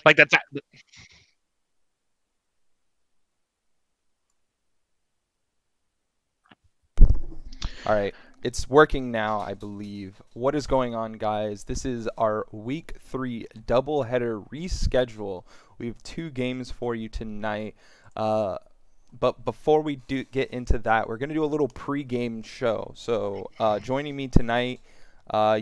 Like that's All right, it's working now, I believe. What is going on, guys? This is our week 3 doubleheader reschedule. We have 2 games for you tonight. But before we do get into that, we're going to do a little pre-game show. So joining me tonight,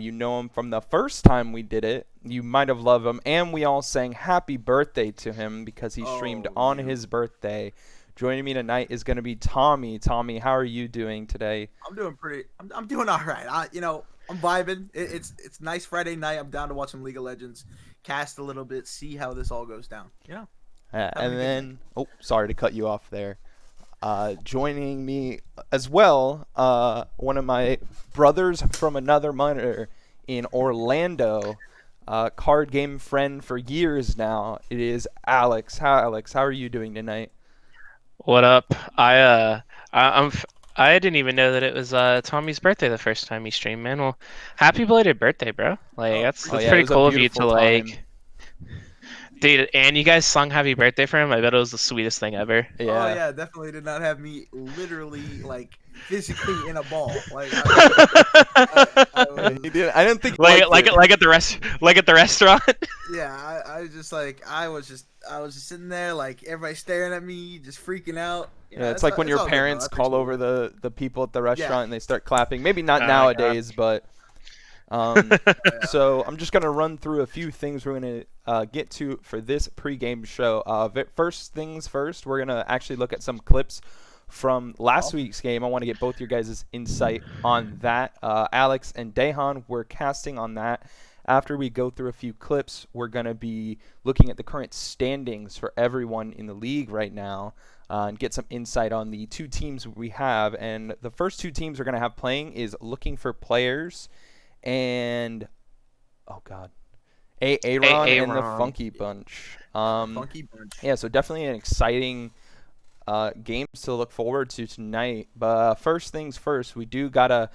you know him from the first time we did it. You might have loved him. And we all sang happy birthday to him because he streamed Oh, on yeah. his birthday. Joining me tonight is going to be Tommy. Tommy, how are you doing today? I'm doing pretty. I'm doing all right. I'm vibing. It's nice Friday night. I'm down to watch some League of Legends, cast a little bit, see how this all goes down. Having a And good then, oh, sorry to cut you off there. Joining me as well, one of my brothers from another mother in Orlando, card game friend for years now. It is Alex. Alex, how are you doing tonight? what up. I didn't even know that it was Tommy's birthday the first time he streamed, man. Well, happy belated birthday, bro. Like Oh, Oh that's yeah, appreciate it pretty it. was a cool of you beautiful to time. dude. And you guys sung happy birthday for him. I bet it was the sweetest thing ever. Oh Yeah. yeah, definitely did not have me literally like physically in a ball. I was I didn't think you like liked like it. like at the restaurant. yeah. I was just like I was just sitting there like everybody staring at me, just freaking out. Yeah, it's like when It's your all good though. I parents call appreciate over it. the people at the Yeah. restaurant and they start clapping. Maybe not Oh my god. nowadays, but um, Oh, yeah. so I'm just gonna run through a few things we're gonna get to for this pregame show. First things first, we're gonna actually look at some clips from last Oh. week's game. I want to get both your guys' insight on that. Alex and Dehan were casting on that. After we go through a few clips, we're going to be looking at the current standings for everyone in the league right now and get some insight on the 2 teams we have. And the first 2 teams we're going to have playing is Looking for Players and, oh, God, A-Aron and the A-Aron. Funky Bunch. The Funky Bunch. Yeah, so definitely an exciting games to look forward to tonight. But first things first, we're gonna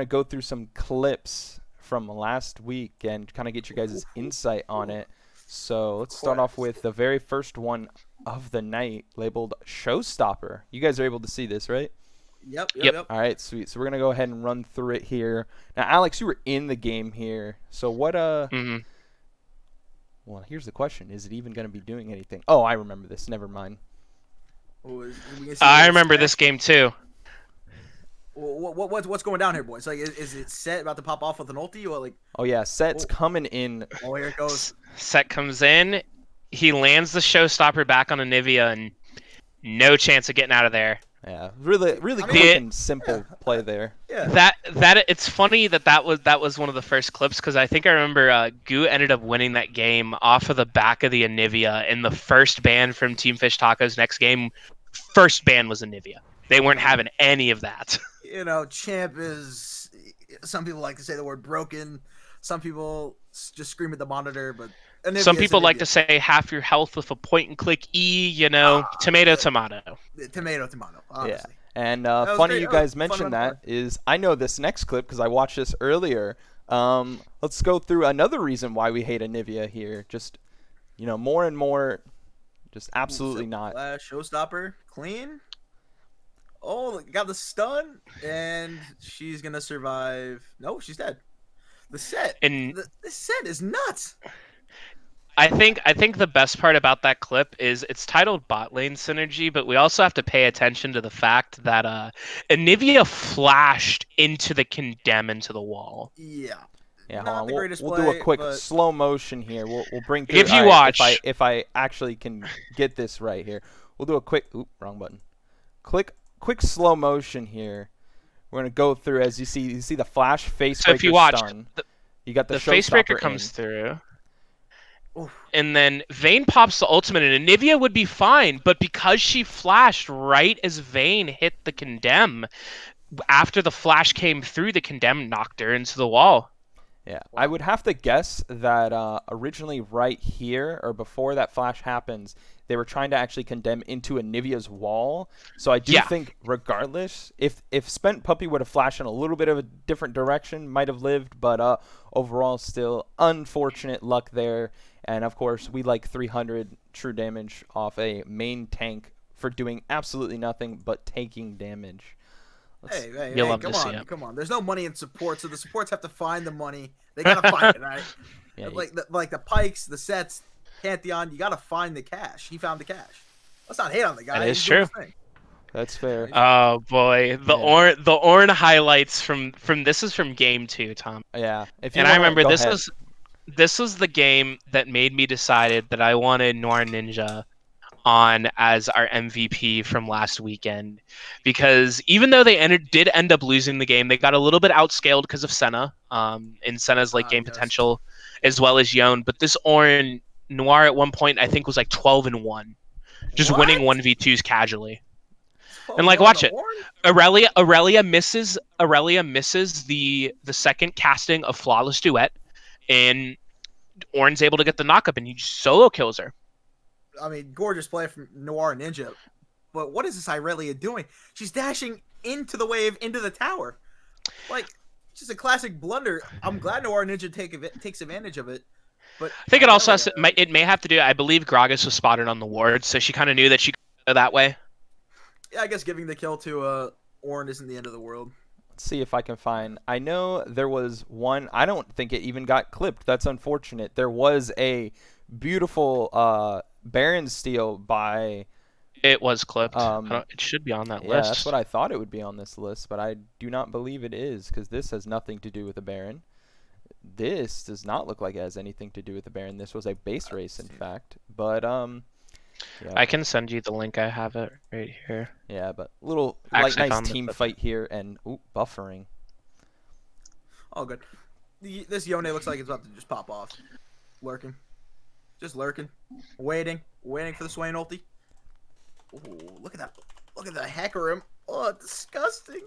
go through some clips from last week and kind of get your guys' insight on it. So let's start off with the very first one of the night, labeled Showstopper. You guys are able to see this, right? Yep. Yep. All right, sweet. So we're gonna go ahead and run through it here. Now, Alex, you were in the game here. So what hmm Well, here's the question: is it even gonna be doing anything? Oh, I remember this. Never mind. We can see I the remember spec. this game too. What's going down here, boys? Like, is it set about to pop off with an ulti or like? Oh yeah, set's Oh. coming in. Oh, here it goes. Set comes in, he lands the showstopper back on Anivia, and no chance of getting out of there. Yeah, really, really I mean, quick and simple yeah. play there. Yeah. That it's funny that was one of the first clips because I think I remember Goo ended up winning that game off of the back of the Anivia, and the first ban from Team Fish Tacos next game, first ban was Anivia. They weren't having any of that. Champ is. Some people like to say the word broken. Some people just scream at the monitor, but Some Anivia is people like Anivia. to say half your health with a point and click E, Ah, tomato, yeah. tomato. Tomato. Honestly. Yeah, and was funny great. you That was guys fun mentioned run that is I know this next clip because I watched this earlier. Let's go through another reason why we hate Anivia here. Just more and more, just absolutely not. Flash, showstopper, clean. Oh, got the stun, and she's gonna survive. No, she's dead. The set, And this set is nuts. I think the best part about that clip is it's titled Bot Lane Synergy, but we also have to pay attention to the fact that Anivia flashed into the condemn into the wall. Yeah, Yeah, hold not on. the greatest We'll do a play, quick but slow motion here. We'll bring through. If you all right, watch, if I actually can get this right here, we'll do a quick. Oop, wrong button. Quick slow motion here. We're gonna go through as you see the flash face so if breaker you watch, stun. You got the facebreaker showstopper comes in. through, oof, and then Vayne pops the ultimate, and Anivia would be fine, but because she flashed right as Vayne hit the condemn, after the flash came through, the condemn knocked her into the wall. Yeah, I Wow. would have to guess that originally right here, or before that flash happens, they were trying to actually condemn into Anivia's wall. So I do Yeah, think, regardless, if Spent Puppy would have flashed in a little bit of a different direction, might have lived. But overall, still unfortunate luck there. And of course, we like 300 true damage off a main tank for doing absolutely nothing but taking damage. Let's, you'll Hey, love to come see on, it. come on. There's no money in support, so the supports have to find the money. They gotta find it, right? yeah, Like the pikes, the sets, Pantheon. You gotta find the cash. He found the cash. Let's not hate on the That guy. is He's doing true. his thing. that's You know, fair. Oh boy, Yeah. the Orn highlights from this is from game 2, Tom. Yeah, if you And I want to remember go ahead. this was the game that made me decided that I wanted Noir Ninja on as our MVP from last weekend, because even though they did end up losing the game, they got a little bit outscaled because of Senna, and Senna's late game Yes. potential, as well as Yon. But this Orin Noir at one point I think was like 12-1, just winning What? 1v2s casually. And like, 12-1 on the watch it. horn? Aurelia misses the second casting of Flawless Duet, and Orin's able to get the knockup, and he just solo kills her. I mean, gorgeous play from Noir Ninja. But what is this Irelia doing? She's dashing into the wave, into the tower. Like, just a classic blunder. I'm glad Noir Ninja takes advantage of it. But I think it also Irelia, it may have to do. I believe Gragas was spotted on the ward, so she kind of knew that she could go that way. yeah, I guess giving the kill to Ornn isn't the end of the world. Let's see if I can find. I know there was one. I don't think it even got clipped. That's unfortunate. There was a beautiful Baron steal by. It was clipped. Um, It should be on that Yeah, list. that's what I thought it would be on this list, but I do not believe it is, because this has nothing to do with the Baron. This does not look like it has anything to do with the Baron. This was a base race, in fact. But yeah. I can send you the link. I have it right here. Yeah, but little Actually, I nice found the team clip. fight here, and buffering. Oh, good. This Yone looks like it's about to just pop off. Lurking. Just lurking. Waiting for the Swain ulti. Ooh, look at that. Look at the hacker him. Oh, disgusting.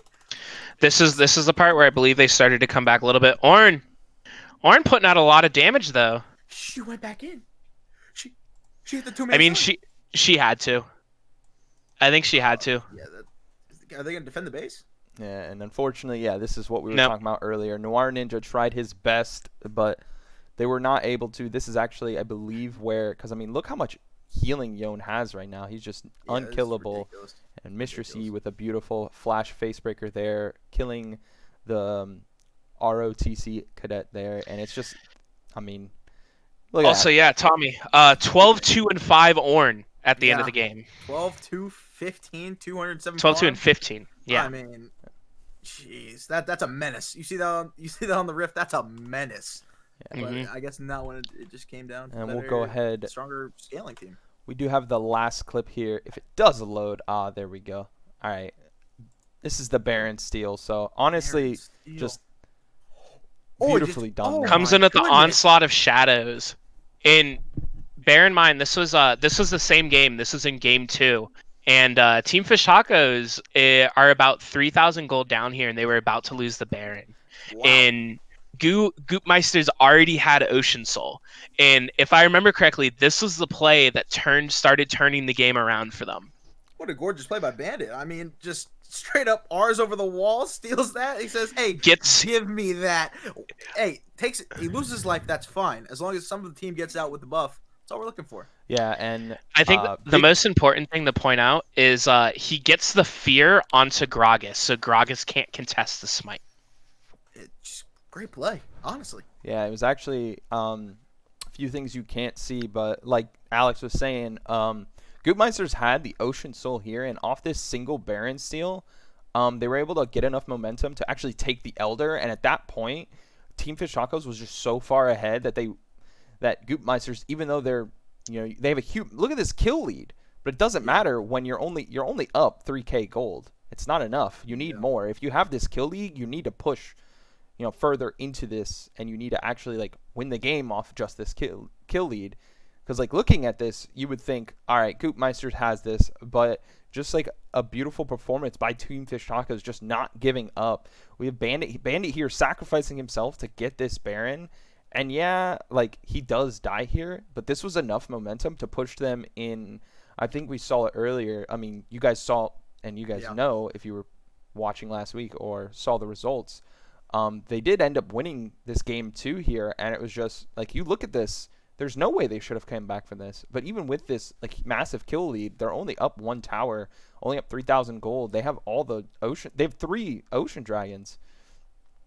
This is the part where I believe they started to come back a little bit. Ornn putting out a lot of damage though. She went back in. She hit the 2-man. I mean, she had to. I think she had to. Yeah. Are they gonna defend the base? Yeah, and unfortunately, yeah, this is what we were Nope. talking about earlier. Noir Ninja tried his best, but they were not able to. This is actually, I believe, where, because, I mean, look how much healing Yon has right now. He's just Yeah, this is unkillable. ridiculous. And Mistress E Ridiculous. with a beautiful flash facebreaker there, killing the ROTC cadet there. And it's just, I mean, look at Also, that. yeah, Tommy. 12-2-5 Ornn at the end of the Yeah. game. 12-2, 15, 207 12-2 farm. and 15. Yeah. I mean, jeez, that's a menace. You see that on the rift? That's a menace. Yeah. But Mhm. I guess not when it just came down to And we'll better, go ahead. stronger scaling team. We do have the last clip here. If it does load, there we go. All right. This is the Baron steal. So honestly, Baron steal. just Oh, beautifully done. oh there. Comes my in at the goodness. onslaught of shadows. And bear in mind, this was the same game. This was in game 2. And Team Fish Tacos are about 3,000 gold down here, and they were about to lose the Baron. Wow. And Goopmeisters already had Ocean Soul. And if I remember correctly, this was the play that started turning the game around for them. What a gorgeous play by Bandit. I mean, just straight up R's over the wall, steals that. He says, "Hey, give me that." Hey, he loses life. That's fine, as long as some of the team gets out with the buff. That's all we're looking for. Yeah, and I think the big- most important thing to point out is he gets the fear onto Gragas, so Gragas can't contest the smite. It's great play, honestly. Yeah, it was actually a few things you can't see, but like Alex was saying, Goopmeisters had the Ocean Soul here, and off this single Baron steal, they were able to get enough momentum to actually take the Elder, and at that point, Team Fish Tacos was just so far ahead that Goopmeisters, even though they're, they have a huge, look at this kill lead, but it doesn't matter when you're only up 3k gold. It's not enough. You need more. If you have this kill lead, you need to push further into this, and you need to actually like win the game off just this kill lead. Because, like, looking at this, you would think, all right, Goopmeisters has this, but just, like, a beautiful performance by Team Fish Tacos, just not giving up. We have Bandit here sacrificing himself to get this Baron. And, yeah, like, he does die here, but this was enough momentum to push them in. I think we saw it earlier. I mean, you guys saw, and you guys know if you were watching last week or saw the results, they did end up winning this game too here, and it was just, like, you look at this, there's no way they should have come back from this. But even with this, like, massive kill lead, they're only up 1 tower, only up 3,000 gold. They have all the ocean. They have 3 ocean dragons.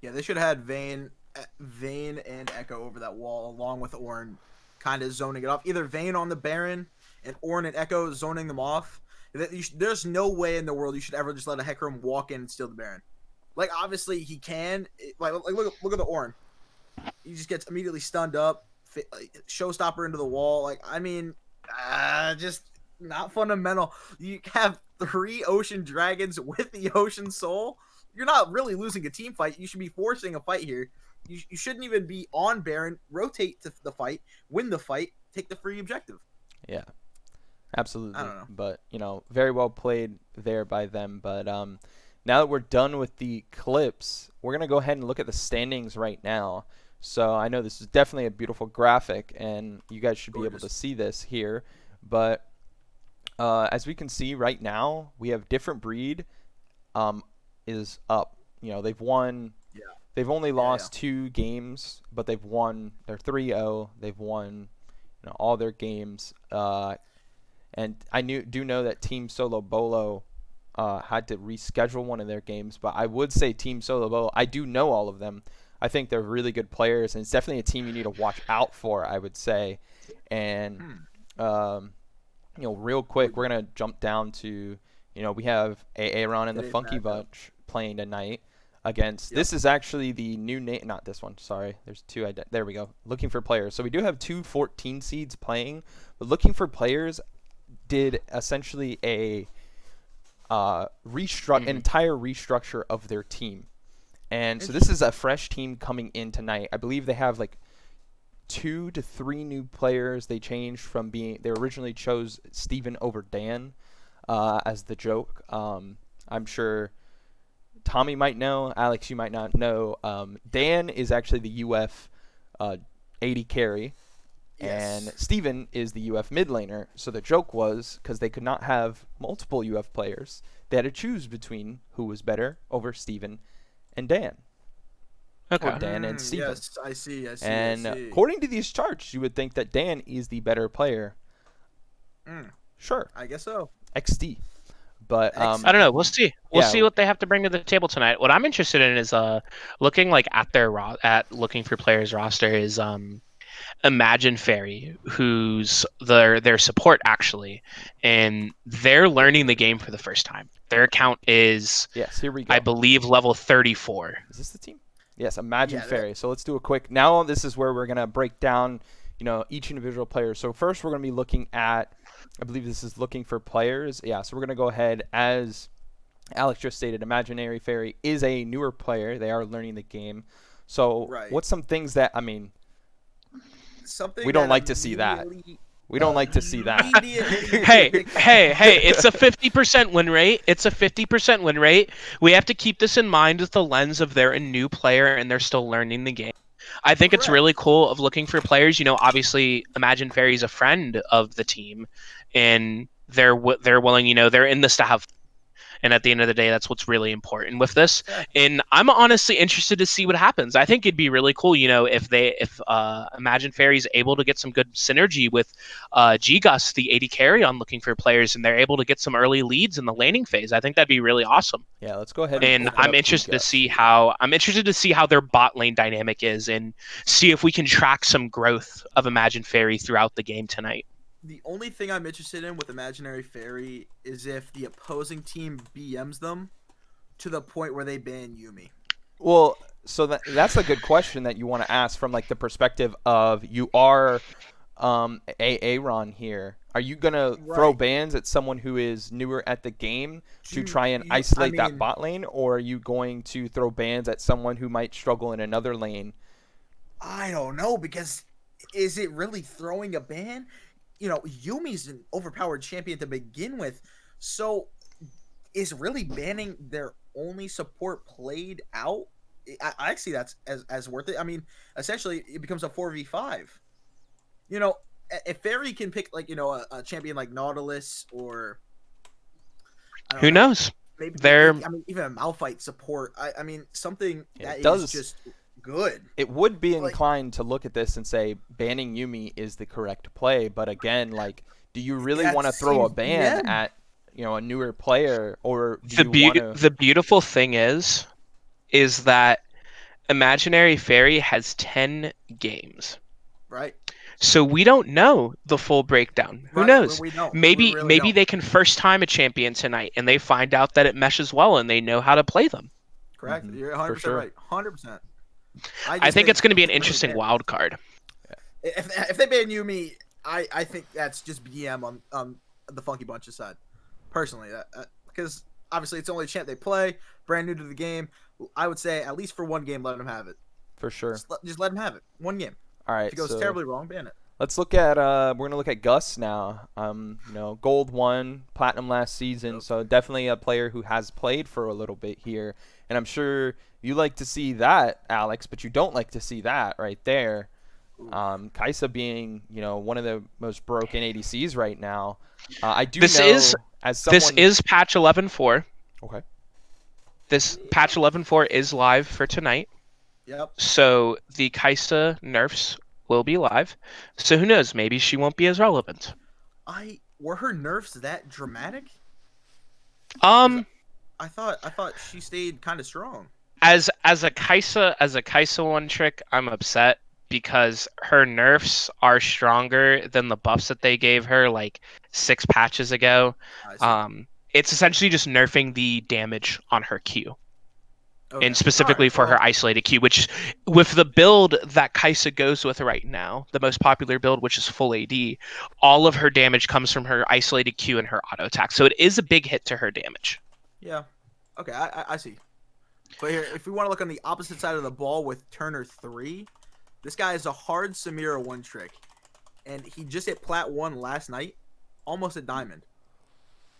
Yeah, they should have had Vayne and Echo over that wall, along with Ornn, kind of zoning it off. Either Vayne on the Baron and Ornn and Echo zoning them off. There's no way in the world you should ever just let a Hecarim walk in and steal the Baron. Like, obviously he can. Like look at the Ornn. He just gets immediately stunned up. Showstopper into the wall. Like, I mean, just not fundamental. You have 3 ocean dragons with the ocean soul. You're not really losing a team fight. You should be forcing a fight here. You shouldn't even be on Baron. Rotate to the fight, win the fight, take the free objective. Yeah, absolutely. I don't know. But, you know, very well played there by them. But now that we're done with the clips, we're going to go ahead and look at the standings right now. So I know this is definitely a beautiful graphic, and you guys should be able to see this here. But as we can see right now, we have Different Breed is up. You know, they've won. Yeah. They've only lost 2 games, but they've won. They're 3-0. They've won, you know, all their games. And I do know that Team Solo Bolo had to reschedule one of their games, but I would say Team Solo Bolo, I do know all of them. I think they're really good players, and it's definitely a team you need to watch out for, I would say. And, you know, real quick, we're going to jump down to, you know, we have A-Aron and the Funky Bunch playing tonight against, this is actually the new name, not this one, sorry. There's 2, there we go, Looking for Players. So we do have 2 14 seeds playing, but Looking for Players did essentially a entire restructure of their team. And so this is a fresh team coming in tonight. I believe they have like 2 to 3 new players. They changed from they originally chose Steven over Dan as the joke. I'm sure Tommy might know. Alex, you might not know. Dan is actually the UF AD carry. Yes. And Steven is the UF mid laner. So the joke was, because they could not have multiple UF players, they had to choose between who was better over Steven and Dan. Okay. Or Dan and Steven. Yes, I see. And according to these charts, you would think that Dan is the better player. Sure. I guess so. XD. But I don't know. We'll see. We'll see what they have to bring to the table tonight. What I'm interested in is looking like at Looking for Players roster is Imagine Fairy, who's their support actually, and they're learning the game for the first time. Their account is, yes, here we go, I believe, level 34. Is this the team? Yes, Imagine Fairy. So let's do a quick. Now this is where we're gonna break down, you know, each individual player. So first we're gonna be looking at, I believe this is Looking for Players. Yeah. So we're gonna go ahead, as Alex just stated, Imaginary Fairy is a newer player. They are learning the game. So what's some things that, I mean, we don't like to see that. We don't like to see that. Hey, it's a 50% win rate. It's a 50% win rate. We have to keep this in mind with the lens of they're a new player and they're still learning the game. I think it's really cool of Looking for Players. You know, obviously Imagine Fairy's a friend of the team, and they're willing, you know, they're in this to have. And at the end of the day, that's what's really important with this. And I'm honestly interested to see what happens. I think it'd be really cool, you know, if Imagine Fairy's able to get some good synergy with G-Gus, the AD carry on Looking for Players, and they're able to get some early leads in the laning phase. I think that'd be really awesome. Yeah, let's go ahead. And I'm interested to see how their bot lane dynamic is, and see if we can track some growth of Imagine Fairy throughout the game tonight. The only thing I'm interested in with Imaginary Fairy is if the opposing team BMs them to the point where they ban Yuumi. Well, so that's a good question that you want to ask from like the perspective of you are A-Aron here. Are you going to throw bans at someone who is newer at the game to try and isolate that bot lane, or are you going to throw bans at someone who might struggle in another lane? I don't know, because is it really throwing a ban? Yumi's an overpowered champion to begin with. So is really banning their only support played out? I see that's as worth it. I mean, essentially, it becomes a 4v5. If Fairy can pick a champion like Nautilus or I don't Who know, knows? maybe They're I mean even a Malphite support. I mean something that It is does. just good. It would be Like, inclined to look at this and say banning Yumi is the correct play, but again, like, do you really that want to throw a seems ban yeah. at a newer player, or do you want to? the beautiful thing is that Imaginary Fairy has 10 games. Right. So we don't know the full breakdown. Who Right. knows? We don't. We Maybe really maybe don't. they can first time a champion tonight and they find out that it meshes well and they know how to play them. Correct. You're For 100% sure. right. 100%. I think it's going to be an it's really interesting bad. wild card. If they ban Yumi, I think that's just BM on the Funky Bunch's side. Personally, because obviously it's only a champ they play, brand new to the game. I would say at least for one game, let them have it. For sure. Just let them have it. One game. All right. If it goes so terribly wrong, ban it. let's look at we're gonna look at Gus now. Gold 1, platinum last season, Yep. so definitely a player who has played for a little bit here, and I'm sure you like to see that, Alex, but you don't like to see that right there. Kaisa being one of the most broken ADCs right now. I do This know is as someone. This is patch 11.4. Okay. This patch 11.4 is live for tonight. Yep. So the Kaisa nerfs will be live. So who knows? Maybe she won't be as relevant. Were her nerfs that dramatic? Um, I thought she stayed kind of strong. as a Kaisa one trick, I'm upset because her nerfs are stronger than the buffs that they gave her like 6 patches ago. I see. It's essentially just nerfing the damage on her Q. Okay. And specifically Alright, for her well, isolated Q, which with the build that Kaisa goes with right now, the most popular build, which is full AD, all of her damage comes from her isolated Q and her auto attack. So it is a big hit to her damage. yeah. Okay, I see. But here, if we want to look on the opposite side of the ball with Turner 3, this guy is a hard Samira one trick. And he just hit Plat 1 last night, almost a diamond.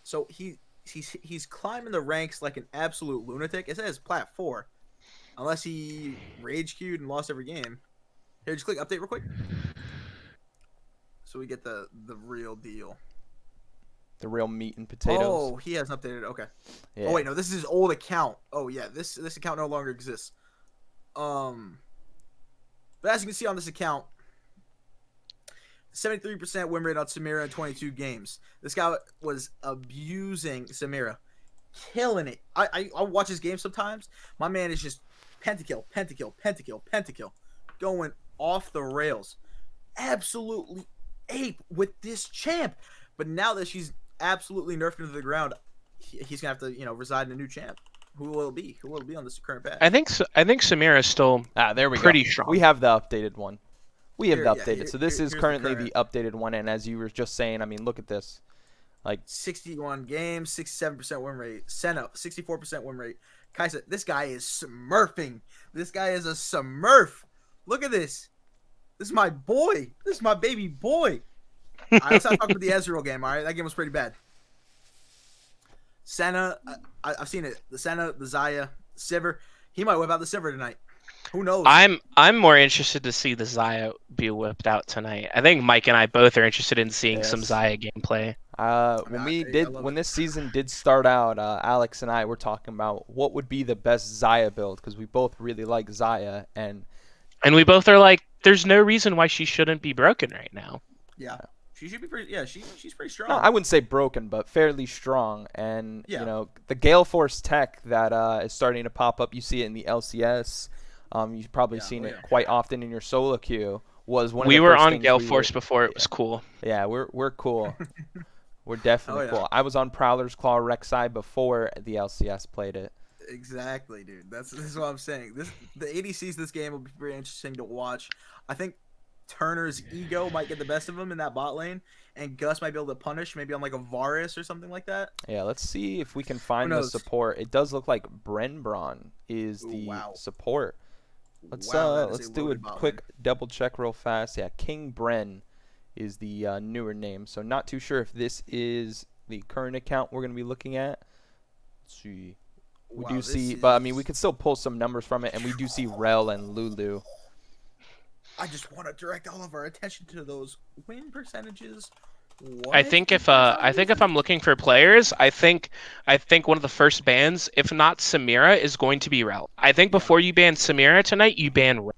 So he's climbing the ranks like an absolute lunatic. It says Plat 4. Unless he rage queued and lost every game. Here, just click update real quick. So we get the real deal. The real meat and potatoes. Oh, he hasn't updated. Okay. Yeah. Oh wait, no, this is his old account. Oh yeah, this account no longer exists. But as you can see on this account, 73% win rate on Samira in 22 games. This guy was abusing Samira, killing it. I watch his game sometimes. My man is just pentakill, going off the rails. Absolutely ape with this champ. But now that she's absolutely nerfed into the ground, he's gonna have to reside in a new champ. Who will it be? Who will it be on this current patch? I think Samira is still There we pretty go. strong. We have the updated one. We have Here, the yeah, updated. here- So this is here's the currently current. the updated one, and as you were just saying, I mean, look at this. Like 61 games, 67% win rate. Senna, 64% win rate. Kaisa, this guy is smurfing. This guy is a smurf. Look at this. This is my boy. This is my baby boy. All right, let's not talk about the Ezreal game. All right, that game was pretty bad. Senna, I've seen it. The Senna, the Zaya, Sivir. He might whip out the Sivir tonight. Who knows? I'm more interested to see the Zaya be whipped out tonight. I think Mike and I both are interested in seeing some Yes. Zaya gameplay. when this season did start out, Alex and I were talking about what would be the best Zaya build because we both really like Zaya, and we both are like, there's no reason why she shouldn't be broken right now. Yeah, she should be pretty. Yeah, she's pretty strong. no, I wouldn't say broken, but fairly strong. And Yeah. the Gale Force tech that is starting to pop up. You see it in the LCS. You've probably Yeah, seen oh, it yeah. quite often in your solo queue. Was one of We the were first on things Gale we Force were- before. It was cool. Yeah, we're cool. We're definitely Oh, yeah. cool. I was on Prowler's Claw Rek'Sai before the LCS played it. Exactly, dude. This is what I'm saying. The ADCs this game will be very interesting to watch. I think Turner's ego might get the best of him in that bot lane, and Gus might be able to punish maybe on like a Varus or something like that. Yeah, let's see if we can find the knows? support. It does look like Brenbron is Ooh, the wow. support. Let's Wow, that is let's do a loaded bot quick lane. double check real fast. Yeah, King Bren is the newer name. So not too sure if this is the current account we're going to be looking at. Let's see. We Wow, do this see, but I is- mean, we could still pull some numbers from it, and we do see Rel and Lulu. I just want to direct all of our attention to those win percentages. I think if I'm looking for players, I think one of the first bans, if not Samira, is going to be Rel. I think before you ban Samira tonight, you ban Rel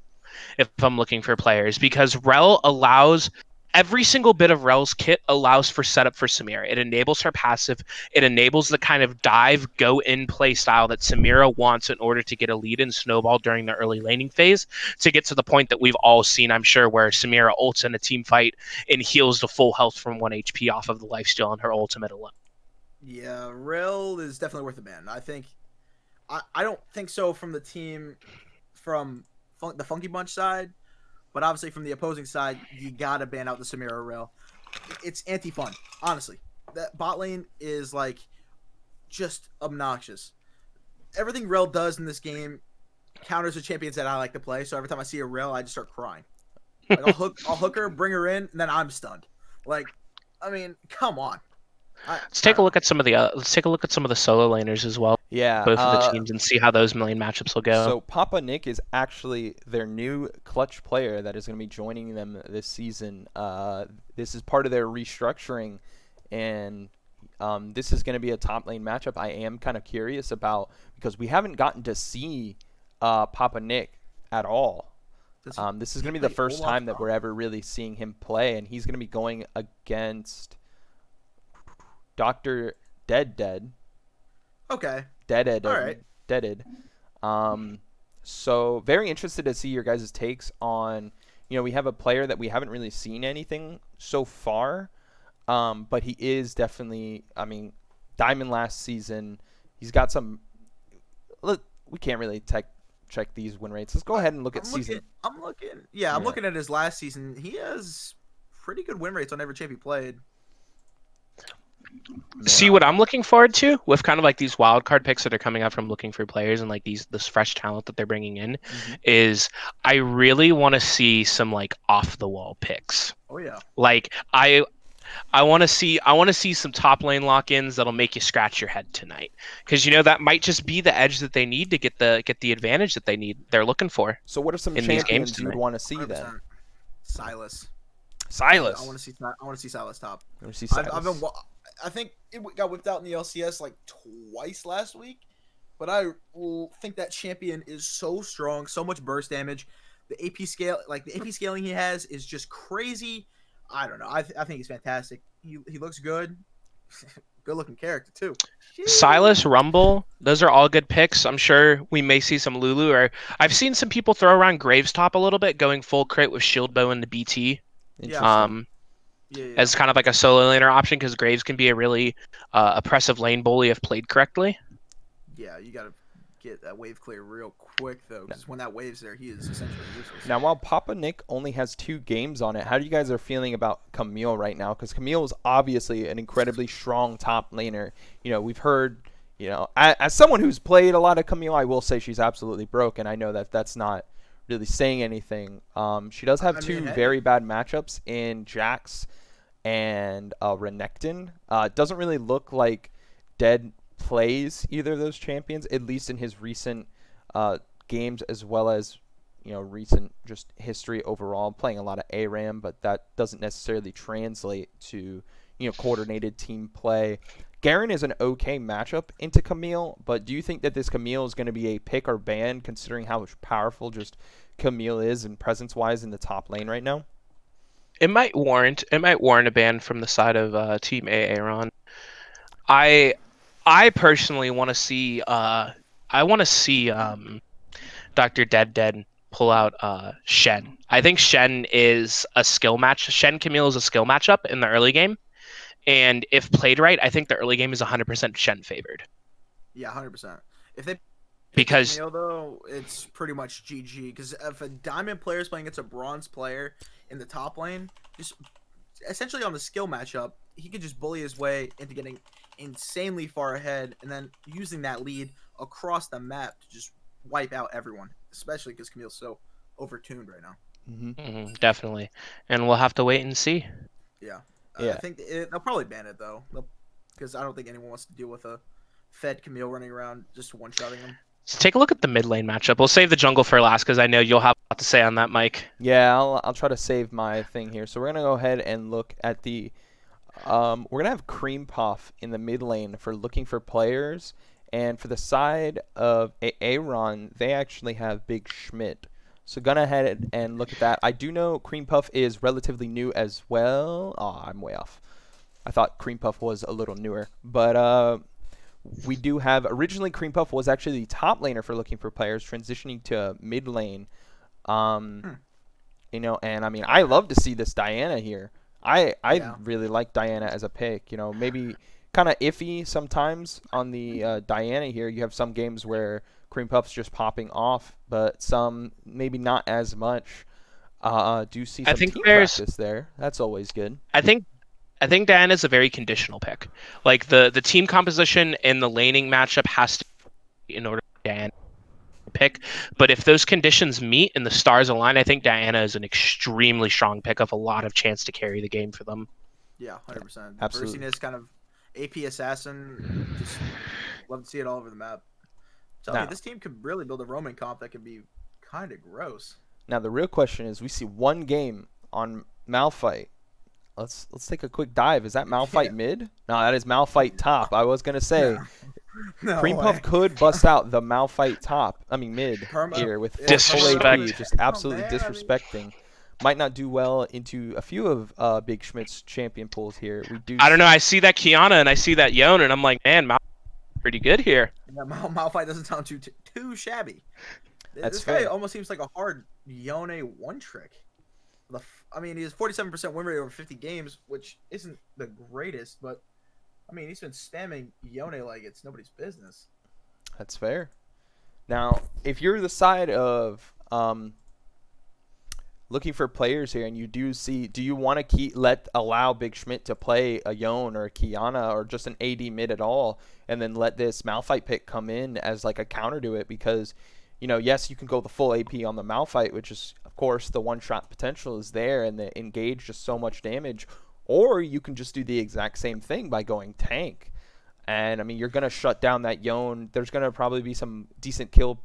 if I'm looking for players, because Rel allows every single bit of Rel's kit allows for setup for Samira. It enables her passive. It enables the kind of dive, go in play style that Samira wants in order to get a lead and snowball during the early laning phase to get to the point that we've all seen, I'm sure, where Samira ults in a team fight and heals to full health from 1 HP off of the lifesteal on her ultimate alone. Yeah, Rel is definitely worth a ban. I don't think so from the team from the Funky Bunch side, but obviously from the opposing side, you gotta ban out the Samira Rel. It's anti-fun, honestly. That bot lane is like just obnoxious. Everything Rel does in this game counters the champions that I like to play. So every time I see a Rel, I just start crying. Like I'll hook her, bring her in, and then I'm stunned. Like, I mean, come on. Let's take a look at some of the solo laners as well. Yeah. Both of the teams, and see how those million matchups will go. So Papa Nick is actually their new clutch player that is going to be joining them this season. This is part of their restructuring, and this is going to be a top lane matchup. I am kind of curious about, because we haven't gotten to see Papa Nick at all. This is going to be the first time that we're ever really seeing him play, and he's going to be going against Dr. Dead. Okay. Deaded. All right. Deaded. So very interested to see your guys' takes on, we have a player that we haven't really seen anything so far, but he is definitely, Diamond last season. He's got some, we can't really check these win rates. Let's go ahead and look at season. I'm looking at his last season. He has pretty good win rates on every champ he played. See, what I'm looking forward to with kind of like these wild card picks that are coming out from looking for players and like this fresh talent that they're bringing in is I really want to see some like off the wall picks. Oh yeah. Like I want to see some top lane lock-ins that'll make you scratch your head tonight, because that might just be the edge that they need to get the advantage that they're looking for. So what are some in these games champions you'd want to see 100%. then? Silas. I want to see Silas top. I want to see Silas. I think it got whipped out in the LCS like twice last week, but I think that champion is so strong, so much burst damage. The AP scaling he has is just crazy. I don't know. I think he's fantastic. He looks good. Good looking character too. Silas, Rumble, those are all good picks. I'm sure we may see some Lulu, or I've seen some people throw around Graves top a little bit, going full crit with shield bow into BT. As kind of like a solo laner option, because Graves can be a really oppressive lane bully if played correctly. Yeah, you gotta get that wave clear real quick though, because when that wave's there, he is essentially useless. Now, while Papa Nick only has 2 games on it, how do you guys are feeling about Camille right now? Because Camille is obviously an incredibly strong top laner. We've heard, as someone who's played a lot of Camille, I will say she's absolutely broken. I know that that's not really saying anything. She does have 2 very bad matchups in Jax and Renekton. Doesn't really look like Dead plays either of those champions, at least in his recent games, as well as recent just history overall, playing a lot of A-Ram, but that doesn't necessarily translate to coordinated team play. Garen is an okay matchup into Camille, but do you think that this Camille is going to be a pick or ban, considering how powerful just Camille is and presence wise in the top lane right now? It might warrant a ban from the side of Team A-Aron. I personally want to see Dr. Dead pull out Shen. I think Shen is a skill match. Shen Camille is a skill matchup in the early game, and if played right, I think the early game is 100% Shen favored. Yeah, 100%. If they because Camille, though, it's pretty much GG. Because if a diamond player is playing against a bronze player in the top lane, just essentially on the skill matchup, he could just bully his way into getting insanely far ahead, and then using that lead across the map to just wipe out everyone. Especially because Camille's so overtuned right now. Definitely, and we'll have to wait and see. Yeah. I Yeah. think they'll probably ban it though, because I don't think anyone wants to deal with a fed Camille running around just one-shotting them. So take a look at the mid lane matchup. We'll save the jungle for last because I know you'll have a lot to say on that, Mike. Yeah, I'll try to save my thing here. So we're gonna go ahead and look at the we're gonna have Cream Puff in the mid lane for looking for players, and for the side of A-Aron, they actually have Big Schmidt. So gonna head and look at that. I do know Cream Puff is relatively new as well. Oh, I'm way off. I thought Cream Puff was a little newer, but we do have originally Cream Puff was actually the top laner for looking for players, transitioning to mid lane. Um, and I mean, I love to see this Diana here. I really like Diana as a pick. Maybe kind of iffy sometimes on the Diana here. You have some games where Cream Puff's just popping off, but some maybe not as much. Do see some team practice there. That's always good. I think Diana's a very conditional pick. Like the team composition and the laning matchup has to be in order for Diana to pick. But if those conditions meet and the stars align, I think Diana is an extremely strong pick of a lot of chance to carry the game for them. Yeah, 100%. Absolutely. Burstiness, kind of AP assassin. Just love to see it all over the map. Tell me, this team could really build a roaming comp that could be kind of gross. Now the real question is, we see one game on Malphite. Let's take a quick dive. Is that Malphite mid? No, that is Malphite top. I was gonna say, no Cream way. Puff could bust out the Malphite top. I mean mid here with full AP, just absolutely disrespecting. Might not do well into a few of Big Schmidt's champion pools here. I don't know. I see that Kiana and I see that Yone, and I'm like, man, Malphite's pretty good here. Yeah, Malphite doesn't sound too shabby. This guy almost seems like a hard Yone one trick. I mean, he has 47% win rate over 50 games, which isn't the greatest, but I mean, he's been spamming Yone like it's nobody's business. That's fair. Now, if you're the side of looking for players here, and you do you want to allow Big Schmidt to play a Yone or a Kiana or just an AD mid at all, and then let this Malphite pick come in as like a counter to it? Because yes, you can go the full AP on the Malphite, which is, of course, the one-shot potential is there, and the engage just so much damage. Or you can just do the exact same thing by going tank. And, I mean, you're going to shut down that Yone. There's going to probably be some decent kill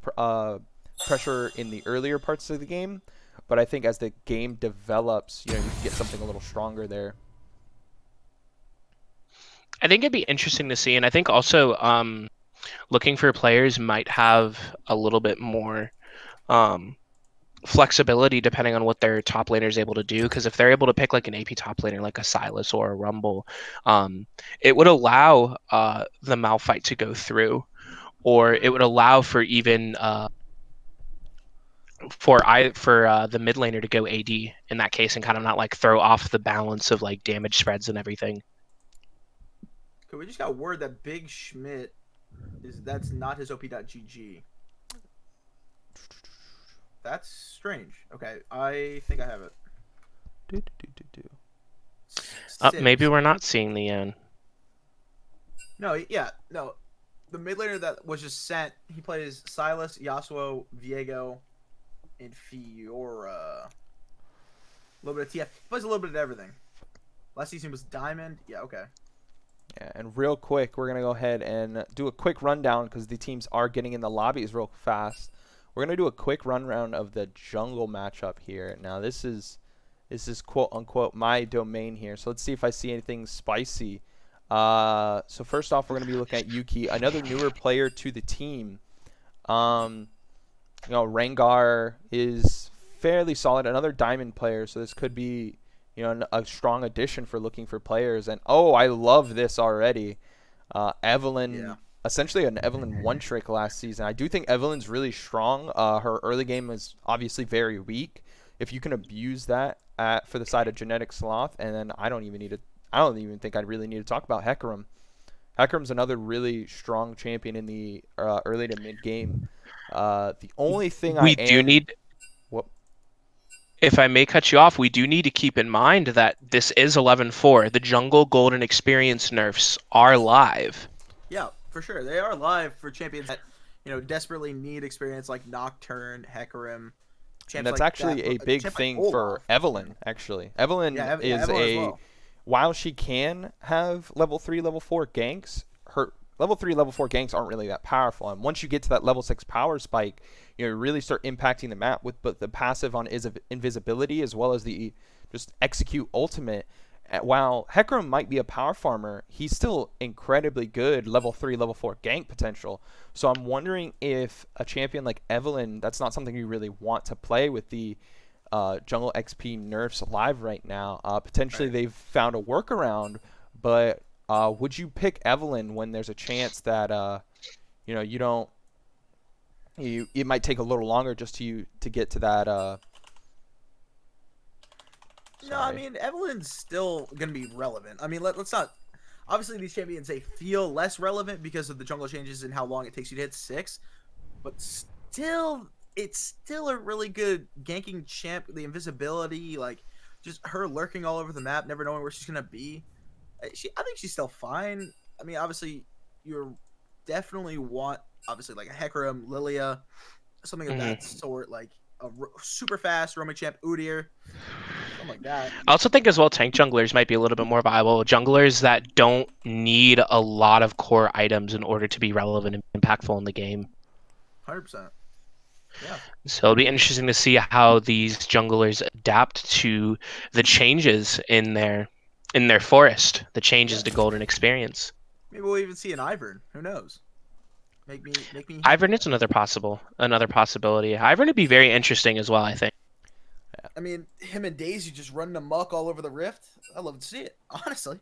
pressure in the earlier parts of the game. But I think as the game develops, you can get something a little stronger there. I think it'd be interesting to see, and I think also looking for players might have a little bit more flexibility depending on what their top laner is able to do. Because if they're able to pick like an AP top laner like a Sylas or a Rumble, it would allow the Malphite to go through, or it would allow for even for the mid laner to go AD in that case, and kind of not like throw off the balance of like damage spreads and everything. Okay, we just got word that Big Schmidt that's not his op.gg. That's strange. Okay, I think I have it. Maybe we're not seeing the end. No, no. The mid laner that was just sent, he plays Sylas, Yasuo, Viego, and Fiora. A little bit of TF. He plays a little bit of everything. Last season was Diamond. Yeah, okay. Yeah, and real quick, we're going to go ahead and do a quick rundown because the teams are getting in the lobbies real fast. We're going to do a quick rundown of the jungle matchup here. Now, this is quote-unquote my domain here. So let's see if I see anything spicy. So first off, we're going to be looking at Yuki, another newer player to the team. Rengar is fairly solid, another diamond player, so this could be a strong addition for looking for players. And I love this already. Evelyn, essentially an Evelyn one trick last season. I do think Evelyn's really strong. Her early game is obviously very weak. If you can abuse that for the side of Genetic Sloth, and then I don't even think I really need to talk about Hecarim. Hecarim's another really strong champion in the early to mid game. The only thing if I may cut you off, we do need to keep in mind that this is 11-4. The jungle golden experience nerfs are live. Yeah, for sure. They are live for champions that desperately need experience, like Nocturne, Hecarim. And champs that's like that, actually a big champ like thing for Olaf. Evelyn, actually. Evelyn is Evelyn as a, well. while she can have level 3, level 4 ganks, her level 3, level 4 ganks aren't really that powerful. And once you get to that level 6 power spike, you really start impacting the map with both the passive on invisibility as well as the just execute ultimate. While Hecarim might be a power farmer, he's still incredibly good level 3, level 4 gank potential. So I'm wondering if a champion like Evelyn, that's not something you really want to play with the jungle XP nerfs live right now. Potentially they've found a workaround, but would you pick Evelyn when there's a chance that you don't, it might take a little longer just to get to that No, I mean Evelyn's still gonna be relevant. I mean, let's not. Obviously, these champions they feel less relevant because of the jungle changes and how long it takes you to hit 6, but still, it's still a really good ganking champ. The invisibility, like just her lurking all over the map, never knowing where she's gonna be. I think she's still fine. I mean, obviously, you definitely want obviously like a Hecarim, Lilia, something of that sort, like a super fast roaming champ, Udyr. Something like that. I also think as well tank junglers might be a little bit more viable. Junglers that don't need a lot of core items in order to be relevant and impactful in the game. 100%. Yeah. So it'll be interesting to see how these junglers adapt to the changes in their forest, the changes to Golden Experience. Maybe we'll even see an Ivern. Who knows? Make me happy. Ivern is another possibility. Ivern would be very interesting as well, I think. I mean, him and Daisy just running amok all over the rift. I love to see it, honestly.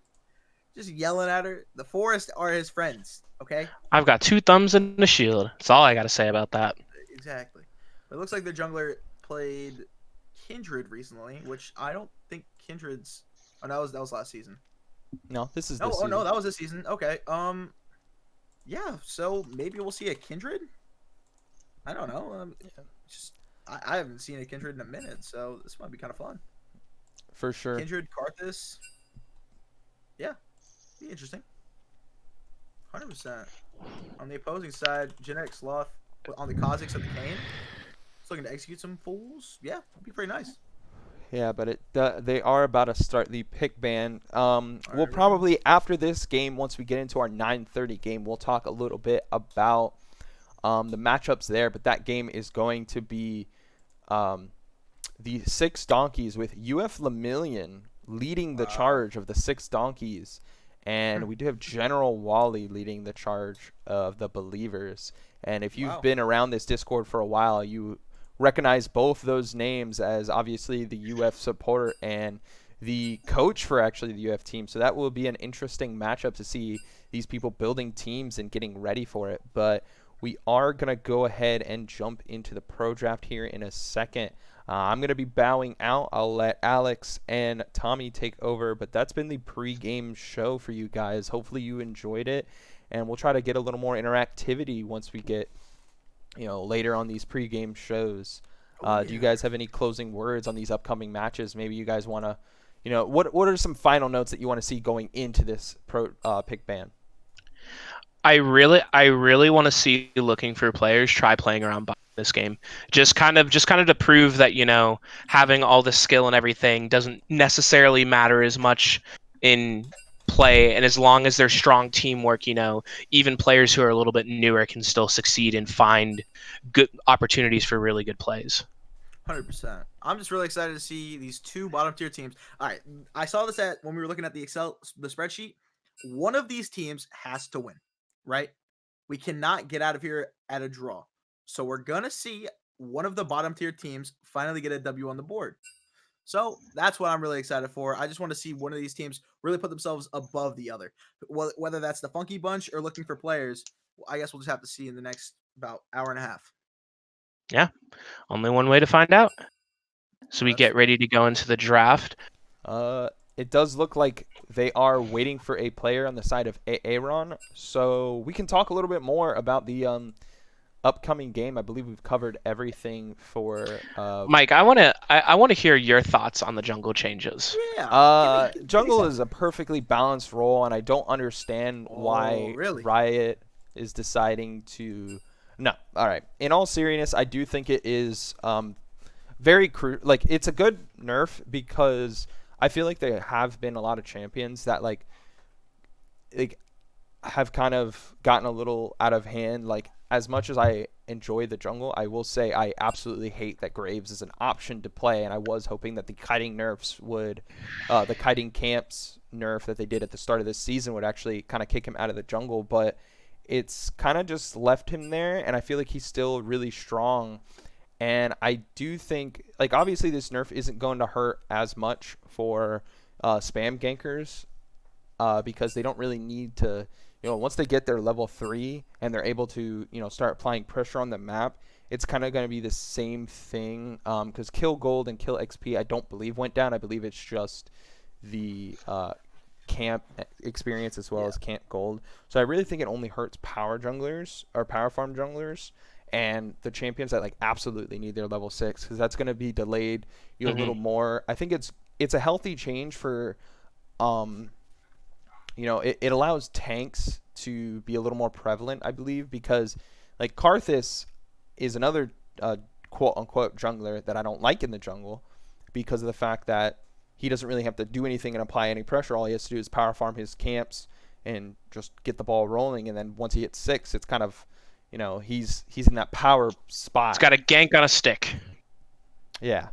Just yelling at her. The forest are his friends, okay? I've got 2 thumbs and a shield. That's all I got to say about that. Exactly. But it looks like their jungler played Kindred recently, which I don't think Kindred's. Oh, that was last season. No, this is No, this oh no, season. that was this season. Okay. Yeah. So maybe we'll see a Kindred. I don't know. Just I haven't seen a Kindred in a minute, so this might be kind of fun. For sure. Kindred, Karthus. Yeah, be interesting. 100%. On the opposing side, Genetic Sloth on the Kha'Zix of the Kane. It's looking to execute some fools. Yeah, that'd be pretty nice. Yeah, but they are about to start the pick ban. We'll probably, after this game, once we get into our 9:30 game, we'll talk a little bit about the matchups there. But that game is going to be the 6 Donkeys with UF Lemillion leading the charge of the 6 Donkeys. And we do have General Wally leading the charge of the Believers. And if you've been around this Discord for a while, you recognize both those names as obviously the UF support and the coach for actually the UF team. So that will be an interesting matchup to see these people building teams and getting ready for it. But we are going to go ahead and jump into the pro draft here in a second. I'm going to be bowing out. I'll let Alex and Tommy take over, but that's been the pre-game show for you guys. Hopefully you enjoyed it, and we'll try to get a little more interactivity once we get later on these pre-game shows. Do you guys have any closing words on these upcoming matches? Maybe you guys want to, what are some final notes that you want to see going into this pro pick ban? I really want to see looking for players try playing around by this game. Just kind of to prove that, having all the skill and everything doesn't necessarily matter as much in play, and as long as there's strong teamwork, even players who are a little bit newer can still succeed and find good opportunities for really good plays. 100%. I'm just really excited to see these 2 bottom tier teams. All right, I saw this when we were looking at the spreadsheet. One of these teams has to win, right? We cannot get out of here at a draw. So we're going to see one of the bottom tier teams finally get a W on the board. So that's what I'm really excited for. I just want to see one of these teams really put themselves above the other. Whether that's the Funky Bunch or looking for players, I guess we'll just have to see in the next about hour and a half. Yeah, only one way to find out. So we get ready to go into the draft. It does look like they are waiting for a player on the side of A-Aron. So we can talk a little bit more about the upcoming game. I believe we've covered everything for Mike. I want to hear your thoughts on the jungle changes. Yeah. Jungle is a perfectly balanced role, and I don't understand why Riot is deciding to. No, all right. In all seriousness, I do think it is very like it's a good nerf because I feel like there have been a lot of champions that like have kind of gotten a little out of hand. Like, as much as I enjoy the jungle, I will say I absolutely hate that Graves is an option to play, and I was hoping that the kiting nerfs would, the kiting camps nerf that they did at the start of this season would actually kind of kick him out of the jungle, but it's kind of just left him there, and I feel like he's still really strong. And I do think, like, obviously this nerf isn't going to hurt as much for spam gankers because they don't really need to, once they get their level 3 and they're able to, start applying pressure on the map, it's kind of going to be the same thing because kill gold and kill XP I don't believe went down. I believe it's just the camp experience as well as camp gold. So I really think it only hurts power junglers or power farm junglers and the champions that absolutely need their level 6 because that's going to be delayed a little more. I think it's a healthy change for it allows tanks to be a little more prevalent, I believe, because Karthus is another quote unquote jungler that I don't like in the jungle because of the fact that he doesn't really have to do anything and apply any pressure. All he has to do is power farm his camps and just get the ball rolling. And then once he hits 6, it's kind of, he's in that power spot. It's got a gank on a stick. Yeah.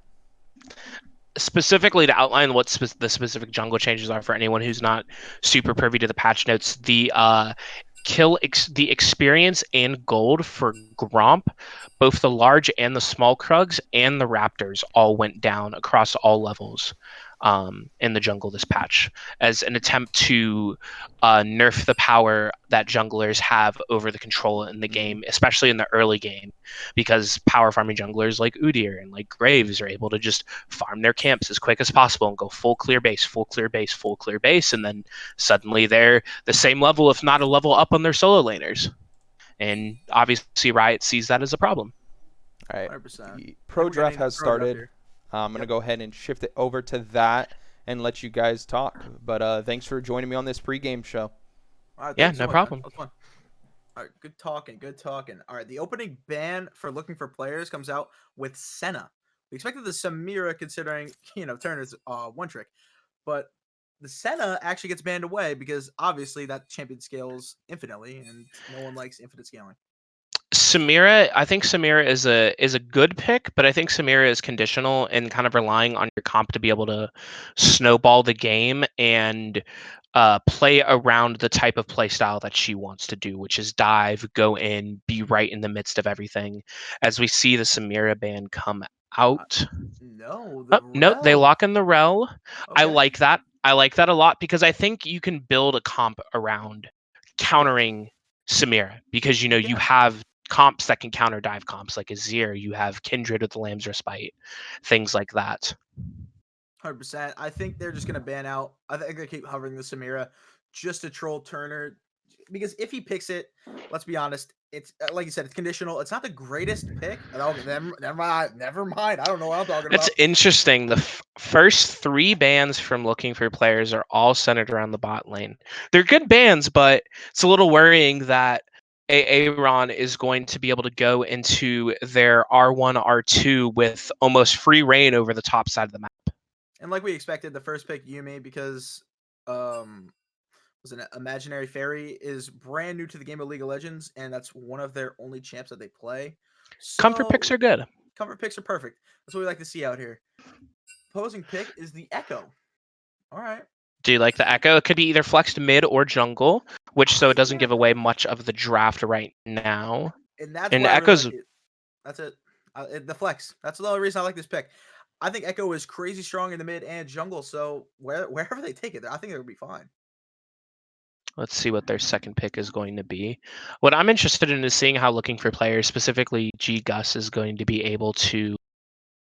Specifically to outline what the specific jungle changes are for anyone who's not super privy to the patch notes, the the experience and gold for Gromp, both the large and the small Krugs and the Raptors all went down across all levels in the jungle this patch as an attempt to nerf the power that junglers have over the control in the game, especially in the early game, because power farming junglers like Udyr and like Graves are able to just farm their camps as quick as possible and go full clear base, full clear base, full clear base, and then suddenly they're the same level, if not a level up on their solo laners. And obviously Riot sees that as a problem. All right. 100%. The pro draft has started. I'm going to go ahead and shift it over to that and let you guys talk. But thanks for joining me on this pregame show. All right, yeah, no problem. That was fun. All right, good talking, good talking. All right, the opening ban for looking for players comes out with Senna. We expected the Samira considering, Turner's one trick. But the Senna actually gets banned away because obviously that champion scales infinitely and no one likes infinite scaling. Samira, I think Samira is a good pick, but I think Samira is conditional and kind of relying on your comp to be able to snowball the game and play around the type of play style that she wants to do, which is dive, go in, be right in the midst of everything. As we see the Samira ban come out. No, no, they lock in the rel. Okay. I like that. I like that a lot because I think you can build a comp around countering Samira because you have comps that can counter dive comps like Azir, you have Kindred with the Lamb's Respite, things like that. 100%. I think they're just going to ban out. I think they keep hovering the Samira just to troll Turner because if he picks it, let's be honest, it's like you said, it's conditional. It's not the greatest pick. Never mind. I don't know what I'm talking about. It's interesting. The first 3 bans from looking for players are all centered around the bot lane. They're good bans, but it's a little worrying that A-Aron is going to be able to go into their R1, R2 with almost free reign over the top side of the map. And like we expected, the first pick Yuumi because was an Imaginary Fairy is brand new to the game of League of Legends, and that's one of their only champs that they play. So, comfort picks are good. Comfort picks are perfect. That's what we like to see out here. Opposing pick is the Echo. All right. Do you like the Echo? It could be either flexed mid or jungle, which so it doesn't give away much of the draft right now. And that's why Echo's. I really like it. That's it. The flex. That's the only reason I like this pick. I think Echo is crazy strong in the mid and jungle, so wherever they take it, I think it'll be fine. Let's see what their second pick is going to be. What I'm interested in is seeing how looking for players, specifically G Gus, is going to be able to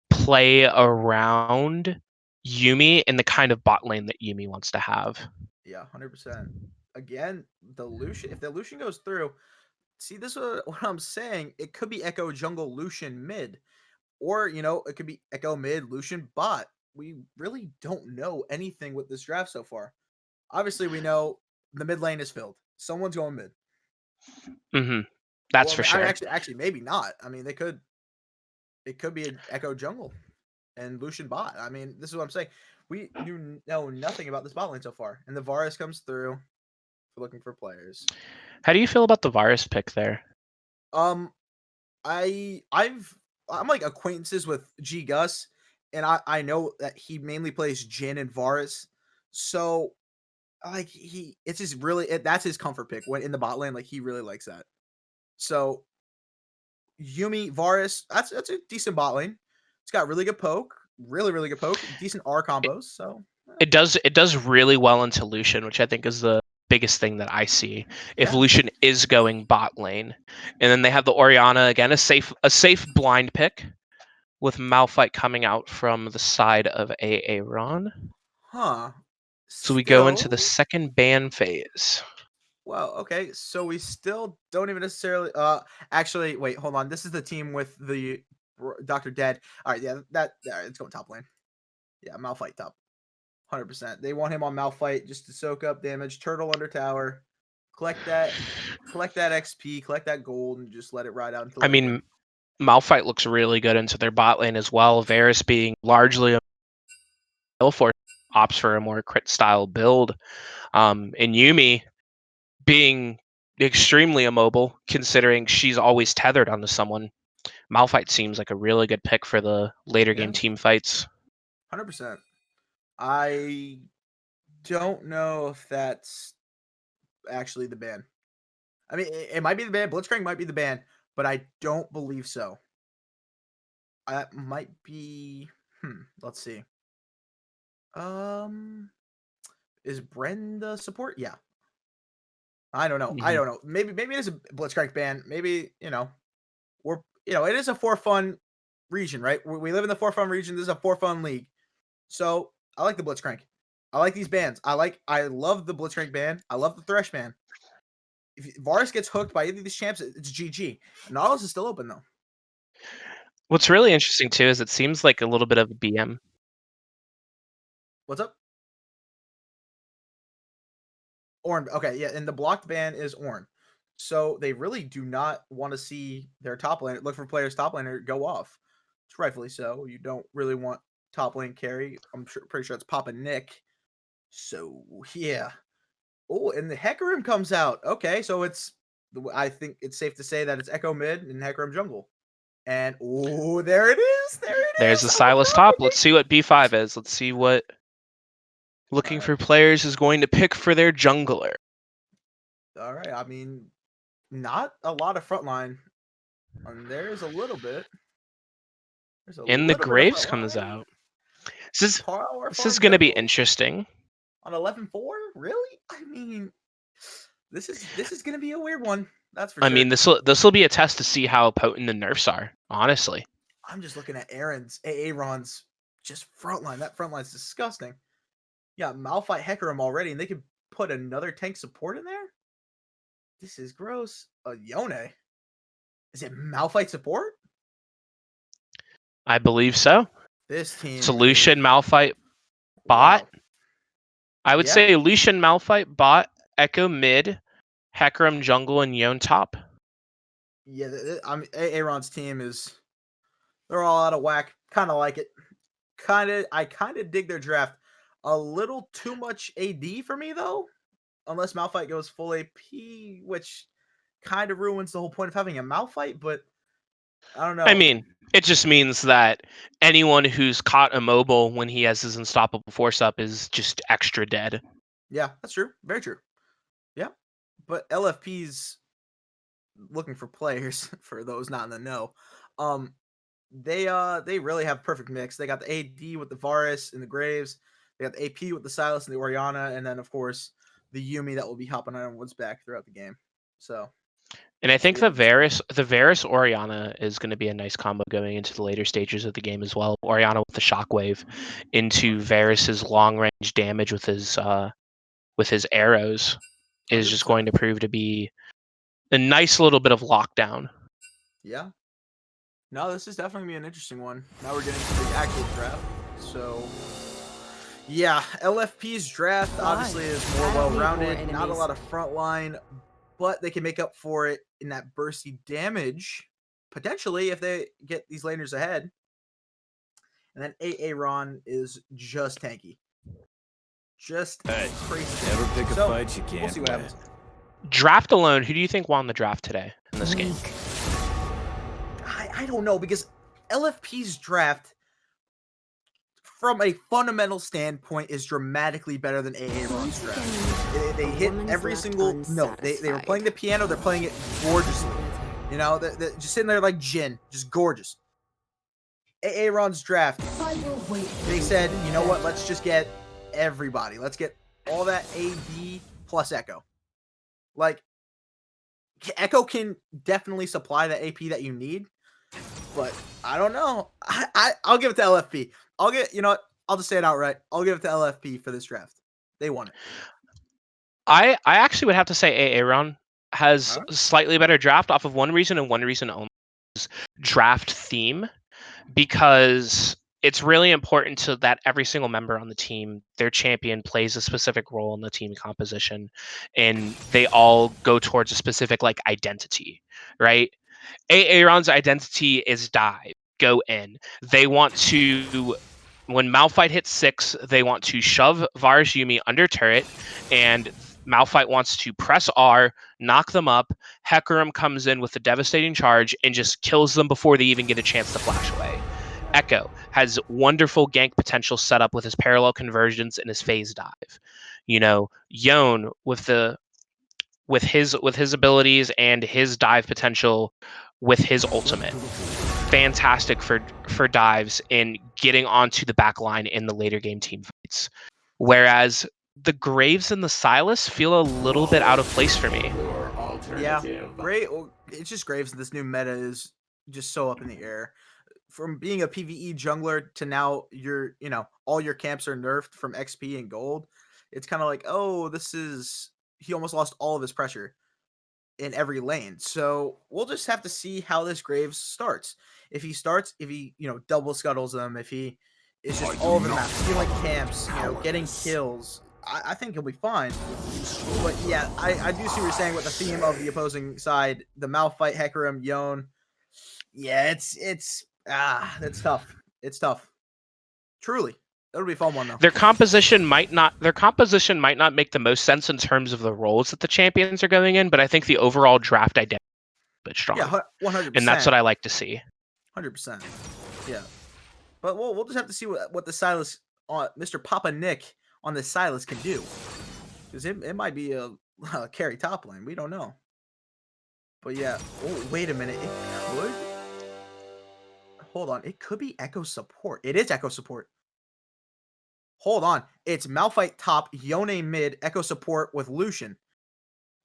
play around Yuumi in the kind of bot lane that Yuumi wants to have. Yeah, 100%. Again, the Lucian. If the Lucian goes through, see, this is what I'm saying. It could be Echo jungle Lucian mid, or it could be Echo mid Lucian bot. We really don't know anything with this draft so far. Obviously, we know the mid lane is filled. Someone's going mid. That's for sure. Actually, maybe not. I mean, they could. It could be an Echo jungle. and Lucian bot. I mean, this is what I'm saying. We know nothing about this bot lane so far, and the Varus comes through for looking for players. How do you feel about the Varus pick there? I'm like acquaintances with G Gus, and I know that he mainly plays Jhin and Varus, so like it's just really that's his comfort pick when in the bot lane. Like he really likes that. So Yuumi Varus, that's a decent bot lane. It's got really good poke, really good poke, decent R combos. So It does really well into Lucian, which I think is the biggest thing that I see. If yeah. Lucian is going bot lane, and then they have the Orianna again, a safe blind pick with Malphite coming out from the side of A-Aron. Huh. So we go into Still, the second ban phase. well, okay. So we still don't even necessarily. Actually, wait, hold on. This is the team with the Dr. Dead. All right, yeah, it's going top lane. Yeah, Malphite top, 100%. They want him on Malphite just to soak up damage. Turtle under tower, collect that XP, collect that gold, and just let it ride out until. I mean, Malphite looks really good into their bot lane as well. Varus being largely a for opts for a more crit style build. And Yuumi being extremely immobile, considering she's always tethered onto someone. Malphite seems like a really good pick for the later game team fights. 100%. I don't know if that's actually the ban. I mean, it might be the ban. Blitzcrank might be the ban, but I don't believe so. That might be. Let's see. Is Brenda support? Yeah. I don't know. I don't know. Maybe it is a Blitzcrank ban. Maybe it is a for fun region, right? We live in the for fun region. This is a for fun league. So I like the Blitzcrank. I like these bans. I love the Blitzcrank ban. I love the Thresh ban. If Varus gets hooked by either of these champs, it's GG. Nautilus is still open though. What's really interesting too is it seems like a little bit of a BM. What's up? Orn. Okay, yeah, and the blocked ban is Orn. So they really do not want to see their top laner, look for players top laner go off. It's rightfully so. You don't really want top lane carry. Pretty sure it's Papa Nick. So yeah. Oh, and the Hecarim comes out. Okay, so I think it's safe to say that it's Echo mid and Hecarim jungle. And oh, there it is. There's the Silas top. Let's see what B5 is. Let's see what looking for players is going to pick for their jungler. All right. I mean, not a lot of frontline. There is a little bit. And the Graves comes out. This is going to be interesting. On 11-4? Really? I mean, this is going to be a weird one. That's for sure. I mean, this will be a test to see how potent the nerfs are, honestly. I'm just looking at A-Aron's just frontline. That frontline's disgusting. Yeah, Malphite Hecarim already, and they could put another tank support in there? This is gross. Yone. Is it Malphite support? I believe so. This team. Lucian Malphite bot. Wow. I would say Lucian Malphite bot, Echo mid, Hecarim jungle, and Yone top. Yeah, A-Aron's team they're all out of whack. Kind of like it. I kind of dig their draft. A little too much AD for me though, unless Malphite goes full AP, which kind of ruins the whole point of having a Malphite. But I don't know. I mean, it just means that anyone who's caught immobile when he has his unstoppable force up is just extra dead. Yeah, that's true. Very true. Yeah, but LFP's looking for players for those not in the know. They really have perfect mix. They got the AD with the Varus and the Graves. They got the AP with the Silas and the Orianna, and then of course the Yuumi that will be hopping on everyone's back throughout the game. So, and I think the Varus Orianna is going to be a nice combo going into the later stages of the game as well. Orianna with the Shockwave into Varus's long range damage with his arrows is just going to prove to be a nice little bit of lockdown. Yeah. No, this is definitely going to be an interesting one. Now we're getting to the actual draft. So, yeah, LFP's draft obviously is more well-rounded. Not a lot of frontline, but they can make up for it in that bursty damage, potentially, if they get these laners ahead. And And then A-Aron is just tanky. Just crazy. Never pick a So, fight you can't we'll see what win. happens. Draft alone, who do you think won the draft today in this game? I don't know, because LFP's draft, from a fundamental standpoint, is dramatically better than A-Aron's draft. They hit every single note. They were playing the piano. They're playing it gorgeously. You know, they're just sitting there like Jin, just gorgeous. A-Aron's draft, they said, you know what, let's just get everybody. Let's get all that AD plus Echo. Like, Echo can definitely supply the AP that you need, but I don't know. I'll give it to LFP. You know what? I'll just say it outright. I'll give it to LFP for this draft. They won it. I actually would have to say A-Aron has Alright. a slightly better draft off of one reason and one reason only, is draft theme, because it's really important to that every single member on the team, their champion plays a specific role in the team composition, and they all go towards a specific like identity, right? A-Aron's identity is dive, go in. They want to, when Malphite hits 6, they want to shove Varus Yuumi under turret, and Malphite wants to press R, knock them up. Hecarim comes in with a devastating charge and just kills them before they even get a chance to flash away. Echo has wonderful gank potential set up with his parallel conversions and his phase dive. You know, Yone with his abilities and his dive potential with his ultimate. Fantastic for dives and getting onto the back line in the later game team fights. Whereas the Graves and the Silas feel a little bit out of place for me. Yeah, it's just Graves. This new meta is just so up in the air. From being a PvE jungler to now all your camps are nerfed from XP and gold. It's kind of like, oh, he almost lost all of his pressure in every lane. So we'll just have to see how this Graves starts. If he double scuttles them, if he is just all over the map, stealing camps, getting kills, I think he'll be fine. But yeah, I do see what you're saying with the theme of the opposing side, the Malphite, Hecarim, Yone. Yeah, that's tough. It's tough. Truly. It'll be a fun one though. Their composition might not make the most sense in terms of the roles that the champions are going in, but I think the overall draft identity is a bit strong. Yeah, 100%. And that's what I like to see. 100%. Yeah. But we'll just have to see what the Silas Mr. Papa Nick on the Silas can do. Because it might be a carry top lane. We don't know. But yeah. Oh, wait a minute. It could. Hold on. It could be Echo support. It is Echo support. Hold on. It's Malphite top, Yone mid, Echo support with Lucian.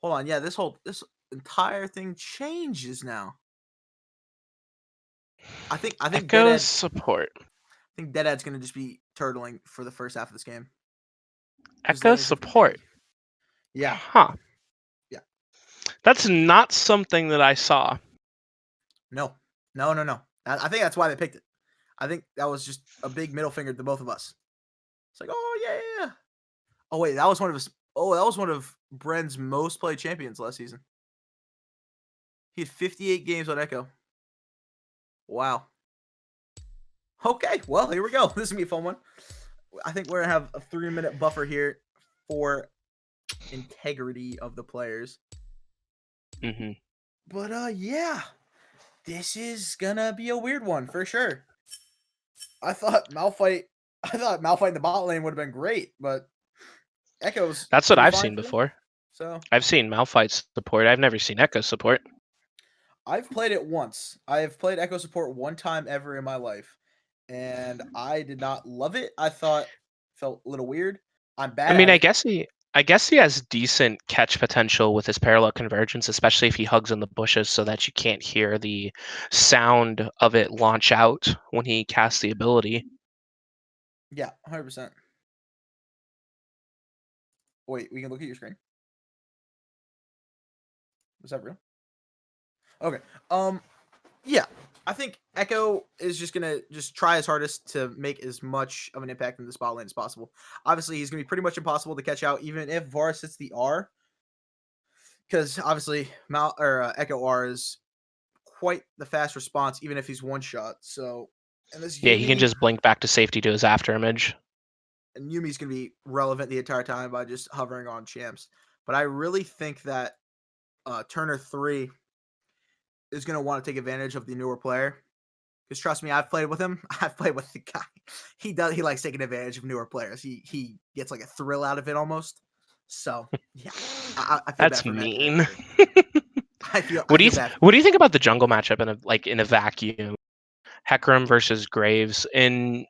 Hold on. Yeah, this entire thing changes now. I think Echo support. I think Deadad's gonna just be turtling for the first half of this game. Echo support. Yeah. Huh. Yeah. That's not something that I saw. No. I think that's why they picked it. I think that was just a big middle finger to both of us. It's like, oh yeah. Oh wait, that was one of Bren's most played champions last season. He had 58 games on Echo. Wow. Okay, well, here we go. This is gonna be a fun one. I think we're gonna have a 3-minute buffer here for integrity of the players. Mm-hmm. But yeah, this is gonna be a weird one for sure. I thought Malphite in the bot lane would have been great, but Echo's. That's what I've seen before. So I've seen Malphite support. I've never seen Echo support. I've played it once. I have played Echo support one time ever in my life, and I did not love it. I thought felt a little weird. I'm bad. I mean, at I guess he has decent catch potential with his parallel convergence, especially if he hugs in the bushes so that you can't hear the sound of it launch out when he casts the ability. Yeah, 100%. Wait, we can look at your screen. Was that real? Okay. Yeah, I think Echo is just gonna try his hardest to make as much of an impact in the spot lane as possible. Obviously, he's gonna be pretty much impossible to catch out, even if Varus hits the R, because obviously Echo R is quite the fast response, even if he's one shot. So And this Yeah, he can Yumi, just blink back to safety to his after image. and Yumi's gonna be relevant the entire time by just hovering on champs. But I really think that Turner 3 is gonna want to take advantage of the newer player. Because trust me, I've played with him. I've played with the guy. He likes taking advantage of newer players. He gets like a thrill out of it almost. So yeah, I feel bad That's for mean. I feel What do you bad. what do you think about the jungle matchup in a vacuum? Hecarim versus Graves. In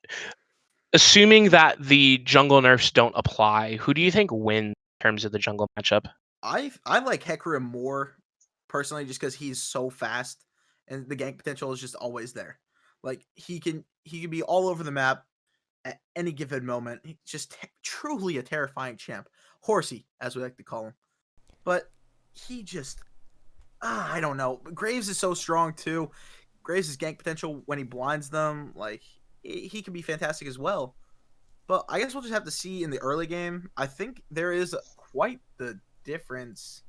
assuming that the jungle nerfs don't apply, who do you think wins in terms of the jungle matchup? I like Hecarim more personally just because he's so fast and the gank potential is just always there. Like he can be all over the map at any given moment. He's just truly a terrifying champ. Horsey, as we like to call him. But he just I don't know. Graves is so strong too. Graves' gank potential when he blinds them, like he can be fantastic as well. But I guess we'll just have to see in the early game. I think there is quite the difference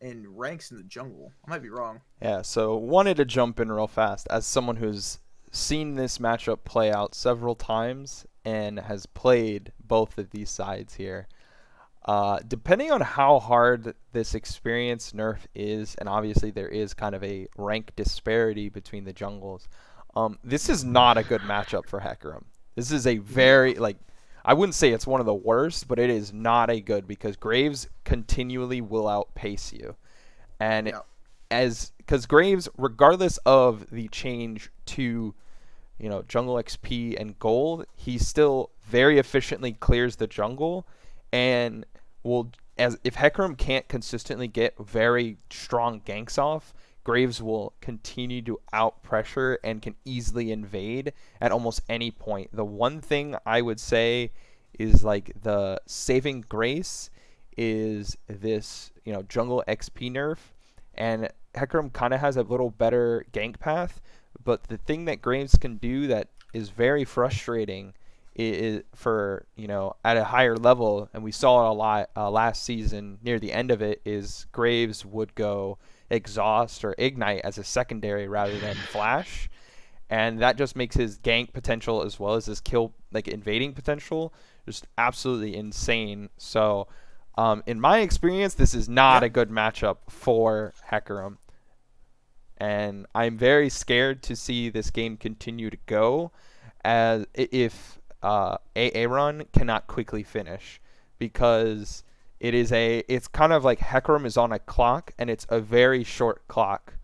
in ranks in the jungle. I might be wrong. Yeah, so wanted to jump in real fast as someone who's seen this matchup play out several times and has played both of these sides here. Depending on how hard this experience nerf is, and obviously there is kind of a rank disparity between the jungles, this is not a good matchup for Hecarim. This is a very, like, I wouldn't say it's one of the worst, but it is not a good because Graves continually will outpace you. And because Graves, regardless of the change to, jungle XP and gold, he still very efficiently clears the jungle and will, as if Hecarim can't consistently get very strong ganks off, Graves will continue to out pressure and can easily invade at almost any point. The one thing I would say is like the saving grace is this, jungle XP nerf, and Hecarim kind of has a little better gank path, but the thing that Graves can do that is very frustrating is for, at a higher level, and we saw it a lot last season near the end of it, is Graves would go exhaust or ignite as a secondary rather than flash, and that just makes his gank potential as well as his kill, like invading potential, just absolutely insane. So in my experience, this is not a good matchup for Hecarim, and I'm very scared to see this game continue to go as if A-Aron cannot quickly finish, because it's kind of like Hecarim is on a clock, and it's a very short clock,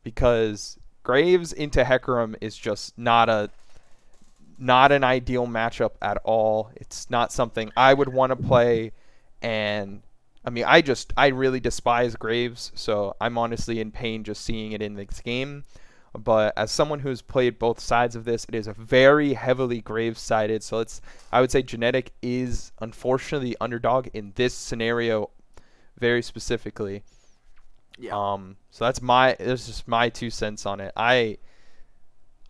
because Graves into Hecarim is just not an ideal matchup at all. It's not something I would want to play, and I mean, I really despise Graves, so I'm honestly in pain just seeing it in this game. But as someone who's played both sides of this, it is a very heavily Graves-sided. So I would say Genetic is unfortunately underdog in this scenario very specifically. Yeah. So that's just my 2 cents on it. Hey,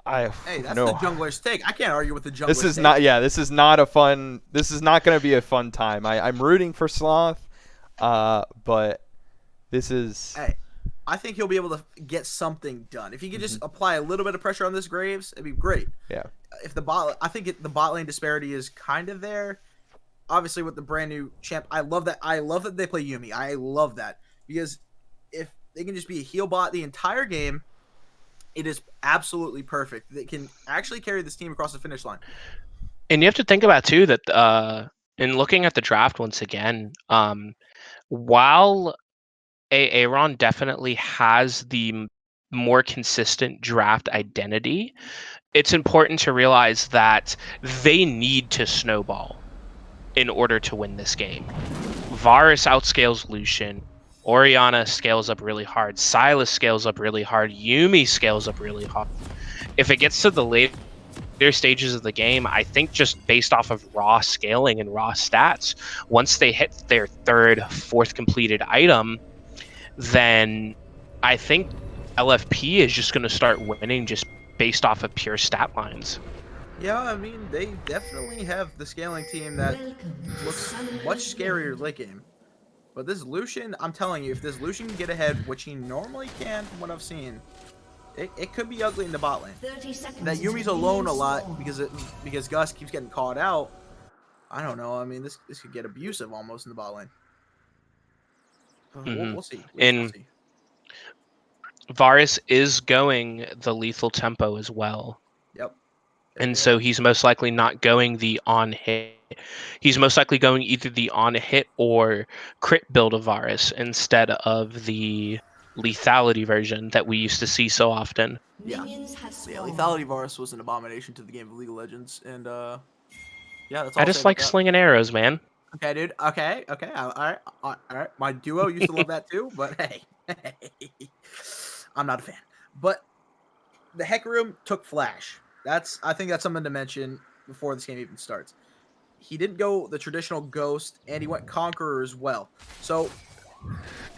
that's the jungler's take. I can't argue with the jungler's take. This is not going to be a fun time. I'm rooting for Sloth, but this is. Hey, I think he'll be able to get something done. If he could just apply a little bit of pressure on this Graves, it'd be great. Yeah. If the bot lane disparity is kind of there. Obviously, with the brand new champ, I love that. I love that they play Yuumi. I love that because if they can just be a heal bot the entire game, it is absolutely perfect. They can actually carry this team across the finish line. And you have to think about too that in looking at the draft once again, while A-Aron definitely has the more consistent draft identity, it's important to realize that they need to snowball in order to win this game. Varus outscales Lucian. Orianna scales up really hard. Sylas scales up really hard. Yuumi scales up really hard. If it gets to the later stages of the game, I think just based off of raw scaling and raw stats, once they hit their 3rd, 4th completed item, then I think LFP is just going to start winning just based off of pure stat lines. Yeah, I mean, they definitely have the scaling team that looks much scarier late game. But this Lucian, I'm telling you, if this Lucian can get ahead, which he normally can from what I've seen, It could be ugly in the bot lane. 30 seconds That until Yumi's minions alone a spawn. lot because Gus keeps getting caught out. I don't know. I mean, this could get abusive almost in the bot lane. We'll see. We'll And see. Varus is going the lethal tempo as well. Yep. And so he's most likely not going the on hit. He's most likely going either the on hit or crit build of Varus instead of the lethality version that we used to see so often. Yeah. Minions have Yeah, spawned. lethality Varus was an abomination to the game of League of Legends, and yeah, that's all I I'll say just about like that. slinging arrows, man. Okay, dude. Okay. All right. My duo used to love that too, but hey, I'm not a fan. But the Hecarim took Flash. I think that's something to mention before this game even starts. He didn't go the traditional Ghost, and he went Conqueror as well. So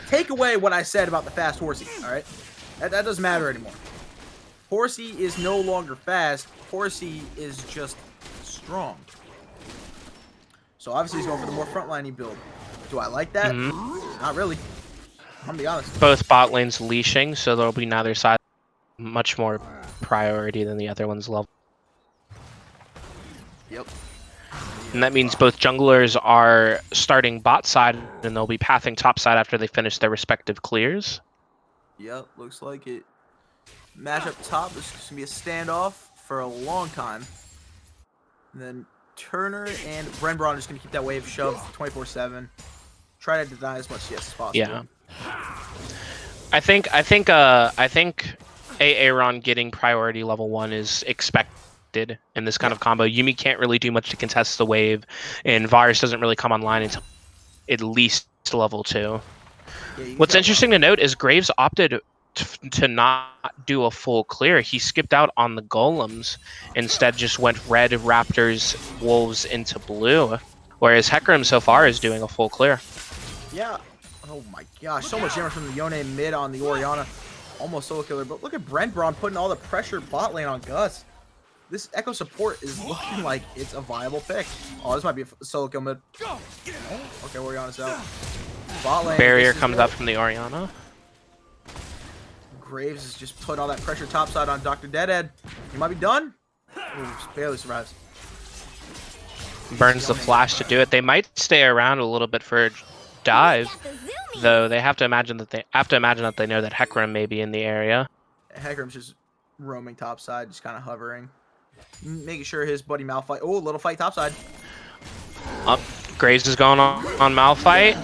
take away what I said about the fast Horsey. All right, that doesn't matter anymore. Horsey is no longer fast. Horsey is just strong. So obviously he's going for the more frontliney build. Do I like that? Not really. I'm gonna be honest. Both bot lanes leashing, so there'll be neither side much more priority than the other one's level. Yep. And that means both junglers are starting bot side, and they'll be pathing top side after they finish their respective clears. Yep, looks like it. Match up top. This is going to be a standoff for a long time. And then Turner and Brenbron are just going to keep that wave shoved 24/7. Try to deny as much CS as possible. Yeah. I think A-Aron getting priority level 1 is expected in this kind of combo. Yuumi can't really do much to contest the wave, and Varus doesn't really come online until at least level 2. Yeah, What's interesting to note is Graves opted to not do a full clear. He skipped out on the golems, instead just went red, raptors, wolves into blue, whereas Hecarim so far is doing a full clear. Yeah. Oh my gosh, so much damage from the Yone mid on the Orianna. Almost solo killer, but look at Brenbron putting all the pressure bot lane on Gus. This Echo support is looking like it's a viable pick. Oh, this might be a solo kill mid. Oh, okay, Orianna's out. Bot lane. Barrier comes up from the Orianna. Graves has just put all that pressure topside on Dr. Deadhead. He might be done. Ooh, barely survives. Burns the flash to do it. They might stay around a little bit for a dive, though. They have to imagine that they know that Hecarim may be in the area. Hecarim's just roaming topside, just kind of hovering, making sure his buddy Malphite. Oh, little fight topside. Graves is going on Malphite.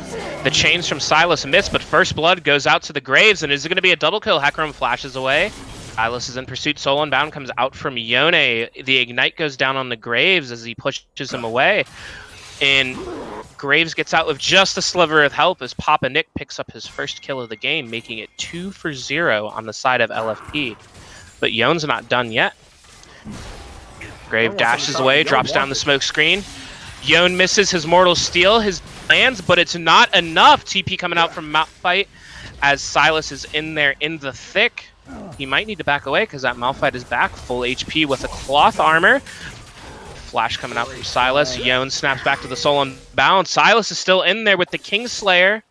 The chains from Silas miss, but first blood goes out to the Graves, and is it going to be a double kill? Hecarim flashes away. Silas is in pursuit. Soul Unbound comes out from Yone. The Ignite goes down on the Graves as he pushes him away. And Graves gets out with just a sliver of help as Papa Nick picks up his first kill of the game, making it 2-for-0 on the side of LFP. But Yone's not done yet. Grave dashes away, drops down the smoke screen. Yone misses his Mortal Steel, his lands, but it's not enough. TP coming out from Malphite as Silas is in there in the thick. He might need to back away because that Malphite is back, full HP with a cloth armor. Flash coming out from Silas. Yone snaps back to the Soul Unbound. Silas is still in there with the Kingslayer.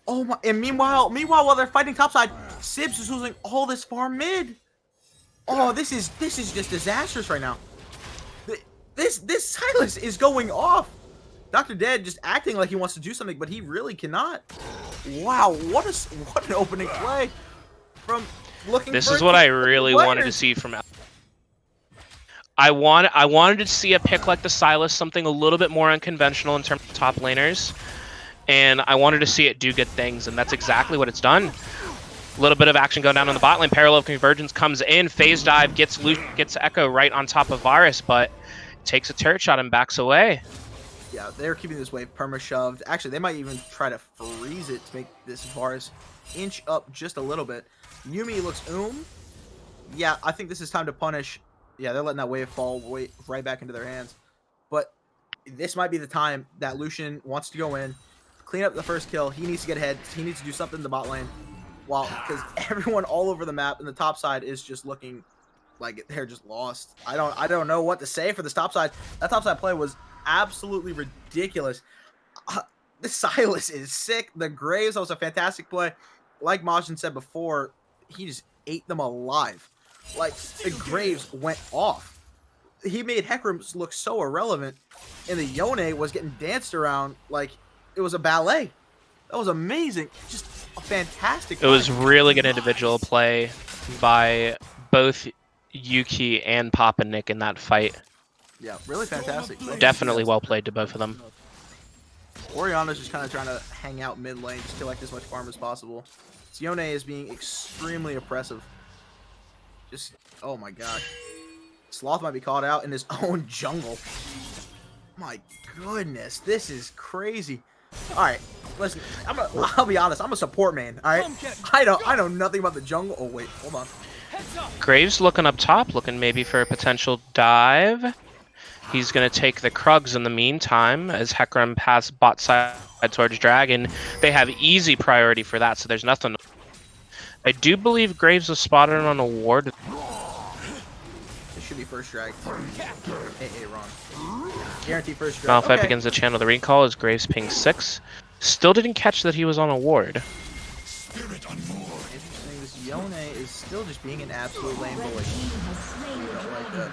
Oh my! And meanwhile, while they're fighting topside, Sibs is losing all this farm mid. Oh, this is just disastrous right now. This Silas is going off. Dr. Dead just acting like he wants to do something, but he really cannot. Wow, what an opening play from looking. This is what I really wanted to see from. I wanted to see a pick like the Silas, something a little bit more unconventional in terms of top laners, and I wanted to see it do good things, and that's exactly what it's done. A little bit of action going down on the bot lane. Parallel Convergence comes in. Phase Dive gets Echo right on top of Varus, but takes a turret shot and backs away. Yeah, they're keeping this wave perma-shoved. Actually, they might even try to freeze it to make this Varus inch up just a little bit. Yuumi looks Yeah, I think this is time to punish. Yeah, they're letting that wave fall right back into their hands. But this might be the time that Lucian wants to go in, clean up the first kill. He needs to get ahead. He needs to do something in the bot lane. Because everyone all over the map in the top side is just looking like they're just lost. I don't know what to say for this top side. That top side play was absolutely ridiculous. The Silas is sick. The Graves, that was a fantastic play. Like Majin said before, he just ate them alive. Like, the Graves went off. He made Hecarim look so irrelevant, and the Yone was getting danced around like it was a ballet. That was amazing. Just a fantastic It was really good individual play by both Yuki and Papa Nick in that fight. Yeah, really fantastic. Definitely well played to both of them. Oriana's just kind of trying to hang out mid lane, just collect as much farm as possible. Yone is being extremely oppressive. Just, oh my gosh. Sloth might be caught out in his own jungle. My goodness, this is crazy. All right, listen, I'll be honest, I'm a support man, all right? I know nothing about the jungle. Oh, wait, hold on. Graves looking up top, looking maybe for a potential dive. He's going to take the Krugs in the meantime as Hecarim pass bot side towards Dragon. They have easy priority for that, so there's nothing. I do believe Graves was spotted on a ward. It should be first drag. A-Aron. Guaranteed first drag. Malphite begins to channel the recall as Graves ping 6. Still didn't catch that he was on a ward. Interesting, this Yone is still just being an absolute lame bully. Don't like that.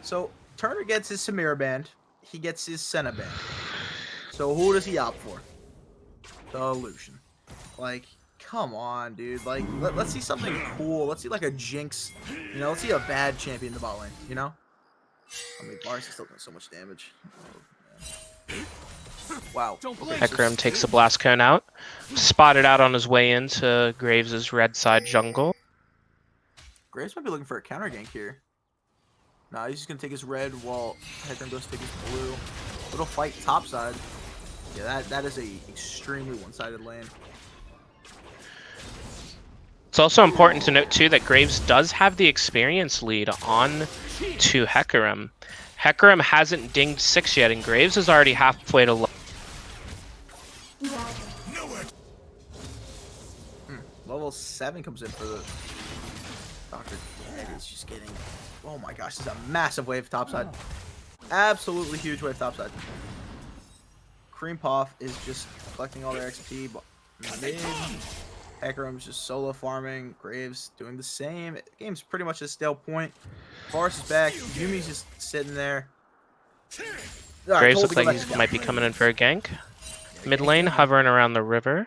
So, Turner gets his Samira band. He gets his Senna band. So who does he opt for? The Lucian. Like, come on, dude. Like, let's see something cool. Let's see like a Jinx. You know, let's see a bad champion in the bot lane. You know? I mean, Varus is still doing so much damage. Oh, wow. Hecarim takes the blast cone out. Spotted out on his way into Graves' red side jungle. Graves might be looking for a counter gank here. Nah, he's just gonna take his red while Hecarim goes to take his blue. Little fight topside. Yeah, that is a extremely one-sided lane. It's also important to note too that Graves does have the experience lead on to Hecarim. Hecarim hasn't dinged 6 yet, and Graves is already halfway to. Level 7 comes in for the Dr. Dead is just getting. Oh my gosh, this is a massive wave topside. Absolutely huge wave topside. Cream Puff is just collecting all their XP. Mid. Hecarim's just solo farming. Graves doing the same. The game's pretty much a stale point. Varus is back. Yumi's just sitting there. Graves looks like he might be coming in for a gank. Mid lane, hovering around the river.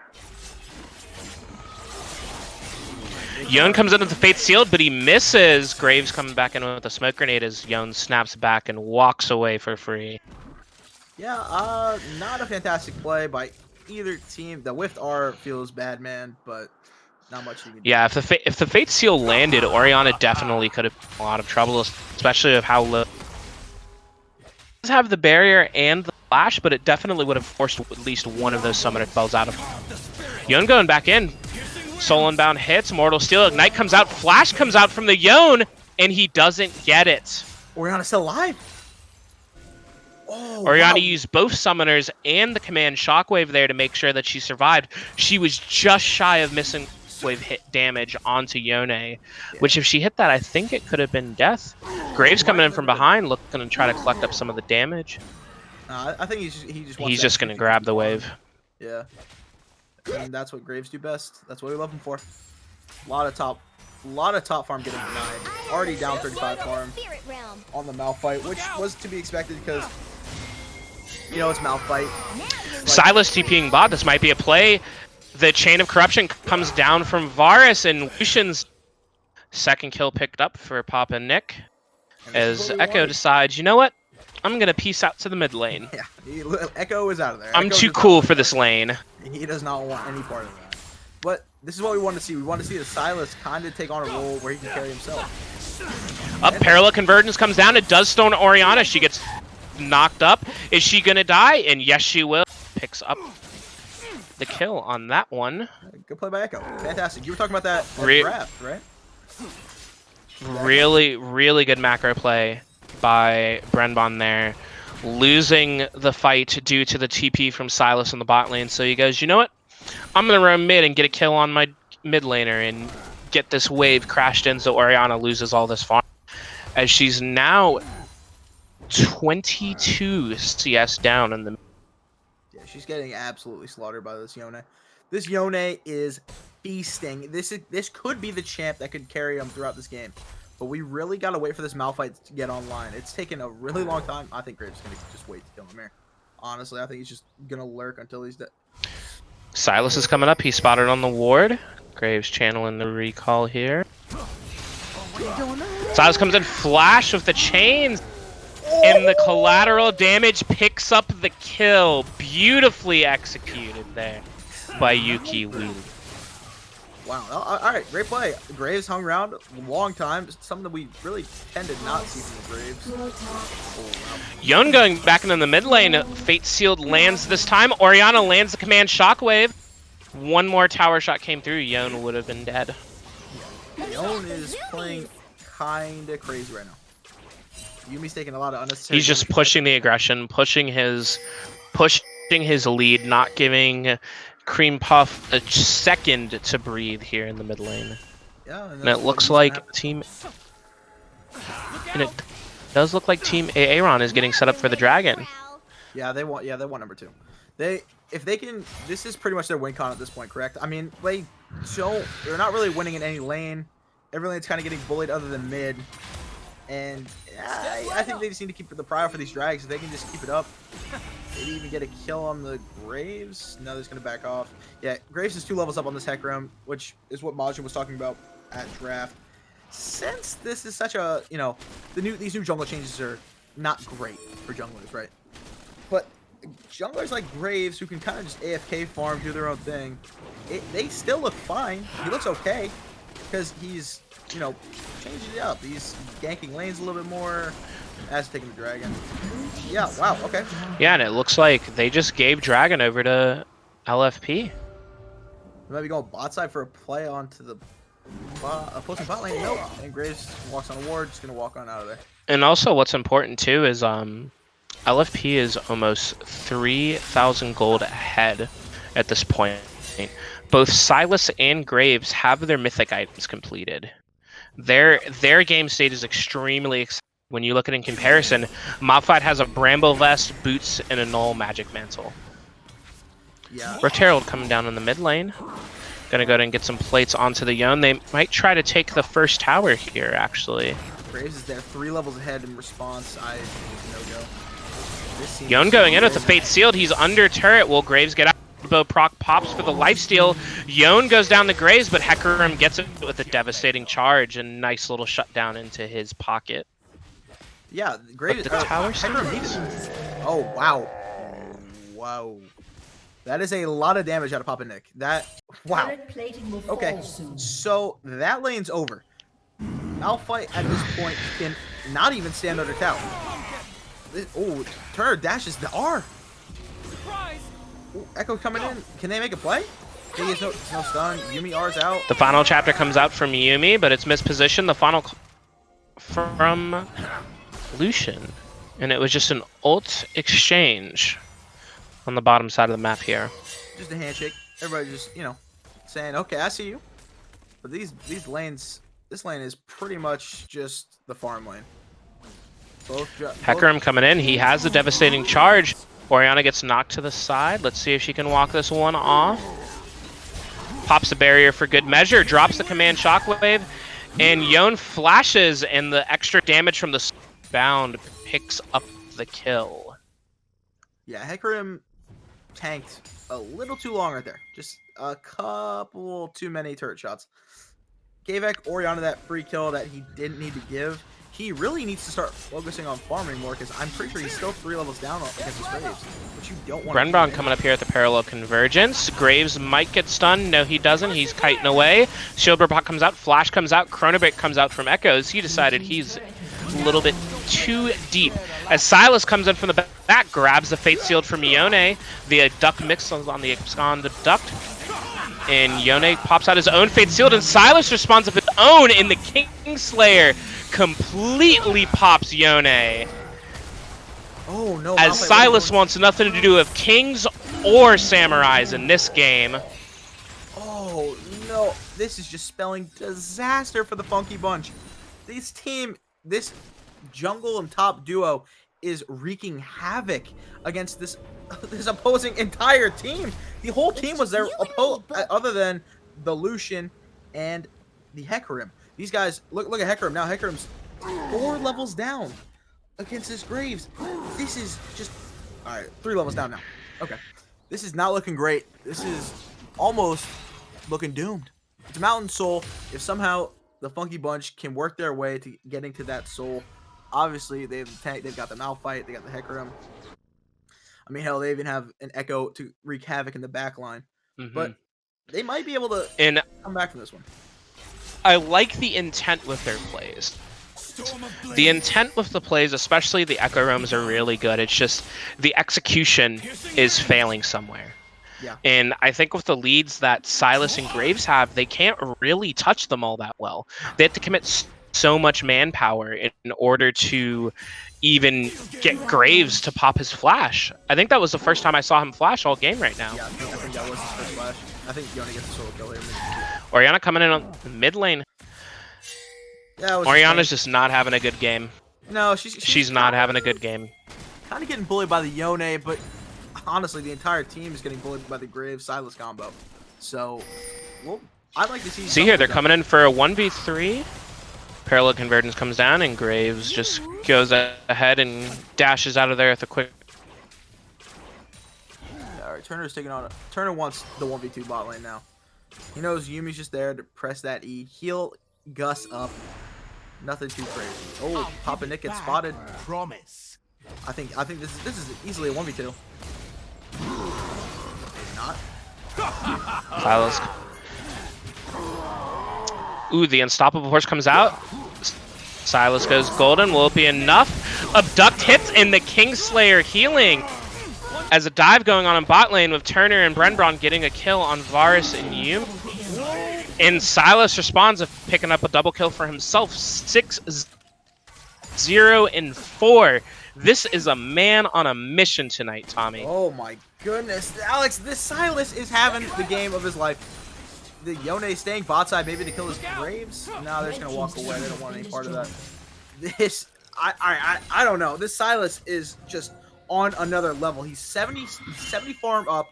Yone comes in with the Fate Sealed, but he misses. Graves coming back in with a smoke grenade as Yone snaps back and walks away for free. Yeah, not a fantastic play by either team. The Whiffed R feels bad, man, but not much you can do. Yeah, if the Fate Seal landed, Oriana definitely could have been in a lot of trouble, especially with how low. It does have the barrier and the flash, but it definitely would have forced at least one of those summoner spells out of. Yone going back in. Soul Unbound hits, Mortal Steel Ignite comes out, Flash comes out from the Yone, and he doesn't get it. Oriana's still alive. Oh, Oriana wow. used both summoners and the command Shockwave there to make sure that she survived. She was just shy of missing wave hit damage onto Yone, which if she hit that, I think it could have been death. Graves coming in from behind, looking to try to collect up some of the damage. I think he's just going to grab the wave. Yeah. And that's what Graves do best. That's what we love him for. A lot of top farm getting denied. Already down 35 farm on the Malphite, which was to be expected because, you know, it's Malphite. Silas TPing bot. This might be a play. The Chain of Corruption comes down from Varus, and Lucian's second kill picked up for Papa Nick. As Echo decides, you know what? I'm going to peace out to the mid lane. Yeah, Echo is out of there. I'm too cool for this lane. He does not want any part of that. But this is what we want to see. We want to see the Silas kind of take on a role where he can carry himself. Up, Parallel Convergence comes down. It does stone Oriana. She gets knocked up. Is she going to die? And yes, she will. Picks up the kill on that one. Good play by Echo. Fantastic. You were talking about that draft, right? Really, really good macro play by Brenbon there. Losing the fight due to the TP from Silas in the bot lane. So he goes, you know what? I'm going to run mid and get a kill on my mid laner and get this wave crashed in so Oriana loses all this farm. As she's now 22 CS down in the... Yeah, she's getting absolutely slaughtered by this Yone. This Yone is beasting. This could be the champ that could carry him throughout this game. But we really got to wait for this Malphite to get online. It's taken a really long time. I think Graves is going to just wait to kill him here. Honestly, I think he's just going to lurk until he's dead. Silas is coming up. He's spotted on the ward. Graves channeling the recall here. What are you doing now? Silas comes in flash with the chains. And the collateral damage picks up the kill. Beautifully executed there by Yuki Wu. Wow. All right. Great play. Graves hung around a long time. Something that we really tend to not see from the Graves. Oh, wow. Yon going back into the mid lane. Fate Sealed lands this time. Orianna lands the command Shockwave. One more tower shot came through. Yon would have been dead. Yon is playing kind of crazy right now. Yumi's taking a lot of unnecessary. He's just pushing the aggression, pushing his lead, not giving Cream Puff a second to breathe here in the mid lane. Yeah, and it looks like team. And it does look like Team A-Aron is getting set up for the dragon. Yeah, they want. Yeah, they want number 2. If they can. This is pretty much their win con at this point, correct? I mean, they're not really winning in any lane. Every lane's kind of getting bullied other than mid. And I think they just need to keep the prio for these drags. If they can just keep it up, maybe even get a kill on the Graves. No, they're just going to back off. Yeah, Graves is 2 levels up on this Heck Room, which is what Majin was talking about at draft. Since this is such a, these new jungle changes are not great for junglers, right? But junglers like Graves, who can kind of just AFK farm, do their own thing, they still look fine. He looks okay because he's changing it up. He's ganking lanes a little bit more as taking the dragon. Yeah, wow, okay. Yeah, and it looks like they just gave dragon over to LFP. They might be going bot side for a play onto the opposing bot lane. Nope. And Graves walks on a ward, just going to walk on out of there. And also what's important too is LFP is almost 3,000 gold ahead at this point. Both Silas and Graves have their mythic items completed. Their game state is extremely exciting. When you look at it in comparison, Malphite has a Bramble Vest, Boots, and a Null Magic Mantle. Yeah. Rift Herald coming down in the mid lane. Gonna go ahead and get some plates onto the Yon. They might try to take the first tower here, actually. Graves is there 3 levels ahead in response. I think it's no-go. Yon going in with the Fate Sealed. He's under turret. Will Graves get out? Bow proc pops for the lifesteal. Yon goes down the Graves, but Hecarim gets it with a devastating charge and nice little shutdown into his pocket. Yeah, Graves. The tower Hecarim needs it. Oh wow, wow, that is a lot of damage out of Papa Nick. Wow. Okay, so that lane's over. Malphite at this point can not even stand under tower. Oh, Turner dashes the R. Ooh, Echo coming in. Can they make a play? He has no stun. Yumi R's out. The final chapter comes out from Yumi, but it's mispositioned. The final from Lucian. And it was just an ult exchange on the bottom side of the map here. Just a handshake. Everybody just, saying, okay, I see you. But these lanes, this lane is pretty much just the farm lane. Hecarim coming in. He has a devastating charge. Orianna gets knocked to the side. Let's see if she can walk this one off. Pops the barrier for good measure. Drops the command Shockwave. And Yon flashes, and the extra damage from the bound picks up the kill. Yeah, Hecarim tanked a little too long right there. Just a couple too many turret shots. Gave Orianna that free kill that he didn't need to give. He really needs to start focusing on farming more because I'm pretty sure he's still 3 levels down against his Graves, which you don't want. Grenbron coming up here at the parallel convergence. Graves might get stunned. No, he doesn't. He's kiting away. Shieldbot comes out. Flash comes out. Chronobit comes out from Echoes. He decided he's a little bit too deep. As Silas comes in from the back, grabs the Fate Sealed from Yone. The duck mix on the duct. And Yone pops out his own Fate Sealed, and Silas responds with his own in the Kingslayer. Completely pops Yone. Oh no! As Silas wants nothing to do with kings or samurais in this game. Oh no! This is just spelling disaster for the Funky Bunch. This jungle and top duo is wreaking havoc against this opposing entire team. The whole team was there other than the Lucian, and the Hecarim. These guys, look at Hecarim now. Hecarim's 4 levels down against this Graves. This is just, all right, 3 levels down now. Okay, this is not looking great. This is almost looking doomed. It's Mountain Soul. If somehow the Funky Bunch can work their way to getting to that soul, obviously they've got the Malphite, they got the Hecarim. I mean, hell, they even have an Echo to wreak havoc in the back line. But they might be able to come back from this one. I like the intent with their plays. The intent with the plays, especially the Echo Roams, are really good. It's just the execution is failing somewhere. Yeah. And I think with the leads that Sylas and Graves have, they can't really touch them all that well. They have to commit so much manpower in order to even get Graves to pop his flash. I think that was the first time I saw him flash all game right now. Yeah, I think that was his first flash. I think Yone gets a solo kill here. Orianna coming in on the mid lane. Yeah, Orianna's just not having a good game. No, she's not having a good game. Kind of getting bullied by the Yone, but honestly, the entire team is getting bullied by the Graves Sylas combo. So, well, I'd like to see. See here, they're coming in for a 1v3. Parallel Convergence comes down, and Graves just goes ahead and dashes out of there with a quick. All right, Turner's taking on. Turner wants the 1v2 bot lane now. He knows Yumi's just there to press that E, heal Gus up. Nothing too crazy. Oh, Papa Nick gets spotted. Promise. I think this is easily a 1v2. Maybe not. Sylas. Ooh, the Unstoppable Horse comes out. Sylas goes golden. Will it be enough? Abduct hits in the Kingslayer healing. As a dive going on in bot lane with Turner and Brenbron getting a kill on Varus and Yumi. And Sylas responds of picking up a double kill for himself. 6-0-4. This is a man on a mission tonight, Tommy. Oh my goodness. Alex, this Sylas is having the game of his life. The Yone staying bot side maybe to kill his Graves. No, they're just gonna walk away. They don't want any part of that. This I don't know. This Sylas is just on another level. He's 70 farm up.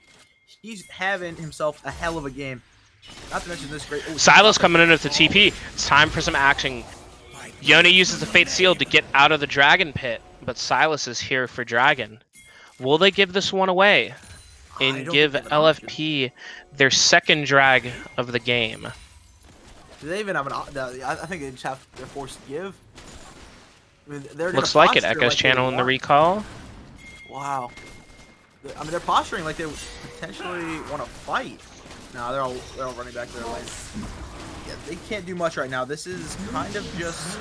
He's having himself a hell of a game. Not to mention this great. Oh, Sylas coming in with the TP. It's time for some action. Yone uses the Fate Seal to get out of the Dragon Pit, but Sylas is here for Dragon. Will they give this one away and give LFP their second drag of the game? Do they even have an? I think they just have. They're forced to give. I mean, looks like it. Echo's channel in the recall. Wow. I mean, they're posturing like they potentially want to fight. No, they're all running back to their lane. Yeah, they can't do much right now. This is kind of just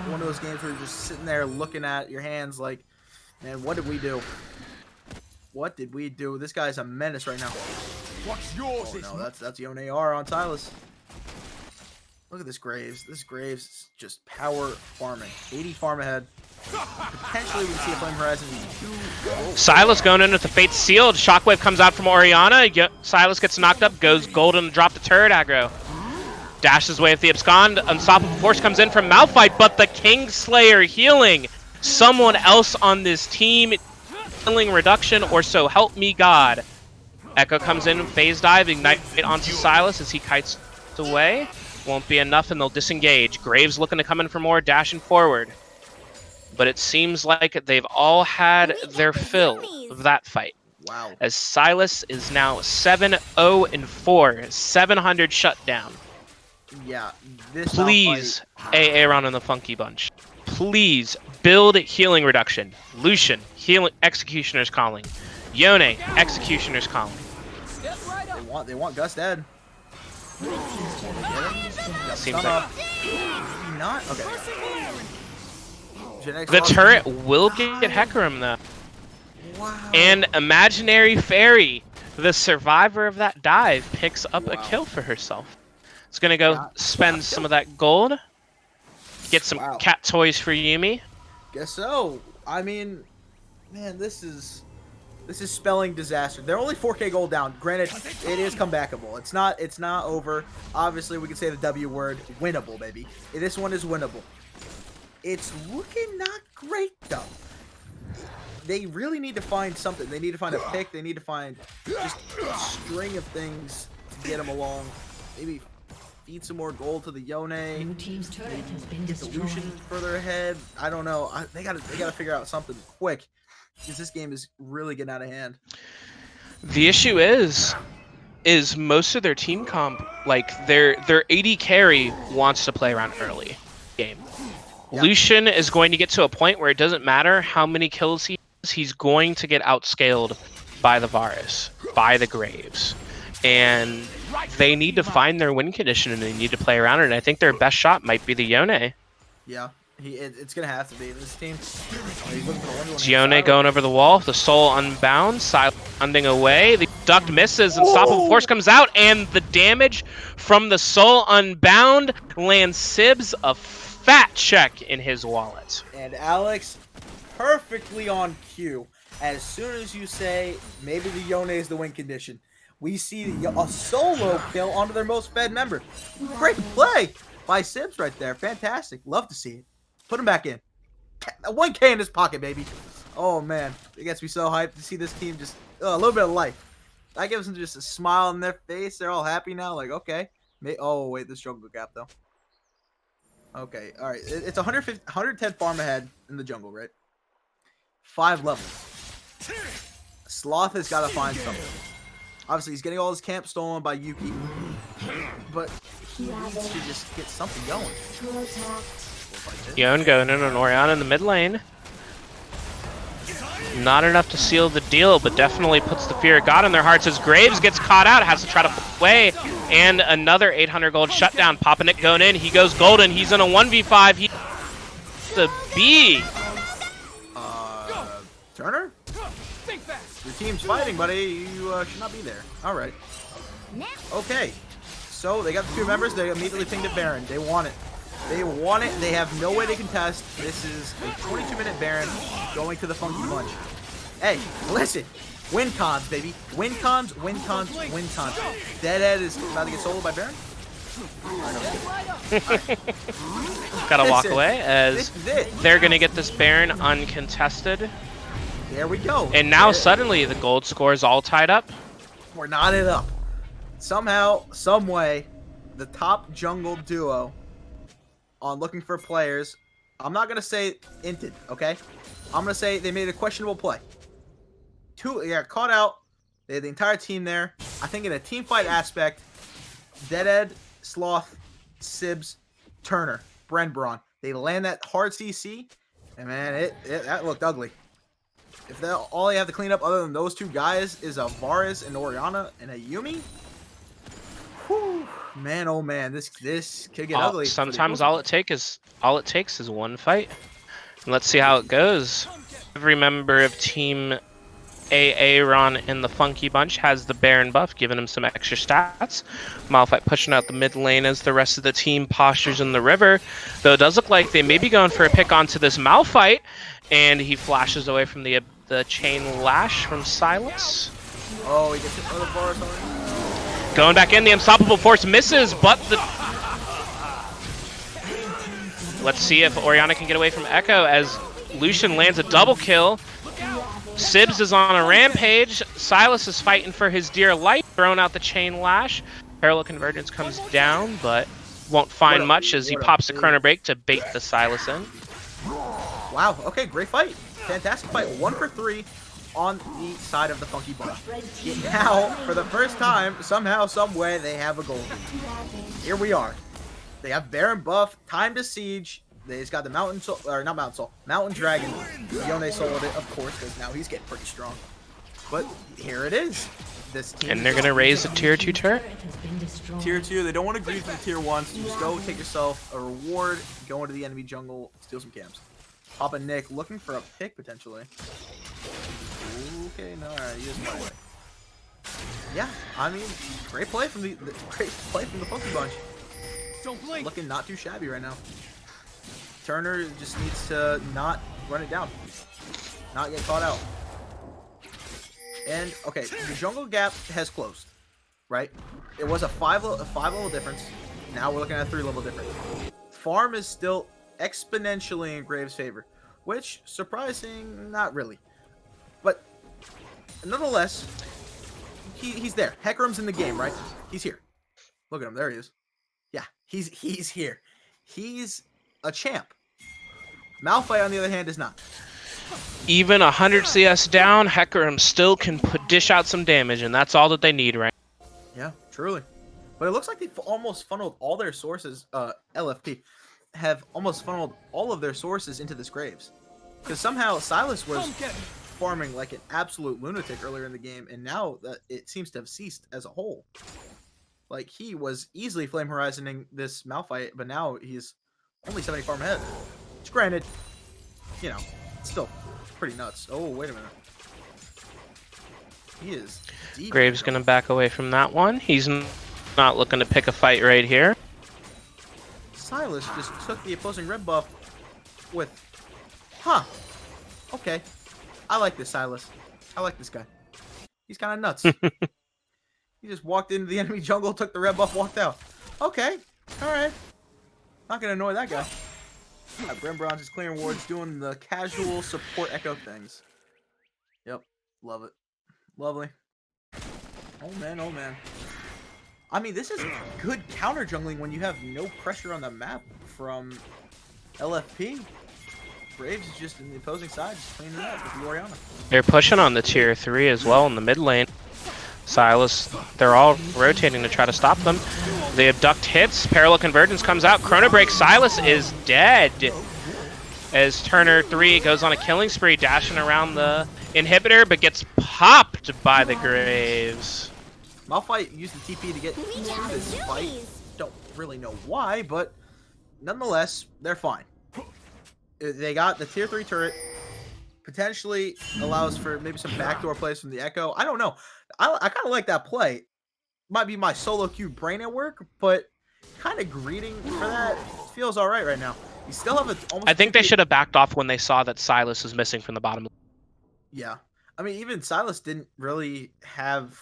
one of those games where you're just sitting there looking at your hands like, man, what did we do? What did we do? This guy's a menace right now. What's yours? Oh no, that's Yone A-Aron on Sylas. Look at this Graves. This Graves is just power farming. 80 farm ahead. Potentially we can see a Flame Horizon 2. Oh. Sylas going in with the Fate Sealed. Shockwave comes out from Orianna. Sylas gets knocked up, goes golden to drop the turret aggro. Dashes away with the Abscond. Unstoppable Force comes in from Malphite, but the Kingslayer healing. Someone else on this team healing reduction, or so help me God. Echo comes in, phase dive, ignite onto Sylas as he kites away. Won't be enough and they'll disengage. Graves looking to come in for more, dashing forward. But it seems like they've all had their fill of that fight. Wow. As Sylas is now 7-0-4, 700 shutdown. Yeah, this Please, A-Aron and the Funky Bunch. Please build healing reduction. Lucian, healing Executioner's calling. Yone, Executioner's calling. They want Gus dead. Seems like not okay. the turret will get Hecarim though. Wow. And Imaginary Fairy, the survivor of that dive, picks up a kill for herself. It's gonna go spend some of that gold. Get some cat toys for Yumi. Guess so. I mean, man, this is spelling disaster. They're only 4K gold down. Granted, it is comebackable. It's not over. Obviously, we can say the W word, winnable, baby. This one is winnable. It's looking not great though. They really need to find something. They need to find a pick. They need to find just a string of things to get them along. maybe feed some more gold to the Yone. Blue team's turret has been Get the destroyed. Lucian further ahead. I don't know. They gotta figure out something quick, because this game is really getting out of hand. The issue is most of their team comp, like their AD carry wants to play around early game. Yeah. Lucian is going to get to a point where it doesn't matter how many kills he has, he's going to get outscaled by the Varus, by the Graves. And they need to find their win condition and they need to play around it. And I think their best shot might be the Yone. Yeah, it's gonna have to be this team. Oh, he's looking for the one-to-one Yone hand. going over the wall, the soul unbound, sounding away. The duct misses, unstoppable force comes out, and the damage from the soul unbound lands Sibs a fat check in his wallet. And Alex, perfectly on cue. As soon as you say maybe the Yone is the win condition, we see a solo kill onto their most fed member. Great play by Sibs right there. Fantastic. Love to see it. Put him back in. 1K in his pocket, baby. Oh, man. It gets me so hyped to see this team just a little bit of life. That gives them just a smile on their face. They're all happy now. Like, okay. Oh, wait. This jungle gap, though. Okay. All right. It's 110 farm ahead in the jungle, right? 5 levels. Sloth has got to find something. Obviously, he's getting all his camp stolen by Yuki. But he needs to just get something going. Yone going in on Oriana in the mid lane. Not enough to seal the deal, but definitely puts the fear of God in their hearts as Graves gets caught out, has to try to pull away. And another 800 gold shutdown. Papanik going in. He goes golden. He's in a 1v5. He the B. Turner? Your team's fighting, buddy. You should not be there. All right. Okay. So they got the 2 members. They immediately pinged at Baron. They want it. They want it. They have no way to contest. This is a 22-minute Baron going to the Funky Bunch. Hey, listen. Win cons, baby. Win cons, win cons, win cons. Deadhead is about to get soloed by Baron. Gotta walk away as This is it. they're gonna get this Baron uncontested. There we go. And now suddenly the gold score is all tied up. We're knotted up. Somehow, some way, the top jungle duo on looking for players. I'm not gonna say inted, okay? I'm gonna say they made a questionable play. They got caught out. They had the entire team there. I think in a team fight aspect, Deadhead, Sloth, Sibs, Turner, Brenbron. They land that hard CC, and man, that looked ugly. If all they have to clean up other than those 2 guys is a Varus and Oriana and a Yumi, whew, man, oh man, this could get ugly. Sometimes all it takes is one fight. And let's see how it goes. Every member of Team A-Aron in the Funky Bunch has the Baron buff, giving him some extra stats. Malphite pushing out the mid lane as the rest of the team postures in the river. Though it does look like they may be going for a pick onto this Malphite, and he flashes away from the chain lash from Silas. Oh, he gets hit by the Varus already. Going back in, the unstoppable force misses, but the... Let's see if Oriana can get away from Echo as Lucian lands a double kill. Sibs is on a rampage. Silas is fighting for his dear life, throwing out the chain lash. Parallel convergence comes down, but won't find much as he pops the chrono break to bait the Silas in. Wow, okay, great fight. Fantastic fight. 1 for 3 on the side of the Funky Bunch. Now, for the first time, somehow, some way, they have a goal. Here we are. They have Baron buff, time to siege. They just got the Mountain Soul, or not Mountain Soul, Mountain Dragon. Yone soloed it, of course, because now he's getting pretty strong. But here it is. This team And they're going to raise a tier 2 turret. Tier 2, they don't want to greed for the tier 1, so just go take yourself a reward, go into the enemy jungle, steal some camps. Papa Nick looking for a pick potentially. Okay, no, alright, he just went away. Yeah, I mean, great play from the Funky Bunch. Don't blink. Looking not too shabby right now. Turner just needs to not run it down, not get caught out. And okay, the jungle gap has closed, right? It was a 5 level difference. Now we're looking at a 3 level difference. Farm is still exponentially in Graves' favor, which surprising, not really, but nonetheless, he's there. Hecarim's in the game, right? He's here. Look at him. There he is. Yeah, he's here. He's a champ. Malphite, on the other hand, is not. Even 100 CS down, Hecarim still can dish out some damage, and that's all that they need right Yeah, truly. But it looks like they've almost funneled all their sources, LFP, have almost funneled all of their sources into this Graves. Because somehow Silas was farming like an absolute lunatic earlier in the game, and now that it seems to have ceased as a whole. Like, he was easily Flame Horizoning this Malphite, but now he's only 70 farm ahead. Which, granted, you know, it's still pretty nuts. Oh, wait a minute. He is deep. Graves gonna back away from that one. He's not looking to pick a fight right here. Silas just took the opposing red buff with... Huh. Okay. I like this Silas. I like this guy. He's kind of nuts. He just walked into the enemy jungle, took the red buff, walked out. Okay. Alright. Not gonna annoy that guy. Brembronze is clearing wards, doing the casual support echo things. Yep. Love it. Lovely. Oh man, oh man. I mean, this is good counter jungling when you have no pressure on the map from LFP. Braves is just in the opposing side, just cleaning it up with the Orianna. They're pushing on the tier 3 as well in the mid lane. Silas, they're all rotating to try to stop them. They abduct hits, Parallel Convergence comes out, Chrono Break, Silas is dead. As Turner 3 goes on a killing spree, dashing around the inhibitor, but gets popped by the Graves. Malphite used the TP to get through this fight. Don't really know why, but nonetheless, they're fine. They got the tier 3 turret. Potentially allows for maybe some backdoor plays from the Echo. I don't know. I kind of like that play. Might be my solo queue brain at work, but kind of greeting for that feels all right now. You still have almost. I think they should have backed off when they saw that Silas was missing from the bottom. Yeah. I mean, even Silas didn't really have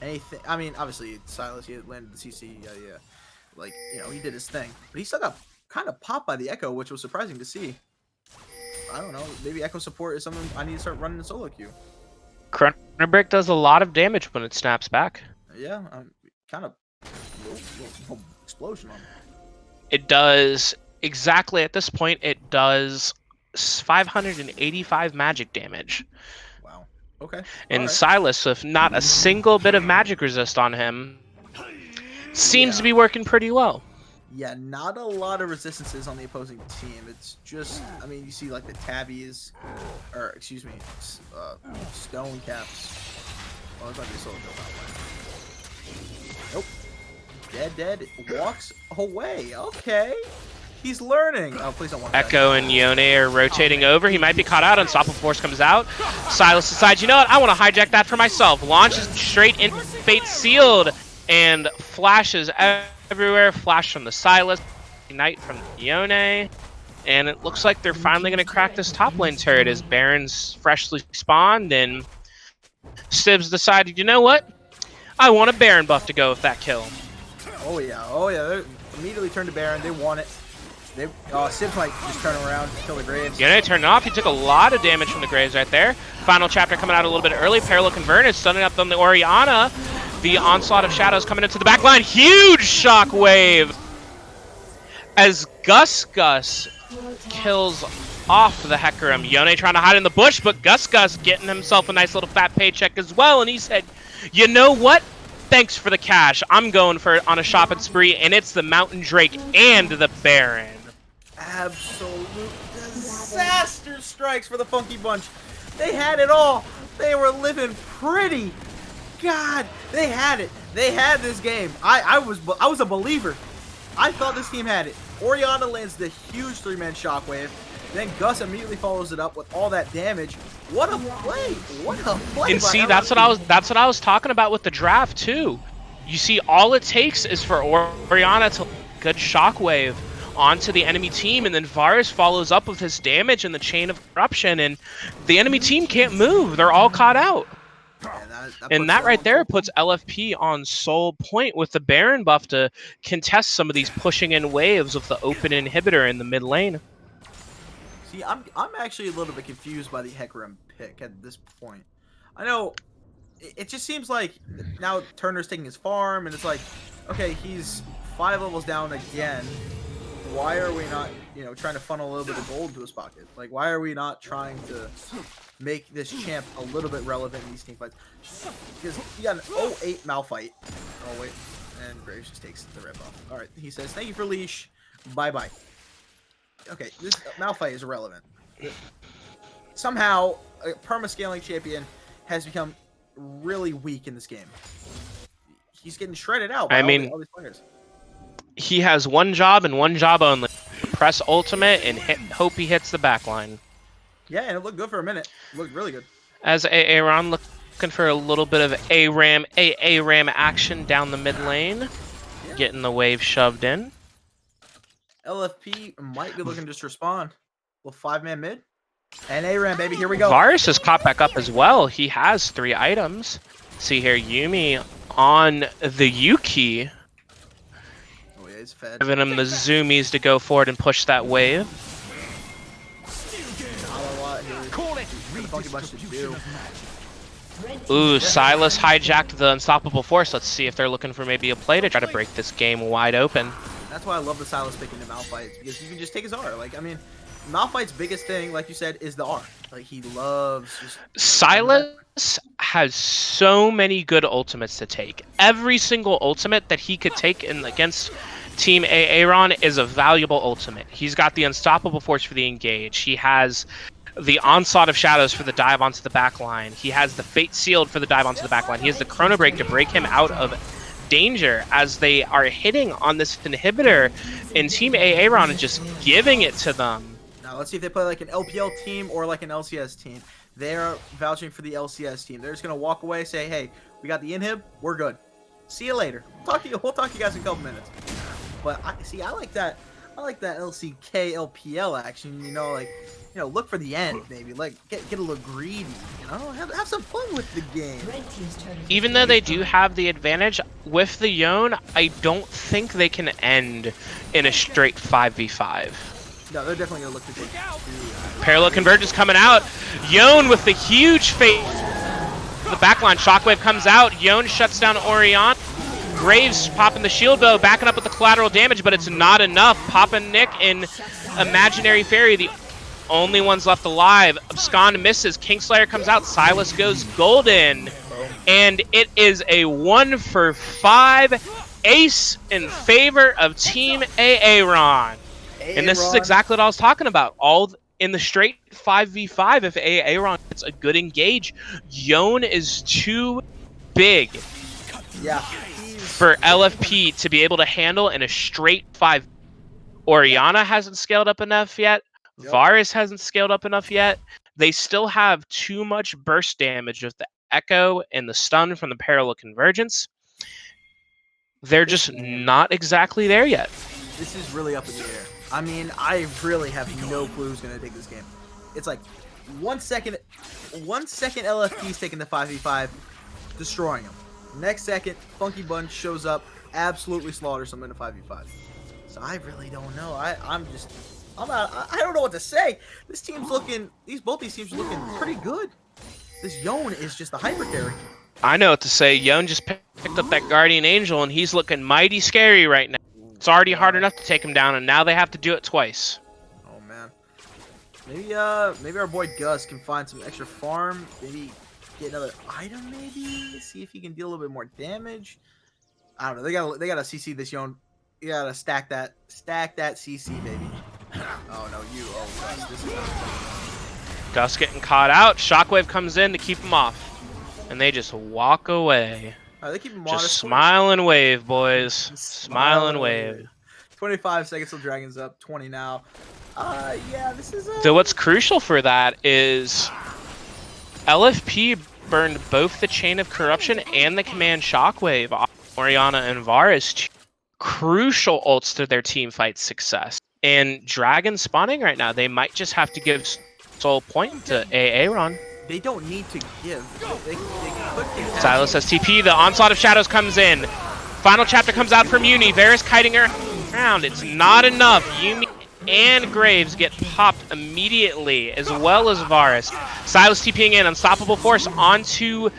anything. I mean, obviously, Silas, he had landed the CC. Yeah. Like, you know, he did his thing. But he still got kind of popped by the Echo, which was surprising to see. I don't know. Maybe Echo support is something I need to start running in solo queue. Chrono Break does a lot of damage when it snaps back. Yeah, kind of little explosion on him. It does, exactly at this point, it does 585 magic damage. Wow. Okay. And All right. Silas, with not a single bit of magic resist on him, seems to be working pretty well. Yeah, not a lot of resistances on the opposing team. It's just, I mean, you see like the tabbies, or excuse me, stone caps. Oh, it's like a solo build. Nope. Dead. Walks away. Okay. He's learning. Oh, please don't want that. Echo and Yone are rotating over. He might be caught out. Unstoppable Force comes out. Silas decides, you know what? I want to hijack that for myself. Launches straight in, Fate sealed, and flashes everywhere. Flash from the Silas, Ignite from the Yone, and it looks like they're finally going to crack this top lane turret as Baron's freshly spawned, and Sibs decided, you know what? I want a Baron buff to go with that kill. Oh yeah. They immediately turned to Baron. They want it. Sibs might just turn around, kill the Graves. Yone turned it off. He took a lot of damage from the Graves right there. Final chapter coming out a little bit early. Parallel Convergence stunning up on the Orianna. The onslaught of shadows coming into the back line. Huge shockwave as Gus kills off the Hecarim. Yone trying to hide in the bush, but Gus getting himself a nice little fat paycheck as well. And he said, you know what? Thanks for the cash. I'm going for it on a shopping spree, and it's the Mountain Drake and the Baron. Absolute disaster strikes for the Funky Bunch. They had it all. They were living pretty. God, they had it. They had this game. I was a believer. I thought this team had it. Orianna lands the huge 3-man shockwave. Then Gus immediately follows it up with all that damage. What a play! What a play! And see, that's what I was talking about with the draft too. You see, all it takes is for Orianna to good shockwave onto the enemy team, and then Varus follows up with his damage and the chain of corruption, and the enemy team can't move. They're all caught out. And that right there puts LFP on sole point with the Baron buff to contest some of these pushing in waves with the open inhibitor in the mid lane. See, I'm actually a little bit confused by the Hecarim pick at this point. I know it just seems like now Turner's taking his farm, and it's like, okay, he's 5 levels down again. Why are we not, you know, trying to funnel a little bit of gold into his pocket? Like, why are we not trying to make this champ a little bit relevant in these team fights? Because he got an 0-8 Malphite. Oh, wait. And Graves just takes the rip off. All right, he says, thank you for leash. Bye-bye. Okay, this Malphite is irrelevant. Somehow, a perma-scaling champion has become really weak in this game. He's getting shredded out by all these players. He has one job and one job only. Press ultimate and hope he hits the backline. Yeah, and it looked good for a minute. It looked really good. As A-Aron looking for a little bit of A-Ram action down the mid lane. Yeah. Getting the wave shoved in. LFP might be looking to just respawn. Little 5-man mid. And A-Ram, baby, here we go. Varus has caught back up as well. He has 3 items. See here, Yuumi on the Yuki. Oh, yeah, he's fed. Giving him the zoomies to go forward and push that wave. Call it Funky bunch to do. Ooh, Silas hijacked the unstoppable force. Let's see if they're looking for maybe a play to try to break this game wide open. That's why I love the Silas picking the Malphite, because you can just take his R. Like, I mean, Malphite's biggest thing, like you said, is the R. Like, he loves just... Silas has so many good ultimates to take. Every single ultimate that he could take in against Team A-Aron is a valuable ultimate. He's got the unstoppable force for the engage. He has the onslaught of shadows for the dive onto the backline. He has the fate sealed for the dive onto the backline. He has the chrono break to break him out of danger as they are hitting on this inhibitor, and Team A-Aron is just giving it to them. Now let's see if they play like an LPL team or like an LCS team. They're vouching for the LCS team. They're just gonna walk away, say, "Hey, we got the inhib. We're good. See you later. We'll talk to you guys in a couple minutes." But I like that. I like that LCK LPL action. You know, like, you know, look for the end, maybe. Like, get a little greedy. You know, have some fun with the game. Even though they do have the advantage with the Yone, I don't think they can end in a straight 5v5. No, they're definitely gonna look to take two. Parallel Convergence coming out. Yone with the huge fate. The backline shockwave comes out. Yone shuts down Orion. Graves popping the shield bow, backing up with the collateral damage, but it's not enough. Popping Nick in Imaginary Fairy, the only ones left alive. Abscond misses. Kingslayer comes out. Silas goes golden. And it is a 1-for-5 ace in favor of Team A-Aron. And this is exactly what I was talking about. All in the straight 5v5, if A-Aron gets a good engage, Yone is too big for LFP to be able to handle in a straight 5. Oriana hasn't scaled up enough yet. Varus hasn't scaled up enough yet. They still have too much burst damage with the Echo and the stun from the Parallel Convergence. They're just not exactly there yet. This is really up in the air. I mean, I really have no clue who's going to take this game. It's like 1 second LFP's taking the 5v5, destroying him. Next second, Funky Bunch shows up, absolutely slaughters him in a 5v5. So I really don't know. I don't know what to say. This team's looking, both these teams are looking pretty good. This Yone is just a hyper carry. I know what to say. Yone just picked up that Guardian Angel, and he's looking mighty scary right now. It's already hard enough to take him down, and now they have to do it twice. Oh man. Maybe our boy Gus can find some extra farm. Maybe get another item. Maybe see if he can deal a little bit more damage. I don't know. They gotta CC this Yone. You gotta stack that CC, baby. Oh no, Gus. This is Gus getting caught out. Shockwave comes in to keep him off, and they just walk away. they keep him Just smile and wave, boys. Smile and wave. 25 seconds till Dragon's up. 20 now. Yeah, this is. So what's crucial for that is LFP burned both the Chain of Corruption and the Command Shockwave off Oriana and Varus. Crucial ults to their team fight success. And Dragon spawning right now. They might just have to give Soul Point to A-Aron. They don't need to give. They could. Silas has TP. The Onslaught of Shadows comes in. Final chapter comes out from Uni. Varus kiting her around. It's not enough. Yumi and Graves get popped immediately, as well as Varus. Silas TPing in. Unstoppable Force onto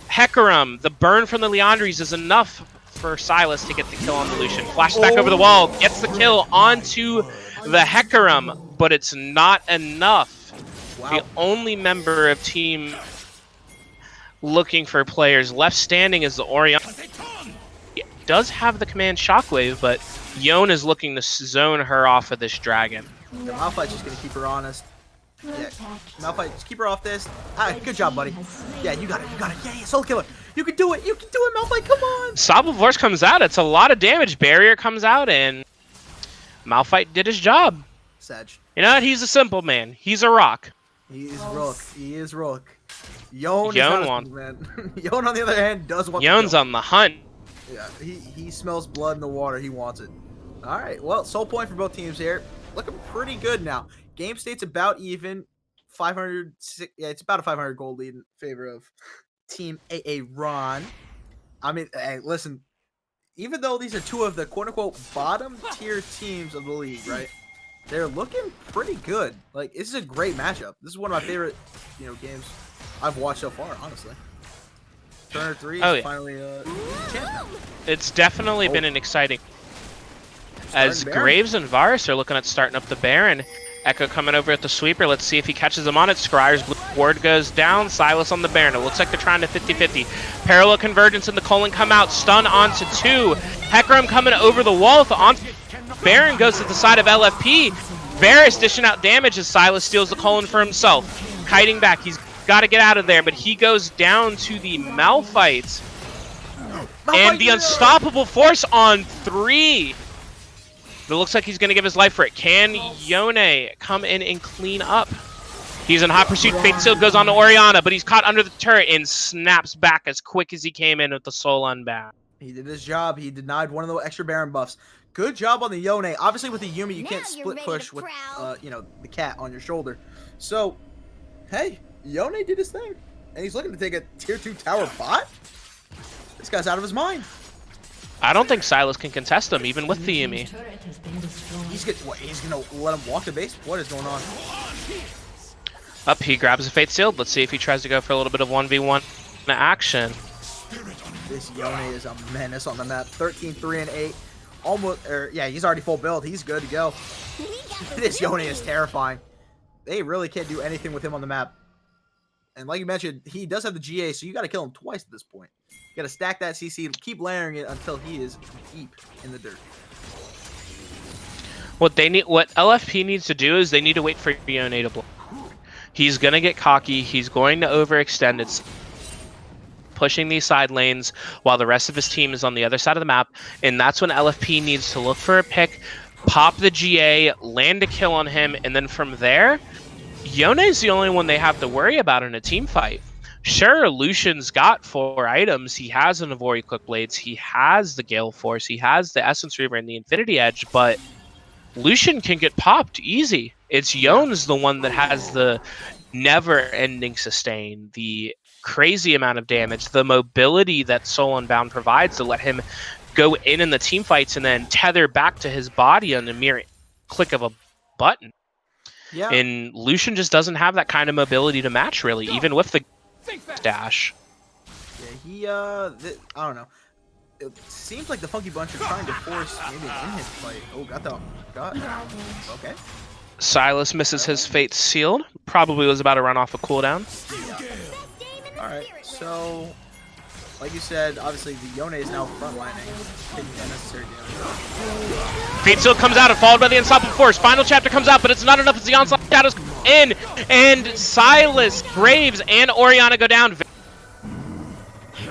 Hecarim. The burn from the Leandries is enough for Silas to get the kill on the Lucian. Flash back over the wall, gets the kill onto the Hecarim, but it's not enough. Wow. The only member of team looking for players left standing is the Orion. It does have the command Shockwave, but Yone is looking to zone her off of this dragon. The Malphite's just gonna keep her honest. Yeah, Malphite, just keep her off this. Ah, good job, buddy. Yeah, you got it. Yeah, Soul Killer. You can do it. Malphite. Come on. Stopple Force comes out. It's a lot of damage. Barrier comes out, and Malphite did his job. Sag. You know what? He's a simple man. He's a rock. He is Rook. Yone wants, man. Yone, on the other hand, does want. Yone's on the hunt. Yeah, he smells blood in the water. He wants it. All right. Well, soul point for both teams here. Looking pretty good now. Game state's about even. 500. Yeah, it's about a 500 gold lead in favor of Team A-Aron. I mean, hey, listen. Even though these are two of the quote-unquote bottom tier teams of the league, right? They're looking pretty good. Like, this is a great matchup. This is one of my favorite, games I've watched so far, honestly. Turner 3 is finally champ now. It's definitely been an exciting. As Graves and Varus are looking at starting up the Baron. Echo coming over at the sweeper. Let's see if he catches him on it. Scryer's blue ward goes down. Silas on the Baron. It looks like they're trying to 50-50. Parallel convergence in the colon come out. Stun onto 2. Hecarim coming over the wall. Baron goes to the side of LFP. Varus dishing out damage as Silas steals the colon for himself. Kiting back. He's got to get out of there, but he goes down to the Malphite. And the unstoppable force on 3. It looks like he's going to give his life for it. Can Yone come in and clean up? He's in hot pursuit. Fate Seal goes on to Oriana, but he's caught under the turret and snaps back as quick as he came in with the soul unbound. He did his job. He denied one of the extra Baron buffs. Good job on the Yone. Obviously, with the Yumi, you can't split push with, the cat on your shoulder. So, hey, Yone did his thing. And he's looking to take a tier 2 tower bot? This guy's out of his mind. I don't think Silas can contest him, even with the Yumi. He's gonna let him walk the base? What is going on? Up, he grabs a Fate Sealed. Let's see if he tries to go for a little bit of 1v1 action. This Yone is a menace on the map. 13, 3, and 8. He's already full build. He's good to go. This Yone is terrifying. They really can't do anything with him on the map. And like you mentioned, he does have the GA, so you got to kill him twice at this point. You got to stack that CC, keep layering it until he is deep in the dirt. What LFP needs to do is they need to wait for Yone to block. He's going to get cocky. He's going to overextend it, pushing these side lanes while the rest of his team is on the other side of the map. And that's when LFP needs to look for a pick, pop the GA, land a kill on him, and then from there, Yone's the only one they have to worry about in a team fight. Sure, Lucian's got 4 items. He has an Ivori Quick Blades. He has the Gale Force. He has the Essence Reaver and the Infinity Edge, but Lucian can get popped easy. It's Yone's the one that has the never-ending sustain, the crazy amount of damage, the mobility that Soul Unbound provides to let him go in the team fights and then tether back to his body on a mere click of a button. Yeah. And Lucian just doesn't have that kind of mobility to match, really, even with the dash. Yeah, I don't know. It seems like the Funky Bunch are trying to force maybe an in-hit fight. Oh, got okay. Silas misses his Fate Sealed. Probably was about to run off a cooldown. Yeah. Alright, so like you said, obviously the Yone is now frontlining, taking unnecessary damage. Fate Sealed comes out and followed by the Unstoppable Force. Final chapter comes out, but it's not enough as the Onslaught Shadows come in. And Silas, Graves, and Oriana go down.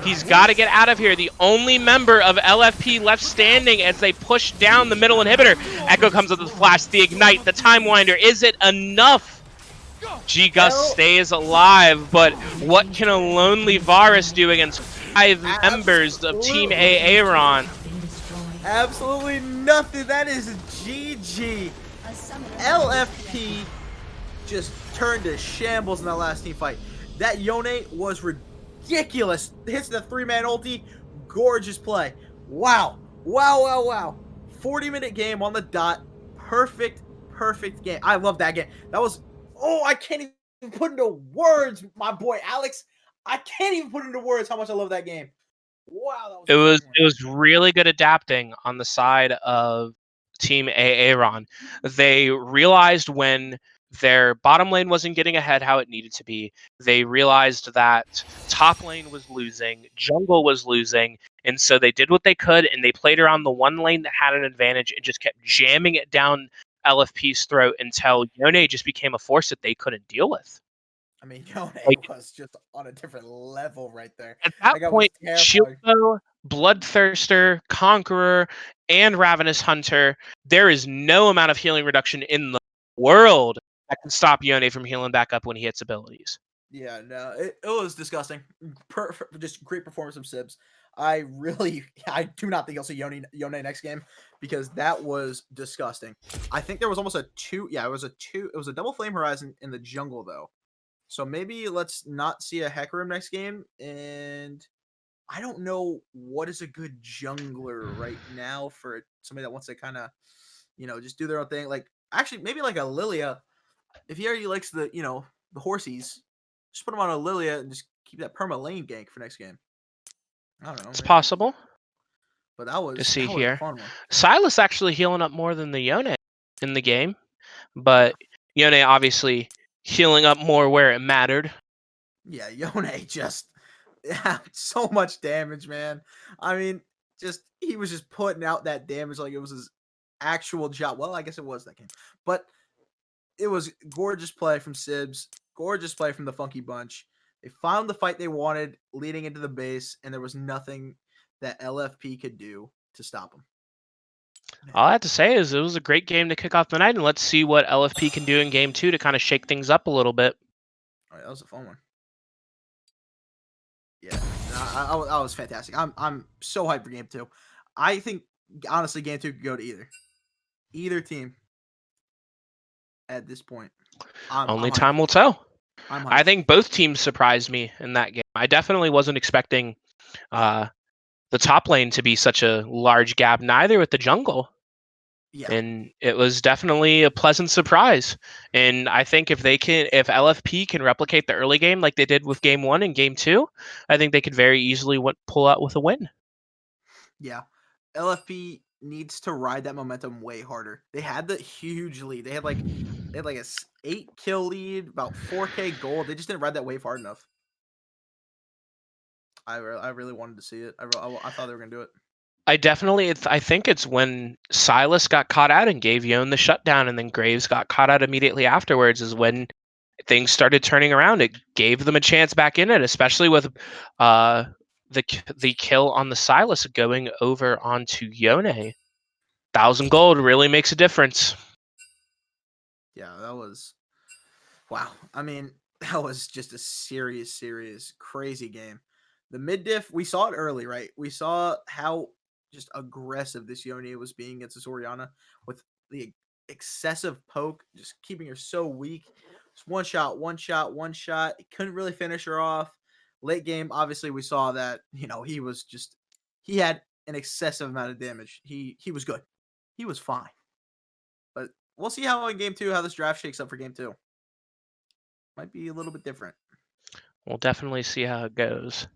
He's got to get out of here. The only member of LFP left standing as they push down the middle inhibitor. Echo comes with the flash, the ignite, the time winder. Is it enough? G-Gus stays alive, but what can a lonely Varus do against 5 members of Team A-Aron? Absolutely nothing. That is GG. LFP just turned to shambles in that last team fight. That Yone was ridiculous. Hits the 3-man ulti. Gorgeous play. Wow. 40-minute game on the dot. Perfect game. I love that game. That was... Oh, I can't even put into words, my boy Alex. I can't even put into words how much I love that game. Wow, that was It a was fun one. it was really good adapting on the side of Team A-Aron. They realized when their bottom lane wasn't getting ahead how it needed to be. They realized that top lane was losing, jungle was losing, and so they did what they could and they played around the one lane that had an advantage and just kept jamming it down LFP's throat until Yone just became a force that they couldn't deal with. I mean, Yone Like, was just on a different level right there. at that That guy was point, terrifying. Shilpo, Bloodthirster, Conqueror, and Ravenous Hunter, there is no amount of healing reduction in the world that can stop Yone from healing back up when he hits abilities. Yeah, no, it was disgusting. Just great performance from Sibs. I do not think I'll see Yone next game because that was disgusting. I think there was almost it was a double flame horizon in the jungle though. So maybe let's not see a Heck Room next game. And I don't know what is a good jungler right now for somebody that wants to kind of, just do their own thing. Like, actually, maybe like a Lilia. If he already likes the horsies, just put him on a Lilia and just keep that perma lane gank for next game. I don't know, It's maybe. possible But that to was see that was a here. fun one. Silas actually healing up more than the Yone in the game, but Yone obviously healing up more where it mattered. Yeah, Yone just so much damage, man. I mean, he was just putting out that damage like it was his actual job. Well, I guess it was that game, but it was gorgeous play from Sibs, gorgeous play from the Funky Bunch. They found the fight they wanted leading into the base, and there was nothing that LFP could do to stop them. All I have to say is it was a great game to kick off the night, and let's see what LFP can do in game 2 to kind of shake things up a little bit. All right, that was a fun one. Yeah, I was fantastic. I'm so hyped for game 2. I think honestly, game 2 could go to either team at this point. Only I'm hyped. time will tell. I'm hyped. I think both teams surprised me in that game. I definitely wasn't expecting the top lane to be such a large gap, neither with the jungle. Yeah. And it was definitely a pleasant surprise. And I think if LFP can replicate the early game like they did with game 1 and game 2, I think they could very easily pull out with a win. Yeah. LFP needs to ride that momentum way harder. They had the huge lead. They had like a 8-kill lead, about 4K gold. They just didn't ride that wave hard enough. I really wanted to see it. I thought they were gonna do it. I think it's when Silas got caught out and gave Yone the shutdown, and then Graves got caught out immediately afterwards is when things started turning around. It gave them a chance back in it, especially with the kill on the Silas going over onto Yone. 1,000 gold really makes a difference. Yeah, that was wow. I mean, that was just a serious, crazy game. The mid diff, we saw it early, right? We saw how just aggressive this Yone was being against this Orianna with the excessive poke, just keeping her so weak. Just one shot, one shot, one shot. It couldn't really finish her off. Late game, obviously, we saw that he had an excessive amount of damage. He was good. He was fine. But we'll see how in game 2 how this draft shakes up for game 2. Might be a little bit different. We'll definitely see how it goes.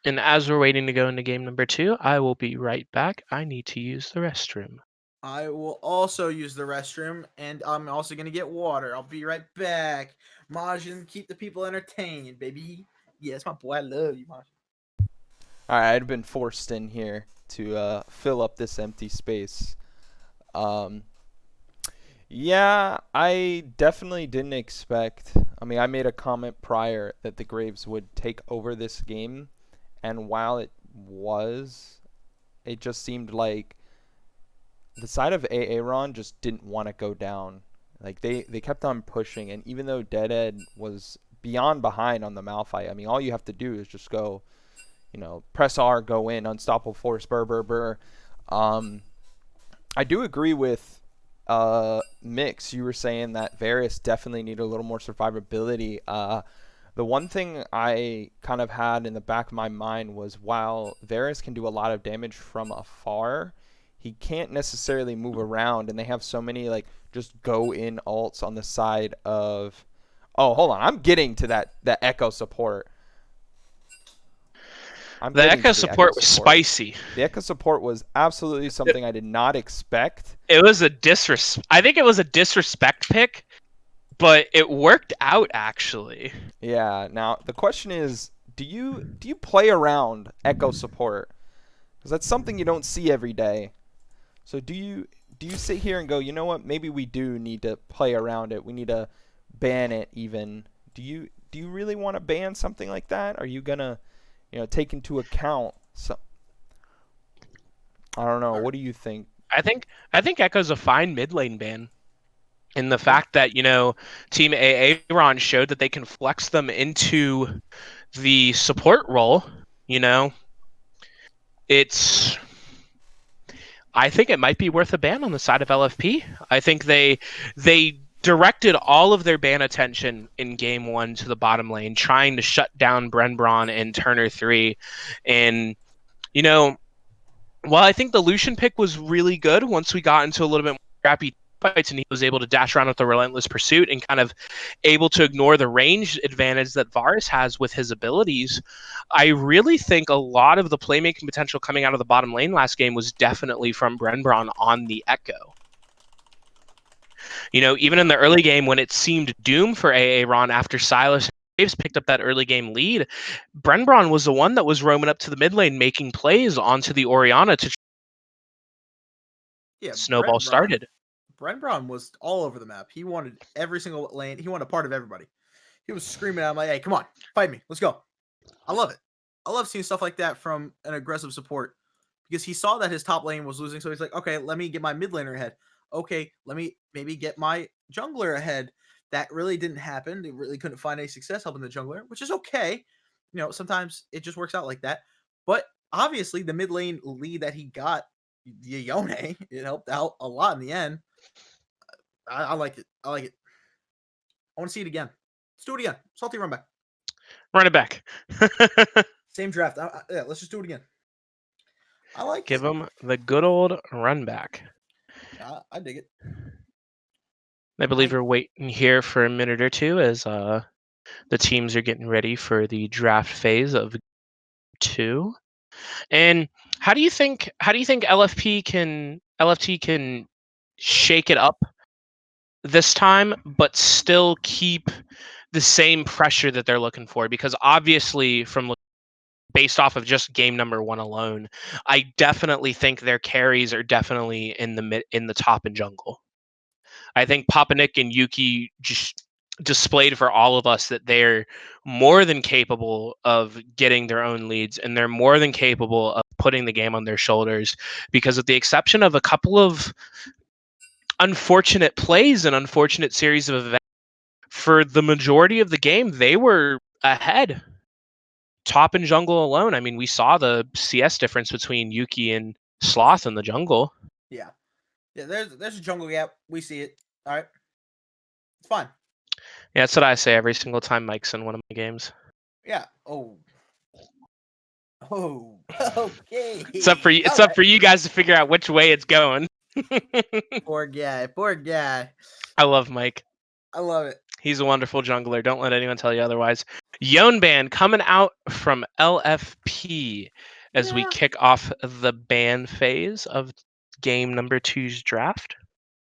And as we're waiting to go into game number 2, I will be right back. I need to use the restroom. I will also use the restroom, and I'm also going to get water. I'll be right back. Majin, keep the people entertained, baby. Yes, my boy. I love you, Majin. All right, I'd been forced in here to fill up this empty space. Yeah, I definitely didn't expect. I mean, I made a comment prior that the Graves would take over this game, and while it just seemed like the side of A-Aron just didn't want to go down. Like they kept on pushing, and even though Deadhead was beyond behind on the Malphite, I mean, all you have to do is just go, press R, go in, unstoppable force, burr. I do agree with Mix. You were saying that Varus definitely needed a little more survivability. The one thing I kind of had in the back of my mind was while Varus can do a lot of damage from afar, he can't necessarily move around, and they have so many just go in ults on the side of. Oh, hold on, I'm getting to that echo support. I'm The getting Echo to the support was support. spicy. The Echo support was absolutely something I did not expect. It was a I think it was a disrespect pick, but it worked out actually. Yeah. Now the question is, do you play around Echo support? Because that's something you don't see every day. So do you sit here and go, you know what? Maybe we do need to play around it. We need to ban it even. Do you really want to ban something like that? Are you gonna, take into account some? I don't know. What do you think? I think Echo's a fine mid lane ban. And the fact that, Team A-Aron showed that they can flex them into the support role, it's I think it might be worth a ban on the side of LFP. I think they directed all of their ban attention in game 1 to the bottom lane, trying to shut down Brenbron and Turner 3. And, while I think the Lucian pick was really good once we got into a little bit more scrappy fights and he was able to dash around with the Relentless Pursuit and kind of able to ignore the range advantage that Varus has with his abilities, I really think a lot of the playmaking potential coming out of the bottom lane last game was definitely from Brenbron on the Echo. Even in the early game when it seemed doomed for A-Aron after Silas Graves picked up that early game lead, Brenbron was the one that was roaming up to the mid lane making plays onto the Orianna to snowball started. Brenbron was all over the map. He wanted every single lane. He wanted a part of everybody. He was screaming at him like, hey, come on, fight me. Let's go. I love it. I love seeing stuff like that from an aggressive support because he saw that his top lane was losing. So he's like, okay, let me get my mid laner ahead. Okay, let me maybe get my jungler ahead. That really didn't happen. They really couldn't find any success helping the jungler, which is okay. Sometimes it just works out like that. But obviously, the mid lane lead that he got, the Yone, it helped out a lot in the end. I like it. I like it. I want to see it again. Let's do it again. Salty run back. Run it back. Same draft. Yeah, let's just do it again. I like Give it. him the good old run back. I dig it. I believe we're waiting here for a minute or two as the teams are getting ready for the draft phase of 2. And how do you think LFT can shake it up this time but still keep the same pressure that they're looking for? Because obviously based off of just game number 1 alone, I definitely think their carries are definitely in the top and jungle. I think Papanik and Yuki just displayed for all of us that they're more than capable of getting their own leads, and they're more than capable of putting the game on their shoulders, because with the exception of a couple of unfortunate plays and unfortunate series of events, for the majority of the game, they were ahead. Top and jungle alone. I mean, we saw the CS difference between Yuki and Sloth in the jungle. Yeah. There's a jungle gap. We see it. All right. It's fine. Yeah, that's what I say every single time Mike's in one of my games. Yeah. Oh. Okay. It's up for you. It's up for you guys to figure out which way it's going. Poor guy. Poor guy. I love Mike. I love it. He's a wonderful jungler. Don't let anyone tell you otherwise. Yone ban coming out from LFP as we kick off the ban phase of game number 2's draft.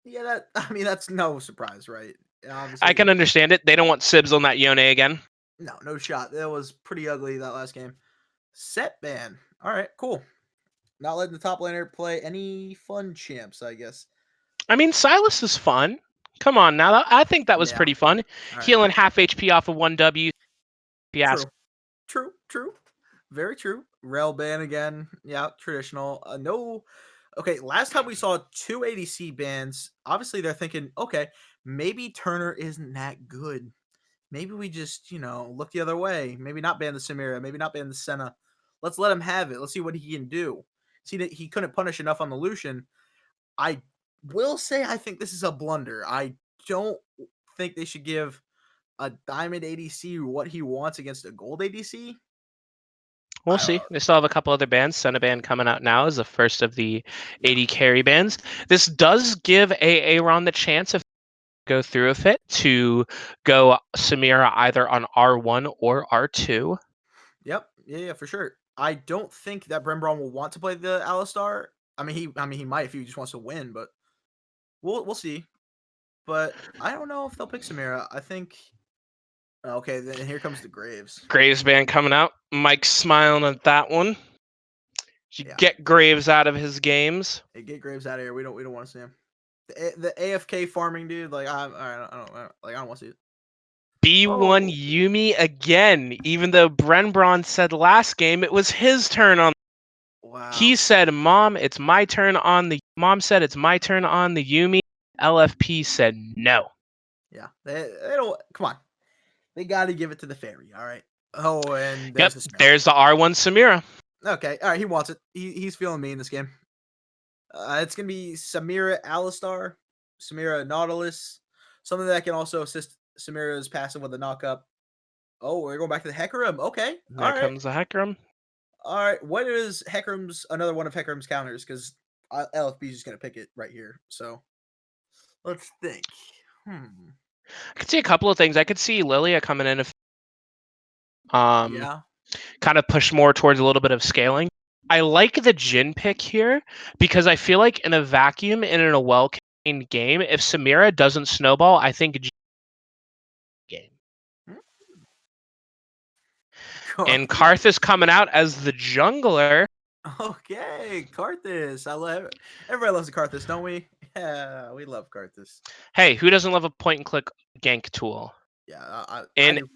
Yeah, that's no surprise, right? Obviously, I can understand it. They don't want Sibs on that Yone again. No shot. That was pretty ugly that last game. Set ban. All right, cool. Not letting the top laner play any fun champs, I guess. I mean, Silas is fun. Come on now. I think that was pretty fun. Right. Healing half HP off of 1W. True. Very true. Rail ban again. Yeah, traditional. No. Okay, last time we saw 2 ADC bans, obviously they're thinking, okay, maybe Turner isn't that good. Maybe we just, look the other way. Maybe not ban the Samira. Maybe not ban the Senna. Let's let him have it. Let's see what he can do. See that he couldn't punish enough on the Lucian. I will say I think this is a blunder. I don't think they should give a diamond ADC what he wants against a gold ADC. We'll see. They still have a couple other bands. Senna band coming out now is the first of the 80 carry bands. This does give A-Aron the chance, if they go through with it, to go Samira either on R1 or R2. Yep. Yeah, for sure. I don't think that Brembron will want to play the Alistar. I mean, he might if he just wants to win, but we'll see. But I don't know if they'll pick Samira. I think. Okay, then here comes the Graves. Graves band coming out. Mike's smiling at that one. You Yeah. get Graves out of his games. Hey, get Graves out of here. We don't want to see him. The AFK farming dude. Like I don't want to see it. B1 Yumi again. Even though Brenbron said last game it was his turn on. Wow. He said, "Mom, it's my turn on the." Mom said, "It's my turn on the Yumi." LFP said no. Yeah, they don't. Come on, they got to give it to the fairy. All right. Oh, and there's Yep, the there's the R1 Samira. Okay, all right. He wants it. He's feeling me in this game. It's gonna be Samira Alistar, Samira Nautilus, something that can also assist Samira's passive with a knock up. Oh, we're going back to the Hecarim. Okay, There all right, comes the Hecarim. all right. What is Hecarim's another one of Hecarim's counters? Because LFB is just gonna pick it right here. So let's think. I could see a couple of things. I could see Lilia coming in if Yeah. kind of push more towards a little bit of scaling. I like the Jhin pick here because I feel like in a vacuum and in a well-contained game, if Samira doesn't snowball, I think Jhin game. And Karth is coming out as the jungler. Okay, Karthus. I love it. Everybody loves the Karthus, don't we? Yeah, we love Karthus. Hey, who doesn't love a point-and-click gank tool? Yeah, I And do.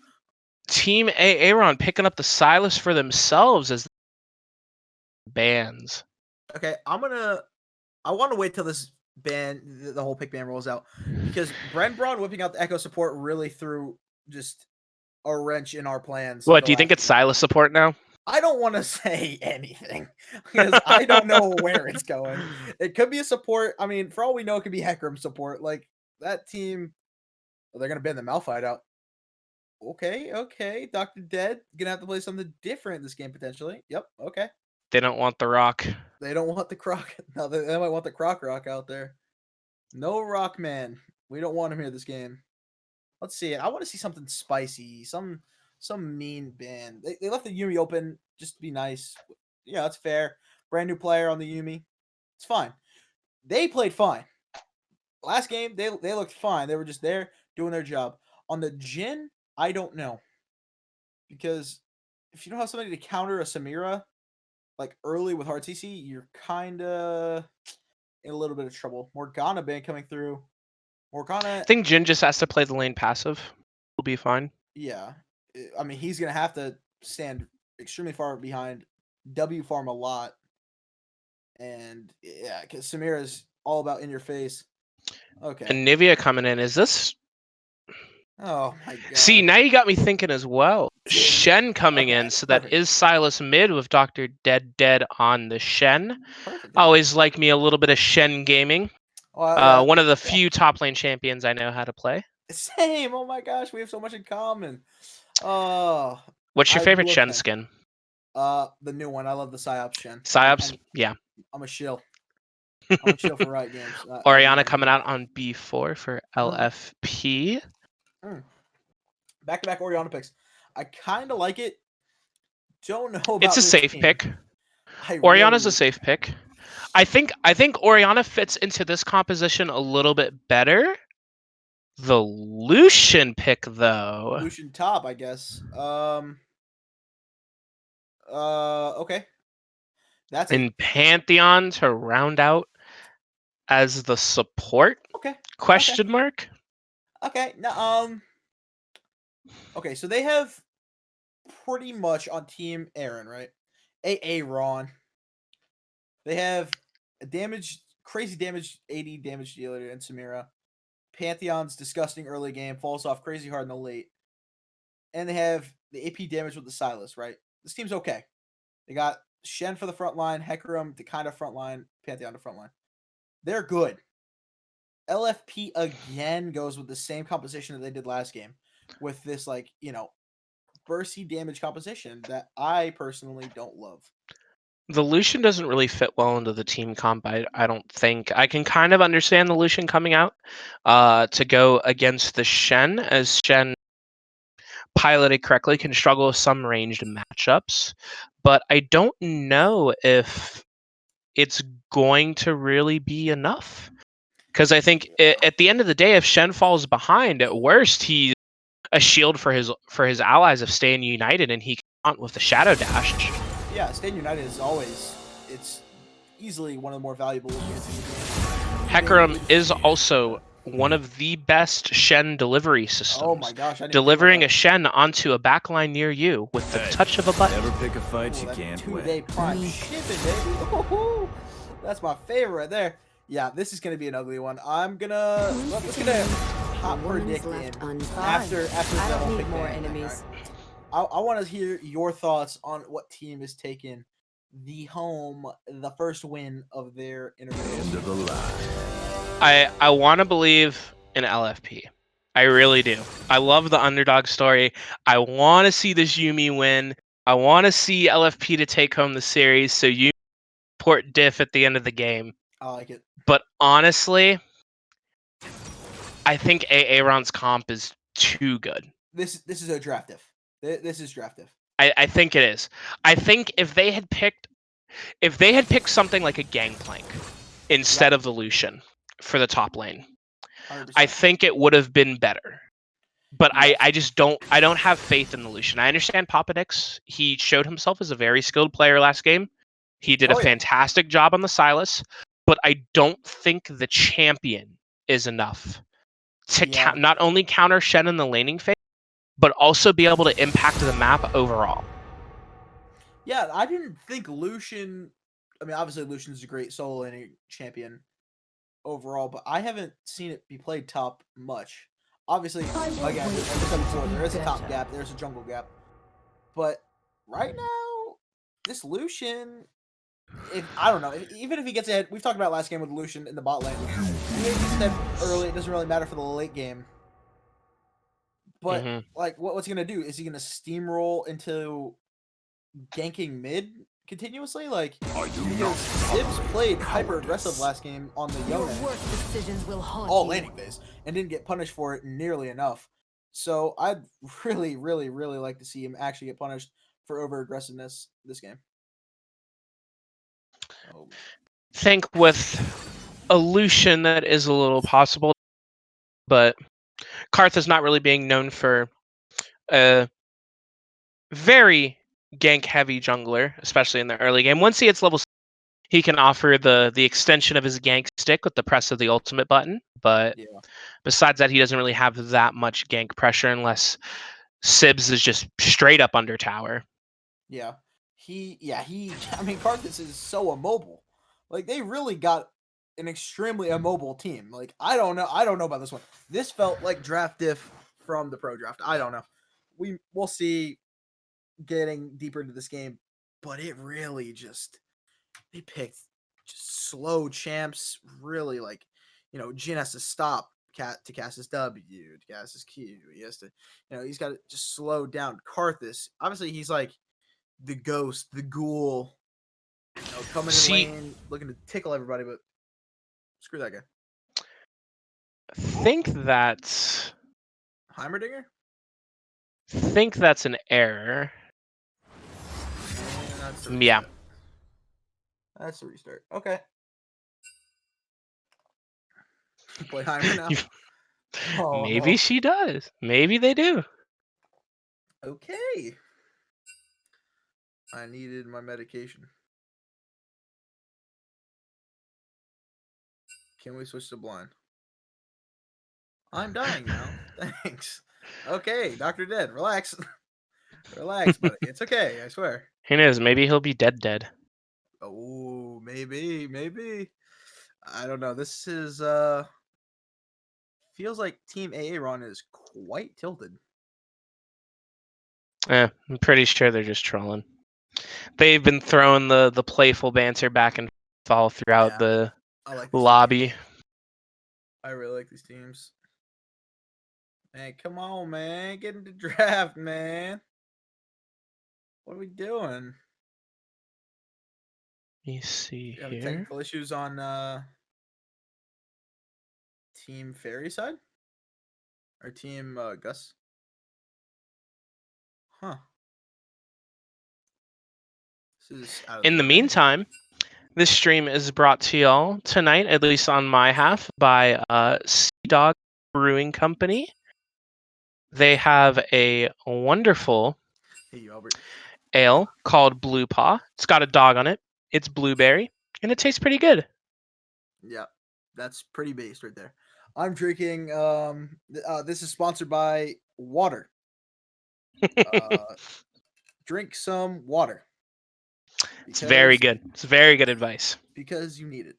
Team A-Aron picking up the Silas for themselves as bans. Okay, I want to wait till this ban, the whole pick ban rolls out, because Brenbron whipping out the Echo support really threw just a wrench in our plans. What, do you think it's Silas support now? I don't want to say anything because I don't know where it's going. It could be a support. I mean, for all we know, it could be Hecarim support. Like that team, they're gonna ban the Malphite out. Okay. Dr. Dead gonna have to play something different this game potentially. Yep. Okay. They don't want the rock. They don't want the Croc. No, they might want the Croc Rock out there. No Rock Man. We don't want him here this game. Let's see. I want to see something spicy. Some mean ban. They left the Yumi open just to be nice. Yeah, that's fair. Brand new player on the Yumi. It's fine. They played fine. Last game, they looked fine. They were just there doing their job. On the Jhin, I don't know. Because if you don't have somebody to counter a Samira, like early with hard CC, you're kind of in a little bit of trouble. Morgana ban coming through. Morgana. I think Jhin just has to play the lane passive. Will be fine. Yeah. I mean, he's going to have to stand extremely far behind, W farm a lot. And yeah, because Samira's all about in your face. Okay. And Nivea coming in. Is this? Oh my god. See, now you got me thinking as well. Shen coming in, so that perfect. is Silas mid with Dr. Dead on the Shen. Perfect. Always like me a little bit of Shen gaming. One of the few top lane champions I know how to play. Same. Oh my gosh, we have so much in common. Oh. What's your I favorite love Shen that. skin? The new one. I love the Psyops Shen. Psyops? Yeah. I'm a shill. I'm a chill for Riot Games. Orianna coming out on B4 for LFP. Back-to-back Orianna picks. I kind of like it. Don't know about It's a this safe team. pick. I Orianna's really- a safe pick. I think Orianna fits into this composition a little bit better. The Lucian pick, though. Lucian top, I guess. Okay. That's in Pantheon to round out as the support? Okay. Question mark? Okay. Now, okay, so they have pretty much on Team A-Aron, right? A-Aron. They have a crazy damage, 80 damage dealer in Samira. Pantheon's disgusting early game, falls off crazy hard in the late. And they have the AP damage with the Silas, right? This team's okay. They got Shen for the front line, Hecarim to kind of front line, Pantheon to front line. They're good. LFP again goes with the same composition that they did last game with this, like, bursty damage composition that I personally don't love. The Lucian doesn't really fit well into the team comp, I don't think. I can kind of understand the Lucian coming out to go against the Shen, as Shen, piloted correctly, can struggle with some ranged matchups. but I don't know if it's going to really be enough. Because I think at the end of the day, if Shen falls behind, at worst he's a shield for his allies of staying united, and he can hunt with the Shadow Dash. Yeah, staying united is always it's easily one of the more valuable units in the game. Hecarim is also one of the best Shen delivery systems. Oh my gosh, I didn't delivering think a about Shen onto a backline near you with the touch of a button. Never pick a fight that. you Ooh, that can't win. 2-day prime shipping, baby. Ooh, that's my favorite right there. Yeah, this is gonna be an ugly one. I'm gonna let's get a hot predict in after I the don't whole need pick more thing, enemies. alright? I want to hear your thoughts on what team is taking the first win of their interview. End of the line. I want to believe in LFP. I really do. I love the underdog story. I want to see this Yumi win. I want to see LFP to take home the series so you port diff at the end of the game. I like it. But honestly, I think A-Aron's comp is too good. This is a draft diff. This is draft diff. I think it is. I think if they had picked something like a Gangplank instead of the Lucian for the top lane, 100%. I think it would have been better. But Yes. I just don't have faith in the Lucian. I understand Papadix. He showed himself as a very skilled player last game. He did a Oh, yeah. fantastic job on the Silas, but I don't think the champion is enough to Yeah. not only counter Shen in the laning phase, but also be able to impact the map overall. Yeah, I didn't think Lucian. I mean, obviously Lucian's a great solo laning champion overall, but I haven't seen it be played top much. Obviously, again, like I said before, there is a top gap, there's a jungle gap, but right now, this Lucian, I don't know, even if he gets ahead, we've talked about last game with Lucian in the bot lane. If he gets ahead early, it doesn't really matter for the late game. But like, what's he gonna do? Is he gonna steamroll into ganking mid continuously? Like, because Sibs played hyper aggressive last game on the Your Yone worst decisions will haunt all you. laning phase and didn't get punished for it nearly enough. So I'd really, really, really like to see him actually get punished for over aggressiveness this game. Oh. Think with a Lucian that is a little possible, but Karth is not really being known for a very gank heavy jungler, especially in the early game. Once he hits level 6, he can offer the extension of his gank stick with the press of the ultimate button, but Yeah. besides that, he doesn't really have that much gank pressure unless Sibs is just straight up under tower. Yeah. I mean, Karthus is so immobile. Like, they really got an extremely immobile team. Like, I don't know about this one. This felt like draft diff from the pro draft. I don't know. We'll see getting deeper into this game, but it really just, they picked just slow champs, really, like, Jin has to stop to cast his W, to cast his Q. He has to, he's got to just slow down. Karthus, obviously, he's like the ghost, the ghoul, coming in lane, looking to tickle everybody, but screw that guy. Think that's Heimerdinger? an error. Yeah. That's the restart. Okay. Play Heimer now. Maybe she does. Maybe they do. Okay. I needed my medication. Can we switch to blind? I'm dying now. Thanks. Okay, Dr. Dead. Relax. Relax, buddy. It's okay, I swear. Who knows? Maybe he'll be dead. Oh, maybe. I don't know. This is feels like Team A-Aron is quite tilted. I'm pretty sure they're just trolling. They've been throwing the playful banter back and forth all throughout the lobby. I really like these teams. Man, come on, man. Get into draft, man. What are we doing? Let me see You have here. technical issues on Team Fairy side? Or Team Gus? Huh. This is out of In the way. meantime, this stream is brought to y'all tonight, at least on my half, by Sea Dog Brewing Company. They have a wonderful Hey, you, Albert. ale called Blue Paw. It's got a dog on it. It's blueberry, and it tastes pretty good. Yeah, that's pretty based right there. I'm drinking. This is sponsored by water. Drink some water. It's very Because- good. It's very good advice. because you need it.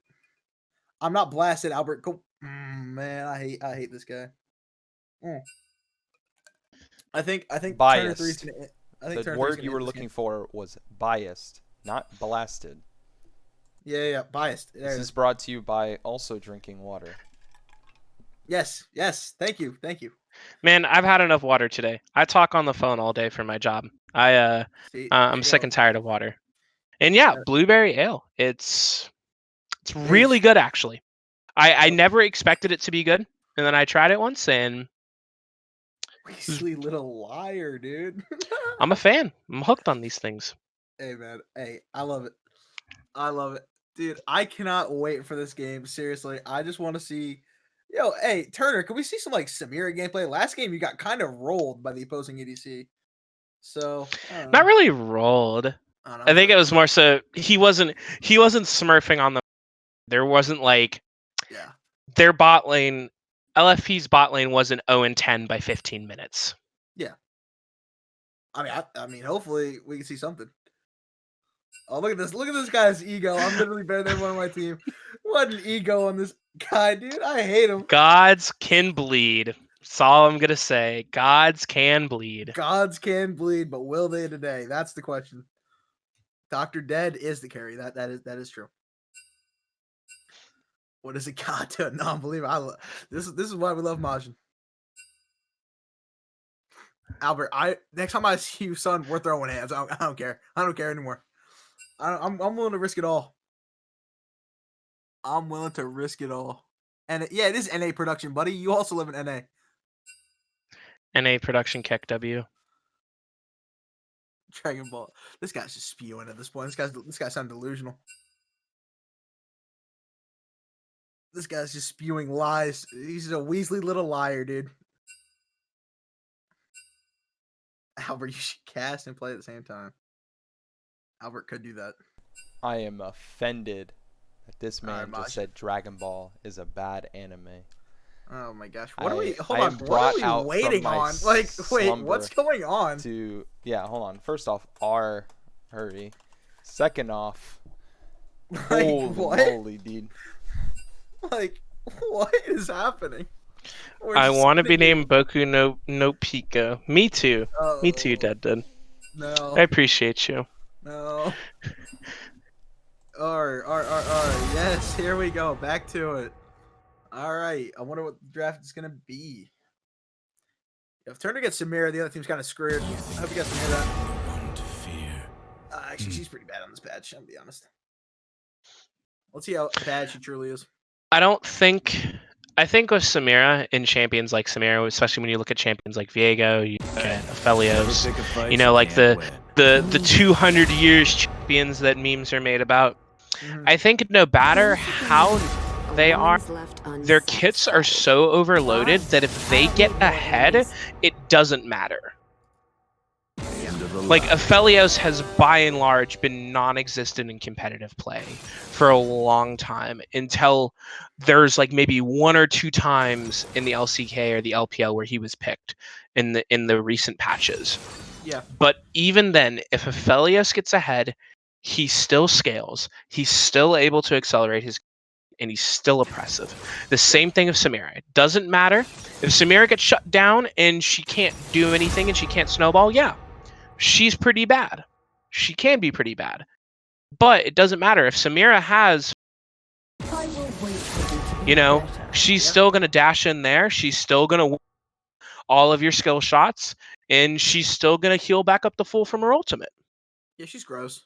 I'm not blasted, Albert. Go, man. I hate this guy. I think Turner 3's Biased. gonna. I think The Turner 3's word gonna you hit were this looking game. for was biased, not blasted. Yeah, biased. There This it is is. brought to you by also drinking water. Yes. Thank you. Man, I've had enough water today. I talk on the phone all day for my job. See, I'm sick and tired of water. And yeah, blueberry ale. It's really good actually. I never expected it to be good, and then I tried it once, and Weasley little liar, dude. I'm a fan. I'm hooked on these things. Hey man, hey, I love it. I love it. Dude, I cannot wait for this game. Seriously. I just want to see. Yo, hey, Turner, can we see some like Samira gameplay? Last game you got kind of rolled by the opposing EDC. So I don't know. Not really rolled. I don't I know. think it was more so he wasn't smurfing on them. There wasn't like Yeah. their bot lane, LFP's bot lane wasn't 0-10 by 15 minutes. I mean, hopefully we can see something. Oh, look at this! Look at this guy's ego. I'm literally better than everyone on my team. What an ego on this guy, dude! I hate him. Gods can bleed. That's all I'm gonna say. Gods can bleed. Gods can bleed, but will they today? That's the question. Dr. Dead is the carry. That is true. What is it God to a non-believer? This is why we love Majin. Albert, next time I see you, son, we're throwing hands. I don't care. I don't care anymore. I'm willing to risk it all. I'm willing to risk it all. And yeah, it is NA production, buddy. You also live in NA. NA production Keck W. Dragon Ball. This guy's just spewing at this point. This guy sounds delusional. This guy's just spewing lies. He's a Weasley little liar, dude. Albert, you should cast and play at the same time. Albert could do that. I am offended that this man Alright, just Maj. said Dragon Ball is a bad anime. Oh my gosh. What are we I am What brought are we out from waiting my on? Like, wait, slumber what's going on? Hold on. First off, hurry. Second off, Like, holy what? moly, dude. Like, what is happening? We're I just want to be sitting here- named Boku no Pico. Me too. Me too, Oh, Dead. No. I appreciate you. No. R. Yes, here we go. Back to it. All right. I wonder what the draft is going to be. If Turner gets Samira, the other team's kind of screwed. I hope you guys can hear that. One to fear. Actually, she's pretty bad on this patch, I'm going to be honest. Let's see how bad she truly is. I think with Samira in champions like Samira, especially when you look at champions like Viego, you look at Aphelios, you know, like the 200 years champions that memes are made about. Mhm. I think no matter how they are, their kits are so overloaded that if they get ahead, it doesn't matter. Like Aphelios has by and large been non-existent in competitive play for a long time until there's like maybe one or two times in the LCK or the LPL where he was picked in the recent patches. Yeah. But even then, if Aphelios gets ahead, he still scales. He's still able to accelerate his, and he's still oppressive. The same thing of Samira. It doesn't matter if Samira gets shut down and she can't do anything and she can't snowball. Yeah. She's pretty bad. She can be pretty bad. But it doesn't matter. If Samira has, you know, she's still going to dash in there. She's still going to win all of your skill shots. And she's still going to heal back up to full from her ultimate. Yeah, she's gross.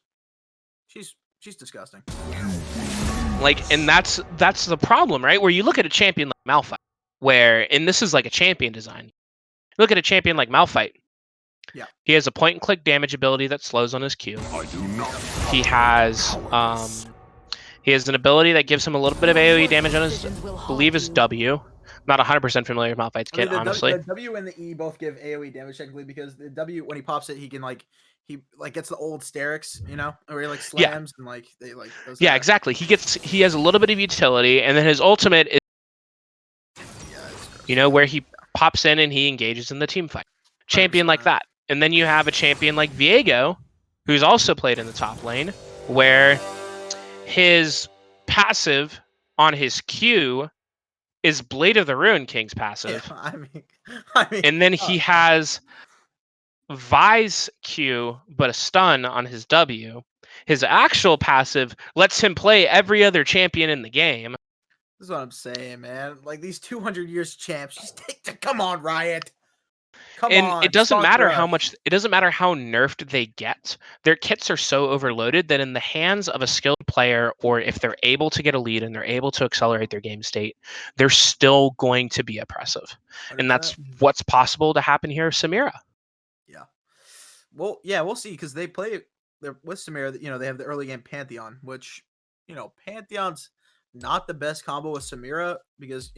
She's disgusting. Like, and that's the problem, right? Where you look at a champion like Malphite, and this is like a champion design. Look at a champion like Malphite. Yeah. He has a point-and-click damage ability that slows on his Q. He has an ability that gives him a little bit of AoE damage on his, I believe, his W. Not 100% familiar with Malphite's I mean, kit, honestly. the W and the E both give AoE damage technically because the W, when he pops it, he can he gets the old Sterix, where he Yeah. slams and they those. Yeah, exactly. He has a little bit of utility, and then his ultimate is, where he pops in and he engages in the team fight. Champion like that. And then you have a champion like Viego, who's also played in the top lane, where his passive on his Q is Blade of the Ruin King's passive. Yeah, I mean, and then he has Vi's Q, but a stun on his W. His actual passive lets him play every other champion in the game. This is what I'm saying, man. Like these 200 years champs, just come on, Riot. Come on. It doesn't matter us. it doesn't matter how nerfed they get. Their kits are so overloaded that in the hands of a skilled player, or if they're able to get a lead and they're able to accelerate their game state, they're still going to be oppressive. 100%. And that's what's possible to happen here with Samira. Yeah. Well, yeah, we'll see, because they're with Samira, they have the early game Pantheon, which, Pantheon's not the best combo with Samira, because,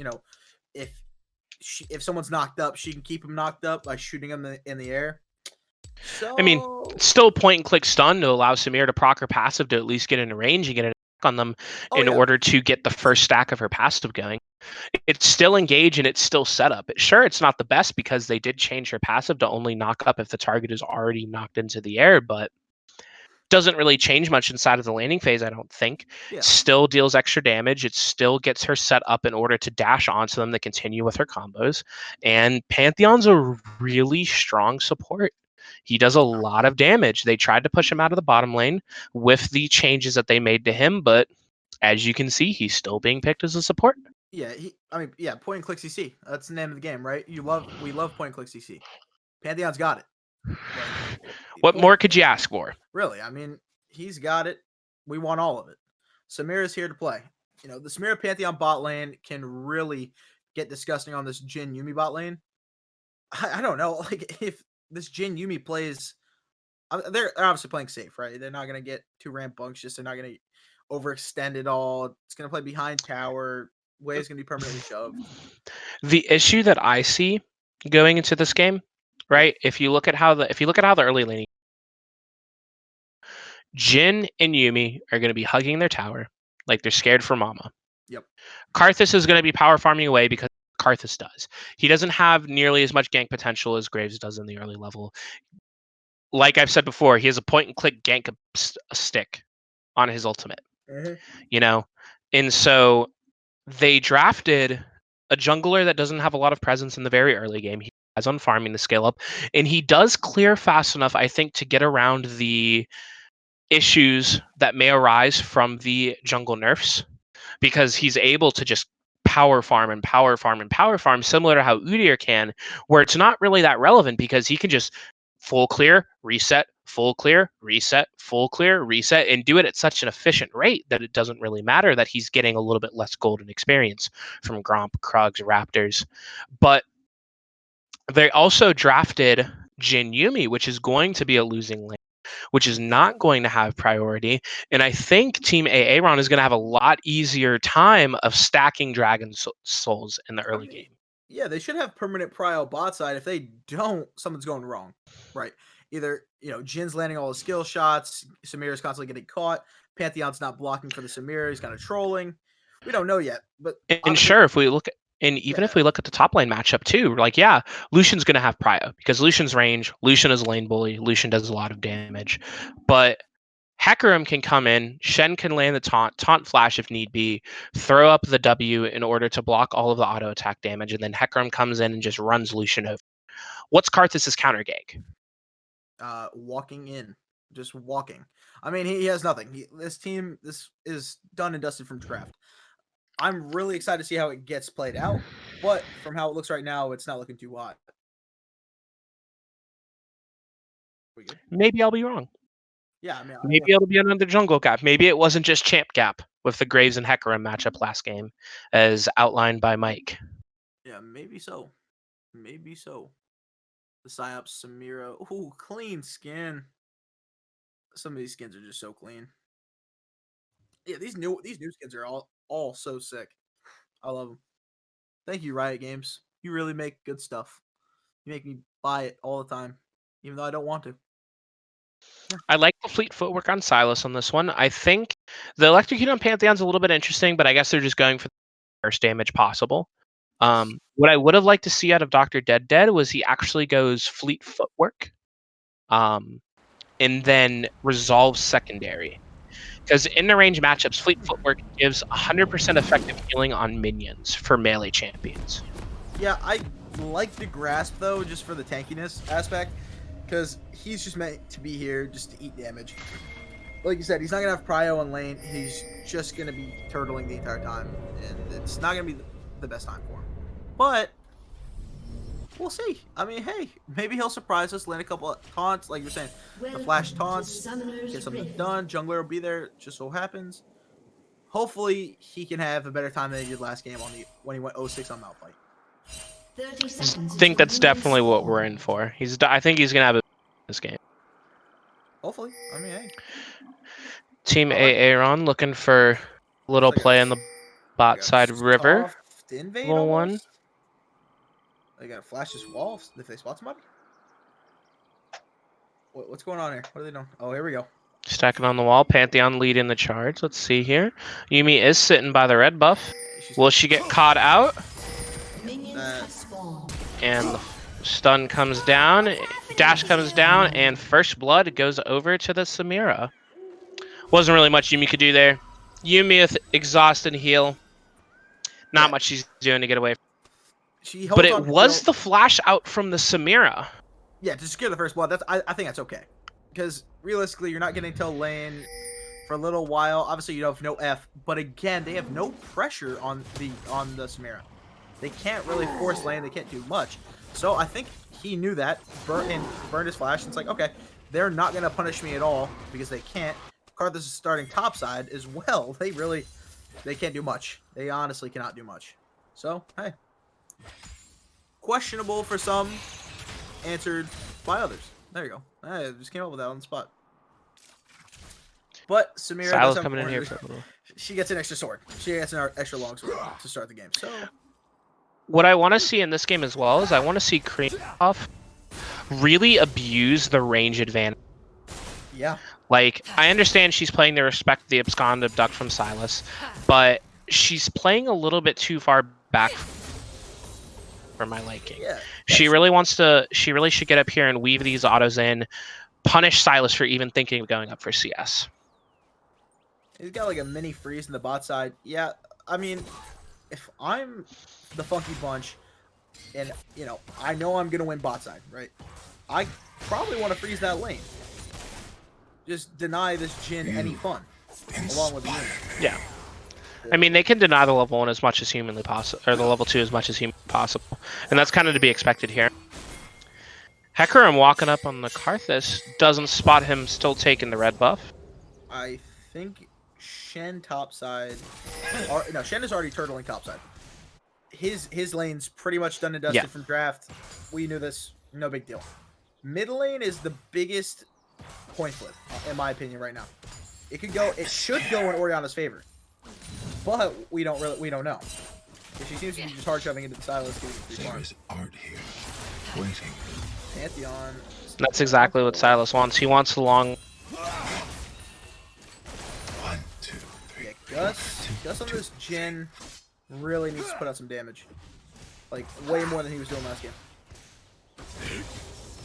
if someone's knocked up, she can keep them knocked up by shooting them in the air. So I mean, it's still point and click stun to allow Samir to proc her passive to at least get in range and get an attack on them order to get the first stack of her passive going. It's still engage and it's still set up. Sure, it's not the best because they did change her passive to only knock up if the target is already knocked into the air, but doesn't really change much inside of the landing phase, I don't think. Yeah. Still deals extra damage. It still gets her set up in order to dash onto them to continue with her combos. And Pantheon's a really strong support. He does a lot of damage. They tried to push him out of the bottom lane with the changes that they made to him, but as you can see, he's still being picked as a support. Yeah, point and click CC. That's the name of the game, right? We love point and click CC. Pantheon's got it. What more could you ask for? Really, I mean, he's got it. We want all of it. Samira's here to play. The Samira Pantheon bot lane can really get disgusting on this Jhin Yuumi bot lane. I don't know, like if this Jhin Yuumi plays, they're obviously playing safe, right? They're not gonna get too rambunctious. They're not gonna overextend it all. It's gonna play behind tower. Wave's gonna be permanently shoved. The issue that I see going into this game, right? If you look at how the early laning, Jhin and Yuumi are going to be hugging their tower like they're scared for mama. Yep. Karthus is going to be power farming away because Karthus does. He doesn't have nearly as much gank potential as Graves does in the early level. Like I've said before, he has a point and click gank stick on his ultimate. Mm-hmm. And so they drafted a jungler that doesn't have a lot of presence in the very early game. He has on farming to scale up, and he does clear fast enough, I think, to get around the issues that may arise from the jungle nerfs, because he's able to just power farm and power farm and power farm, similar to how Udyr can, where it's not really that relevant because he can just full clear, reset, full clear, reset, full clear, reset, and do it at such an efficient rate that it doesn't really matter that he's getting a little bit less golden experience from Gromp, Krugs, Raptors. But they also drafted Jhin Yuumi, which is going to be a losing lane, which is not going to have priority. And I think Team A-Aron is going to have a lot easier time of stacking Dragon Souls in the early game. Yeah, they should have permanent prio bot side. If they don't, something's going wrong, right? Either, Jin's landing all his skill shots, Samira's constantly getting caught, Pantheon's not blocking for the Samira, he's kind of trolling. We don't know yet, but and sure, if we look at, and even if we look at the top lane matchup too, like, yeah, Lucian's going to have prio because Lucian's range, Lucian is a lane bully, Lucian does a lot of damage, but Hecarim can come in, Shen can land the taunt flash if need be, throw up the W in order to block all of the auto attack damage, and then Hecarim comes in and just runs Lucian over. What's Karthus' counter gank? Walking in, just walking. I mean, he has nothing. This is done and dusted from draft. I'm really excited to see how it gets played out, but from how it looks right now, it's not looking too hot. Maybe I'll be wrong. Yeah, I mean, maybe it'll be another jungle gap. Maybe it wasn't just champ gap with the Graves and Hecarim matchup last game, as outlined by Mike. Yeah, maybe so. Maybe so. The Psyops Samira. Ooh, clean skin. Some of these skins are just so clean. Yeah, these new skins are all so sick. I love them. Thank you, Riot Games. You really make good stuff. You make me buy it all the time, even though I don't want to. I like the fleet footwork on Silas on this one. I think the Electrocute on Pantheon's a little bit interesting, but I guess they're just going for the first damage possible. What I would have liked to see out of Dr. Dead was he actually goes fleet footwork, and then resolves secondary. Because in the range matchups, fleet footwork gives 100% effective healing on minions for melee champions. Yeah, I like the grasp though, just for the tankiness aspect, because he's just meant to be here just to eat damage. Like you said, he's not gonna have prio on lane. He's just gonna be turtling the entire time, and it's not gonna be the best time for him. But we'll see. I mean, hey, maybe he'll surprise us, land a couple of taunts, like you're saying, the flash taunts, get something done. Jungler will be there, just so happens. Hopefully, he can have a better time than he did last game when he went 0-6 on Malphite. I think that's definitely what we're in for. I think he's gonna have this game. Hopefully, I mean, hey. Team A-Aron looking for a little play on the bot side river. Invade Level one. almost. They gotta flash this wall if they spot somebody. What's going on here? What are they doing? Oh, here we go. Stacking on the wall. Pantheon leading the charge. Let's see here. Yuumi is sitting by the red buff. Will she get caught out? And the stun comes down. Dash comes down. And first blood goes over to the Samira. Wasn't really much Yuumi could do there. Yuumi with exhaust and heal. Not much she's doing to get away. But it was the flash out from the Samira. Yeah, to secure the first blood. I think that's okay. Because realistically, you're not getting to lane for a little while. Obviously, you have no F. But again, they have no pressure on the Samira. They can't really force lane. They can't do much. So I think he knew that. Burned his flash. And it's like, okay, they're not going to punish me at all because they can't. Karthus is starting topside as well. They can't do much. They honestly cannot do much. So, hey. Questionable for some, answered by others. There you go. I just came up with that on the spot. But Samira Silas coming in here for a little. She gets an extra sword. She gets an extra long sword to start the game. So what I want to see in this game as well is I want to see Kreenoff really abuse the range advantage. Yeah. Like, I understand she's playing the respect the abscond abduct from Silas, but she's playing a little bit too far back for my liking. Yeah. She really should get up here and weave these autos in, punish Silas for even thinking of going up for CS. He's got like a mini freeze in the bot side. Yeah, I mean, if I'm the Funky Bunch and, you know I'm going to win bot side, right? I probably want to freeze that lane. Just deny this Jhin any fun, along with the unit. Yeah. I mean, they can deny the level 1 as much as humanly possible, or the level 2 as much as humanly possible. And that's kind of to be expected here. Hecarim walking up on the Karthus, doesn't spot him still taking the red buff. I think Shen topside. No, Shen is already turtling topside. His lane's pretty much done and dusted from draft. We knew this, no big deal. Mid lane is the biggest point flip, in my opinion, right now. It should go in Orianna's favor, but we don't know. She seems to be just hard shoving into the Silas. There is art here, waiting. Pantheon. That's exactly what Silas wants. He wants the long. 1, 2, 3. Yeah, Gus on this Jhin really needs to put out some damage, like way more than he was doing last game.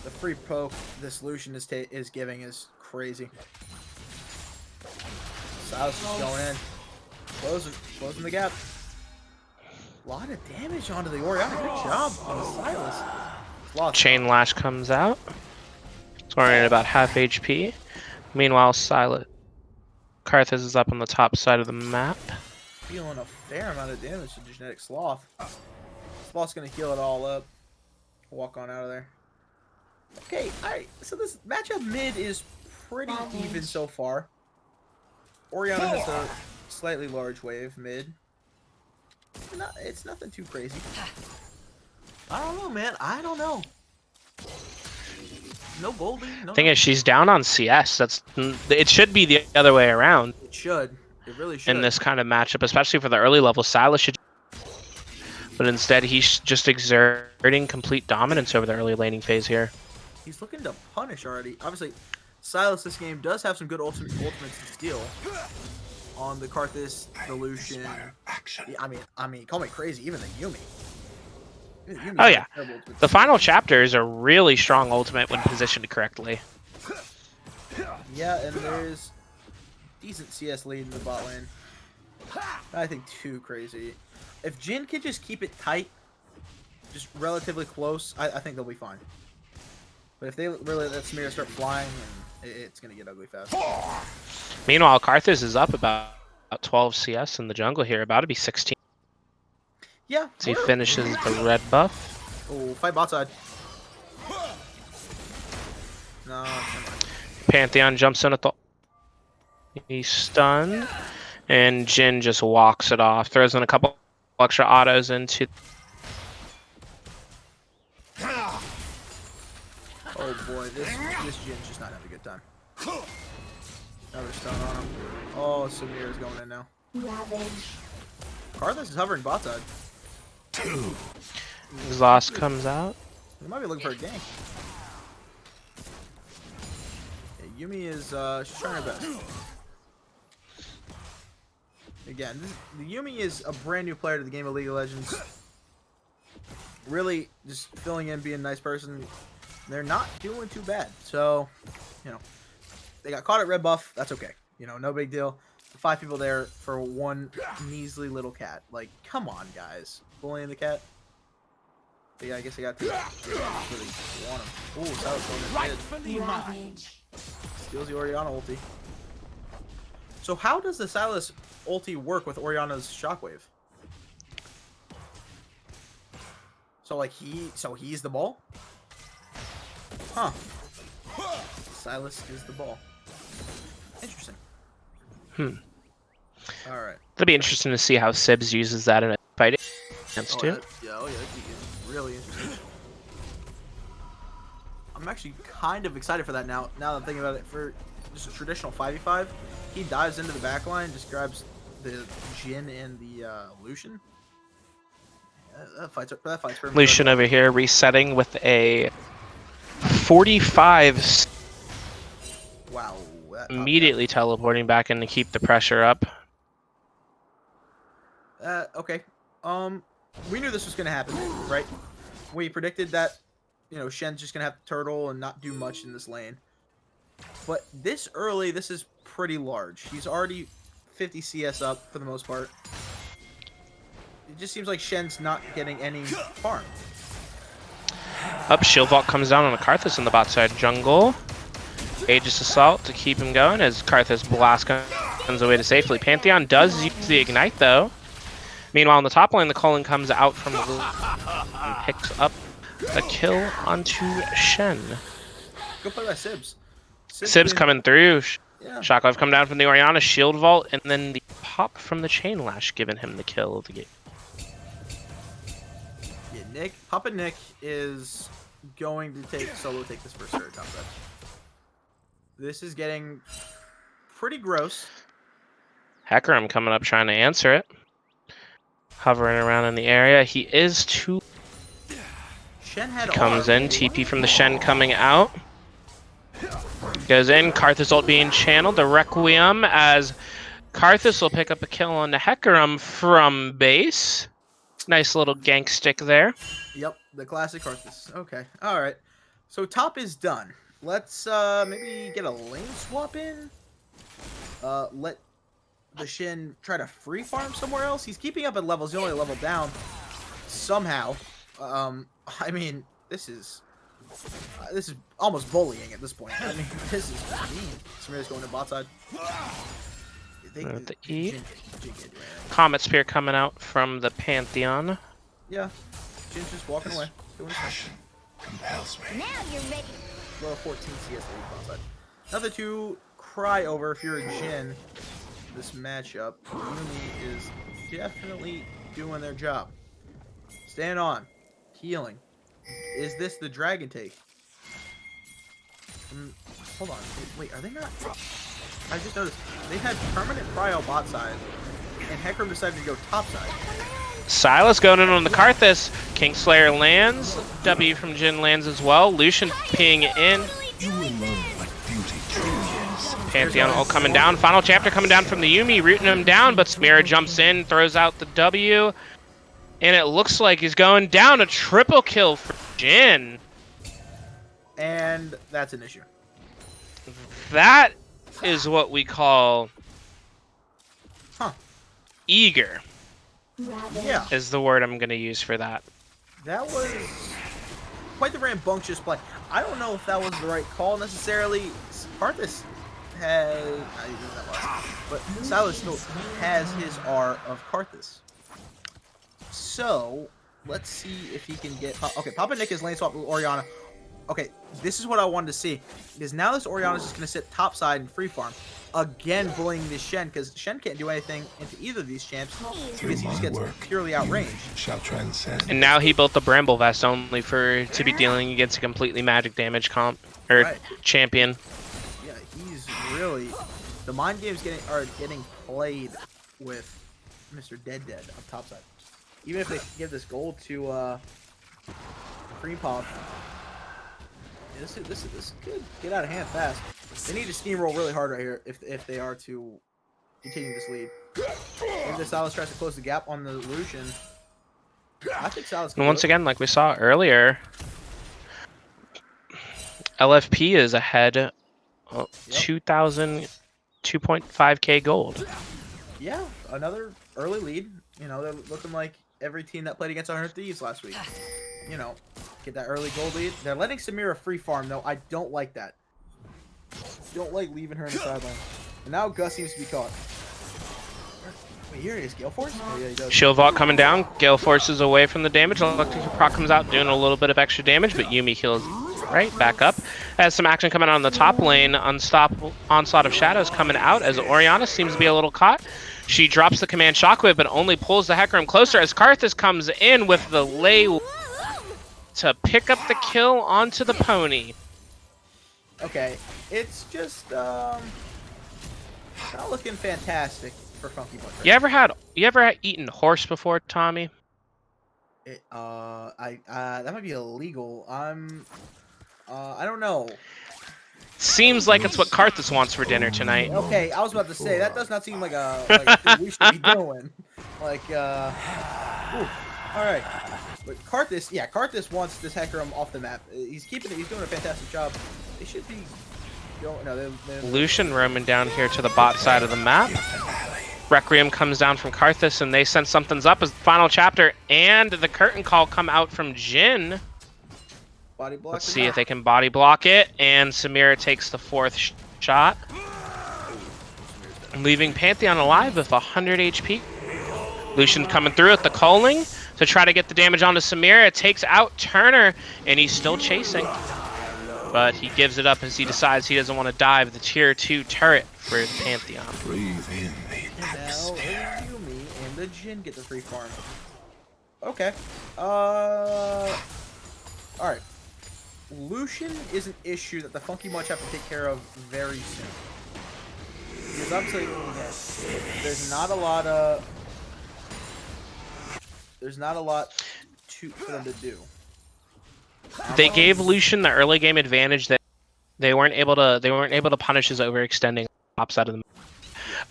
The free poke this Lucian is giving is crazy. Silas is going in. Closing the gap. A lot of damage onto the Orianna. Good job on the Silas. Chain Lash comes out. Scoring at about half HP. Meanwhile, Karthus is up on the top side of the map. Dealing a fair amount of damage to Genetic Sloth. Sloth's going to heal it all up. Walk on out of there. Okay, alright. So this matchup mid is pretty even so far. Orianna has a slightly large wave mid. It's nothing too crazy. I don't know, man. I don't know. No Goldie. No. Thing is, she's down on CS. It should be the other way around It should. It really should. in this kind of matchup, especially for the early level. Silas should, but instead he's just exerting complete dominance over the early laning phase here. He's looking to punish already. Obviously, Silas this game does have some good ultimates to steal on the Karthus, the Lucian. Action. Yeah, I mean, call me crazy. Even the Yumi. Oh yeah, the final chapter is a really strong ultimate when positioned correctly. Yeah, and there's decent CS lead in the bot lane. I think too crazy. If Jhin can just keep it tight, just relatively close, I think they'll be fine. But if they really let Samira start flying, it's gonna get ugly fast. Meanwhile, Karthus is up about 12 CS in the jungle here, about to be 16. Yeah. As he finishes the red buff. Oh, fight bot side. No, never mind. Pantheon jumps in at the... He's stunned. And Jhin just walks it off. Throws in a couple extra autos into... Oh boy, this Jin's just not having a good time. Another stun on him. Oh, Samir's going in now. Karthus is hovering bot side. Exhaust comes out. He might be looking for a gank. Yeah, Yumi is she's trying her best. Again, the Yumi is a brand new player to the game of League of Legends. Really just filling in, being a nice person. They're not doing too bad. So, you know, they got caught at red buff. That's okay. You know, no big deal. 5 people there for one measly little cat. Like, come on, guys. Bullying the cat. But yeah, I guess I got to really want him. Ooh, Silas going in mid. Steals the Orianna ulti. So how does the Silas ulti work with Orianna's shockwave? So like he's the ball? Huh. Silas is the ball. Interesting. Alright. It'll be interesting to see how Sibs uses that in a fight against too. Yeah, that'd be really interesting. I'm actually kind of excited for that now that I'm thinking about it. For just a traditional 5v5, he dives into the back line, just grabs the Jhin and the Lucian. That fight's perfect. Lucian over here resetting with a 45. Wow. Immediately teleporting back in to keep the pressure up. Okay. We knew this was gonna happen, right? We predicted that, you know, Shen's just gonna have to turtle and not do much in this lane. But this early, this is pretty large. He's already 50 CS up for the most part. It just seems like Shen's not getting any farm. Up, Shield Vault comes down on a Karthus in the bot side jungle. Aegis Assault to keep him going as Karthus blast comes away to safely. Pantheon does use the Ignite though. Meanwhile, in the top lane, the Cullen comes out from the and picks up a kill onto Shen. Go play by Sibs. Sibs coming through. Yeah. Shockwave come down from the Orianna, Shield Vault, and then the pop from the Chain Lash giving him the kill of the game. Yeah, Papa Nick is going to take this first third top set. This is getting pretty gross. Hecarim coming up trying to answer it. Hovering around in the area. He is too... Shen had Comes in, TP from the Shen coming out. Goes in, Karthus ult being channeled, the Requiem, as Karthus will pick up a kill on the Hecarim from base. Nice little gank stick there. Yep, the classic Karthus. Okay, alright. So top is done. Let's maybe get a lane swap in. Let the Shen try to free farm somewhere else. He's keeping up at levels. He's only a level down. Somehow. I mean, this is almost bullying at this point. I mean, this is mean. Samira's going to bot side. At the E. Comet Spear coming out from the Pantheon. Yeah. Jin's just walking away. Doing his Passion compels me. Now you're ready. Level 14 CS lead bot side. Nothing to cry over if you're a Jhin. This matchup. Yumi is definitely doing their job. Staying on. Healing. Is this the dragon take? Hold on. Wait, are they not? I just noticed they had permanent prio bot side, and Hecarim decided to go top side. Silas going in on the Karthus. Kingslayer lands. W from Jhin lands as well. Lucian peeing it in. You will learn what beauty truly is. Pantheon all coming down. Final chapter coming down from the Yuumi, rooting him down, but Samira jumps in, throws out the W. And it looks like he's going down. A triple kill for Jhin. And that's an issue. That is what we call eager. Yeah, Is the word I'm going to use for that. that was quite the rambunctious play. I don't know if that was the right call necessarily. Karthus has, I didn't know that was, but Silas still has his R of Karthus. So let's see if he can get. Okay, Papa Nick is lane swap with Orianna. Okay, this is what I wanted to see, because now this Orianna's just going to sit topside and free farm. Again, bullying this Shen, because Shen can't do anything into either of these champs, because he just gets purely outranged. Shall transcend. And now he built the Bramble Vest only to be dealing against a completely magic damage comp, or Right. champion. Yeah, he's really, the mind games are getting played with Mr. Dead up topside. Even if they give this gold to Cream Puff, this could get out of hand fast. They need to steamroll really hard right here if they are to continue this lead. If the Silas tries to close the gap on the Lucian, I think Silas can And do once it. again, like we saw earlier, LFP is ahead 2,000, 2.5k gold. Yeah, another early lead. You know, they're looking like every team that played against 100 Thieves last week. You know, get that early gold lead. They're letting Samira free farm, though. I don't like that. Don't like leaving her in the sideline. And now Gus seems to be caught. Wait, here it is, Gale Force? Oh, yeah, he does. Shield Vault coming down. Gale forces away from the damage. Electric Proc comes out doing a little bit of extra damage, but Yuumi heals right back up. Has some action coming out on the top lane. Unstoppable Onslaught of Shadows coming out as Orianna seems to be a little caught. She drops the command Shockwave, but only pulls the Hecarim closer as Karthus comes in with the lay to pick up the kill onto the pony. Okay, it's just not looking fantastic for Funky Bunch. Right You ever had eaten horse before, Tommy? That might be illegal. I don't know. Seems like it's what Karthus wants for dinner tonight. Okay, I was about to say that does not seem like a thing we should be doing. Like, ooh, all right. But Karthus wants this Hecarim off the map. He's keeping it. He's doing a fantastic job. They should be. No, they're Lucian roaming down here to the bot side of the map. Requiem comes down from Karthus, and they sense something's up as the final chapter and the curtain call come out from Jhin. body block. Let's see if they can body block it, and Samira takes the fourth shot, leaving Pantheon alive with 100 HP. Lucian coming through with the calling to try to get the damage onto Samira. It takes out Turner, and he's still chasing. But he gives it up as he decides he doesn't want to dive the tier 2 turret for the Pantheon. Breathe in the And now atmosphere. Yuumi and the Jhin get the free farm. Okay. Alright. Lucian is an issue that the Funky Bunch have to take care of very soon. Because I'm saying there's not a lot for them to do. They gave Lucian the early game advantage that they weren't able to punish his overextending top side of the map.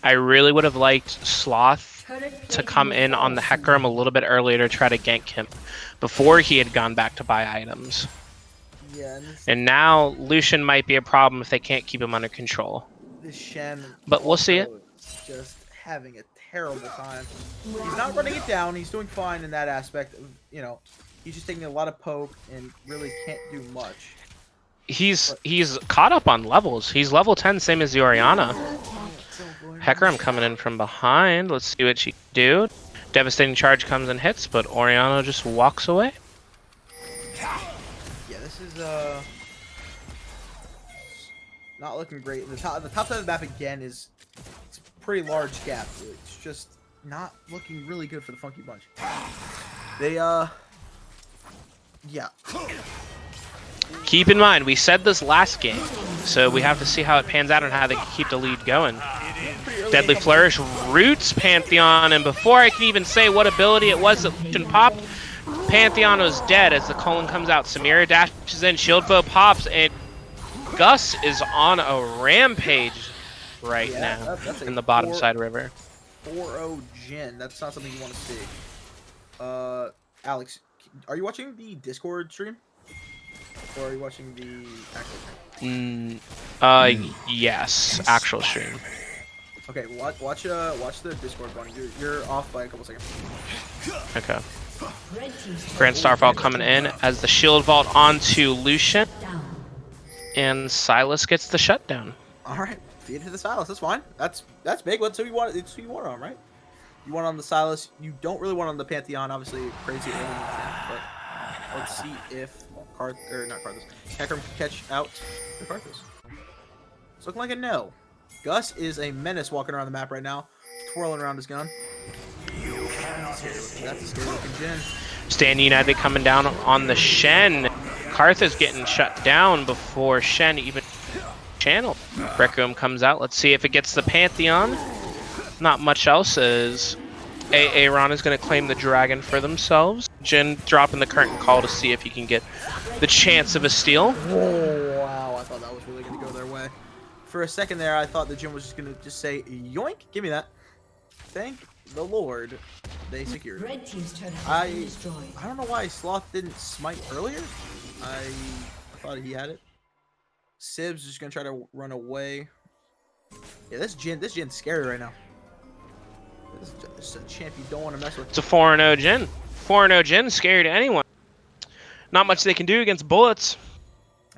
I really would have liked Sloth to come in on the Hecarim a little bit earlier to try to gank him before he had gone back to buy items. Yeah, And now Lucian might be a problem if they can't keep him under control. this Shen. But we'll see it. is just having a terrible time. He's not running it down. He's doing fine in that aspect. He's just taking a lot of poke and really can't do much. He's caught up on levels. He's level 10, same as the Orianna. Hecarim coming in from behind. Let's see what she can do. Devastating charge comes and hits, but Orianna just walks away. Yeah, this is not looking great. The top side of the map again it's a pretty large gap. It's just not looking really good for the Funky Bunch. They yeah. Keep in mind, we said this last game. So we have to see how it pans out and how they can keep the lead going. Deadly Flourish roots Pantheon, and before I can even say what ability it was that Lucian popped, Pantheon was dead as the Colin comes out. Samira dashes in, shield bow pops, and Gus is on a rampage right now that's in the bottom side river. 4-0 Jin. That's not something you want to see. Alex, are you watching the Discord stream? Or are you watching the actual stream? Yes, actual stream. Okay, watch the Discord one. You're off by a couple seconds. Okay. Grand Starfall coming in as the shield vault onto Lucian, and Silas gets the shutdown. All right, feed it to the Silas. That's fine. That's big. That's who you want. It's who you want on, right? You want on the Silas. You don't really want on the Pantheon. Obviously, crazy early in the game, but let's see if Hecarim can catch out the Karthus. It's looking like a no. Gus is a menace walking around the map right now, twirling around his gun. That's a scary looking Jin. Stand United coming down on the Shen. Karthus getting shut down before Shen even channeled. Requiem comes out. Let's see if it gets the Pantheon. Not much else as A-Aron is going to claim the dragon for themselves. Jin dropping the curtain call to see if he can get the chance of a steal. Oh, wow. I thought that was really going to go their way. For a second there, I thought the Jin was just going to just say, yoink, give me that. Thank the Lord they secured. Red team's turret has been destroyed. I don't know why Sloth didn't smite earlier. I thought he had it. Sib's just going to try to run away. Yeah, this Jin's scary right now. This is a champ you don't want to mess with. It's a 4-0 Jin. 4-0 Jin, scary to anyone. Not much they can do against bullets.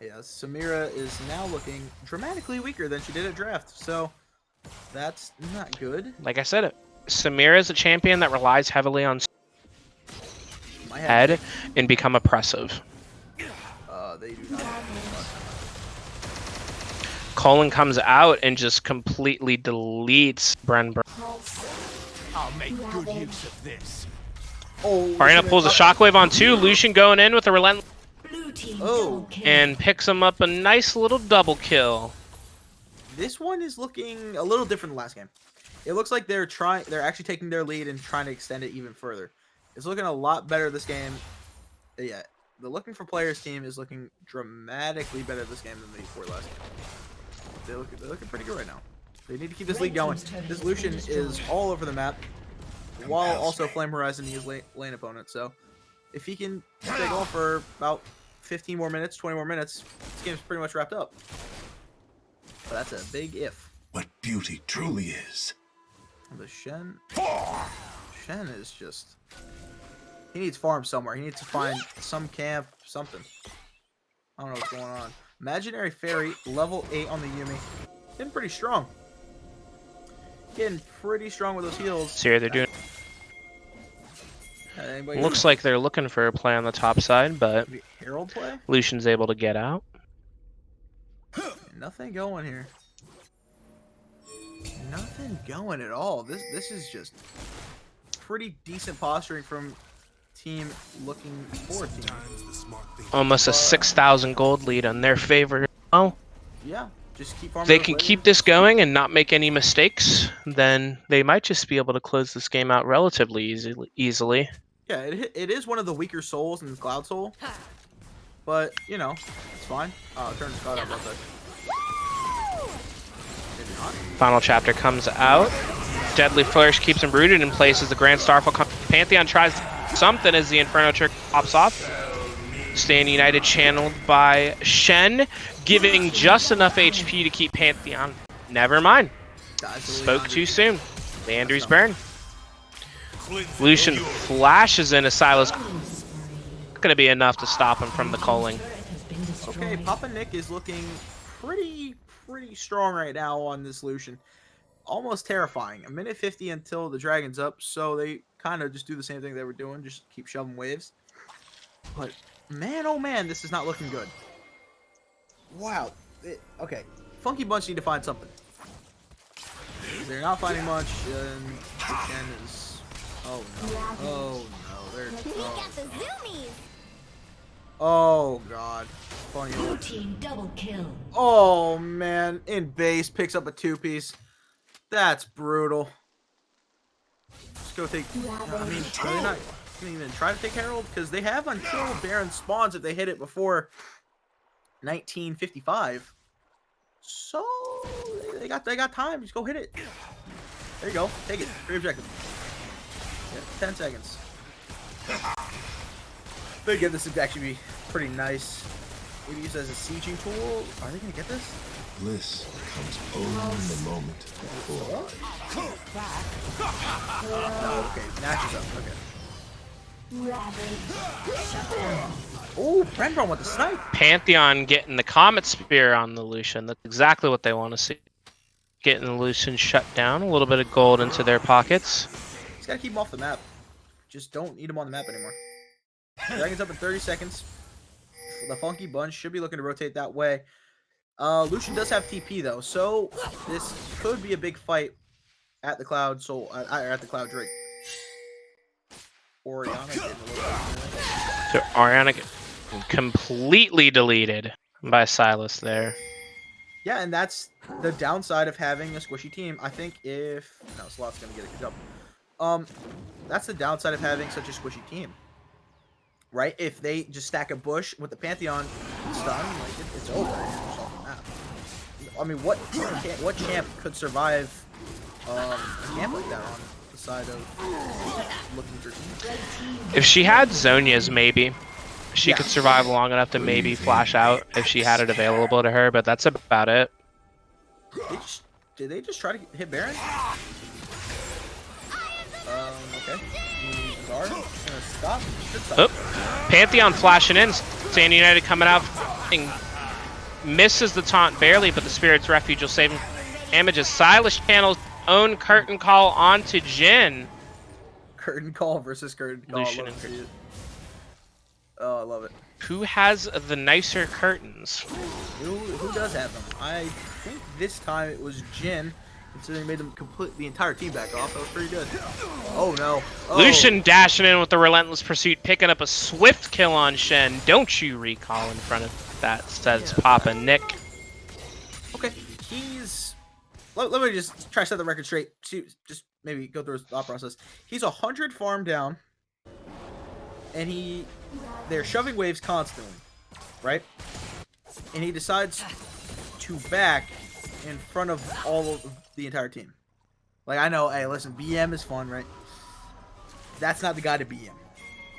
Yeah, Samira is now looking dramatically weaker than she did at draft, so that's not good. Like I said, Samira is a champion that relies heavily on head and become oppressive. They do not. Colin comes out and just completely deletes Brenbur. I'll make good use of this. Oh, Arena pulls a shockwave on 2. Lucian going in with a relentless Blue team Oh. double kill. and picks him up a nice little double kill. This one is looking a little different than last game. It looks like they're actually taking their lead and trying to extend it even further. It's looking a lot better this game. Yeah, the Looking for Players team is looking dramatically better this game than they were last game. They're looking pretty good right now. They need to keep this lead going. This Lucian is all over the map, while also Flame Horizon his lane opponent. So, if he can stay going for about 15 more minutes, 20 more minutes, this game's pretty much wrapped up. But that's a big if. What beauty truly is. The Shen is just... He needs farm somewhere. He needs to find some camp, something. I don't know what's going on. Imaginary Fairy, level 8 on the Yumi. Getting pretty strong. Getting pretty strong with those heals. So here they're doing. Looks like they're looking for a play on the top side, but Herald play? Lucian's able to get out. Nothing going here. Nothing going at all. This is just pretty decent posturing from team looking for team. Almost a 6,000 gold lead on their favor. Oh, Yeah, just keep farming. they those can waves. keep this going and not make any mistakes, then they might just be able to close this game out relatively easily. Yeah, it is one of the weaker souls in Cloud Soul, but you know, it's fine. Turn Scott up real quick. Maybe not. Final chapter comes out. Deadly Flourish keeps him rooted in place as the Grand Starfall comes. Pantheon tries something as the Inferno trick pops off. Stand United channeled by Shen, giving just enough HP to keep Pantheon. Never mind. Spoke too soon. Landry's burn. Lucian flashes in as Silas. Not gonna be enough to stop him from the culling. Okay, Papa Nick is looking pretty strong right now on this Lucian. Almost terrifying. 1:50 until the dragon's up, so they kind of just do the same thing they were doing, just keep shoving waves. But man, oh man, this is not looking good. Wow. Okay, Funky Bunch need to find something. They're not finding much, and the Shen is... Oh no. Oh no. They're... Oh god. Funny. Blue team double kill. Oh man, in base picks up a 2-piece. That's brutal. Just go take. I mean, are they not gonna even try to take Herald? Because they have until Baron spawns if they hit it before 1955. So they got time. Just go hit it. There you go. Take it. Free objective. Yeah, 10 seconds. But again, this would actually be pretty nice. Maybe used as a sieging tool. Are they gonna get this? Bliss comes only in the moment before. No, okay. Nash is up. Okay. Oh, Brandron with the snipe. Pantheon getting the Comet Spear on the Lucian. That's exactly what they want to see. Getting the Lucian shut down. A little bit of gold into their pockets. Just gotta keep him off the map. Just don't need him on the map anymore. Dragon's up in 30 seconds. The Funky Bunch should be looking to rotate that way. Lucian does have TP though, so this could be a big fight at the Cloud Soul, at the Cloud Drake. Oriana getting a little bit. So Oriana completely deleted by Silas there. Yeah, and that's the downside of having a squishy team. I think if no, Slot's gonna get a good job. That's the downside of having such a squishy team. Right? If they just stack a bush with the Pantheon stun, like it's over. I mean, what champ could survive a camp like that on the side of looking for teams? If she had Zonia's, maybe she could survive long enough to maybe flash out if she had it available to her, but that's about it. Did they just try to hit Baron? Okay. Stop. Oh, Pantheon flashing in. Stand United coming out. Misses the taunt barely, but the Spirit's Refuge will save him. Damages. Silas channels own curtain call onto Jhin. Curtain call versus curtain call. Oh, I love it. Who has the nicer curtains? Who does have them? I think this time it was Jhin. Considering they made them complete the entire team back off. That was pretty good. Oh no. Oh. Lucian dashing in with the Relentless Pursuit, picking up a swift kill on Shen. Don't you recall in front of that, says Papa Nick. Okay, he's... Let me just try to set the record straight. Just maybe go through his thought process. He's 100 farm down. And they're shoving waves constantly. Right? And he decides to back in front of all of the entire team. Like, I know, hey, listen, BM is fun, right? That's not the guy to BM.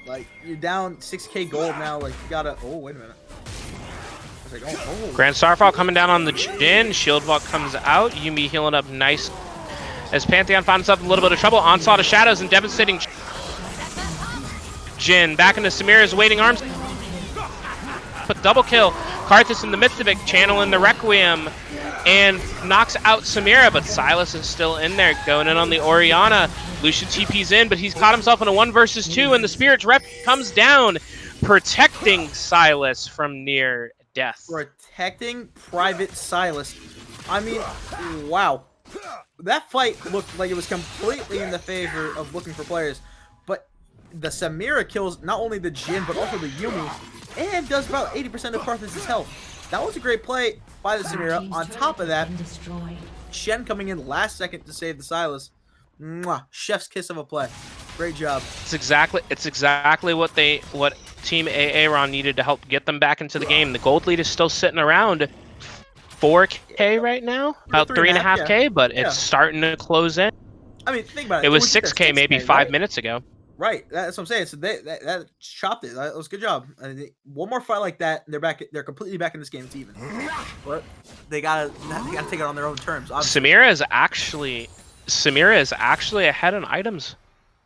Like, you're down 6k gold now, like, you gotta... Oh, wait a minute. I was like, oh. Grand Starfall coming down on the Jhin. Shield Vault comes out. Yuumi healing up nice. As Pantheon finds himself in a little bit of trouble. Onslaught of Shadows and devastating Jhin. Back into Samira's waiting arms. But double kill. Karthus in the midst of it, channeling the Requiem. And knocks out Samira, but Silas is still in there, going in on the Oriana. Lucian TP's in, but he's caught himself in a 1 versus 2, and the Spirit's Rep comes down, protecting Silas from near death. Protecting Private Silas. I mean, wow. That fight looked like it was completely in the favor of looking for players, but the Samira kills not only the Jhin, but also the Yuumi, and does about 80% of Karthus' health. That was a great play by the Samira. On top of that, Shen coming in last second to save the Silas. Mwah, chef's kiss of a play. Great job. It's exactly what Team A-Aron needed to help get them back into the game. The gold lead is still sitting around 4k right now, about 3.5k, but it's starting to close in. I mean, think about it. It was 6k maybe 5 minutes ago. Right, that's what I'm saying. So that chopped it. That was a good job. One more fight like that, and they're back. They're completely back in this game. It's even. But they gotta take it on their own terms. Obviously. Samira is actually ahead on items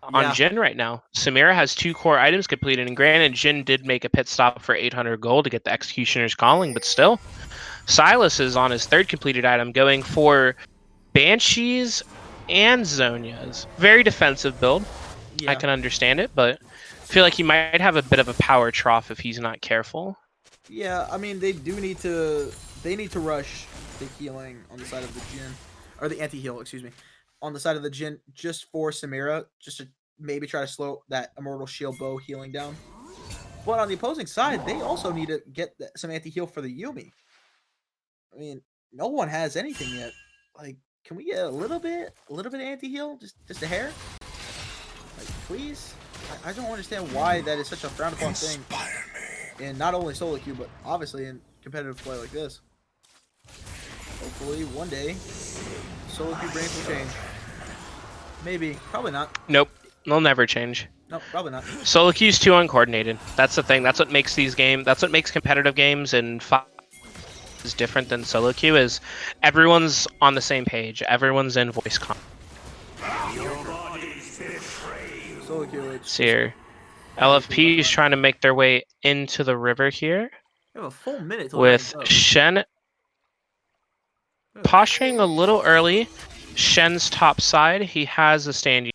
on Jhin right now. Samira has 2 core items completed, and granted, Jhin did make a pit stop for 800 gold to get the Executioner's Calling, but still, Silas is on his 3rd completed item, going for Banshees and Zonia's. Very defensive build. Yeah. I can understand it, but I feel like he might have a bit of a power trough if he's not careful. Yeah, I mean, they need to rush the healing on the side of the Jhin, or the anti-heal, excuse me, on the side of the Jhin, just for Samira, just to maybe try to slow that Immortal Shield bow healing down. But on the opposing side, they also need to get some anti-heal for the Yumi. I mean, no one has anything yet. Like, can we get a little bit of anti-heal? Just a hair? Like, please? I don't understand why that is such a frowned upon thing. In not only solo queue, but obviously in competitive play like this. Hopefully, one day, solo queue brains will change. Maybe. Probably not. Nope. They'll never change. No, probably not. Solo queue's too uncoordinated. That's the thing. That's what makes these games. That's what makes competitive games and is different than solo queue. Is everyone's on the same page. Everyone's in voice comm. Solo queue. It's here. LFP is trying to make their way into the river here. We have a full minute till With it ends up. Shen posturing a little early. Shen's top side. He has a stand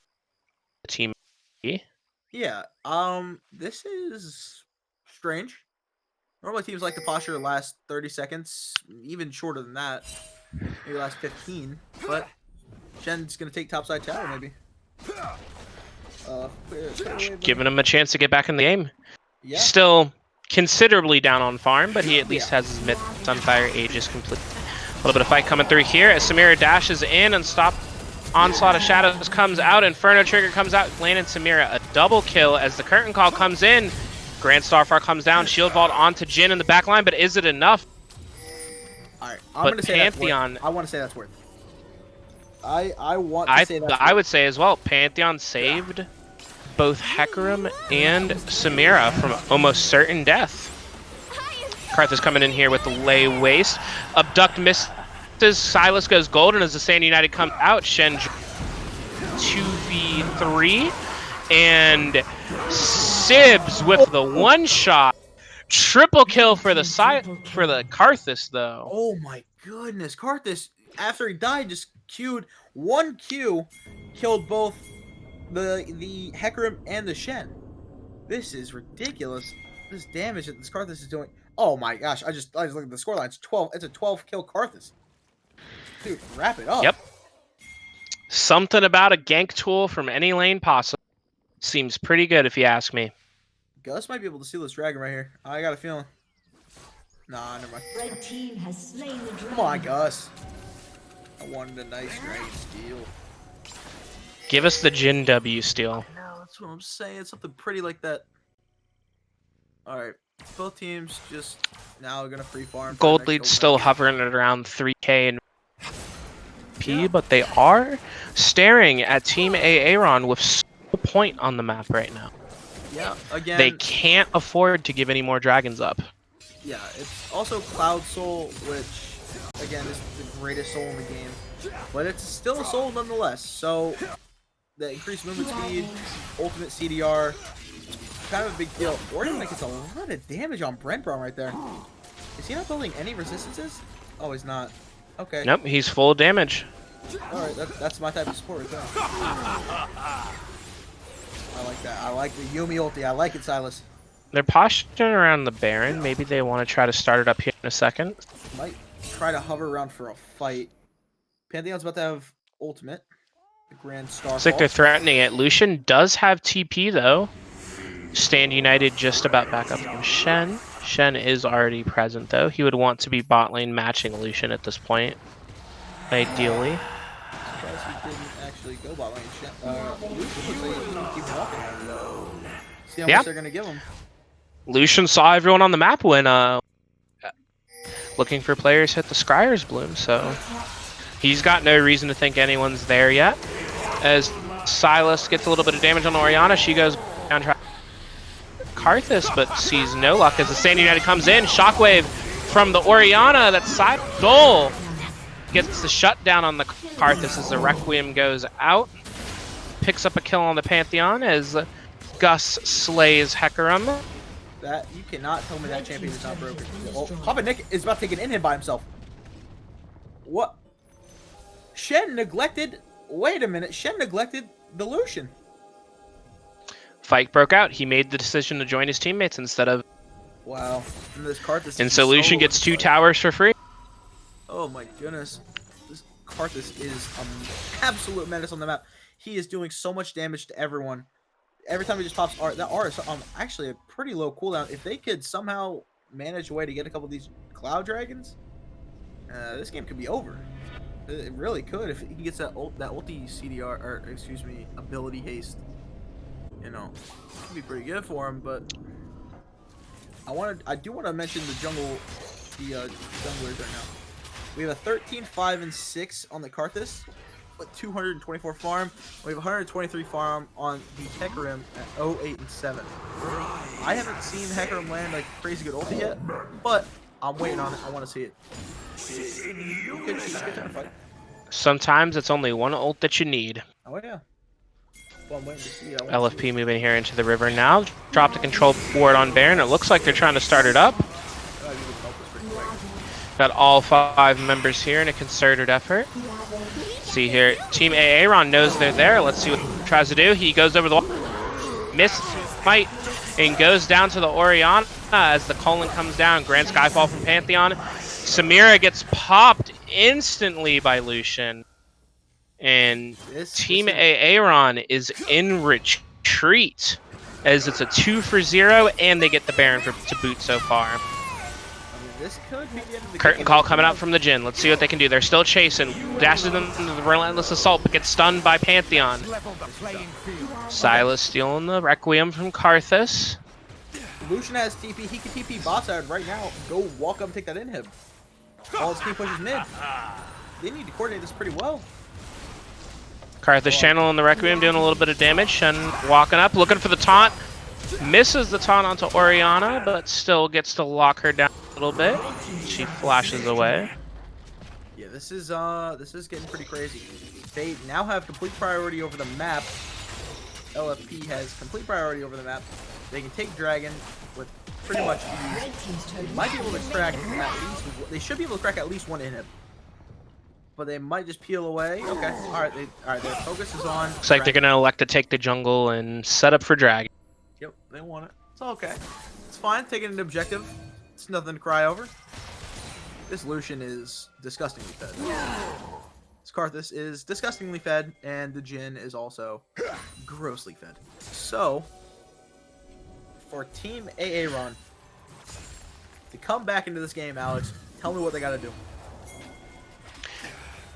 team. Yeah. This is strange. Normally teams like to posture last 30 seconds, even shorter than that. Maybe last 15. But Shen's gonna take topside tower maybe. Giving him a chance to get back in the game. Yeah. Still considerably down on farm, but he at least has his mid Sunfire Aegis complete. A little bit of fight coming through here as Samira dashes in and stop. Onslaught of Shadows comes out, Inferno Trigger comes out, landing Samira a double kill as the curtain call comes in. Grand Starfire comes down, Shield Vault onto Jin in the back line, but is it enough? Alright, I'm gonna say Pantheon, that's worth. I want to say that's worth. I want to say that's I would say as well, Pantheon saved both Hecarim and Samira from almost certain death. Karthus coming in here with the lay waste. Abduct misses, Silas goes golden as the Sand United comes out. Shen 2v3 and Sibs with the one shot. Triple kill for the Karthus though. Oh my goodness, Karthus after he died just queued one Q, killed both the Hecarim and the Shen. This is ridiculous. This damage that this Karthus is doing. Oh my gosh, I just looked at the scoreline. It's 12. It's a 12 kill Karthus. Dude, wrap it up. Yep. Something about a gank tool from any lane possible. Seems pretty good if you ask me. Gus might be able to steal this dragon right here. I got a feeling. Nah, never mind. Red team has slain the dragon. Come on, Gus. I wanted a nice dragon steal. Give us the Jin W steal. No, that's what I'm saying. Something pretty like that. Alright. Both teams just now gonna free farm. Gold lead's still hovering at around 3k and P, but they are staring at Team A-Aron with a point on the map right now. Yeah, again. They can't afford to give any more dragons up. Yeah, it's also Cloud Soul, which again is the greatest soul in the game, but it's still a soul nonetheless. So the increased movement speed, ultimate CDR, kind of a big deal. Orion gets a lot of damage on Brentbrom right there. Is he not building any resistances? Oh, he's not. Okay. Nope, he's full damage. Alright, that's my type of support right there. I like that. I like the Yumi ulti. I like it, Silas. They're posturing around the Baron. Maybe they want to try to start it up here in a second. Might try to hover around for a fight. Pantheon's about to have ultimate. The Grand Starfall. Looks like they're threatening it. Lucian does have TP though. Stand United just about back up from Shen. Shen is already present though. He would want to be bot lane matching Lucian at this point. Ideally. Surprised he didn't actually go bot lane. Lucian looks like he's gonna keep walking. See how much they're gonna give him. Lucian saw everyone on the map when looking for players hit the Scryer's Bloom, so he's got no reason to think anyone's there yet. As Silas gets a little bit of damage on Orianna, she goes down try Karthus, but sees no luck as the Sand United comes in. Shockwave from the Orianna, that side goal gets the shutdown on the Karthus as the Requiem goes out. Picks up a kill on the Pantheon as Gus slays Hecarim. That you cannot tell me that champion is not broken. Oh, Papa Nick is about to take an in-hit by himself. What? Shen neglected. Wait a minute. Shen neglected the Lucian. Fight broke out. He made the decision to join his teammates instead of. Wow. And this Karthus. And so Lucian gets 2 towers for free. Oh my goodness. This Karthus is an absolute menace on the map. He is doing so much damage to everyone. every time it just pops R, that R is actually a pretty low cooldown. If they could somehow manage a way to get a couple of these Cloud Dragons, this game could be over. It really could if he gets that ulti CDR, or excuse me, ability haste. You know, it could be pretty good for him. But I do want to mention the junglers right now. We have a 13, 5, and 6 on the Karthus, with 224 farm. We have 123 farm on the Hecarim at 0, 8, and 7. I haven't seen Hecarim land like crazy good ulti yet, but I'm waiting on it. I want to see it. Good turn fight. Sometimes it's only one ult that you need. Oh yeah. Well, I'm waiting to see it. LFP moving here into the river now. Drop the control ward on Baron. It looks like they're trying to start it up. Got all 5 members here in a concerted effort. See here, Team A-Aron knows they're there. Let's see what he tries to do. He goes over the wall, misses fight, and goes down to the Orianna as the Colin comes down. Grand Skyfall from Pantheon. Samira gets popped instantly by Lucian. And Team A-Aron is in retreat as it's a 2 for 0, and they get the Baron to boot so far. This could be the end of the Curtain call coming out from the Jhin. Let's see what they can do. They're still chasing. Dashes them into the relentless assault, but gets stunned by Pantheon. Silas stealing the Requiem from Karthus. Lucian has TP. He can TP bot side right now. Go walk up and take that inhib. All his team pushes mid. They need to coordinate this pretty well. Karthus channeling the Requiem, doing a little bit of damage, and walking up, looking for the taunt. Misses the taunt onto Orianna, but still gets to lock her down a little bit. She flashes away. Yeah, this is getting pretty crazy. They now have complete priority over the map. LFP has complete priority over the map. They can take Dragon with pretty much ease. They might be able to crack at least. They should be able to crack at least one inhib. But they might just peel away. Okay, all right. Their focus is on. Looks like they're gonna elect to take the jungle and set up for Dragon. Yep, they want it. It's okay. It's fine. Taking an objective. It's nothing to cry over. This Lucian is disgustingly fed. This Karthus is disgustingly fed, and the Jhin is also grossly fed. So, for Team A-Aron to come back into this game, Alex, tell me what they got to do.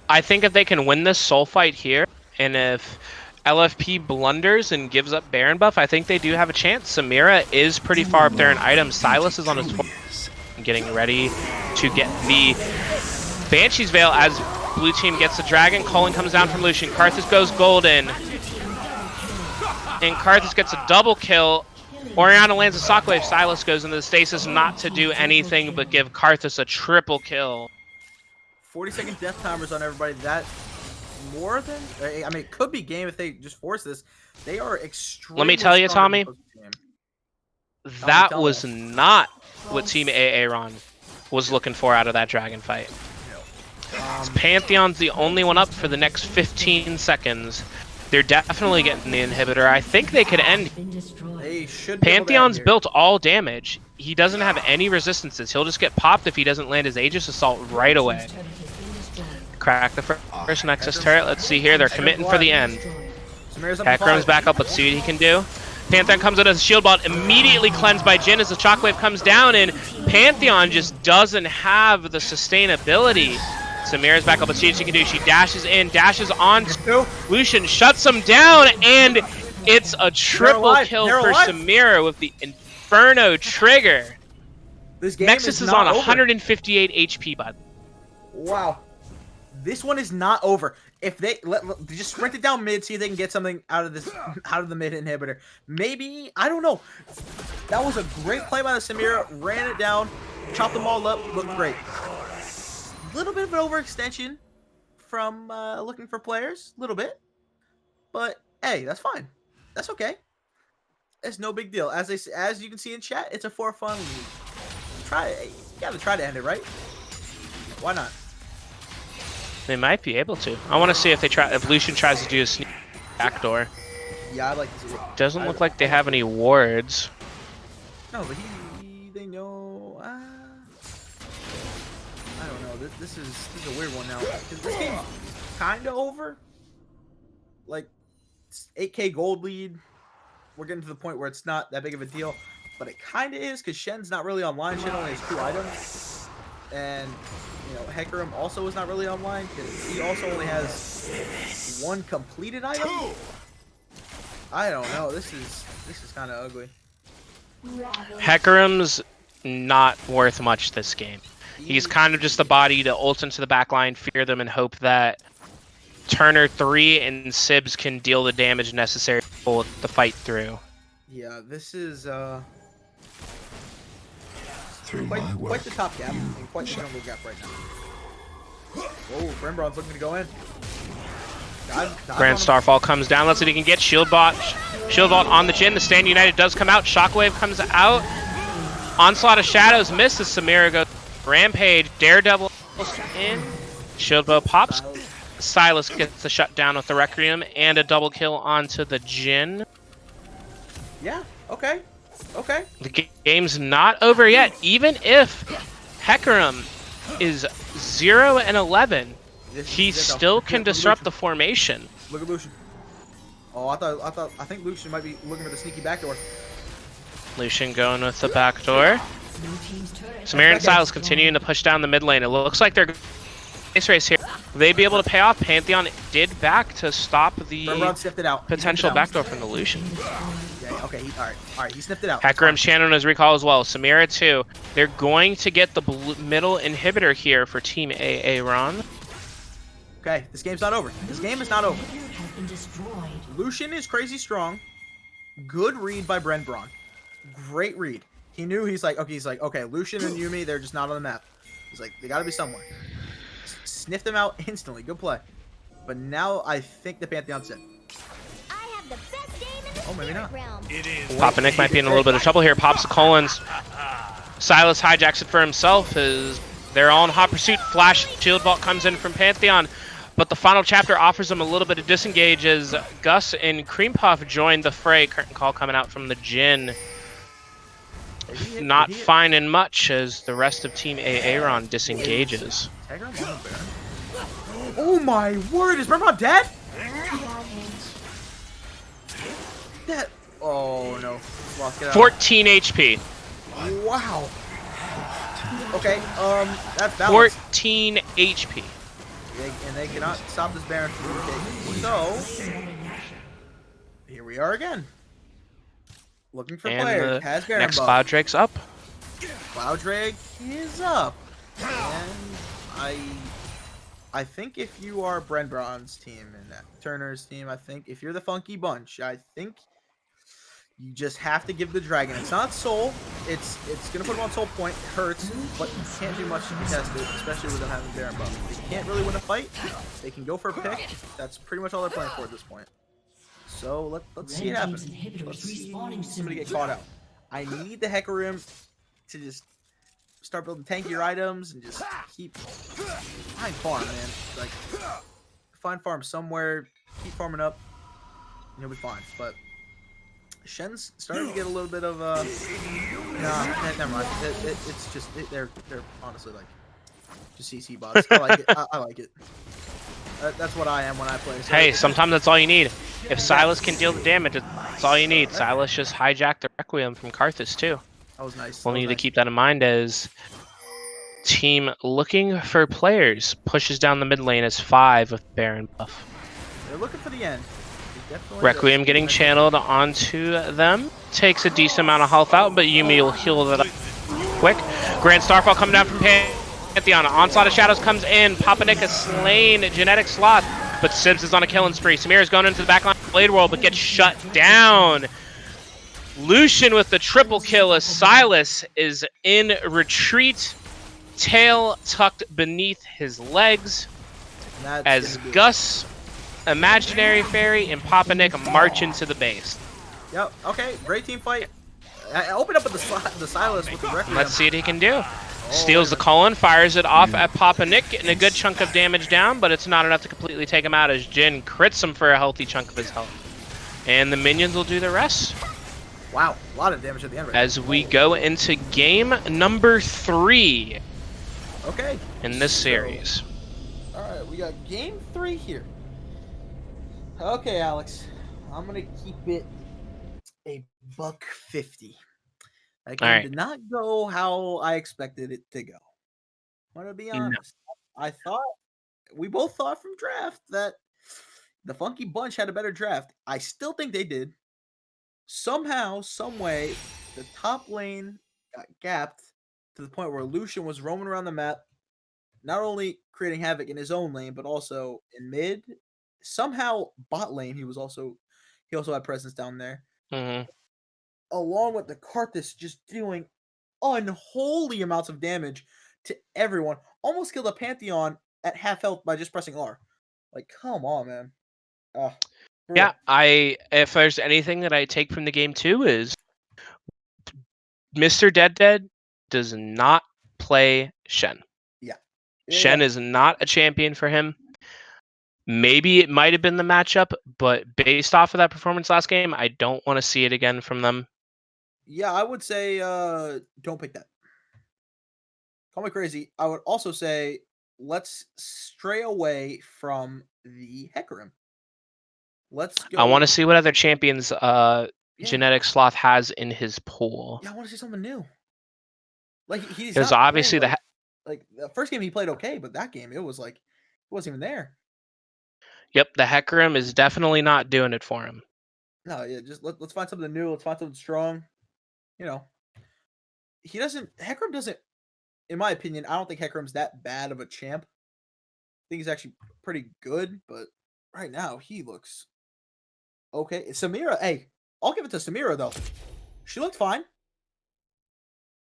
I think if they can win this soul fight here, and if LFP blunders and gives up Baron buff, I think they do have a chance. Samira is pretty far up there in items. Silas is on his getting ready to get the Banshee's Veil as blue team gets the Dragon. Colin comes down from Lucian. Karthus goes golden. And Karthus gets a double kill. Orianna lands a Shockwave. Silas goes into the stasis not to do anything but give Karthus a triple kill. 40-second death timers on everybody. That more than, I mean, it could be game if they just force this. They are extremely. Let me tell you, strong Tommy, that was not what Team A-Aron was looking for out of that Dragon fight. Pantheon's the only one up for the next 15 seconds. They're definitely getting the inhibitor. I think they could end. They should. Pantheon's built all damage. He doesn't have any resistances. He'll just get popped if he doesn't land his Aegis Assault right away. Crack the first Nexus turret. Let's see here. They're committing for the end. Hecarim's back up. Let's see what he can do. Pantheon comes in as a shield bot, immediately cleansed by Jhin as the Shockwave comes down, and Pantheon just doesn't have the sustainability. Samira's back up. Let's see what she can do. She dashes in, dashes on Lucian, shuts him down, and it's a triple kill for Samira with the Inferno trigger. This game Nexus is on 158 HP, bud. Wow. This one is not over. If they just sprint it down mid, see if they can get something out of this, out of the mid inhibitor. Maybe, I don't know. That was a great play by the Samira. Ran it down, chopped them all up, looked great. Little bit of an overextension from looking for players, a little bit. But hey, that's fine. That's okay. It's no big deal. As you can see in chat, it's a for fun league. You gotta try to end it, right? Why not? They might be able to. I want to see if Lucian tries to do a sneak backdoor. Yeah, I'd like to see it. Doesn't look like they have any wards. No, but they know. I don't know. This is a weird one now. Because this game's kind of over. Like, 8K gold lead. we're getting to the point where it's not that big of a deal, but it kind of is because Shen's not really online. Shen only has 2 items, and Hecarim also is not really online because he also only has 1 completed item. I don't know. This is kind of ugly. Hecarim's not worth much this game. He's kind of just a body to ult into the backline, fear them, and hope that Turner 3 and Sibs can deal the damage necessary to pull the fight through. Yeah, this is Through quite, my quite work, the top gap and quite the jungle gap right now. Whoa, Brimbrawn's looking to go in. Grand Starfall comes down. Let's see if he can get Shield Vault on the Jhin. The Stand United does come out. Shockwave comes out. Onslaught of Shadows misses. Samira goes Rampage. Daredevil in. Shield Bow pops. Silas gets the shutdown with the Requiem and a double kill onto the Jhin. Yeah, okay. Okay. The game's not over yet. Even if Hecarim is 0 and 11, he still can disrupt the formation. Look at Lucian. Oh, I think Lucian might be looking for the sneaky backdoor. Lucian going with the backdoor. Samir and Silas continuing to push down the mid lane. It looks like they're race here. Will they be able to pay off? Pantheon did back to stop the potential backdoor from the Lucian. Okay, alright, he sniffed it out. Hecarim's channeling his recall as well. Samira too. They're going to get the middle inhibitor here for Team A-Aron. Okay, this game's not over. This game is not over. Lucian is crazy strong. Good read by Brimbrawn. Great read. He knew he's like, okay, Lucian and Yuumi, they're just not on the map. He's like, they gotta be somewhere. Sniff them out instantly. Good play. But now I think the Pantheon's in. Oh, maybe not. Papa Nick might be in a little bit of trouble here. Pops the Collins. Silas hijacks it for himself. They're all in hot pursuit. Flash Shield Vault comes in from Pantheon. But the final chapter offers them a little bit of disengage as Gus and Cream Puff join the fray. Curtain call coming out from the Jhin. Not finding much as the rest of Team A-Aron disengages. Oh my word, is Brimbrawn dead? That. Oh no. 14 HP. Wow. Okay, that's balanced. 14 HP. And they cannot stop this Baron from taking. So, here we are again. Looking for players. Has Baron next buff. Cloud Drake's up. Cloud Drake is up. And I think if you are Brimbrawn's team and Turner's team, I think if you're the Funky Bunch, I think you just have to give the Dragon. It's not Soul. It's gonna put him on Soul Point. It hurts, but you can't do much to contest it, especially with them having Baron buff. They can't really win a fight. They can go for a pick. That's pretty much all they're playing for at this point. So let's see it happen. Let's see somebody get caught out. I need the Hecarim to just start building tankier items and just keep find farm, man. Like find farm somewhere, keep farming up, and you'll be fine. But Shen's starting to get a little bit of nah, never mind. It's just they're honestly like just CC bots. I like it. I like it. That's what I am when I play. So hey, sometimes that's all you need. If Silas can deal the damage, that's all you need. Silas just hijacked the Requiem from Karthus too. That was nice. We'll need to keep that in mind as team looking for players pushes down the mid lane as 5 with Baron buff. They're looking for the end. Requiem getting channeled onto them. Takes a decent amount of health out, but Yuumi will heal that up quick. Grand Starfall coming down from Pantheon. Onslaught of Shadows comes in. Papa Nick has slain Genetic Sloth, but Sibs is on a killing spree. Samir is going into the backline of Blade World, but gets shut down. Lucian with the triple kill as Silas is in retreat. Tail tucked beneath his legs as Gus, Imaginary Fairy, and Papa Nick march into the base. Yep, okay, great team fight. I opened up with the Silas with the Requiem. Let's see what he can do. Steals the Cullen, fires it off at Papa Nick, getting a good chunk of damage down, but it's not enough to completely take him out as Jhin crits him for a healthy chunk of his health. And the minions will do the rest. Wow, a lot of damage at the end. As we go into game number 3 in this series. Alright, we got game 3 here. Okay, Alex, I'm going to keep it a $150. That All game right. did not go how I expected it to go. I'm gonna be No. honest. I thought we both thought from draft that the Funky Bunch had a better draft. I still think they did. Somehow, some way, the top lane got gapped to the point where Lucian was roaming around the map, not only creating havoc in his own lane, but also in mid. Somehow, bot lane, he also had presence down there. Mhm. Along with the Karthus just doing unholy amounts of damage to everyone. Almost killed a Pantheon at half health by just pressing R. Like, come on, man. For Yeah, real. if there's anything that I take from the game too is Mr. Dead does not play Shen. Yeah. Shen is not a champion for him. Maybe it might have been the matchup, but based off of that performance last game, I don't want to see it again from them. Yeah, I would say don't pick that. Call me crazy. I would also say let's stray away from the Hecarim. Let's I want go. to see what other champions Yeah. Genetic Sloth has in his pool. Yeah, I want to see something new. Like he's Because not playing obviously like the first game he played okay, but that game it was like it wasn't even there. the Hecarim is definitely not doing it for him. No, yeah, just let's find something new. Let's find something strong. You know, Hecarim doesn't, in my opinion, I don't think Hecarim's that bad of a champ. I think he's actually pretty good, but right now he looks okay. Samira, hey, I'll give it to Samira though. She looked fine.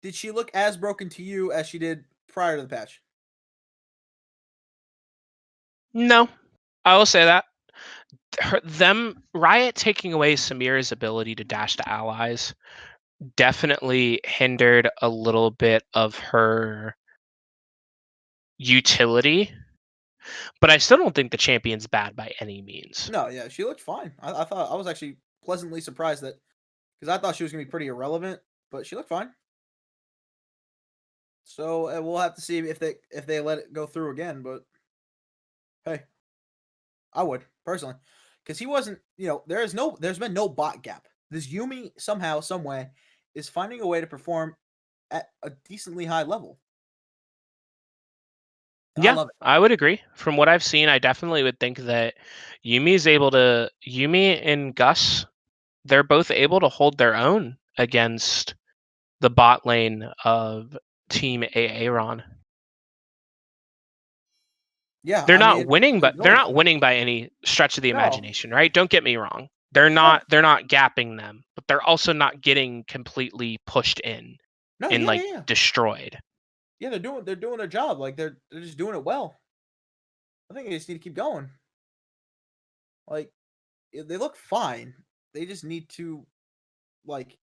Did she look as broken to you as she did prior to the patch? No, I will say that. Riot taking away Samira's ability to dash to allies definitely hindered a little bit of her utility, but I still don't think the champion's bad by any means. No, yeah, she looked fine. I thought I was actually pleasantly surprised that because I thought she was gonna be pretty irrelevant, but she looked fine. So we'll have to see if they let it go through again. But hey, I would personally, because he wasn't. There's been no bot gap. This Yumi somehow, some way, is finding a way to perform at a decently high level. I Yeah, love it. I would agree. From what I've seen, I definitely would think that Yumi and Gus, they're both able to hold their own against the bot lane of Team A-Aron. Yeah, They're I mean, not winning, but it's they're going not well. winning by any stretch of the No, imagination, right? Don't get me wrong. They're no, not gapping them, but they're also not getting completely pushed in no, and yeah, like yeah, yeah. destroyed. Yeah, they're doing their job. Like they're just doing it well. I think they just need to keep going. Like they look fine. They just need to like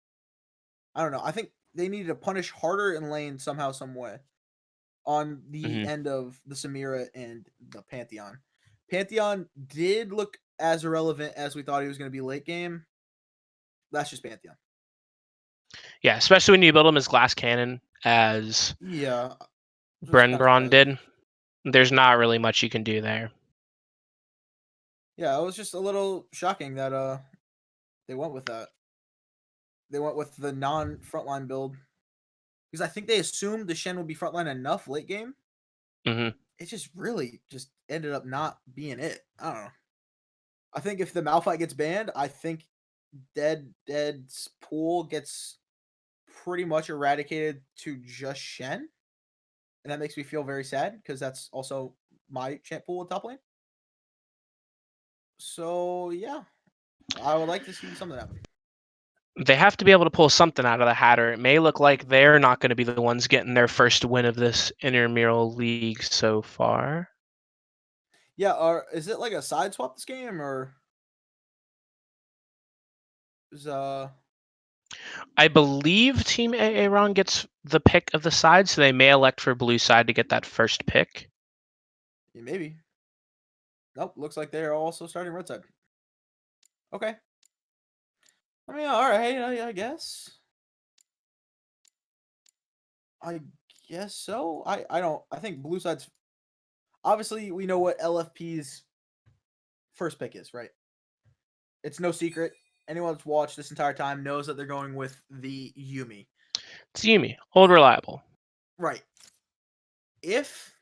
I don't know. I think they needed to punish harder in lane somehow, some way on the Mhm. end of the Samira and the Pantheon. Pantheon did look as irrelevant as we thought he was going to be late game. That's just Pantheon. Yeah, especially when you build him as glass cannon, as Yeah, just kind of Brenbron surprising. did. There's not really much you can do there. Yeah, it was just a little shocking that they went with that. They went with the non frontline build because I think they assumed the Shen would be frontline enough late game. Hmm. It just really just ended up not being it. I don't know. I think if the Malphite gets banned, I think Dead's pool gets pretty much eradicated to just Shen. And that makes me feel very sad because that's also my champ pool at top lane. So yeah, I would like to see something happen. They have to be able to pull something out of the hat, or it may look like they're not going to be the ones getting their first win of this intramural league so far. Yeah, or is it like a side swap this game or is I believe Team A-Aron gets the pick of the side, so they may elect for blue side to get that first pick. yeah, maybe. Nope, looks like they're also starting red side. Okay. I mean, all right, I guess. I guess so. I don't. I think blue side's obviously we know what LFP's first pick is, right? It's no secret. anyone that's watched this entire time knows that they're going with the Yuumi. It's Yumi. Old reliable. Right. If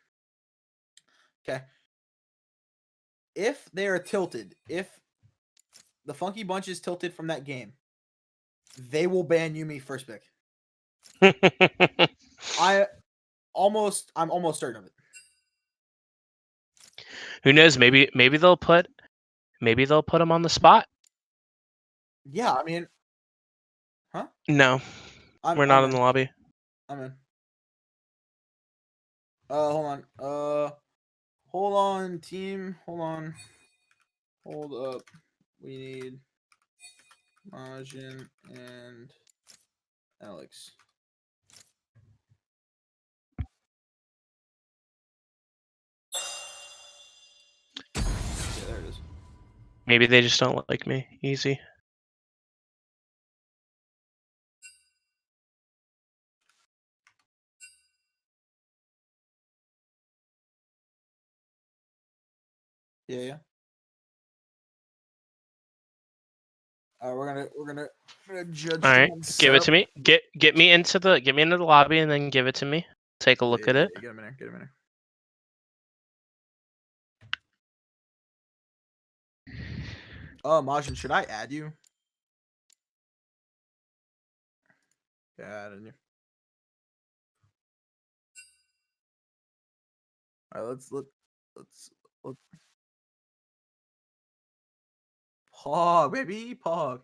they are tilted, if the Funky Bunch is tilted from that game, they will ban Yuumi first pick. I'm almost certain of it. Who knows? Maybe they'll put him on the spot. Yeah, I mean, No, we're not in the lobby. I'm in. Hold on. Hold on, team. Hold on. Hold up. We need Majin and Alex. Yeah, there it is. Maybe they just don't like me. Easy. Yeah. We're gonna judge. All right, someone's give it setup. to me. Get me into the lobby and then give it to me. Take a look at it. Get him in there. Get him in there. Majin, should I add you? Yeah, added you. All right, let's Pog, baby, Pog.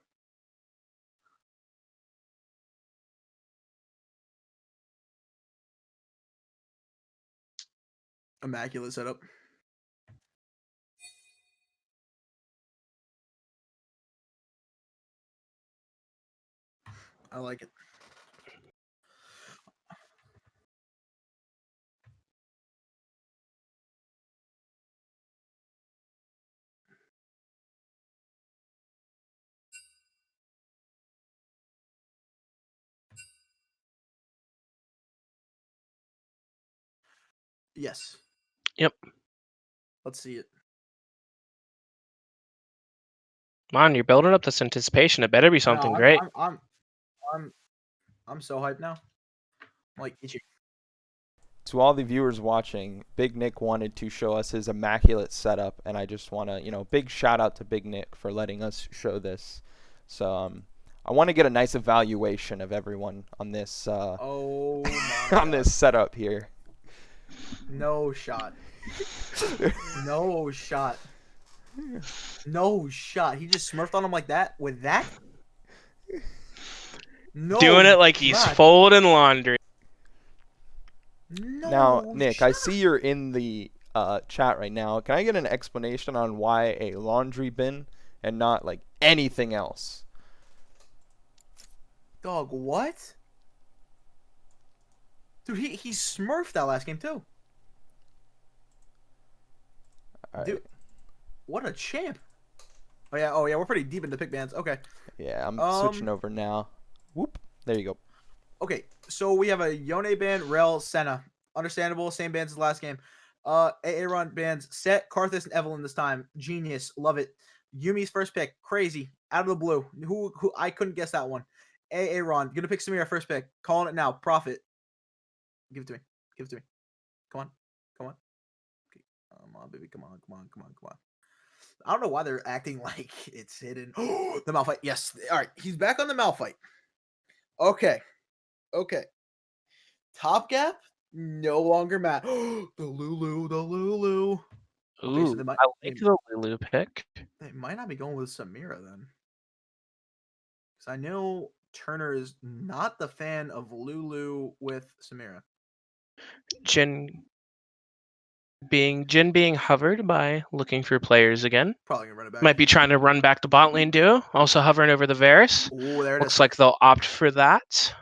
Immaculate setup. I like it. Yes. Yep. Let's see it. Come on, you're building up this anticipation. It better be something great. I'm so hyped now. I'm like itchy. To all the viewers watching, Big Nick wanted to show us his immaculate setup, and I just want to, big shout out to Big Nick for letting us show this. So I want to get a nice evaluation of everyone on this Oh my on this setup here. No shot. No shot. No shot. He just smurfed on him like that with that? No. Doing it like he's shot. folding laundry. No Now, Nick, shot. I see you're in the chat right now. Can I get an explanation on why a laundry bin and not like anything else? Dog, what? Dude, he smurfed that last game too. All right. Dude, what a champ. Oh yeah, we're pretty deep into pick bands. Okay. Yeah, I'm switching over now. Whoop. There you go. Okay, so we have a Yone band, Rel, Senna. Understandable, same bands as the last game. A-Aron bands, Set, Karthus, and Evelyn this time. Genius, love it. Yumi's first pick, crazy, out of the blue. Who I couldn't guess that one. A-Aron, gonna pick Samira first pick. Calling it now. Profit. Give it to me. Give it to me. Come on. Come on. Okay. Come on, baby. Come on. Come on. Come on. Come on. I don't know why they're acting like it's hidden. The Malphite. Yes. All right. He's back on the Malphite. Okay. Okay. Top gap, no longer Matt. The Lulu. Ooh, Okay, so they might, I like the Lulu pick. they might not be going with Samira then. Because I know Turner is not the fan of Lulu with Samira. Jin being hovered by looking for players again. Probably going to run it back. Might be trying to run back the bot lane duo. Also hovering over the Varus. Oh, there it Looks is. like they'll opt for that.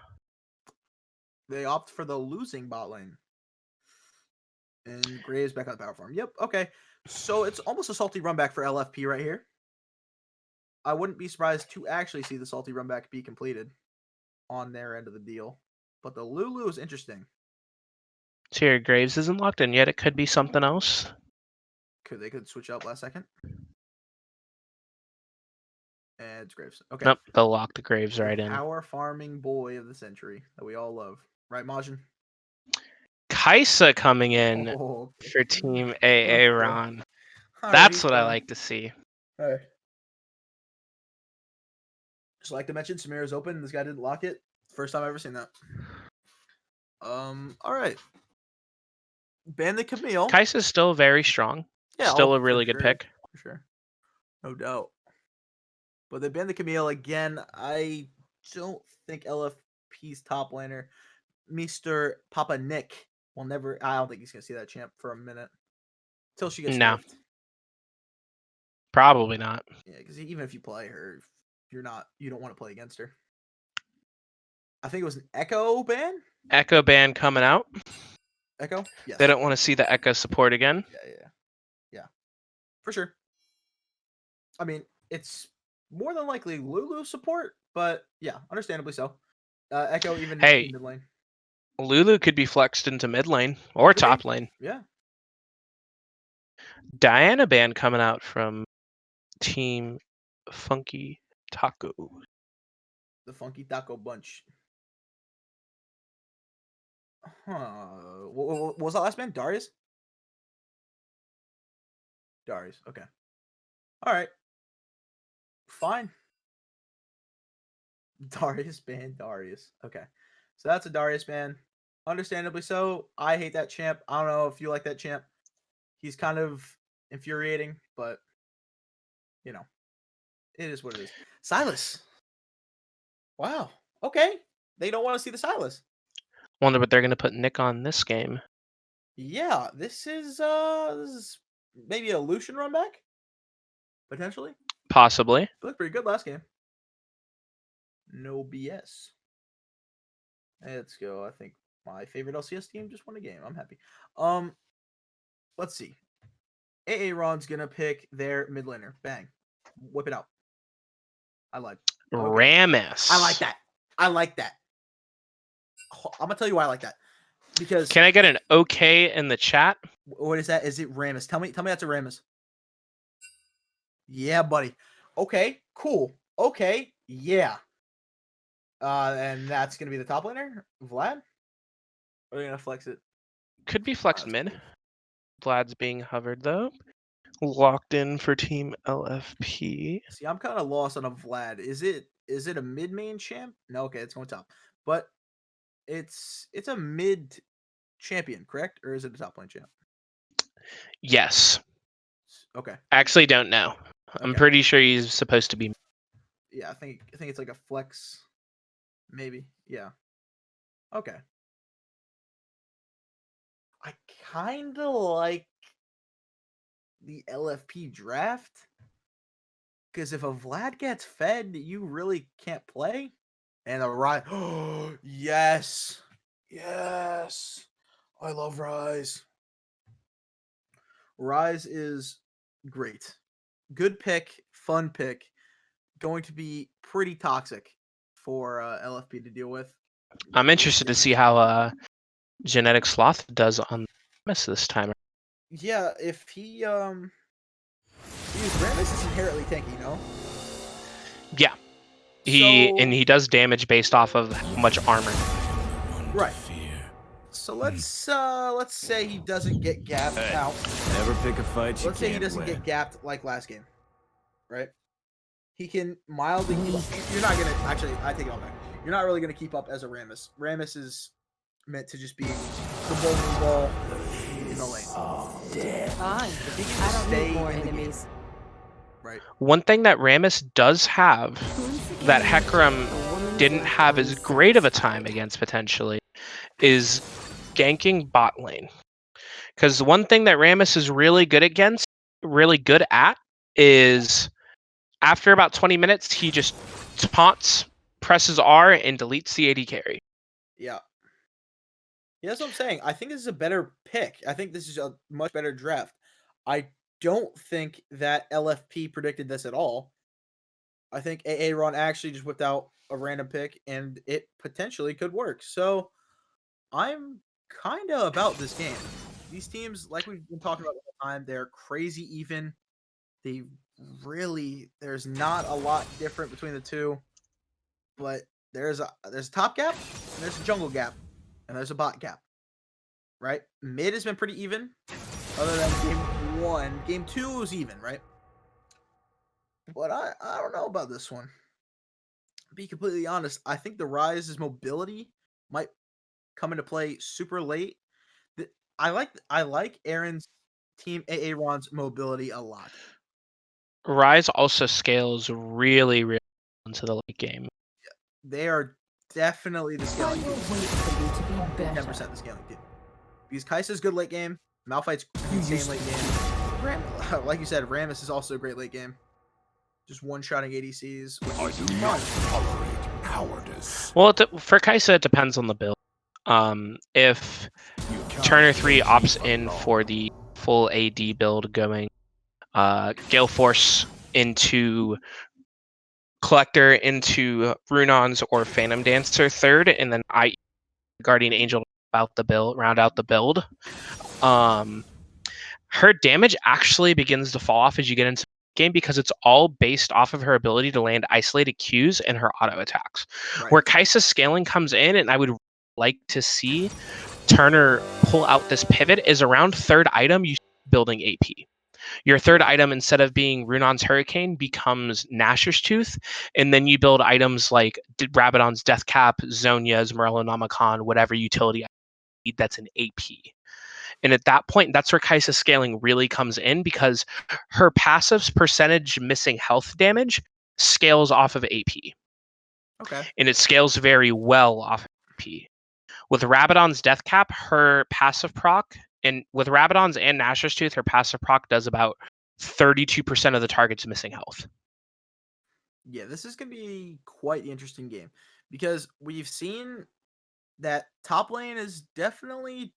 They opt for the losing bot lane. And Graves back on the power farm. Yep, okay. So it's almost a salty run back for LFP right here. I wouldn't be surprised to actually see the salty run back be completed on their end of the deal. But the Lulu is interesting. So here, Graves isn't locked in yet. It could be something else. They could switch up last second. And it's Graves. Okay. Nope, they'll lock the Graves right in. Power farming boy of the century that we all love. Right, Majin? Kaisa coming in Oh, okay. for Team A-Aron. That's what I like to see. All right. Just like to mention, Samira's open. This guy didn't lock it. First time I've ever seen that. All right. Bandit Camille. Kaisa's still very strong. Yeah, Still a for really good sure, pick. For sure. No doubt. But they banned the Camille again. I don't think LFP's top laner, Mr. Papa Nick, will never. I don't think he's gonna see that champ for a minute until she gets No. nerfed. Probably not. Yeah, because even if you play her, you don't want to play against her. I think it was an Echo ban. Echo ban coming out. Echo. Yes. They don't want to see the Echo support again. Yeah. For sure. I mean, it's more than likely Lulu support, but yeah, understandably so. Echo even Hey. in mid lane. Lulu could be flexed into mid lane or Could be. top lane. Yeah. Diana ban coming out from Team Funky Taco. The Funky Taco Bunch. What was that last man? Darius? Darius. Okay. All right. Fine. Darius ban Darius. Okay. So that's a Darius ban. Understandably so. I hate that champ. I don't know if you like that champ. He's kind of infuriating, but you know, it is what it is. Silas. Wow. Okay. They don't want to see the Silas. Wonder what they're gonna put Nick on this game. Yeah, this is maybe a Lucian run back. Potentially. Possibly. It looked pretty good last game. No BS. Let's go. I think my favorite LCS team just won a game. I'm happy. Let's see. A-Aron's gonna pick their mid laner. Bang. Whip it out. I like. Okay. Rammus. I like that. I like that. I'm gonna tell you why I like that. Because Can I get an okay in the chat? what is that? Is it Rammus? Tell me that's a Rammus. Yeah, buddy. Okay, cool. Okay, yeah. And that's gonna be the top laner, Vlad. Or are they gonna flex it? Could be flexed mid. Vlad's being hovered though. Locked in for Team LFP. See, I'm kind of lost on a Vlad. Is it a mid main champ? No, okay, it's going top. But it's a mid champion, correct? Or is it a top lane champ? Yes. Okay. Actually don't know. I'm Okay. pretty sure he's supposed to be. Yeah, I think it's like a flex, maybe. Yeah. Okay. I kind of like the LFP draft because if a Vlad gets fed, you really can't play. And a Rise, yes, I love Rise. Rise is great, good pick, fun pick. Going to be pretty toxic for LFP to deal with. I'm interested to see how Genetic Sloth does on this time. Yeah, if he Rammus is inherently tanky, you know? Yeah. He does damage based off of how much armor. Right. So let's say he doesn't get gapped out. Never pick a fight you Let's say he can't doesn't win. get gapped like last game. Right? He can mildly keep up. You're not gonna actually I take it all back. You're not really gonna keep up as a Rammus. Rammus is meant to just be the bowling ball in the lane. Fine. If he can I just don't stay need more in the game, enemies. right? One thing that Rammus does have that Hecarim didn't have as great of a time against potentially is ganking bot lane. Because one thing that Rammus is really good at is after about 20 minutes, he just taunts, presses R, and deletes the AD carry. Yeah. Yeah, that's what I'm saying. I think this is a better pick. I think this is a much better draft. I don't think that LFP predicted this at all. I think A-Aron actually just whipped out a random pick, and it potentially could work. So I'm kind of about this game. These teams, like we've been talking about the whole time, they're crazy even. They really, there's not a lot different between the two, but there's a top gap, and there's a jungle gap, and there's a bot gap. Right? Mid has been pretty even, other than game 1. Game 2 was even, right? But I don't know about this one. To be completely honest, I think the Rise's mobility might come into play super late. I like Aaron's team A-Aron's mobility a lot. Rise also scales really, really into the late game. They are definitely the I scaling will team. wait for you to be 10% better. the scaling team. Because Kai'Sa's good late game. Malphite's insane late game. Like you said, Rammus is also a great late game. Just one-shotting ADCs. I do not tolerate cowardice. Well, for Kai'Sa, it depends on the build. If You cannot Turner 3 keep opts from in wrong. for the full AD build going Gale Force into Collector into Runons or Phantom Dancer third, and then Guardian Angel round out the build. Her damage actually begins to fall off as you get into the game because it's all based off of her ability to land isolated Qs and her auto attacks. Right. Where Kai'Sa's scaling comes in, and I would like to see Turner pull out this pivot, is around third item you building AP. Your third item, instead of being Runon's Hurricane, becomes Nashor's Tooth, and then you build items like Rabadon's Death Cap, Zhonya's Morellonomicon, whatever utility that's an AP. And at that point, that's where Kai'Sa's scaling really comes in, because her passive's percentage missing health damage scales off of AP. Okay. And it scales very well off of AP. With Rabadon's Death Cap, her passive proc, and with Rabadon's and Nashor's Tooth, her passive proc does about 32% of the target's missing health. Yeah, this is going to be quite the interesting game because we've seen that top lane is definitely,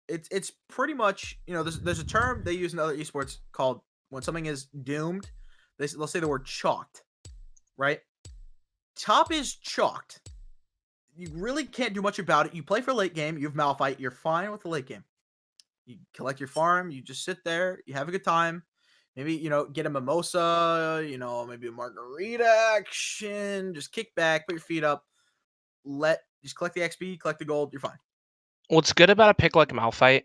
it's pretty much, there's a term they use in other esports called when something is doomed, they'll say the word chalked, right? Top is chalked. You really can't do much about it. You play for late game, you have Malphite, you're fine with the late game. You collect your farm, you just sit there, you have a good time. Maybe, get a mimosa, maybe a margarita action, just kick back, put your feet up, just collect the XP, collect the gold, you're fine. What's good about a pick like Malphite,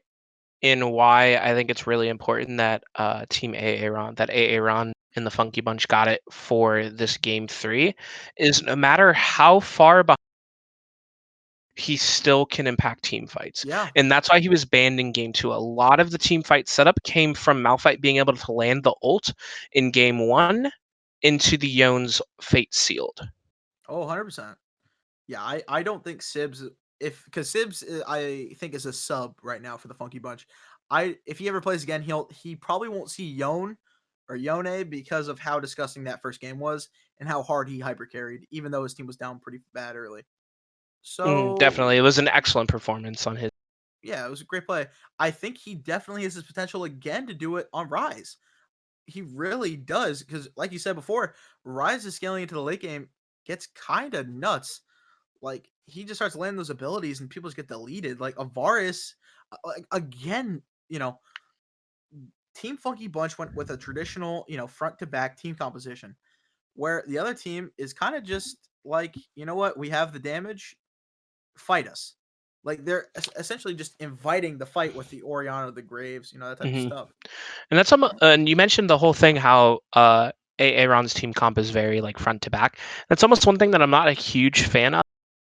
and why I think it's really important that Team A-Aron and the Funky Bunch got it for this game 3, is no matter how far behind, he still can impact team fights. Yeah. And that's why he was banned in game 2. A lot of the team fight setup came from Malphite being able to land the ult in game 1 into the Yon's Fate Sealed. Oh, 100%. Yeah, I don't think Sibs, because Sibs I think is a sub right now for the Funky Bunch. If he ever plays again, he probably won't see Yone or Yone because of how disgusting that first game was and how hard he hyper carried, even though his team was down pretty bad early. So Definitely, it was an excellent performance on his. yeah, it was a great play. I think he definitely has his potential again to do it on Rise. He really does, because like you said before, Rise is scaling into the late game gets kind of nuts. Like, he just starts landing those abilities and people just get deleted. Like Avaris, again, Team Funky Bunch went with a traditional, front to back team composition, where the other team is kind of just like, you know what, we have the damage, fight us. Like, they're essentially just inviting the fight with the Oriana, the Graves, that type of stuff. And that's and you mentioned the whole thing how A-Aron's team comp is very like front to back. That's almost one thing that I'm not a huge fan of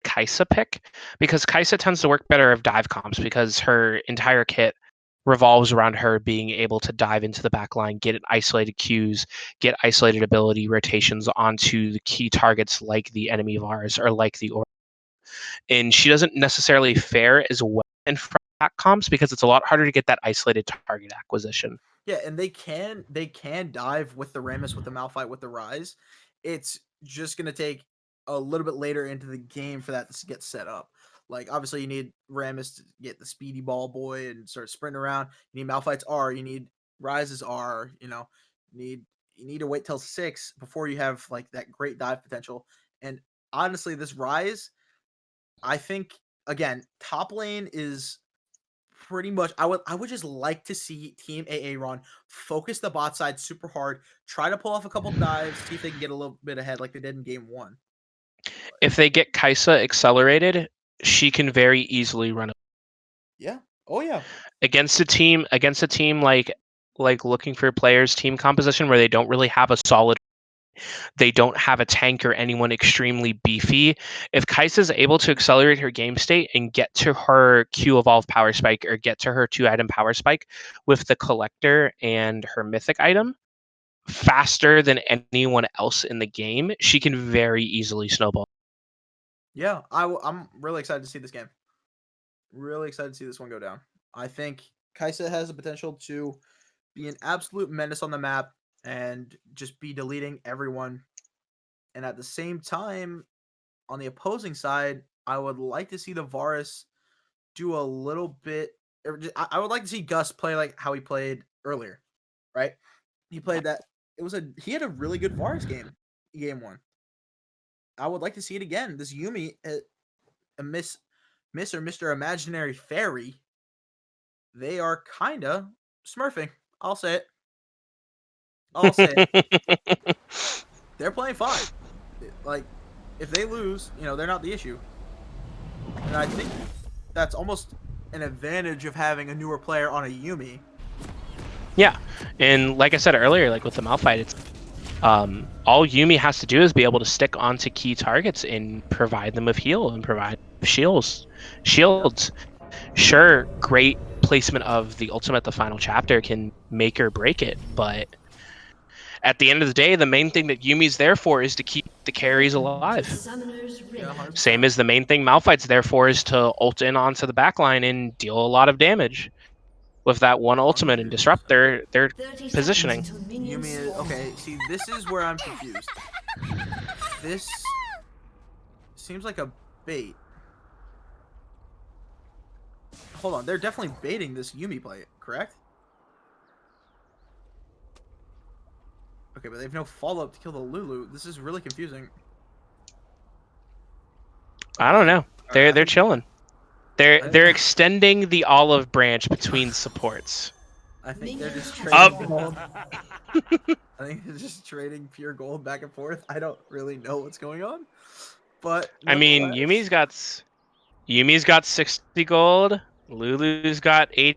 Kai'Sa pick, because Kai'Sa tends to work better of dive comps because her entire kit revolves around her being able to dive into the back line, get isolated Qs, get isolated ability rotations onto the key targets like the enemy Vars or like the and she doesn't necessarily fare as well in front back comps because it's a lot harder to get that isolated target acquisition. Yeah, and they can dive with the Rammus, with the Malphite, with the Rise. It's just gonna take a little bit later into the game for that to get set up. Like, obviously you need Rammus to get the speedy ball boy and start sprinting around. You need Malphite's R, you need Rise's R, you need to wait till 6 before you have like that great dive potential. And honestly, this Rise, I think, again, top lane is pretty much, I would just like to see Team A-Aron focus the bot side super hard, try to pull off a couple dives, see if they can get a little bit ahead like they did in game 1. If they get Kaisa accelerated, she can very easily run Yeah. Oh yeah. against a team like looking for players team composition where they don't really have a solid, they don't have a tank or anyone extremely beefy. If Kaisa's able to accelerate her game state and get to her Q evolve power spike or get to her 2-item power spike with the collector and her mythic item faster than anyone else in the game, she can very easily snowball. Yeah, I'm really excited to see this game. Really excited to see this one go down. I think Kaisa has the potential to be an absolute menace on the map and just be deleting everyone. And at the same time, on the opposing side, I would like to see the Varus do a little bit. I would like to see Gus play like how he played earlier, right? He played that. He had a really good Varus game 1. I would like to see it again. This Yuumi, a Miss or Mr. Imaginary Fairy, they are kinda smurfing. I'll say it. They're playing fine. Like, if they lose, they're not the issue. And I think that's almost an advantage of having a newer player on a Yuumi. Yeah, and like I said earlier, like with the Malphite, it's all Yuumi has to do is be able to stick onto key targets and provide them with heal and provide shields. Sure, great placement of the ultimate, the final chapter, can make or break it, but at the end of the day, the main thing that Yumi's there for is to keep the carries alive. Same as the main thing Malphite's there for is to ult in onto the backline and deal a lot of damage. With that one ultimate and disrupt their positioning. Yuumi is okay. See, this is where I'm confused. This seems like a bait. Hold on, they're definitely baiting this Yuumi play, correct? Okay, but they have no follow-up to kill the Lulu. This is really confusing. I don't know. They're chilling. They're extending the olive branch between supports. I think they're just trading gold. I think they're just trading pure gold back and forth. I don't really know what's going on, but I mean, Yumi's got 60 gold. Lulu's got 8.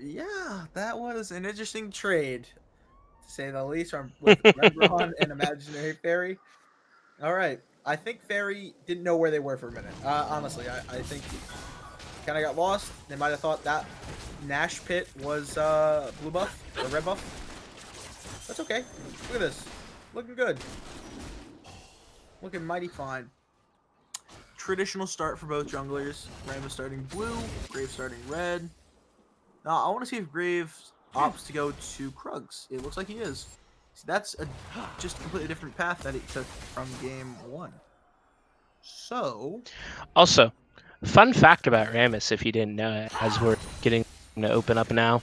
Yeah, that was an interesting trade, to say the least, with Rebron and Imaginary Fairy. All right. I think Fairy didn't know where they were for a minute. Honestly, I think kind of got lost. They might have thought that Nash pit was blue buff or red buff. That's okay. Look at this. Looking good. Looking mighty fine. Traditional start for both junglers. Ram is starting blue. Grave starting red. Now, I want to see if Grave opts to go to Krugs. It looks like he is. See, that's just a completely different path that he took from game 1. So, also, fun fact about Rammus, if you didn't know it, as we're getting to open up now,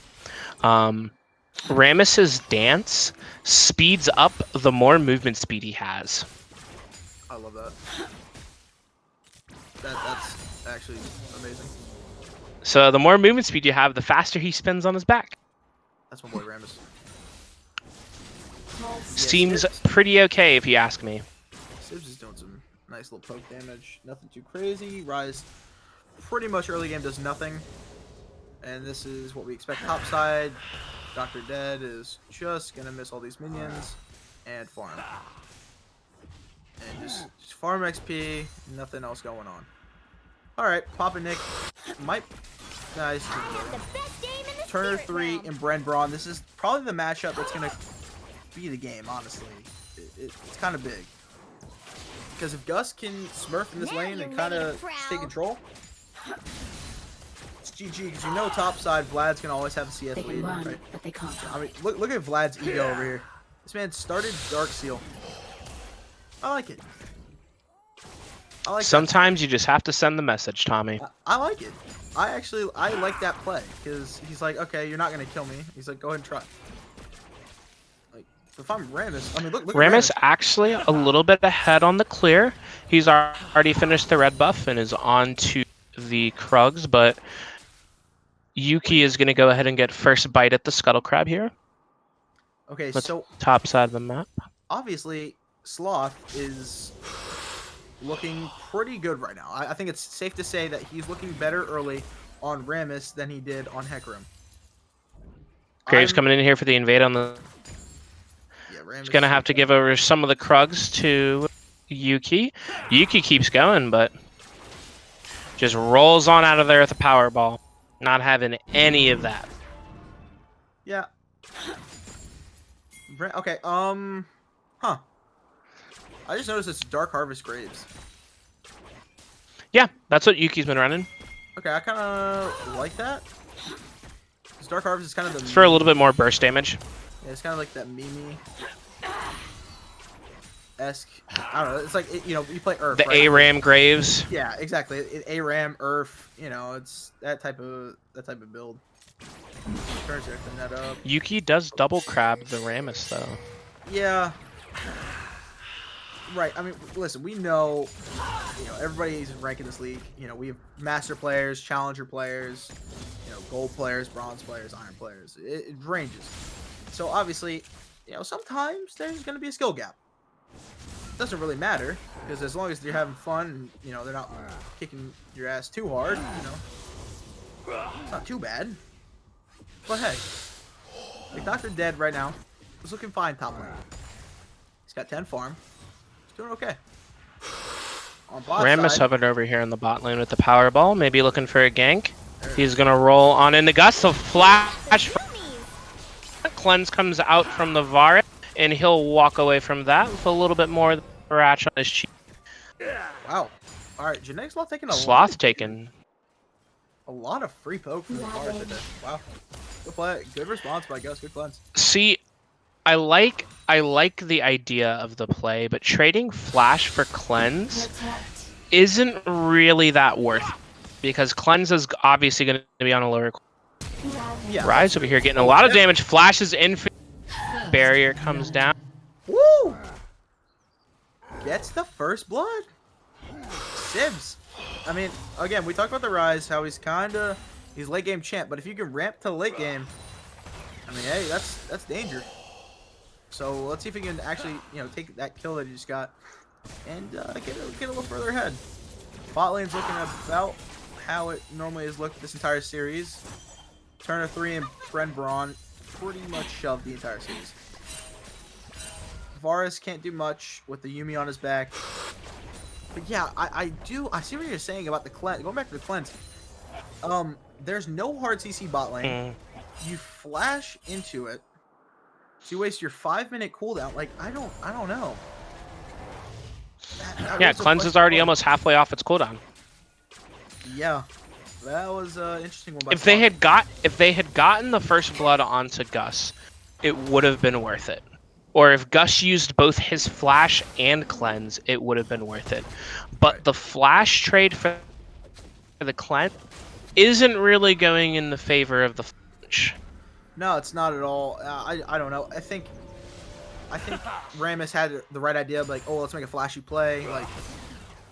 Rammus's dance speeds up the more movement speed he has. I love that. That's actually amazing. So the more movement speed you have, the faster he spins on his back. That's my boy Rammus. Seems pretty okay if you ask me. Sibs is doing some nice little poke damage. Nothing too crazy. Rise pretty much early game does nothing. And this is what we expect topside. Dr. Dead is just going to miss all these minions and farm. And just farm XP, nothing else going on. Alright, Papa Nick might... Nice. Turner 3 and Bren Braun. This is probably the matchup that's going to be the game, honestly. It's kind of big. Because if Gus can smurf in this lane and kind of take control, it's GG. Because you know topside, Vlad's going to always have a CS lead, right? I mean, look at Vlad's ego over here. This man started Dark Seal. I like it. Sometimes you just have to send the message, Tommy. I like it. I like that play because he's like, okay, you're not gonna kill me. He's like, go ahead and try. Like, if I'm Rammus, I mean, look. Rammus actually a little bit ahead on the clear. He's already finished the red buff and is on to the Krugs, but Yuki is going to go ahead and get first bite at the Scuttle Crab here. Okay, That's so top side of the map. obviously Sloth is looking pretty good right now. I think it's safe to say that he's looking better early on Rammus than he did on Hecarim. Graves coming in here for the invade on the... Yeah, Rammus. He's going to have to give over some of the Krugs to Yuki. Yuki keeps going, but just rolls on out of there with a power ball. Not having any of that. Yeah. Okay, huh. I just noticed it's Dark Harvest Graves. Yeah, that's what Yuki's been running. Okay, I kind of like that. This Dark Harvest is kind of the... It's for a little bit more burst damage. Yeah, it's kind of like that Mimi-esque. I don't know. It's like, you know, you play Earth, The right? A-Ram Graves. Yeah, exactly. A-Ram, Earth, you know, it's that type of build. Turns everything that up. Yuki does double crab the Rammus, though. Yeah. Right. I mean, listen, we know, you know, everybody's ranking this league. You know, we have master players, challenger players, you know, gold players, bronze players, iron players. It ranges. So obviously, you know, sometimes there's going to be a skill gap. It doesn't really matter because as long as you're having fun and, you know, they're not kicking your ass too hard, you know, it's not too bad. But hey, like Dr. Dead right now is looking fine top lane. He's got 10 farm. He's doing okay. On bot Rammus side, hovered over here in the bot lane with the power ball, maybe looking for a gank. He's gonna roll on into Gus, so flash. Cleanse comes out from the Varus, and he'll walk away from that with a little bit more ratch on his cheek. wow. All right, Genetics Law taking Sloth taken. a lot of free poke from the Varus right there. Wow. Good play. Good response by Gus. Good cleanse. See, I like the idea of the play, but trading flash for cleanse isn't really that worth it, because cleanse is obviously going to be on a lower. Yeah. Rise over here getting a lot of damage. Flashes in. Barrier comes down. Woo! Gets the first blood. Sibs. I mean, again, we talked about the Rise, how he's late game champ, but if you can ramp to late game, I mean, hey, that's danger. So let's see if we can actually, you know, take that kill that he just got and get a little further ahead. Bot lane's looking about how it normally has looked this entire series. Turner 3 and Bren Braun pretty much shoved the entire series. Varus can't do much with the Yuumi on his back. But yeah, I see what you're saying about the cleanse. Going back to the cleanse. There's no hard CC bot lane. You flash into it. So you waste your 5-minute cooldown. Like, I don't know. Yeah, cleanse is already almost halfway off its cooldown. Yeah. That was an interesting one. If they had gotten the first blood onto Gus, it would have been worth it. Or if Gus used both his flash and cleanse, it would have been worth it. But the flash trade for the cleanse isn't really going in the favor of the flash. No, it's not at all. I don't know. I think Rammus had the right idea. Like, oh, let's make a flashy play. Like,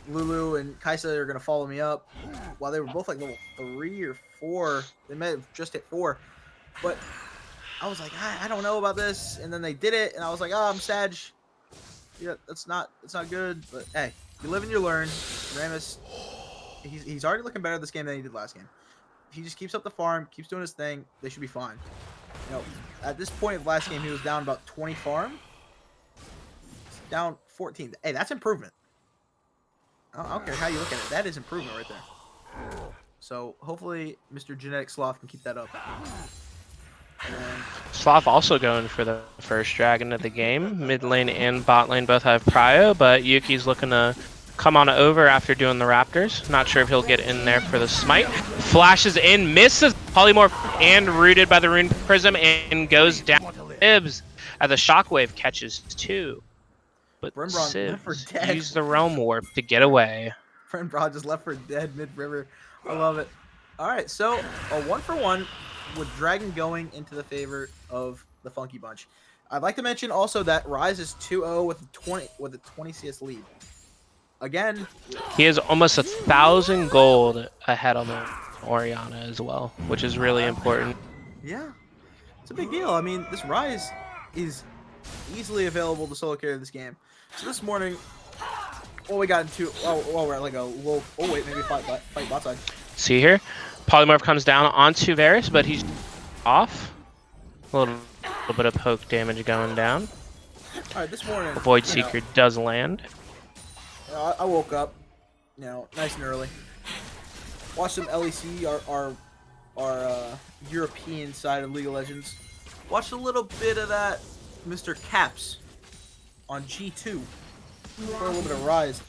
Lulu and Kaisa are gonna follow me up. While they were both like level 3 or 4, they may have just hit 4. But I was like, I don't know about this. And then they did it, and I was like, oh, I'm sad. Yeah, it's not good. But hey, you live and you learn. Rammus, he's already looking better this game than he did last game. If he just keeps up the farm, keeps doing his thing, they should be fine. You know, at this point of last game, he was down about 20 farm. Down 14. Hey, that's improvement. I don't care how you look at it. That is improvement right there. So hopefully Mr. Genetic Sloth can keep that up. And then Sloth also going for the first dragon of the game. Mid lane and bot lane both have prio, but Yuki's looking to come on over after doing the Raptors. Not sure if he'll get in there for the smite. Flashes in, misses polymorph and rooted by the rune prism and goes down. Sibs as the shockwave catches 2. But Brimbraun left for Sibs dead. used the realm warp to get away. Brimbraun just left for dead mid-river. I love it. All right, so a 1-for-1 with Dragon going into the favor of the Funky Bunch. I'd like to mention also that Rise is 2-0 with a 20 CS lead. Again, He has almost 1,000 gold ahead on him. Orianna as well, which is really important. Yeah, it's a big deal. I mean, this Ryze is easily available to solo carry this game. So this morning, well, we got into we're at like a low. Oh wait, maybe fight bot side. See here, Polymorph comes down onto Varus, but he's off. A little bit of poke damage going down. All right, this morning, Void Seeker does land. I woke up, nice and early. Watched some LEC, our European side of League of Legends. Watched a little bit of that Mr. Caps on G2 for a little bit of Ryze.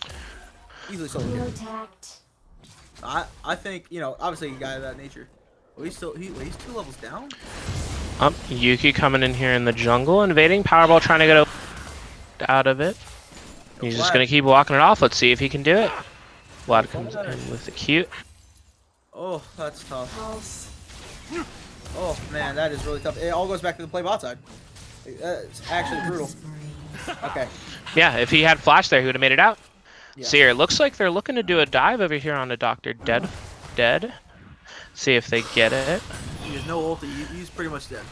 Easily solo carry. I think, obviously a guy of that nature. Oh, he's 2 levels down? Yuki coming in here in the jungle, invading. Powerball trying to get out of it. He's just going to keep walking it off. Let's see if he can do it. Vlad comes in with the cute. Oh, that's tough. Oh, man, that is really tough. It all goes back to the play bot side. It's actually brutal. Okay. Yeah, if he had flash there, he would have made it out. Yeah. See here, it looks like they're looking to do a dive over here on the Doctor. Dead. See if they get it. He has no ulti. He's pretty much dead.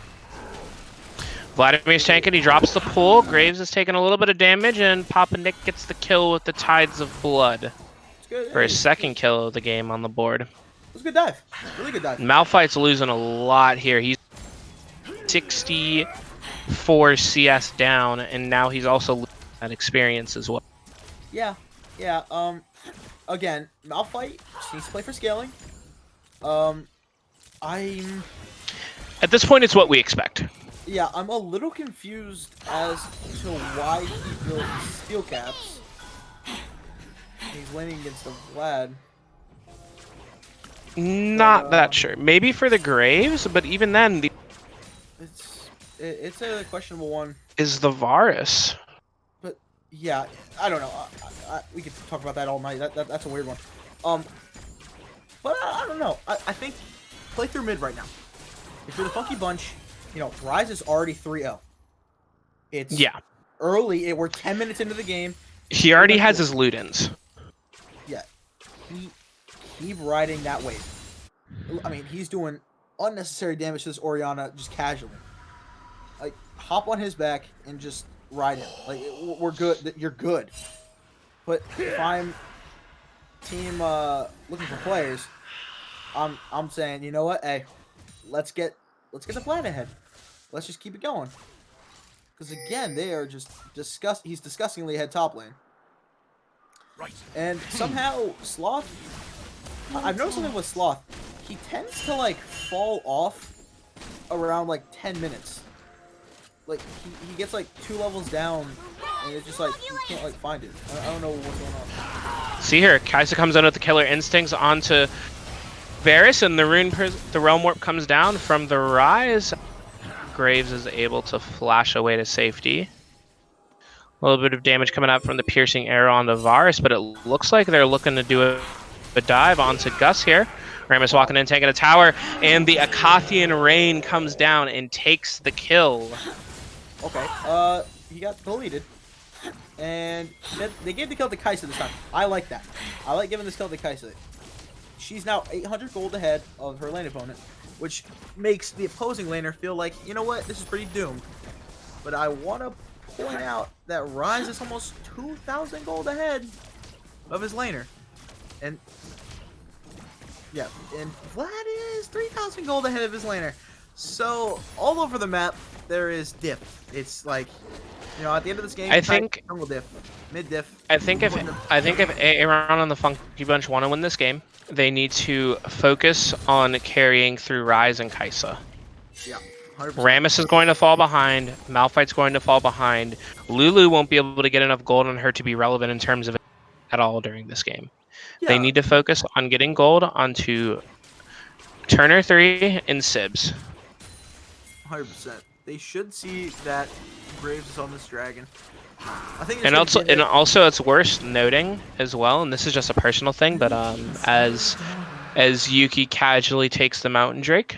Vladimir's tanking. He drops the pull. Graves is taking a little bit of damage, and Papa Nick gets the kill with the Tides of Blood for his second kill of the game on the board. It was a good dive. Really good dive. Malphite's losing a lot here. He's 64 CS down, and now he's also losing that experience as well. Yeah. Again, Malphite just needs to play for scaling. At this point, it's what we expect. Yeah, I'm a little confused as to why he built steel caps. He's winning against the Vlad. Not that sure. Maybe for the Graves, but even then, It's a questionable one. is the Varus. But yeah, I don't know. We could talk about that all night. That's a weird one. But I don't know. I think play through mid right now. If you're the Funky Bunch, Ryze is already 3-0. It's early. We're 10 minutes into the game. He already has his Ludens. Yeah. Keep riding that wave. I mean, he's doing unnecessary damage to this Orianna just casually. Like, hop on his back and just ride him. Like, we're good. You're good. But if I'm team looking for players, I'm saying, you know what? Hey, let's get the Vlad ahead. Let's just keep it going. Because again, they are just he's disgustingly ahead top lane. Right. And somehow Sloth, I've noticed something with Sloth. He tends to like fall off around like 10 minutes. Like he gets like 2 levels down, and it's just like you can't like find it. I don't know what's going on. See here, Kaisa comes in with the Killer Instincts onto Varus, and the Realm Warp comes down from the Ryze. Graves is able to flash away to safety. A little bit of damage coming out from the piercing arrow onto Varus, but it looks like they're looking to do a dive onto Gus here. Ramus walking in, taking a tower, and the Akathian Rain comes down and takes the kill. Okay, he got deleted. And they gave the kill to Kaisa this time. I like that. I like giving this kill to Kaisa. She's now 800 gold ahead of her lane opponent, which makes the opposing laner feel like, you know what, this is pretty doomed. But I want to point out that Ryze is almost 2,000 gold ahead of his laner. And yeah, and Vlad is 3,000 gold ahead of his laner. So all over the map there is diff. It's like, at the end of this game, I think jungle diff, mid diff. I think if A-Aron and the Funky Bunch want to win this game, they need to focus on carrying through Ryze and Kaisa. Yeah. 100%. Ramus is going to fall behind. Malphite's going to fall behind. Lulu won't be able to get enough gold on her to be relevant in terms of it at all during this game. Yeah. They need to focus on getting gold onto Turner 3 and Sibs. 100%. They should see that Graves is on this dragon. I think and also it's worth noting as well, and this is just a personal thing, but as Yuki casually takes the Mountain Drake,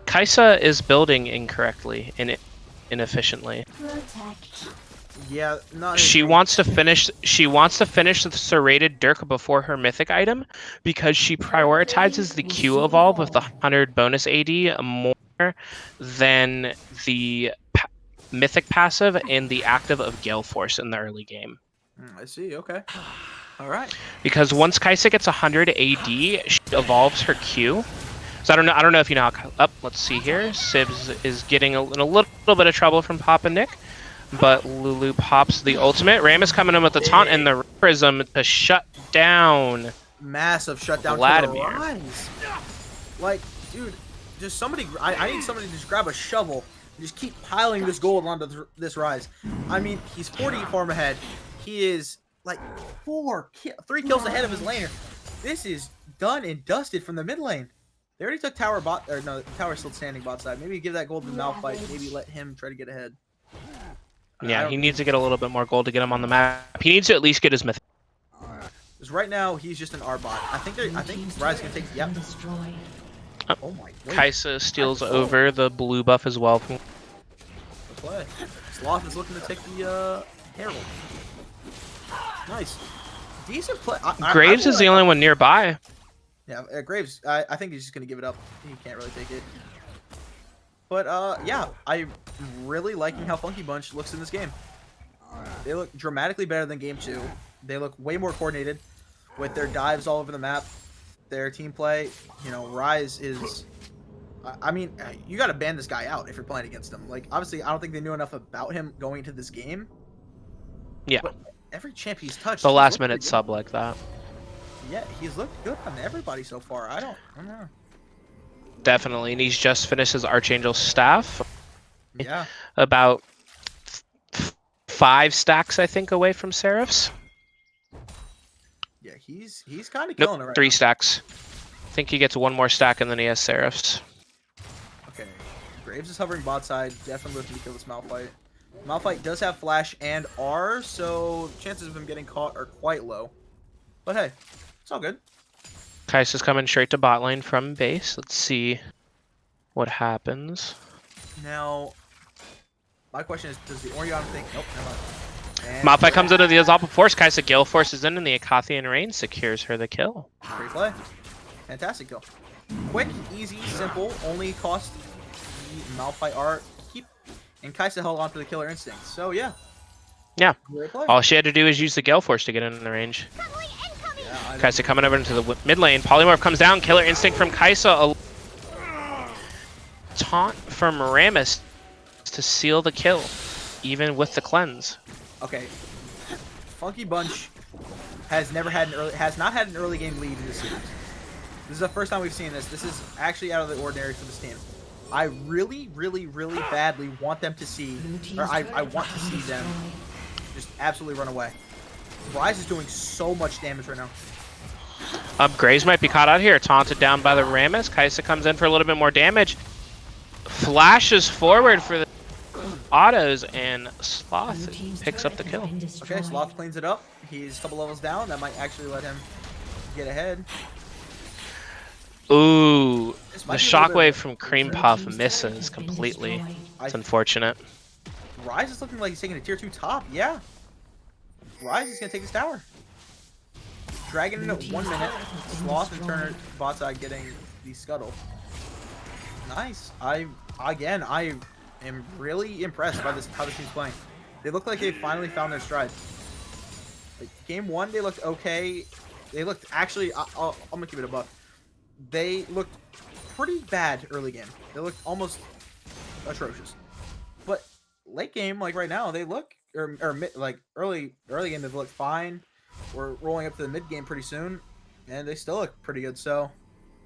Kaisa is building incorrectly and inefficiently. Yeah, not. She wants to finish. She wants to finish the serrated Dirk before her mythic item because she prioritizes the Q evolve with the 100 bonus AD more than the mythic passive and the active of Gale Force in the early game. I see. Okay. All right. Because once Kaisa gets 100 AD, she evolves her Q. So I don't know if you know how. Let's see here. Sibs is getting in a little bit of trouble from Papa Nick, but Lulu pops the ultimate. Ram is coming in with the taunt and the prism to shut down. Massive shutdown. Vladimir. To the Rise. Like, dude, just somebody. I need somebody to just grab a shovel and just keep piling this gold onto this Rise. I mean, he's 40 farm ahead. He is like 3 kills ahead of his laner. This is done and dusted from the mid lane. They already took tower bot, or no, tower's still standing bot side. Maybe give that gold to Malphite. Maybe let him try to get ahead. Yeah, he needs to get a little bit more gold to get him on the map. He needs to at least get his mythic. Because right now he's just an R bot. I think Rise can take. Yep. Oh my. Kaisa steals over the blue buff as well. Good play. Sloth is looking to take the Herald. Nice. Decent play. Graves is the only one nearby. Yeah, Graves, I think he's just going to give it up. He can't really take it. But, yeah, I'm really liking how Funky Bunch looks in this game. They look dramatically better than Game 2. They look way more coordinated with their dives all over the map. Their team play, you know, Rise is... I mean, you got to ban this guy out if you're playing against him. Like, obviously, I don't think they knew enough about him going into this game. Yeah. But every champ he's touched... The last minute sub like that. Yeah, he's looked good on everybody so far. I don't know. Definitely, and he's just finished his Archangel staff. Yeah. About 5 stacks, I think, away from Seraphs. Yeah, he's kind of killing it right 3 now. stacks. I think he gets 1 more stack and then he has Seraphs. Okay, Graves is hovering bot side. Definitely looking to kill this Malphite. Malphite does have Flash and R, so chances of him getting caught are quite low. But hey, it's all good. Kaisa's coming straight to bot lane from base. Let's see what happens. Now, my question is, does the Orion think... Nope, never mind. And Malphite comes into the Azalpa Force. Kaisa Gale forces in and the Akathian Rain secures her the kill. Great play. Fantastic kill. Quick, easy, simple. Only cost the Malphite R keep. And Kaisa held on to the killer instinct. So, yeah. Yeah. Great play. All she had to do is use the Gale Force to get in the range. Yeah, Kaisa coming over into the mid lane. Polymorph comes down. Killer Instinct from Kaisa. A taunt from Rammus to seal the kill, even with the cleanse. Okay. Funky Bunch has not had an early game lead in this series. This is the first time we've seen this. This is actually out of the ordinary for this team. I really, really, really badly want them to see, or I want to see them just absolutely run away. Rise is doing so much damage right now. Graves might be caught out here. Taunted down by the Rammus. Kaisa comes in for a little bit more damage. Flashes forward for the autos, and Sloth picks up the kill. Okay, Sloth cleans it up. He's a couple levels down. That might actually let him get ahead. Ooh, the This might be a little shockwave bit- from Cream Puff misses completely. It's unfortunate. Rise is looking like he's taking a tier 2 top. Yeah. Rise is going to take his tower. Dragon in at 1 minute. Sloth and Turner bot side getting the scuttle. Nice. I am really impressed by how this team's playing. They look like they finally found their stride. Like, game 1, they looked okay. They looked actually, I'm going to give it a buck. They looked pretty bad early game. They looked almost atrocious. But late game, like right now, they look, like early game, they've looked fine. We're rolling up to the mid game pretty soon, and they still look pretty good. So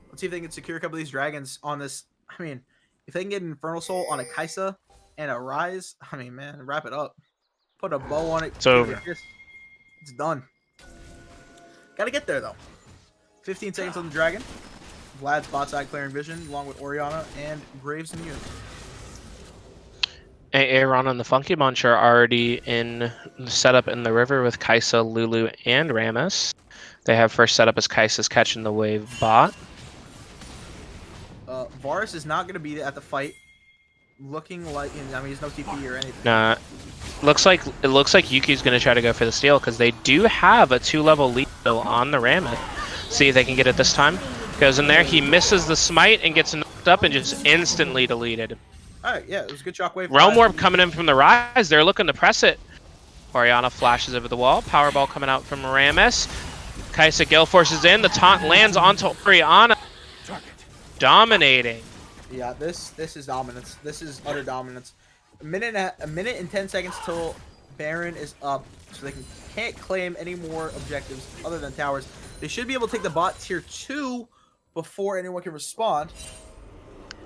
let's see if they can secure a couple of these dragons on this. I mean, if they can get an Infernal Soul on a Kaisa and a Rise, I mean, man, wrap it up. Put a bow on it. It's over. It's done. Gotta get there, though. 15 seconds on the dragon. Vlad's bot side clearing vision, along with Oriana and Graves and Yoon. A-Aron and the Funky Bunch are already in setup in the river with Kaisa, Lulu, and Rammus. They have first setup as Kaisa's catching the wave bot. Varus is not going to be at the fight. Looking like, I mean, he's no TP or anything. Nah. looks like Yuki's gonna try to go for the steal because they do have a 2-level lead though on the Rameth. See if they can get it this time. Goes in there, he misses the smite and gets knocked up and just instantly deleted. Alright, yeah, it was a good shockwave. Realm Warp coming in from the rise. They're looking to press it. Orianna flashes over the wall. Powerball coming out from Rammus. Kaisa Gale forces in. The taunt lands onto Orianna. Dominating. Yeah, this is dominance. This is utter dominance. A minute and 10 seconds till Baron is up, so they can't claim any more objectives other than towers. They should be able to take the bot tier 2 before anyone can respond.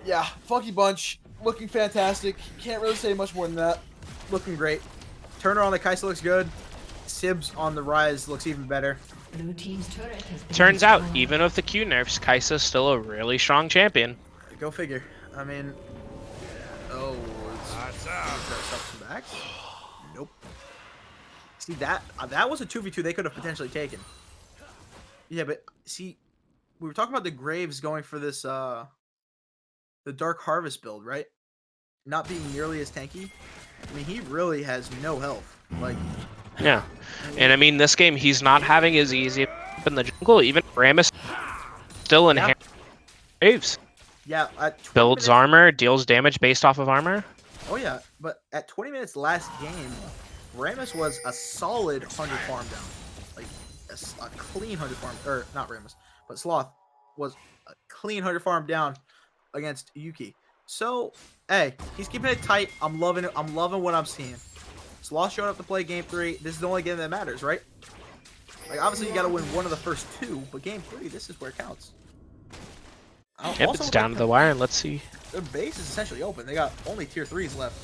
Yeah, Funky Bunch looking fantastic. Can't really say much more than that. Looking great. Turner on the Kaisa looks good. Sibs on the Rise looks even better. Blue team's turret has been Turns out, destroyed. even with the Q nerfs, Kaisa's still a really strong champion. Go figure. I mean, oh, some backs? Nope. See that was a 2v2 they could have potentially taken. Yeah, but see, we were talking about the Graves going for this the Dark Harvest build, right? Not being nearly as tanky. I mean, he really has no health. Like, Yeah. And I mean, this game, he's not having as easy in the jungle. Even Rammus still in Graves. yeah, at 20 Builds minutes, armor, deals damage based off of armor. Oh yeah, but at 20 minutes last game, Rammus was a solid 100 farm down. Like a clean 100 farm, or not Rammus, but Sloth was a clean 100 farm down against Yuki. So, hey, he's keeping it tight. I'm loving it. I'm loving what I'm seeing. Sloth showed up to play game 3. This is the only game that matters, right? Like, obviously you got to win one of the first 2, but game 3, this is where it counts. Yep, it's down to the wire, and let's see. Their base is essentially open. They got only tier 3s left.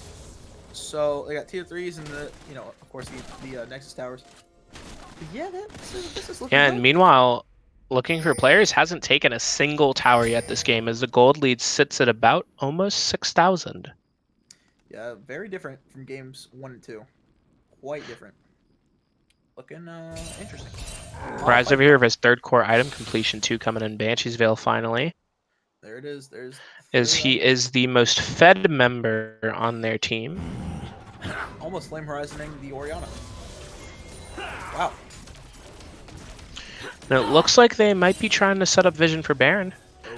So they got tier 3s and the, you know, of course the Nexus towers. But yeah, this is looking Yeah, good. and meanwhile, looking for players hasn't taken a single tower yet this game, as the gold lead sits at about almost 6,000. Yeah, very different from games 1 and 2. Quite different. Looking interesting. Rise over here of his third core item, completion 2 coming in Banshee's Veil finally. There it is. There's As he is the most fed member on their team. almost Flame Horizoning the Orianna. Wow. And it looks like they might be trying to set up vision for Baron.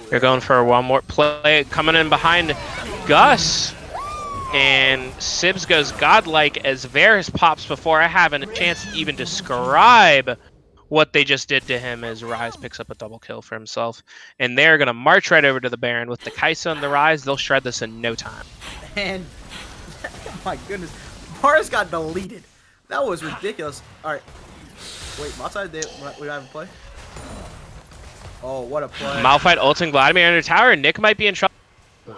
They're going for one more play, coming in behind Gus. And Sibs goes godlike as Varus pops before I have a chance to even describe what they just did to him, as Rise picks up a double kill for himself. And they're going to march right over to the Baron. With the Kaisa and the Rise, they'll shred this in no time. And my goodness, Mars got deleted. That was ridiculous. All right. Wait, outside we have a play. Oh, what a play! Malphite ulting Vladimir under tower. Nick might be in trouble.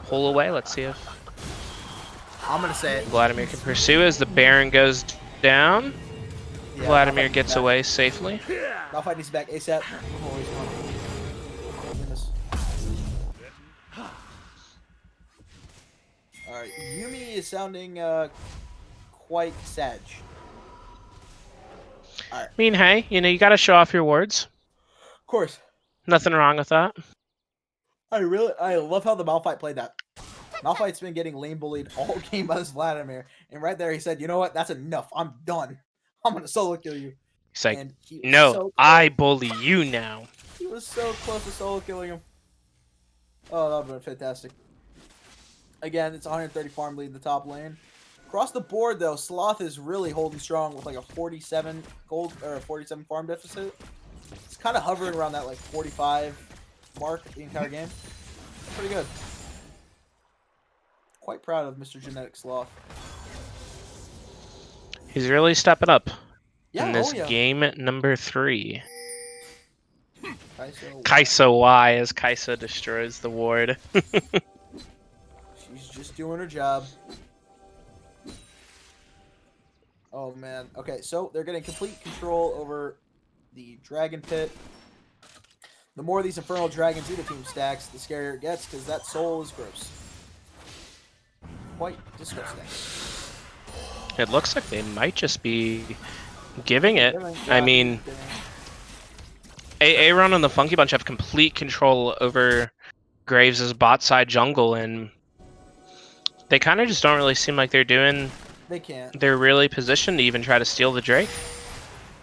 Pull away. Let's see if I'm gonna say it. Vladimir can pursue as the Baron goes down. Yeah, Vladimir Malphite gets needs back. away safely. Malphite needs back ASAP. Oh, he's gone. Oh, goodness. All right, Yumi is sounding quite sag. All right, I mean, hey, you know, you got to show off your words. of course. Nothing wrong with that. I love how the Malphite played that. Malphite's been getting lane bullied all game by this Vladimir, and right there he said, "You know what? That's enough. I'm done. I'm gonna solo kill you." He's like, And he was no, so I bully you now. He was so close to solo killing him. Oh, that would have been fantastic. Again, it's 130 farm lead in the top lane. Across the board, though, Sloth is really holding strong with like a 47 gold or a 47 farm deficit. It's kind of hovering around that like 45 mark the entire game. Pretty good. Quite proud of Mr. Genetic Sloth. He's really stepping up Yeah, in this oh yeah. game number 3. Kaisa, Kaisa Y as Kaisa destroys the ward. she's just doing her job. Oh man. Okay, so they're getting complete control over the Dragon Pit. The more these Infernal Dragons eat a team stacks, the scarier it gets, because that soul is gross. Quite disgusting. It looks like they might just be giving it. I mean, A-Aron and the Funky Bunch have complete control over Graves' bot side jungle, and they kind of just don't really seem like they're doing They can't. They're really positioned to even try to steal the Drake.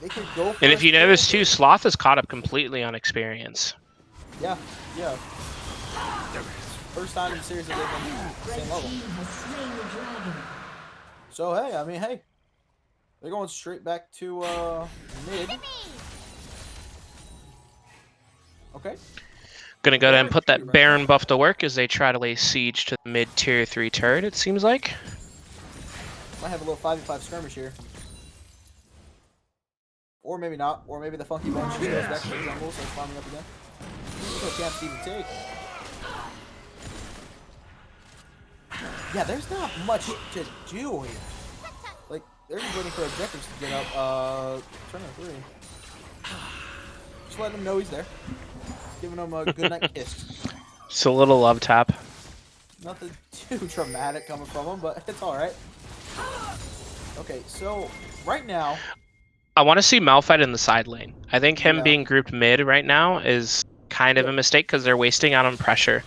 They could go for And if it, you notice too. too, Sloth is caught up completely on experience. Yeah, yeah. First time in the series that they've been the same level. Team has slain the dragon. So hey, I mean, hey, they're going straight back to mid. Okay. Gonna go ahead and put that Baron buff to work as they try to lay siege to the mid tier 3 turret, it seems like. Might have a little 5v5 skirmish here. Or maybe not. Or maybe the funky bunch just goes back to the jungle, starts farming up again. No camps to even take. Yeah, there's not much to do here. Like, they're just waiting for objectives to get up. Turn on 3. Just letting them know he's there. Giving him a good night kiss. It's a little love tap. Nothing too dramatic coming from him, but it's alright. Okay, so right now, I want to see Malphite in the side lane. I think him Yeah. being grouped mid right now is kind of a mistake because they're wasting out on pressure.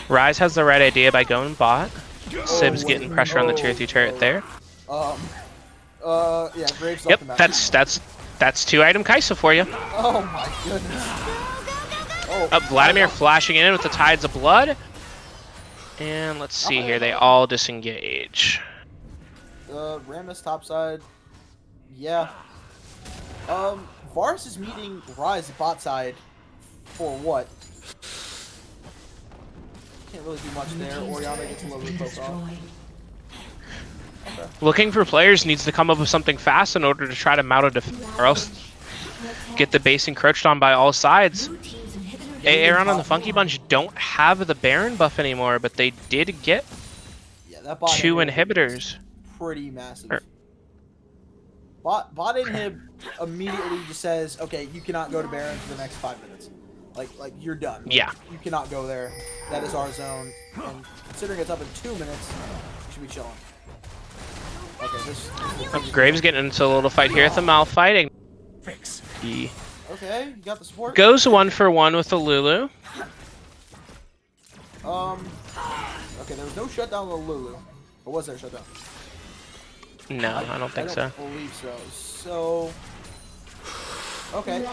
Ryze has the right idea by going bot. Sib's getting pressure on the tier 3 turret there. yeah, Graves Yep, left him out. that's 2-item Kaisa for you. Oh my goodness. Oh, Vladimir flashing in with the Tides of Blood. And let's see here, they all disengage. Rammus topside. Yeah. Varus is meeting Ryze bot side for what? Can't really do much there. Oriana gets a little bit poked off. Okay. Looking for players needs to come up with something fast in order to try to mount a defense, or else get the base encroached on by all sides. A-Aron and the Funky Bunch don't have the Baron buff anymore, but they did get Yeah, that bot 2 inhib inhibitors. is pretty massive. Er. Bot inhib immediately just says, okay, you cannot go to Baron for the next 5 minutes. Like you're done. Like, Yeah. You cannot go there. That is our zone. And considering it's up in 2 minutes, you should be chilling. Okay, this Graves getting into a little fight here at the Malphite. Fix. He okay, you got the support. goes 1-for-1 with the Lulu. Okay, there was no shutdown on the Lulu. Or was there a shutdown? No, I don't think so. Believe so. Okay,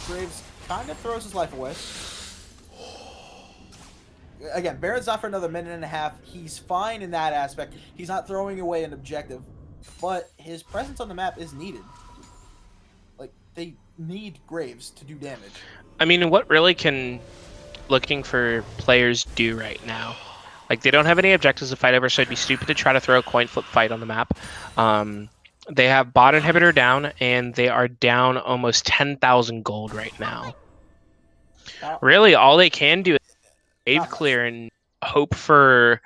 Graves kind of throws his life away. Again, Baron's not for another minute and a half. He's fine in that aspect. He's not throwing away an objective, but his presence on the map is needed. Like, they need Graves to do damage. I mean, what really can looking for players do right now? Like, they don't have any objectives to fight over, so it'd be stupid to try to throw a coin flip fight on the map. They have bot inhibitor down, and they are down almost 10,000 gold right now. Really, all they can do is wave clear and hope for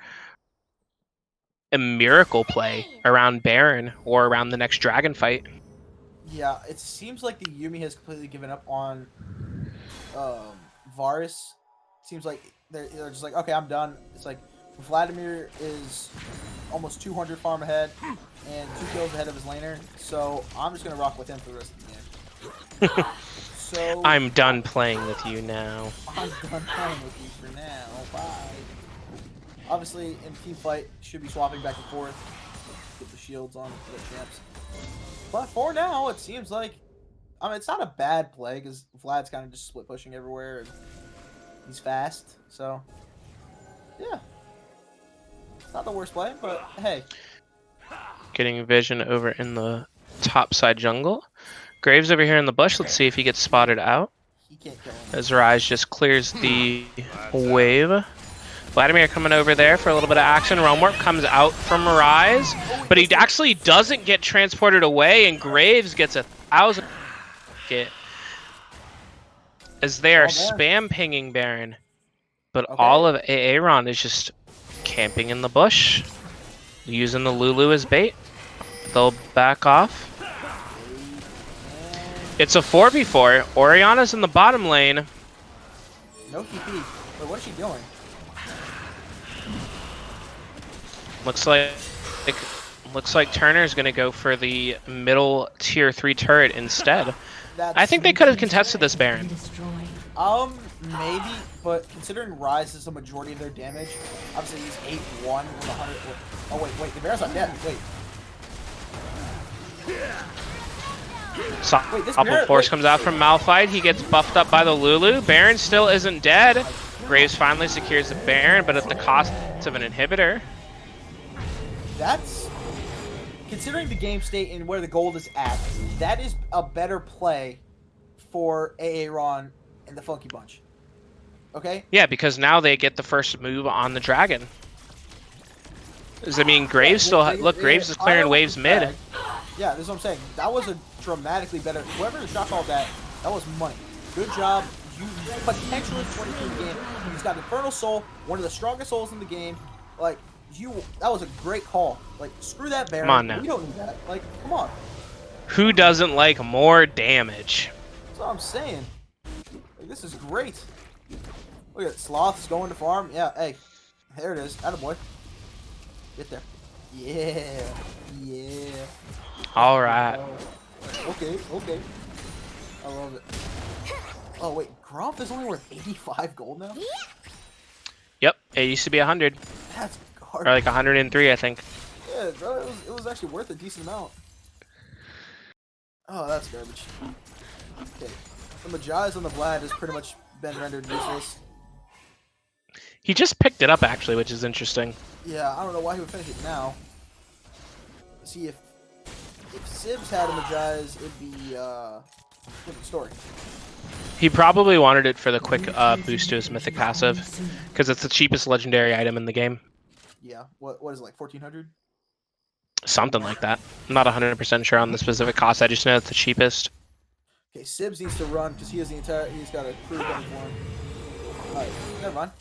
a miracle play around Baron or around the next dragon fight. Yeah, it seems like the Yuumi has completely given up on Varus. Seems like they're just like, okay, I'm done. It's like Vladimir is almost 200 farm ahead and 2 kills ahead of his laner, so I'm just gonna rock with him for the rest of the game. So I'm done playing with you now. I'm done playing with you for now. Bye. Obviously, in team fight, should be swapping back and forth. Get the shields on for the champs. But for now, it seems like, I mean, it's not a bad play because Vlad's kind of just split pushing everywhere and he's fast. So, yeah. It's not the worst play, but hey. Getting vision over in the top side jungle. Graves over here in the bush. Let's see if he gets spotted out. He can't kill him. As Ryze just clears the wave. Vladimir coming over there for a little bit of action. Realm Warp comes out from Ryze, but he actually doesn't get transported away, and Graves gets 1,000 get as they are spam pinging Baron. But all of A-Aron is just camping in the bush, using the Lulu as bait. They'll back off. It's a 4v4. Oriana's in the bottom lane. No TP. Wait, what is she doing? Looks like Turner's gonna go for the middle tier 3 turret instead. I think they could have contested this Baron. Maybe, but considering Ryze is the majority of their damage, obviously he's 8-1 with 100. Oh wait, the Baron's not dead. Wait. Wait, this Awful Baron- Force wait. comes out from Malphite. He gets buffed up by the Lulu. Baron still isn't dead. Graves finally secures the Baron, but at the cost of an inhibitor. That's considering the game state and where the gold is at. That is a better play for A-Aron and the Funky Bunch. Okay. Yeah, because now they get the first move on the Dragon. I mean, Graves still... Look, Graves is clearing waves mid. Yeah, that's what I'm saying. That was a dramatically better... Whoever shot called that was money. Good job. You potentially 22 in the game. He's got Infernal Soul, one of the strongest souls in the game. Like, that was a great call. Like, screw that Baron. Come on now. We don't need that. Like, come on. Who doesn't like more damage? That's what I'm saying. Like, this is great. Look at Sloth's going to farm. Yeah, hey. There it is. Attaboy. Get there. Yeah. Yeah. All right. Okay, okay. I love it. Oh, wait. Gromp is only worth 85 gold now? Yep, it used to be 100. That's Or garbage. like 103, I think. Yeah, bro, it was actually worth a decent amount. Oh, that's garbage. Okay. The Majai's on the Vlad has pretty much been rendered useless. He just picked it up, actually, which is interesting. Yeah, I don't know why he would finish it now. See, if Sibs had a Majai's, it'd be different story. He probably wanted it for the quick boost to his mythic passive, because it's the cheapest legendary item in the game. Yeah, what is it, like 1400? Something like that. I'm not 100% sure on the specific cost, I just know it's the cheapest. Okay, Sibs needs to run because he's got a crew coming for him. Alright, never mind.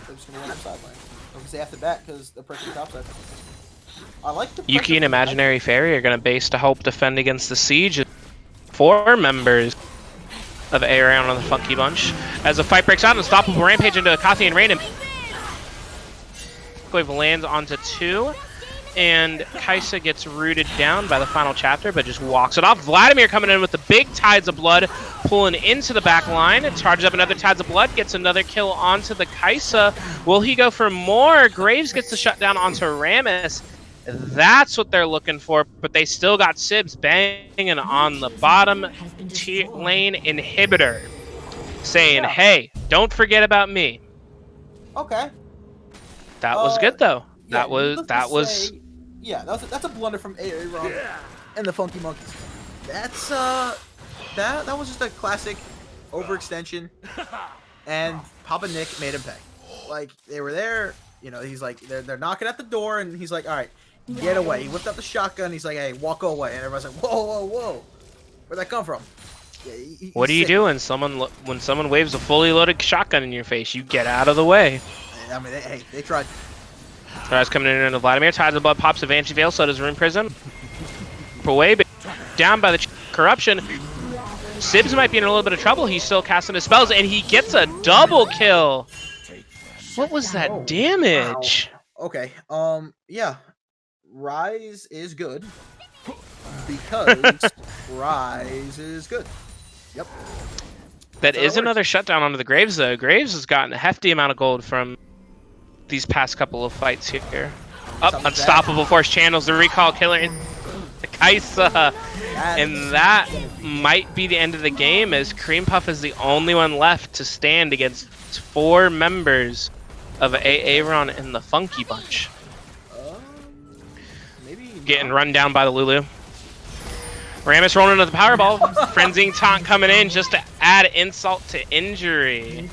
They're just gonna run the sideline. Because they have to back because they're pressing top side. I like the Yuki and Imaginary Fairy are going to base to help defend against the siege. 4 members of A-Aron on the Funky Bunch. As the fight breaks out, unstoppable rampage into Akathian Rain, and Wave lands onto 2. And Kaisa gets rooted down by the final chapter, but just walks it off. Vladimir coming in with the big Tides of Blood, pulling into the back line. Charges up another Tides of Blood, gets another kill onto the Kaisa. Will he go for more? Graves gets the shutdown onto Rammus. That's what they're looking for, but they still got Sibs banging on the bottom lane inhibitor, saying, hey, don't forget about me. Okay. That was good, though. Yeah, That was... Yeah, that's a blunder from A-Aron and the Funky Monkeys. That's that was just a classic overextension, and Papa Nick made him pay. Like, they were there, you know. He's like, they're knocking at the door, and he's like, all right, get away. He whipped out the shotgun. He's like, hey, walk away, and everyone's like, whoa, whoa, whoa, where'd that come from? Yeah, what do you do when someone waves a fully loaded shotgun in your face? You get out of the way. I mean, they tried. Guys coming in into Vladimir. Tides of Blood pops a Vanity Veil, so does Rune Prism. Away, but down by the corruption. Sibs might be in a little bit of trouble. He's still casting his spells, and he gets a double kill. What was that damage? Wow. Okay. Yeah. Rise is good because Rise is good. Yep. That So is it another shutdown onto the Graves, though. Graves has gotten a hefty amount of gold from these past couple of fights here. Unstoppable Force channels the recall killer in the Kaisa. And that might be the end of the game, as Cream Puff is the only one left to stand against 4 members of A-Aron and the Funky Bunch. Maybe Getting run down by the Lulu. Rammus rolling into the Powerball. Frenzying taunt coming in just to add insult to injury.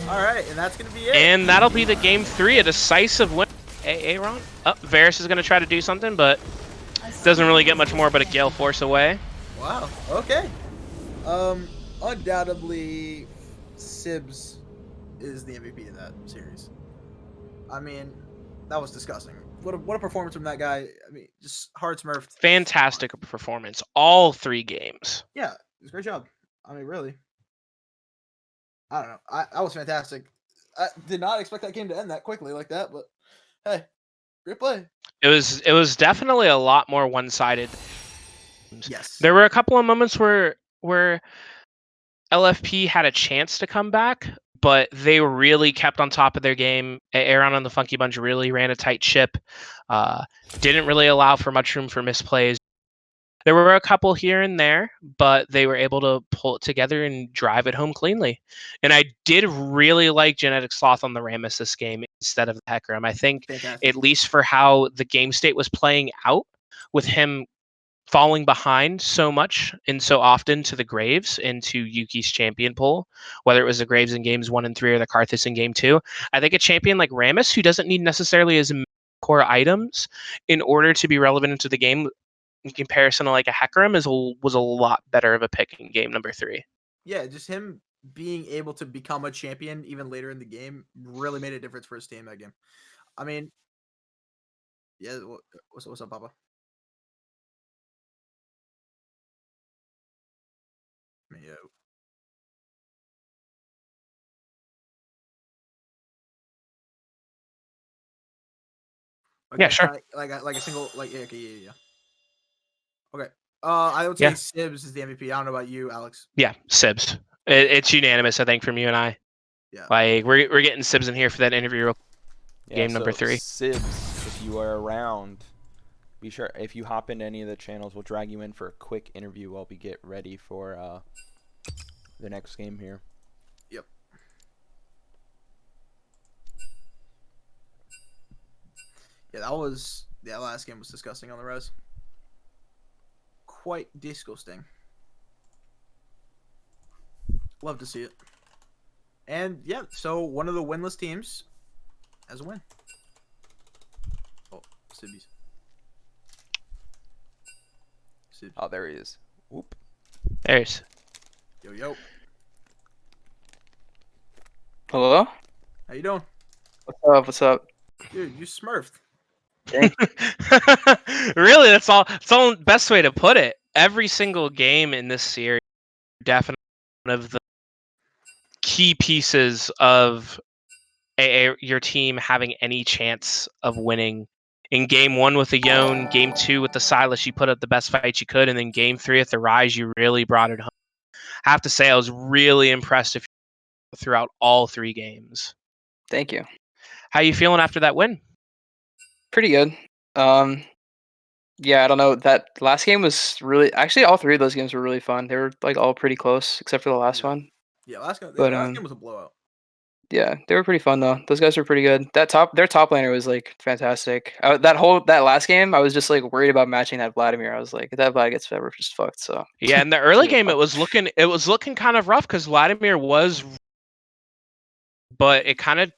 All right, and that's gonna be it. And that'll be the game 3, a decisive win. A-Aron. Varus is going to try to do something, but doesn't really get much more but a Gale Force away. Wow. Okay. Undoubtedly, Sibs is the MVP of that series. I mean, that was disgusting. What a performance from that guy. I mean, just hard smurfed. Fantastic performance. All 3 games. Yeah, it was a great job. I mean, really. I don't know. I was fantastic. I did not expect that game to end that quickly like that, but hey, great play. It was definitely a lot more one-sided. Yes. There were a couple of moments where LFP had a chance to come back, but they really kept on top of their game. A-Aron on the Funky Bunch really ran a tight ship. Didn't really allow for much room for misplays. There were a couple here and there, but they were able to pull it together and drive it home cleanly. And I did really like Genetic Sloth on the Rammus this game instead of the Hecarim. I think, Fantastic. at least for how the game state was playing out, with him falling behind so much and so often to the Graves and to Yuki's champion pool, whether it was the Graves in games 1 and 3 or the Karthus in game 2. I think a champion like Rammus, who doesn't need necessarily as core items in order to be relevant into the game, in comparison to like a Hecarim, was a lot better of a pick in game number 3. Yeah, just him being able to become a champion even later in the game really made a difference for his team that game. I mean, yeah, what's up, Papa? Yeah. Yeah, sure. Like a single, like, yeah, okay, yeah. Okay. I would say Yeah. Sibs is the MVP. I don't know about you, Alex. Yeah, Sibs. It's unanimous, I think, from you and I. Yeah. Like we're getting Sibs in here for that interview. Yeah, Game number 3. Sibs, if you are around, be sure if you hop into any of the channels, we'll drag you in for a quick interview while we get ready for the next game here. Yep. Yeah, that last game was disgusting on the res. Quite disgusting. Love to see it. And yeah, so one of the winless teams has a win. Oh, Sibbies. Sibs. Oh, there he is. Whoop. There's. Yo. Hello? How you doing? What's up? Dude, you smurfed. Really, that's all. It's all best way to put it. Every single game in this series, definitely one of the key pieces of your team having any chance of winning. In game 1 with the Yone, game 2 with the Silas, you put up the best fight you could, and then game 3 at the Rise, you really brought it home. I have to say, I was really impressed throughout all 3 games. Thank you. How you feeling after that win? Pretty good. Yeah, I don't know. That last game was really actually all 3 of those games were really fun. They were like all pretty close except for the last one. Yeah, last game was a blowout. Yeah, they were pretty fun though. Those guys were pretty good. Their top laner was like fantastic. That last game, I was just like worried about matching that Vladimir. I was like, if that Vlad gets fed, we're just fucked. So yeah, in the early game, it was looking kind of rough because Vladimir was, but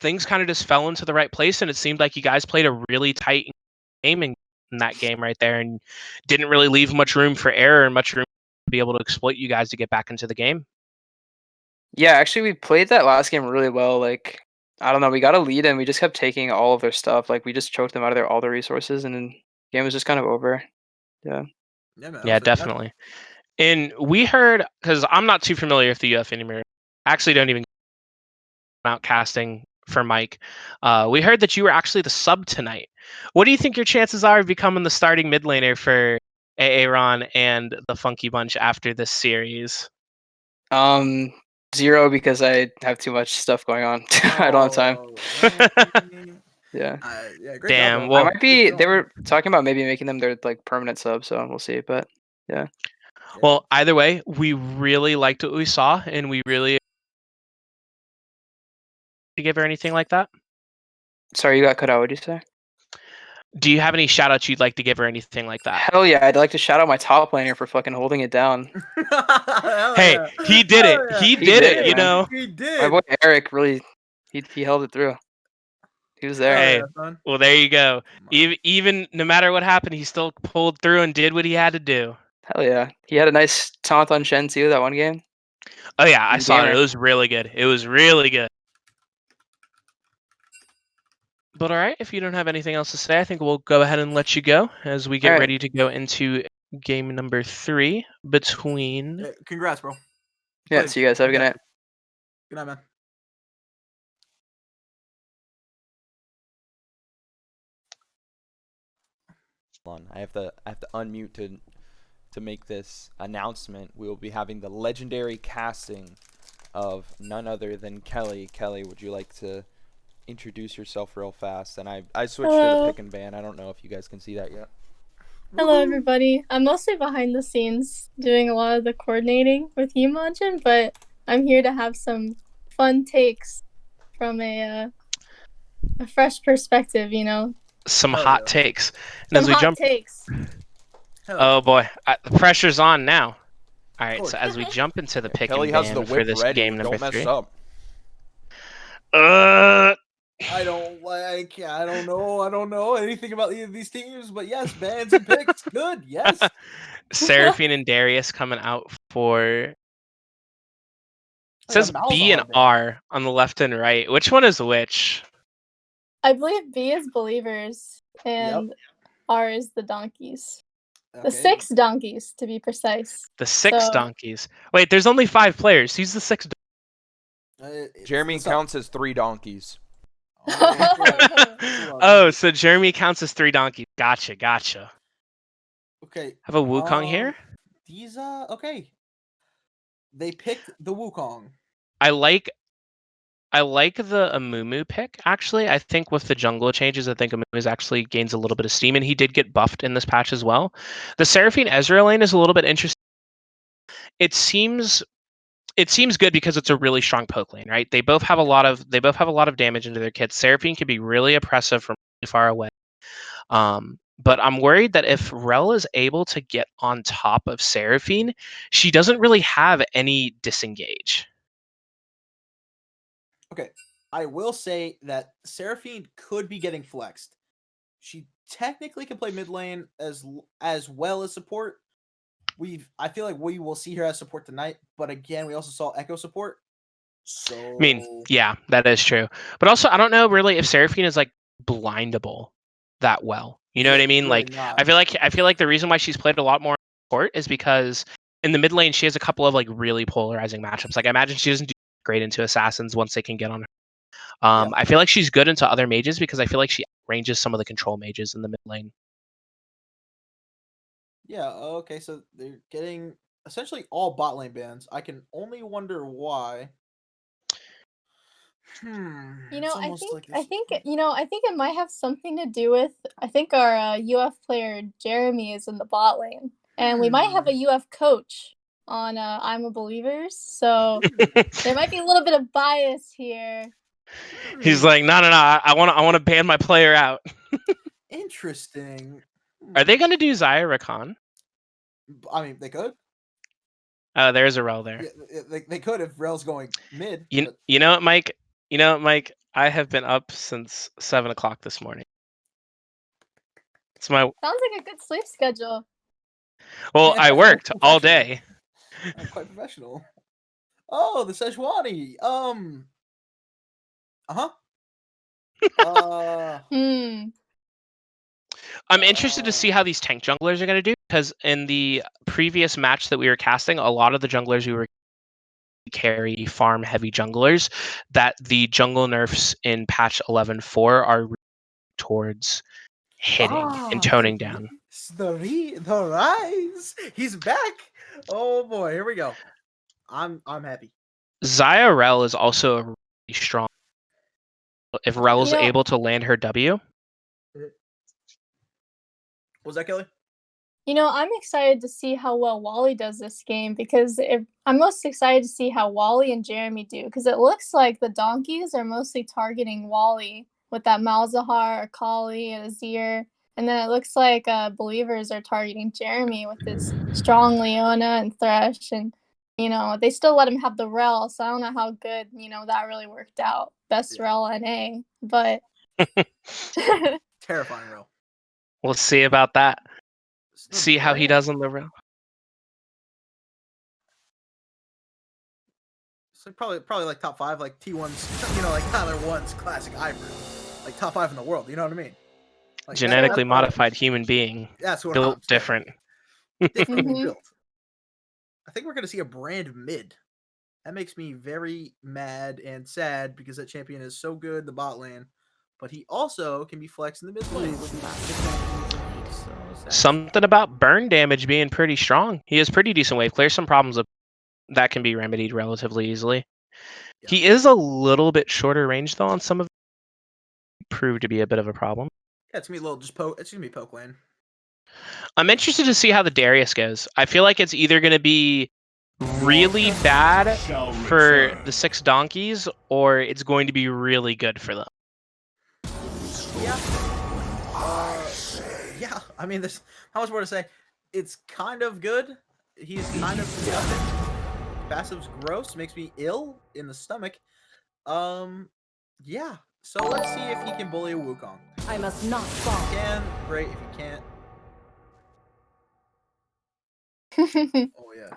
things kind of just fell into the right place, and it seemed like you guys played a really tight game in that game right there, and didn't really leave much room for error and much room to be able to exploit you guys to get back into the game. yeah, actually, we played that last game really well. Like, I don't know, we got a lead and we just kept taking all of their stuff. Like, we just choked them out of all their resources, and then the game was just kind of over. Yeah. Yeah, man. Yeah, definitely. And we heard, because I'm not too familiar with the UF anymore. I actually don't even out casting for Mike. We heard that you were actually the sub tonight. What do you think your chances are of becoming the starting mid laner for A-Aron and the Funky Bunch after this series? 0 because I have too much stuff going on. I don't have time. Yeah. Yeah, great Damn. job, Well, I might be. They were talking about maybe making them their like permanent sub, so we'll see. But yeah. Well, either way, we really liked what we saw, and we really to give her anything like that. Sorry, you got cut out. What'd you say? Do you have any shout outs you'd like to give or anything like that? Hell yeah, I'd like to shout out my top laner for fucking holding it down. Hey, he did it. He did it, you man. know. He did. My boy Eric really, he held it through. He was there. Hey, well, there you go. Even no matter what happened, he still pulled through and did what he had to do. Hell yeah. He had a nice taunt on Shen too, that one game. Oh yeah, I saw it. Gamer. It was really good. It was really good. But all right, if you don't have anything else to say, I think we'll go ahead and let you go as we get ready to go into game number 3 between. Hey, congrats, bro. Yeah, see you guys. Have a good night. Good night, man. I have to unmute to make this announcement. We will be having the legendary casting of none other than Kelly. Kelly, would you like to introduce yourself real fast? And I switched to the Hello. pick and ban. I don't know if you guys can see that yet. Hello, everybody. I'm mostly behind the scenes doing a lot of the coordinating with Emojin, but I'm here to have some fun takes from a fresh perspective, you know. Some Hell hot yeah. takes. And Some as we hot jump, takes. Hell oh yeah. boy, the pressure's on now. All right, course. so as we jump into the pick Kelly and has the ban for whip this ready. game number Don't mess 3. up. I don't know anything about either of these teams, but yes, bans and picks, good, yes. Seraphine and Darius coming out for. It says Like a B and Malzahar ban. R on the left and right. Which one is which? I believe B is believers and R is the donkeys. The 6 donkeys, to be precise. The 6 So- donkeys. Wait, there's only 5 players. Who's the 6? Jeremy counts as 3 donkeys. Oh, so Jeremy counts as 3 donkeys. Gotcha. Okay. Have a Wukong here. These okay. They picked the Wukong. I like the Amumu pick, actually. I think with the jungle changes, I think Amumu actually gains a little bit of steam, and he did get buffed in this patch as well. The Seraphine Ezreal lane is a little bit interesting. It seems good because it's a really strong poke lane, right? They both have a lot of damage into their kits. Seraphine can be really oppressive from really far away. But I'm worried that if Rel is able to get on top of Seraphine, she doesn't really have any disengage. Okay. I will say that Seraphine could be getting flexed. She technically can play mid lane as well as support. I feel like we will see her as support tonight, but again, we also saw Echo support. So I mean, yeah, that is true. But also, I don't know really if Seraphine is like blindable that well. You know what I mean? really Like, not. I feel like the reason why she's played a lot more support is because in the mid lane she has a couple of like really polarizing matchups. Like, I imagine she doesn't do great into assassins once they can get on her. Yeah. I feel like she's good into other mages because I feel like she ranges some of the control mages in the mid lane. Yeah, okay, so they're getting essentially all bot lane bans. I can only wonder why. You know, it's I almost think like I this- think I think it might have something to do with I think our UF player Jeremy is in the bot lane, and we might have a UF coach on I'm a Believers, so there might be a little bit of bias here. He's like, no, I want to ban my player out. Interesting. Are they gonna do Xayah Rakan? I mean, they could. Oh, there's a Rel there. Yeah, they could if Rel's going mid. You but- know what, Mike? You know what, Mike? I have been up since 7 o'clock this morning. It's my Sounds like a good sleep schedule. well, I worked all day. I'm quite professional. Oh, the Sejuani. I'm interested to see how these tank junglers are going to do because in the previous match that we were casting, a lot of the junglers we were carry farm heavy junglers that the jungle nerfs in patch 11.4 are towards hitting and toning down. The rise. He's back. Oh boy, here we go. I'm happy. Xayah Rel is also a really strong. If Rel's You know- able to land her W, Was that Kelly? You know, I'm excited to see how well Wally does this game because I'm most excited to see how Wally and Jeremy do because it looks like the donkeys are mostly targeting Wally with that Malzahar, Akali, and Azir. And then it looks like Believers are targeting Jeremy with his strong Leona and Thresh. And, you know, they still let him have the Rel. So I don't know how good, you know, that really worked out. Best Rel NA. But Terrifying Rel. we'll see about that. Still See how he bad. does on the Rel. So probably like top 5, like T1's, you know, like Tyler 1's classic hybrid. Like top 5 in the world, you know what I mean? Like, Genetically that's modified human being, That's what built I'm saying. different. Differently Mhm. built. I think we're gonna see a brand mid. That makes me very mad and sad because that champion is so good in the bot lane, but he also can be flexed in the mid lane. Something about burn damage being pretty strong. He has pretty decent wave clear. Some problems that can be remedied relatively easily. Yeah. He is a little bit shorter range though on some of them. Proved to be a bit of a problem. Yeah, it's gonna be a little just poke. It's gonna be poke lane. I'm interested to see how the Darius goes. I feel like it's either going to be really bad for the 6 donkeys, or it's going to be really good for them. Yeah. Yeah. I mean, there's how much more to say. It's kind of good. He's kind of disgusting. Passive's gross. Makes me ill in the stomach. Yeah. So let's see if he can bully a Wukong. I must not fall. If he can, great. If he can't, oh yeah.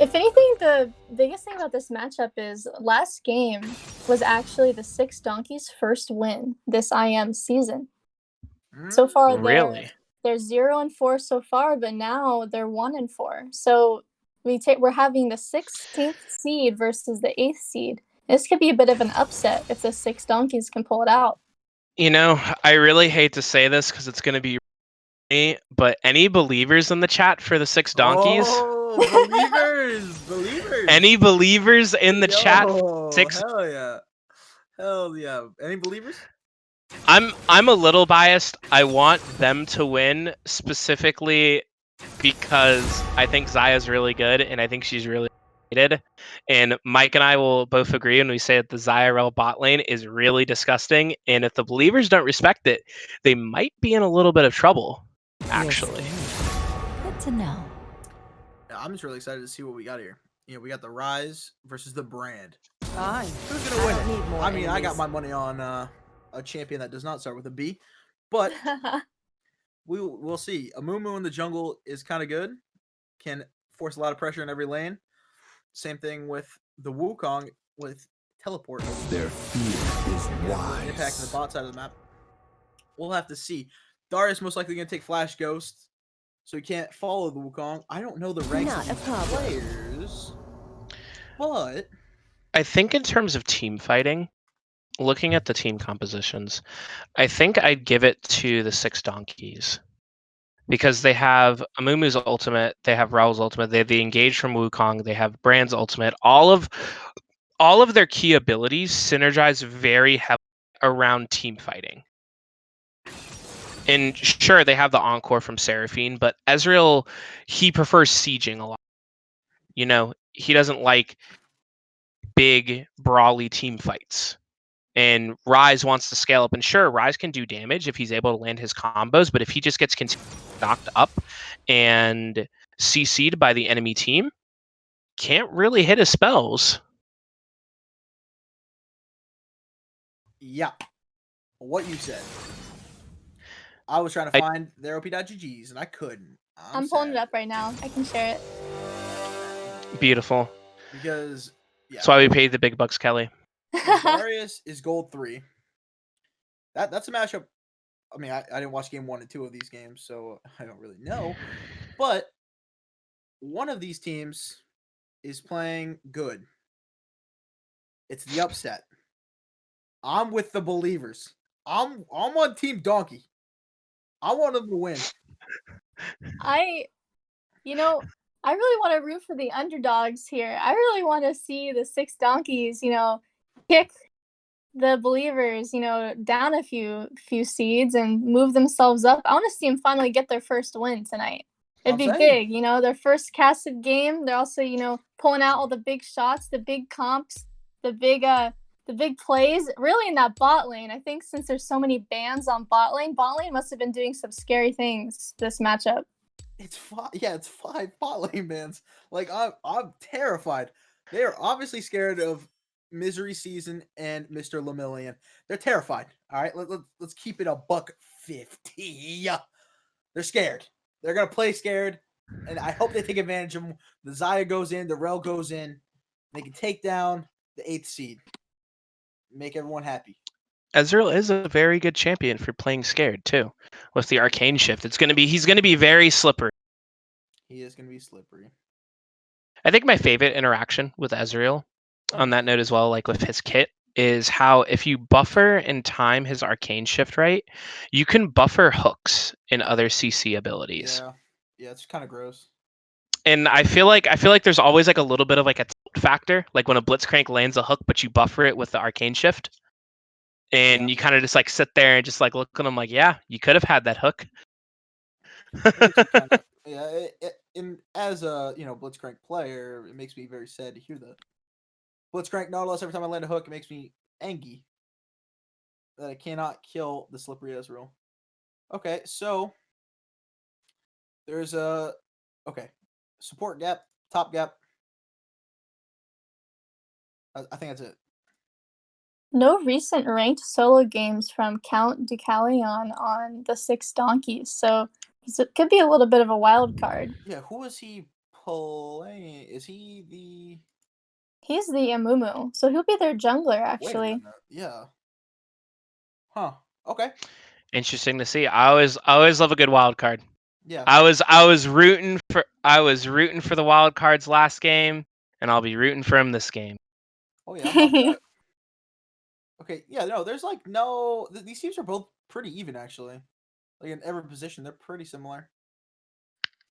If anything, the biggest thing about this matchup is last game was actually the 6 donkeys' first win this IM season. So far, Really? they're 0-4 so far, but now they're 1-4. So we're having the 16th seed versus the 8th seed. This could be a bit of an upset if the 6 donkeys can pull it out. You know, I really hate to say this because it's going to be me, but any believers in the chat for the 6 donkeys? Oh, believers! Any believers in the chat? Yo, 6. Hell yeah! Any believers? I'm a little biased. I want them to win specifically because I think Zaya's really good and I think she's really rated. And Mike and I will both agree when we say that the Zaya bot lane is really disgusting. And if the believers don't respect it, they might be in a little bit of trouble, actually. Good to know. Yeah, I'm just really excited to see what we got here. You know, we got the Rise versus the Brand. Fine. Who's gonna win I don't it? need more I mean, I got enemies. my money on a champion that does not start with a B, but we'll see. Amumu in the jungle is kind of good. Can force a lot of pressure in every lane. Same thing with the Wukong with teleport. Their fear is Impacting the wise. bot side of the map. We'll have to see. Darius most likely going to take Flash Ghost, so he can't follow the Wukong. I don't know the ranks Not of a these problem. players, but I think in terms of team fighting, looking at the team compositions, I think I'd give it to the 6 donkeys. Because they have Amumu's ultimate, they have Raul's ultimate, they have the engage from Wukong, they have Brand's ultimate. All of their key abilities synergize very heavily around team fighting. And sure, they have the encore from Seraphine, but Ezreal, he prefers sieging a lot. You know, he doesn't like big, brawly team fights. And Rise wants to scale up. And sure, Rise can do damage if he's able to land his combos, but if he just gets knocked up and CC'd by the enemy team, can't really hit his spells. yeah, what you said. I was trying to find their op.ggs and I couldn't. I'm pulling it up right now. I can share it. Beautiful. Because That's why we paid the big bucks, Kelly. Darius is gold 3. That's a matchup. I mean, I didn't watch game 1 and 2 of these games, so I don't really know. But one of these teams is playing good. It's the upset. I'm with the believers. I'm on Team Donkey. I want them to win. I really want to root for the underdogs here. I really want to see the 6 donkeys, kick the believers, down a few seeds and move themselves up. I want to see them finally get their first win tonight. It'd be big, their first casted game. They're also, pulling out all the big shots, the big comps, the big plays. Really in that bot lane. I think since there's so many bans on bot lane must have been doing some scary things this matchup. It's 5 bot lane bans. Like I'm terrified. They are obviously scared of Misery Season and Mr. Lemillion. They're terrified. All right, let's keep it a $150. They're scared. They're gonna play scared, and I hope they take advantage of them. The Zaya goes in, the Rel goes in. They can take down the 8th seed. Make everyone happy. Ezreal is a very good champion for playing scared too. With the arcane shift, he's gonna be very slippery. He is gonna be slippery. I think my favorite interaction with Ezreal, on that note as well, like with his kit, is how if you buffer and time his arcane shift right, you can buffer hooks in other CC abilities. Yeah, it's kind of gross. And I feel like there's always like a little bit of like a tilt factor, like when a Blitzcrank lands a hook, but you buffer it with the arcane shift, and you kind of just like sit there and just like look at them like, yeah, you could have had that hook. As a Blitzcrank player, it makes me very sad to hear that. Blitzcrank Nautilus, every time I land a hook, it makes me angry that I cannot kill the slippery Ezreal. Okay, so there's a support gap, top gap. I think that's it. No recent ranked solo games from Count Deucalion on the 6 donkeys, so it could be a little bit of a wild card. Yeah, who is he playing? Is he the? He's the Amumu, so he'll be their jungler actually. Wait a minute. Yeah. Huh. Okay. Interesting to see. I always love a good wild card. Yeah. I was rooting for the wild cards last game, and I'll be rooting for him this game. Oh yeah, I'm on that. Okay, yeah, no, there's like no. These teams are both pretty even actually. Like in every position, they're pretty similar.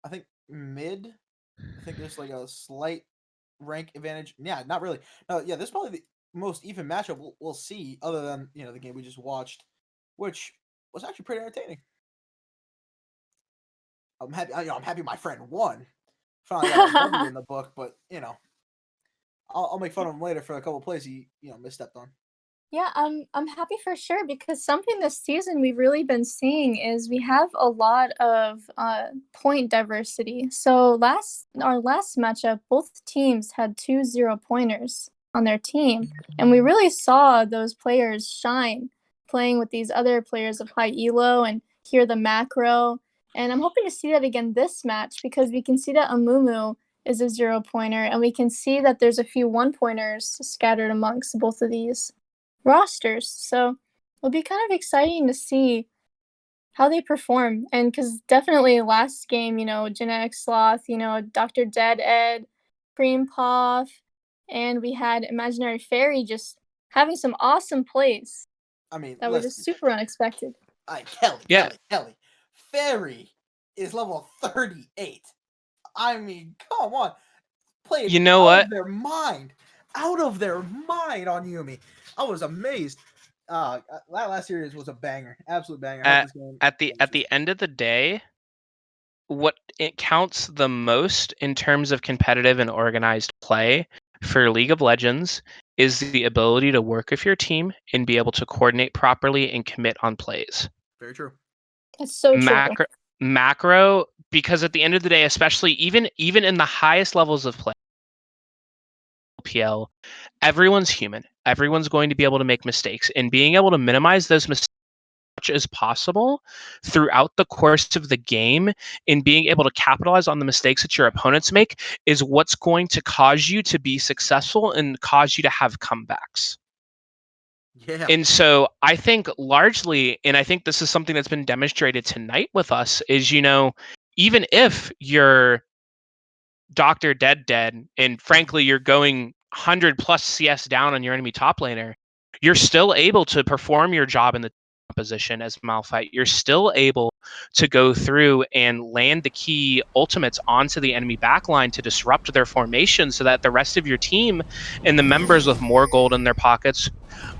I think mid. I think there's like a slight rank advantage. Yeah, not really. No, yeah, this is probably the most even matchup we'll see, other than the game we just watched, which was actually pretty entertaining. I'm happy. I'm happy my friend won. Finally got a W in the book, but I'll make fun of him later for a couple plays he misstepped on. Yeah, I'm happy for sure because something this season we've really been seeing is we have a lot of point diversity. So our last matchup, both teams had 2 0-pointers on their team, and we really saw those players shine playing with these other players of high elo and hear the macro. And I'm hoping to see that again this match because we can see that Amumu is a 0-pointer, and we can see that there's a few 1-pointers scattered amongst both of these rosters. So it'll be kind of exciting to see how they perform. And because definitely last game, Genetic Sloth, Dr. Dead Ed, Cream Puff, and we had Imaginary Fairy just having some awesome plays. I mean, that were just super unexpected. Kelly. Fairy is level 38. I mean, come on. Playing what? Of their mind. Out of their mind on Yumi. I was amazed. Last series was a banger, absolute banger. At the end of the day, what it counts the most in terms of competitive and organized play for League of Legends is the ability to work with your team and be able to coordinate properly and commit on plays. Very true. That's so true. Macro, because at the end of the day, especially even in the highest levels of play, PL, everyone's human. Everyone's going to be able to make mistakes, and being able to minimize those mistakes as much as possible throughout the course of the game and being able to capitalize on the mistakes that your opponents make is what's going to cause you to be successful and cause you to have comebacks. Yeah. And so I think largely, and I think this is something that's been demonstrated tonight with us, is, even if you're Dr. Dead, and frankly, you're going 100 plus CS down on your enemy top laner, you're still able to perform your job in the position as Malphite. You're still able to go through and land the key ultimates onto the enemy backline to disrupt their formation so that the rest of your team and the members with more gold in their pockets,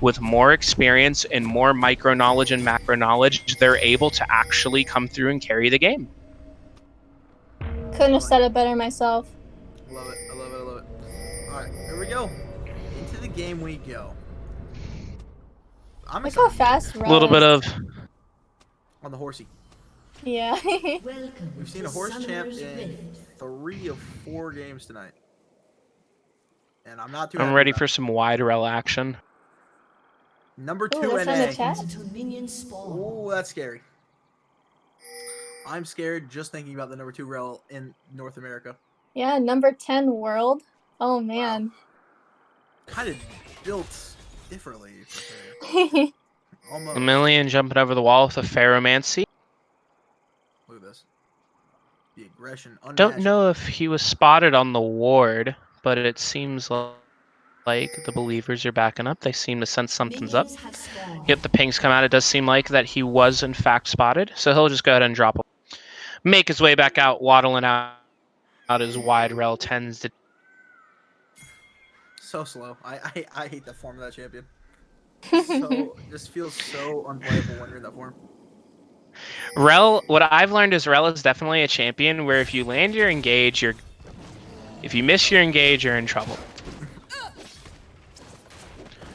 with more experience and more micro knowledge and macro knowledge, they're able to actually come through and carry the game. Couldn't have said it better myself. Love it. I love it. All right, here we go. Into the game we go. Look how fast a little bit of on the horsey. Yeah. We've seen a horse champ in 3 of 4 games tonight. And I'm not too I'm ready for some wide rel action. Number 2 NA. Oh, that's scary. I'm scared just thinking about the number 2 rel in North America. Yeah, number 10 world. Oh man. Wow. Kind of built differently. Almost. A million jumping over the wall with a Ferromancy. Look at this. The aggression. Unmatched. Don't know if he was spotted on the ward, but it seems like the believers are backing up. They seem to sense something's up. Yep, the pings come out. It does seem like that he was in fact spotted, so he'll just go ahead and drop him. Make his way back out, waddling out as wide Rel tends to. So slow. I hate that form of that champion. So just feels so unplayable when you're in that form. Rel, what I've learned is Rel is definitely a champion where if you land your engage, if you miss your engage, you're in trouble.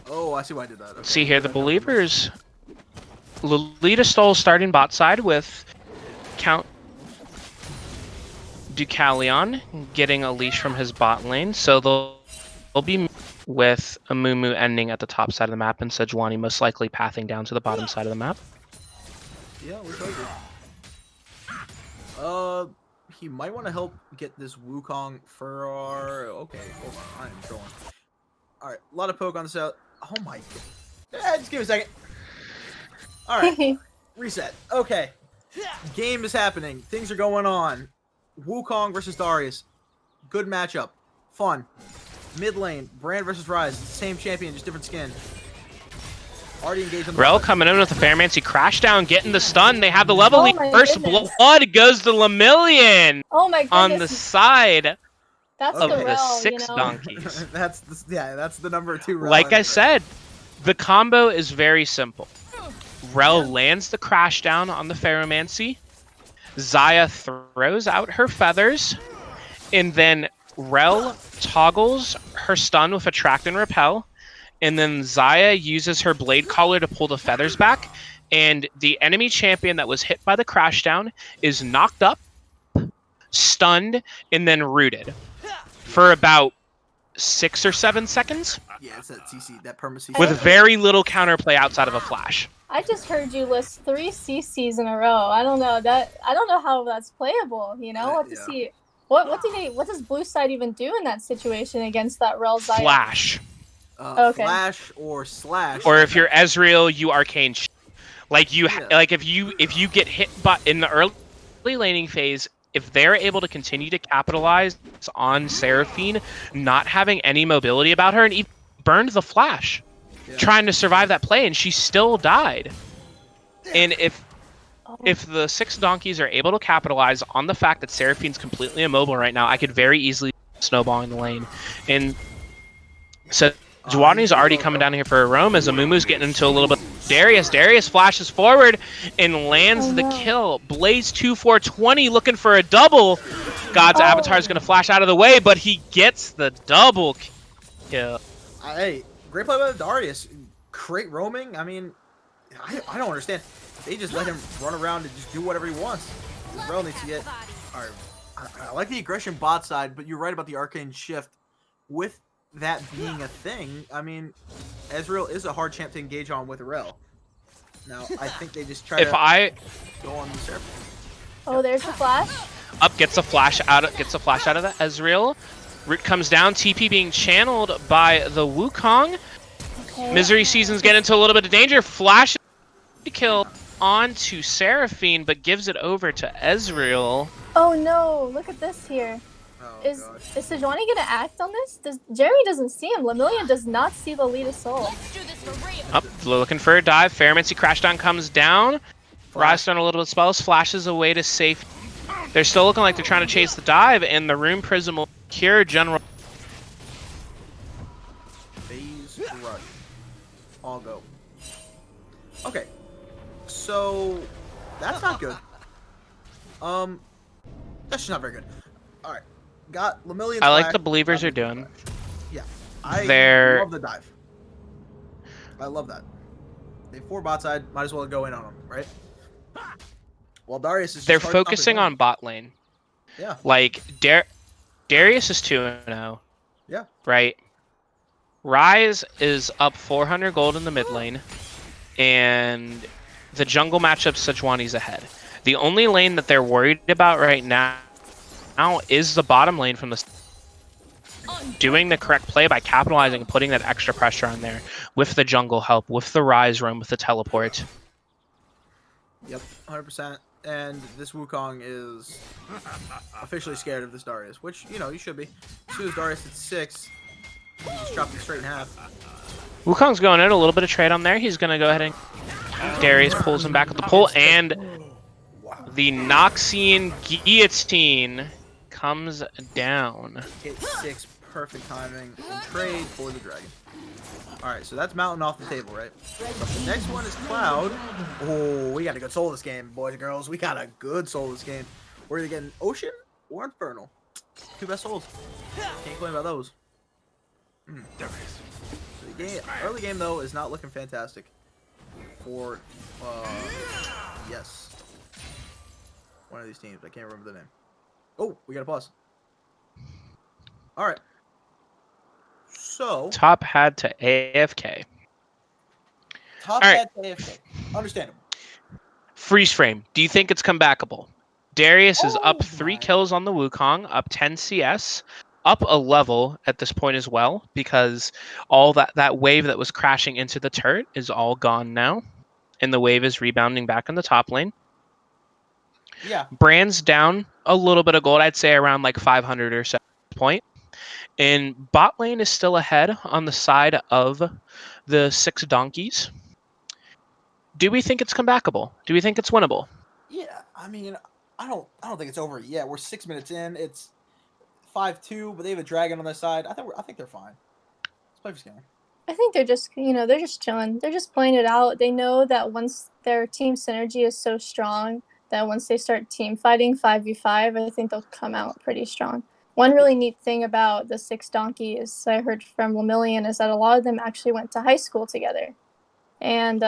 Oh, I see why I did that. Okay. See here, the Believers. Lolita Stoll starting bot side with Count Ducalion getting a leash from his bot lane, so they'll be with a Mumu ending at the top side of the map and Sejuani most likely pathing down to the bottom side of the map. Yeah, we told you. He might want to help get this Wukong for our... Okay, hold on. I am trolling. Alright, a lot of poke on this out. Oh my god. Just give me a second. Alright, reset. Okay. Game is happening. Things are going on. Wukong versus Darius. Good matchup. Fun. Mid lane, Brand versus Rise. Same champion, just different skin. Already engaged on the Rel bot. coming in with the Fairmancy crash down, getting the stun. They have the level lead. my First goodness. blood goes to Lemillion Oh my goodness. on the side That's of the the Rel, 6 you know? donkeys. That's the number 2 Rel Like I anyway. said, the combo is very simple. Rel lands the crash down on the Ferromancy. Xayah throws out her feathers, and then Rel toggles her stun with Attract and Repel, and then Xayah uses her Blade Collar to pull the feathers back, and the enemy champion that was hit by the crash down is knocked up, stunned, and then rooted for about 6 or 7 seconds Yeah, it's that CC, that perma-CC. with very little counterplay outside of a flash. I just heard you list 3 CCs in a row. I don't know how that's playable, you know? What to Yeah. see. What does blue side even do in that situation against that Rel Xayah? Flash. Okay. Flash or slash. Or if you're Ezreal, you arcane. Like you, Yeah. like if you get hit by in the early laning phase, if they're able to continue to capitalize on Seraphine not having any mobility about her, and even burned the flash, trying to survive that play, and she still died. And if the 6 donkeys are able to capitalize on the fact that Seraphine's completely immobile right now, I could very easily snowball in the lane. And so Juani's already coming down here for a roam as Amumu's getting into a little bit. Darius flashes forward and lands the kill. Blaze 2-4-20 looking for a double. God's Avatar is going to flash out of the way, but he gets the double kill. Hey, great play by Darius. Great roaming. I mean, I don't understand. They just let him run around and just do whatever he wants. Rel needs to get... Alright, I like the aggression bot side, but you're right about the arcane shift. With that being a thing, I mean, Ezreal is a hard champ to engage on with Rel. Now, I think they just try to go on the Seraphine. Oh, there's the flash. Up gets a flash out of the Ezreal. Root comes down, TP being channeled by the Wukong. Okay. Misery Season's getting into a little bit of danger. Flash kill onto Seraphine, but gives it over to Ezreal. Oh no, look at this here. Oh, Is Sejuani gonna act on this? Jeremy doesn't see him. Lemillion does not see the lead of soul. Up, looking for a dive. Fairmancy Crashdown comes down. Rise down a little bit spells, flashes away to safety. They're still looking like they're trying to chase the dive, and the Rune Prism will cure General. Phase rush. All go. Okay. So that's not good. That's just not very good. Alright. Got Lemillion. I like the Believers are doing. Yeah. I They're- love the dive. I love that. They have 4 bot side, might as well go in on them, right? Well, Darius is They're just hard to stop focusing his on bot lane. Yeah. Like, Darius is 2-0. Yeah. Right? Rise is up 400 gold in the mid lane. And the jungle matchup, Sejuani's ahead. The only lane that they're worried about right now is the bottom lane from the... Doing the correct play by capitalizing and putting that extra pressure on there. With the jungle help, with the Rise roam, with the teleport. Yep, 100%. And this Wukong is officially scared of this Darius, which, you know, you should be. As soon as Darius hits 6, you just drop him straight in half. Wukong's going in, a little bit of trade on there. He's going to go ahead and... Darius pulls him back with the pull, and the Noxian Guillotine comes down. Hit 6, perfect timing, and trade for the dragon. Alright, so that's Mountain off the table, right? But the next one is Cloud. Oh, we got a good soul this game, boys and girls. We got a good soul this game. We're either getting Ocean or Infernal. 2 best souls. Can't complain about those. There it is. So the game, early game, though, is not looking fantastic. For, yes. One of these teams. I can't remember the name. Oh, we got a pause. Alright. So, Top had to AFK. top All right. hat to AFK. Understandable. Freeze frame. Do you think it's comebackable? Darius is up Oh 3 my. kills on the Wukong, up 10 CS, up a level at this point as well, because all that wave that was crashing into the turret is all gone now, and the wave is rebounding back in the top lane. Yeah. Brand's down a little bit of gold, I'd say around like 500 or so point. And bot lane is still ahead on the side of the 6 donkeys. Do we think it's comebackable? Do we think it's winnable? Yeah, I mean, I don't think it's over yet. We're 6 minutes in. It's 5-2, but they have a dragon on their side. I think they're fine. Let's play for scaling. I think they're just, they're just chilling. They're just playing it out. They know that once their team synergy is so strong that once they start team fighting 5v5, I think they'll come out pretty strong. One really neat thing about the 6 donkeys I heard from Lemillion is that a lot of them actually went to high school together. And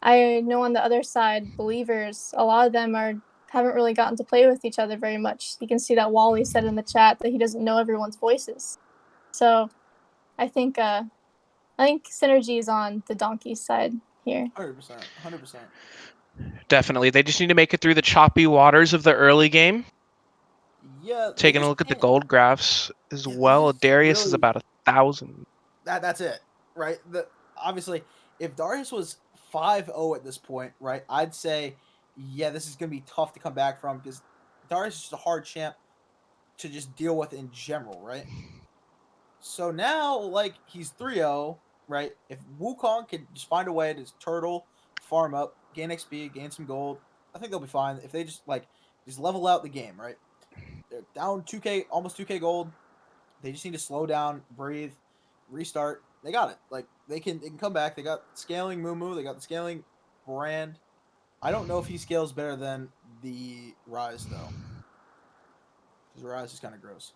I know on the other side, believers, a lot of them haven't really gotten to play with each other very much. You can see that Wally said in the chat that he doesn't know everyone's voices. So I think synergy is on the donkey side here. 100%. 100%. Definitely. They just need to make it through the choppy waters of the early game. Yeah. Taking a look at the gold graphs as well. Darius is about 1,000. That's it, right? Obviously, if Darius was 5-0 at this point, right, I'd say, yeah, this is going to be tough to come back from because Darius is just a hard champ to just deal with in general, right? So now, like, he's 3-0, right? If Wukong can just find a way to just turtle, farm up, gain XP, gain some gold, I think they'll be fine. If they just level out the game, right? They're down 2K, almost 2K gold. They just need to slow down, breathe, restart. They got it. Like, they can come back. They got scaling Mumu. They got the scaling Brand. I don't know if he scales better than the Rise, though. Because Rise is kind of gross.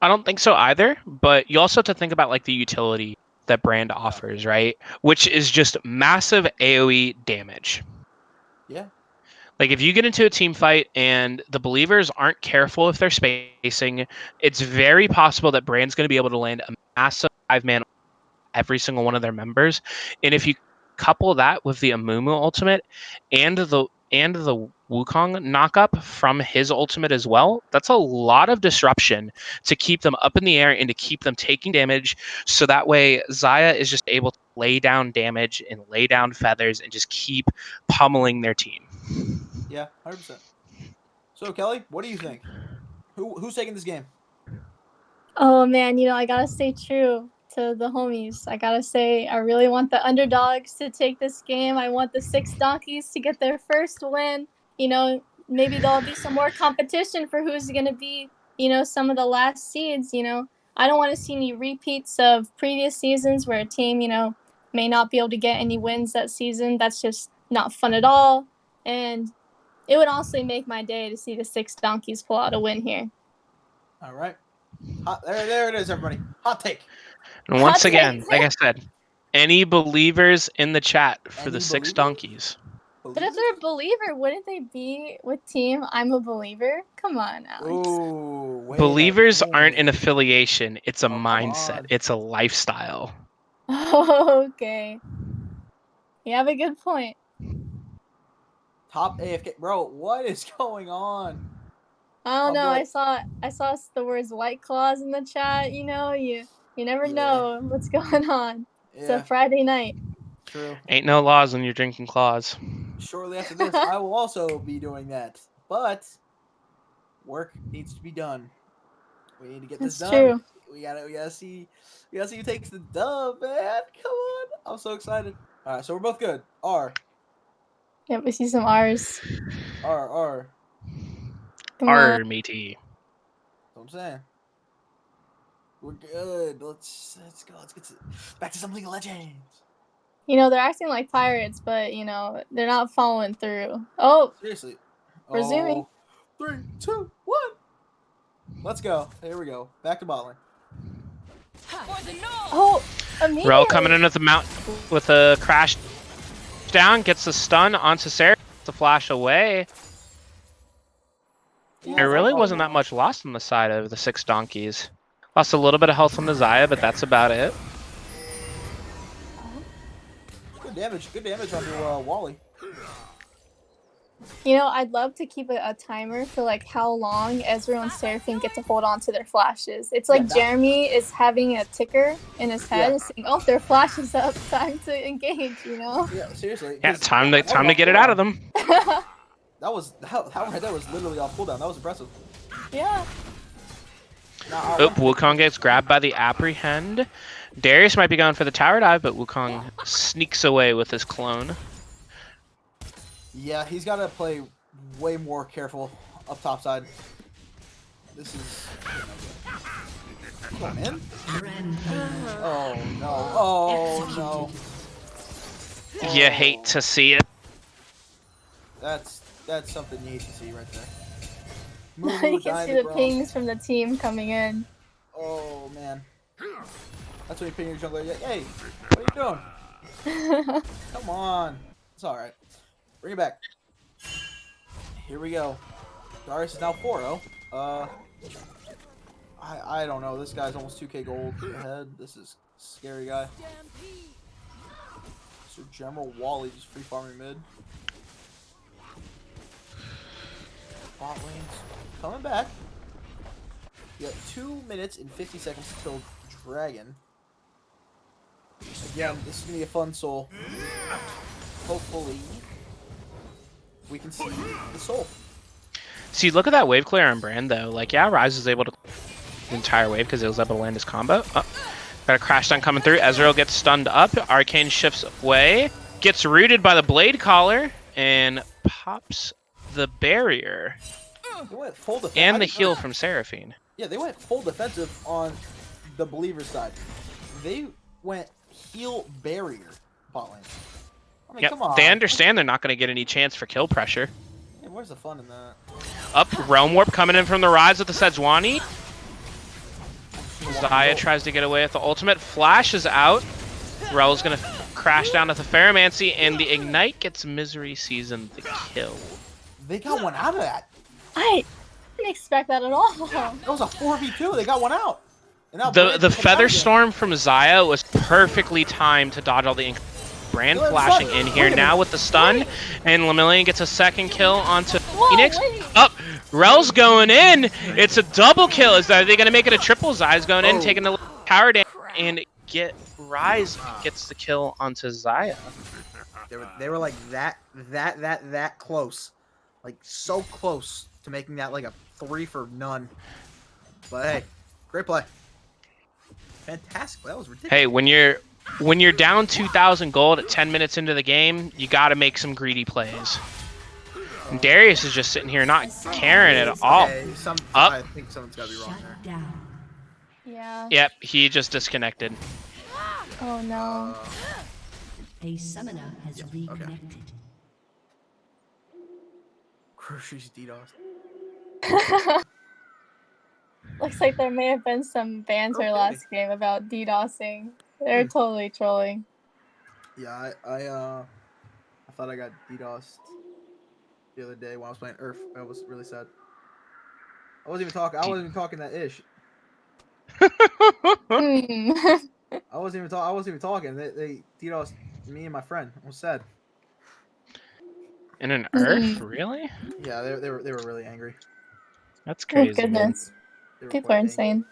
I don't think so either, but you also have to think about like the utility that Brand offers, right? Which is just massive AoE damage. Yeah. Like if you get into a team fight and the believers aren't careful if they're spacing, it's very possible that Brand's going to be able to land a massive 5-man every single one of their members. And if you couple that with the Amumu ultimate and the Wukong knockup from his ultimate as well, that's a lot of disruption to keep them up in the air and to keep them taking damage. So that way Xayah is just able to lay down damage and lay down feathers and just keep pummeling their team. Yeah, 100%. So, Kelly, what do you think? Who's taking this game? Oh man, I gotta stay true to the homies. I gotta say, I really want the underdogs to take this game. I want the 6 donkeys to get their first win. Maybe there'll be some more competition for who's gonna be, some of the last seeds. I don't want to see any repeats of previous seasons where a team, may not be able to get any wins that season. That's just not fun at all. And it would also make my day to see the 6 donkeys pull out a win here. All right. There it is, everybody. Hot take. And once again, like I said, any believers in the chat for the 6 donkeys. But if they're a believer, wouldn't they be with team I'm a believer? Come on, Alex. Ooh, Believers aren't an affiliation. It's a mindset. It's a lifestyle. Okay. You have a good point. Top AFK. Bro, what is going on? I don't know. I saw the words White Claws in the chat. You never know what's going on. Yeah. It's a Friday night. True. Ain't no laws when you're drinking claws. Shortly after this, I will also be doing that. But work needs to be done. We need to get this done. True. We gotta see who takes the dub, man. Come on. I'm so excited. Alright, so we're both good. R. Yep, we see some R's. R. Come on. Army. That's what I'm saying. We're good. Let's go. Let's get back to some League of Legends. You know, they're acting like pirates, but, you know, they're not following through. Oh, Seriously. resuming. 3, 2, 1. Let's go. Here we go. Back to bottling. Oh, immediately. Rel coming in with the mount with a crash down, gets the stun onto Sarah, the flash away. There really wasn't that much lost on the side of the 6 donkeys. Lost a little bit of health from the Xayah, but that's about it. Good damage on your Wally. You know, I'd love to keep a timer for like how long Ezreal and Seraphine get to hold on to their flashes. It's like Jeremy is having a ticker in his head and saying, "Oh, their flash is up. Time to engage." You know? Yeah, seriously. Yeah, time to get it out of them. That right there was literally off cooldown. That was impressive. Yeah. Oh, Wukong gets grabbed by the apprehend. Darius might be going for the tower dive, but Wukong sneaks away with his clone. Yeah, he's got to play way more careful up top side. This is going in. Oh no! Oh no! You hate to see it. That's something you hate to see right there. You can see the pings from the team coming in. Oh man. That's when you ping your jungler. Hey, what are you doing? Come on. It's alright. Bring it back. Here we go. Darius is now 4-0. I don't know. This guy's almost 2k gold ahead. This is a scary guy. So General Wally just free farming mid. Bot lane's coming back. You got 2 minutes and 50 seconds to kill Dragon. Again, this is gonna be a fun soul. Hopefully, we can see the soul. See, look at that wave clear on Brand though. Like, yeah, Ryze was able to the entire wave because it was able to land his combo. Oh, got a crash down coming through. Ezreal gets stunned up. Arcane shifts away, gets rooted by the Blade Collar, and pops the barrier. They went full defense. And the heal from Seraphine. Yeah, they went full defensive on the Believer side. They went heal barrier bot lane. I mean, Yep. come on. They understand they're not going to get any chance for kill pressure. Yeah, where's the fun in that? Up, Realm Warp coming in from the Rise with the Sejuani. Xayah tries to get away with the ultimate. Flash is out. Rel's going to crash down with the Pheromancy, and the Ignite gets Misery Season the kill. They got one out of that. I didn't expect that at all. That was a 4v2. They got one out. And now The Feather Storm from Xayah was perfectly timed to dodge all the Brand flashing in here now with the stun, and Lemillion gets a second kill onto Phoenix. Up, Rel's going in. It's a double kill. Are they going to make it a triple? Xayah's going in, taking the tower down, and Rise gets the kill onto Xayah. They were like that close, like so close to making that like a 3 for none. But hey, great play. Fantastic. That was ridiculous. Hey, when you're down 2,000 gold at 10 minutes into the game, you got to make some greedy plays. And Darius is just sitting here not caring at all. Okay, I think something's got to be wrong there. Yeah. Yep, he just disconnected. Oh no. A summoner has reconnected. She's DDoS. Looks like there may have been some banter last game about DDoSing. They're totally trolling. Yeah, I thought I got DDoSed the other day when I was playing Earth. I was really sad. I wasn't even talking that ish. I wasn't even talking. They DDoSed me and my friend. I was sad. In an Earth? Really? Yeah, they were really angry. That's crazy. Oh goodness. People are insane.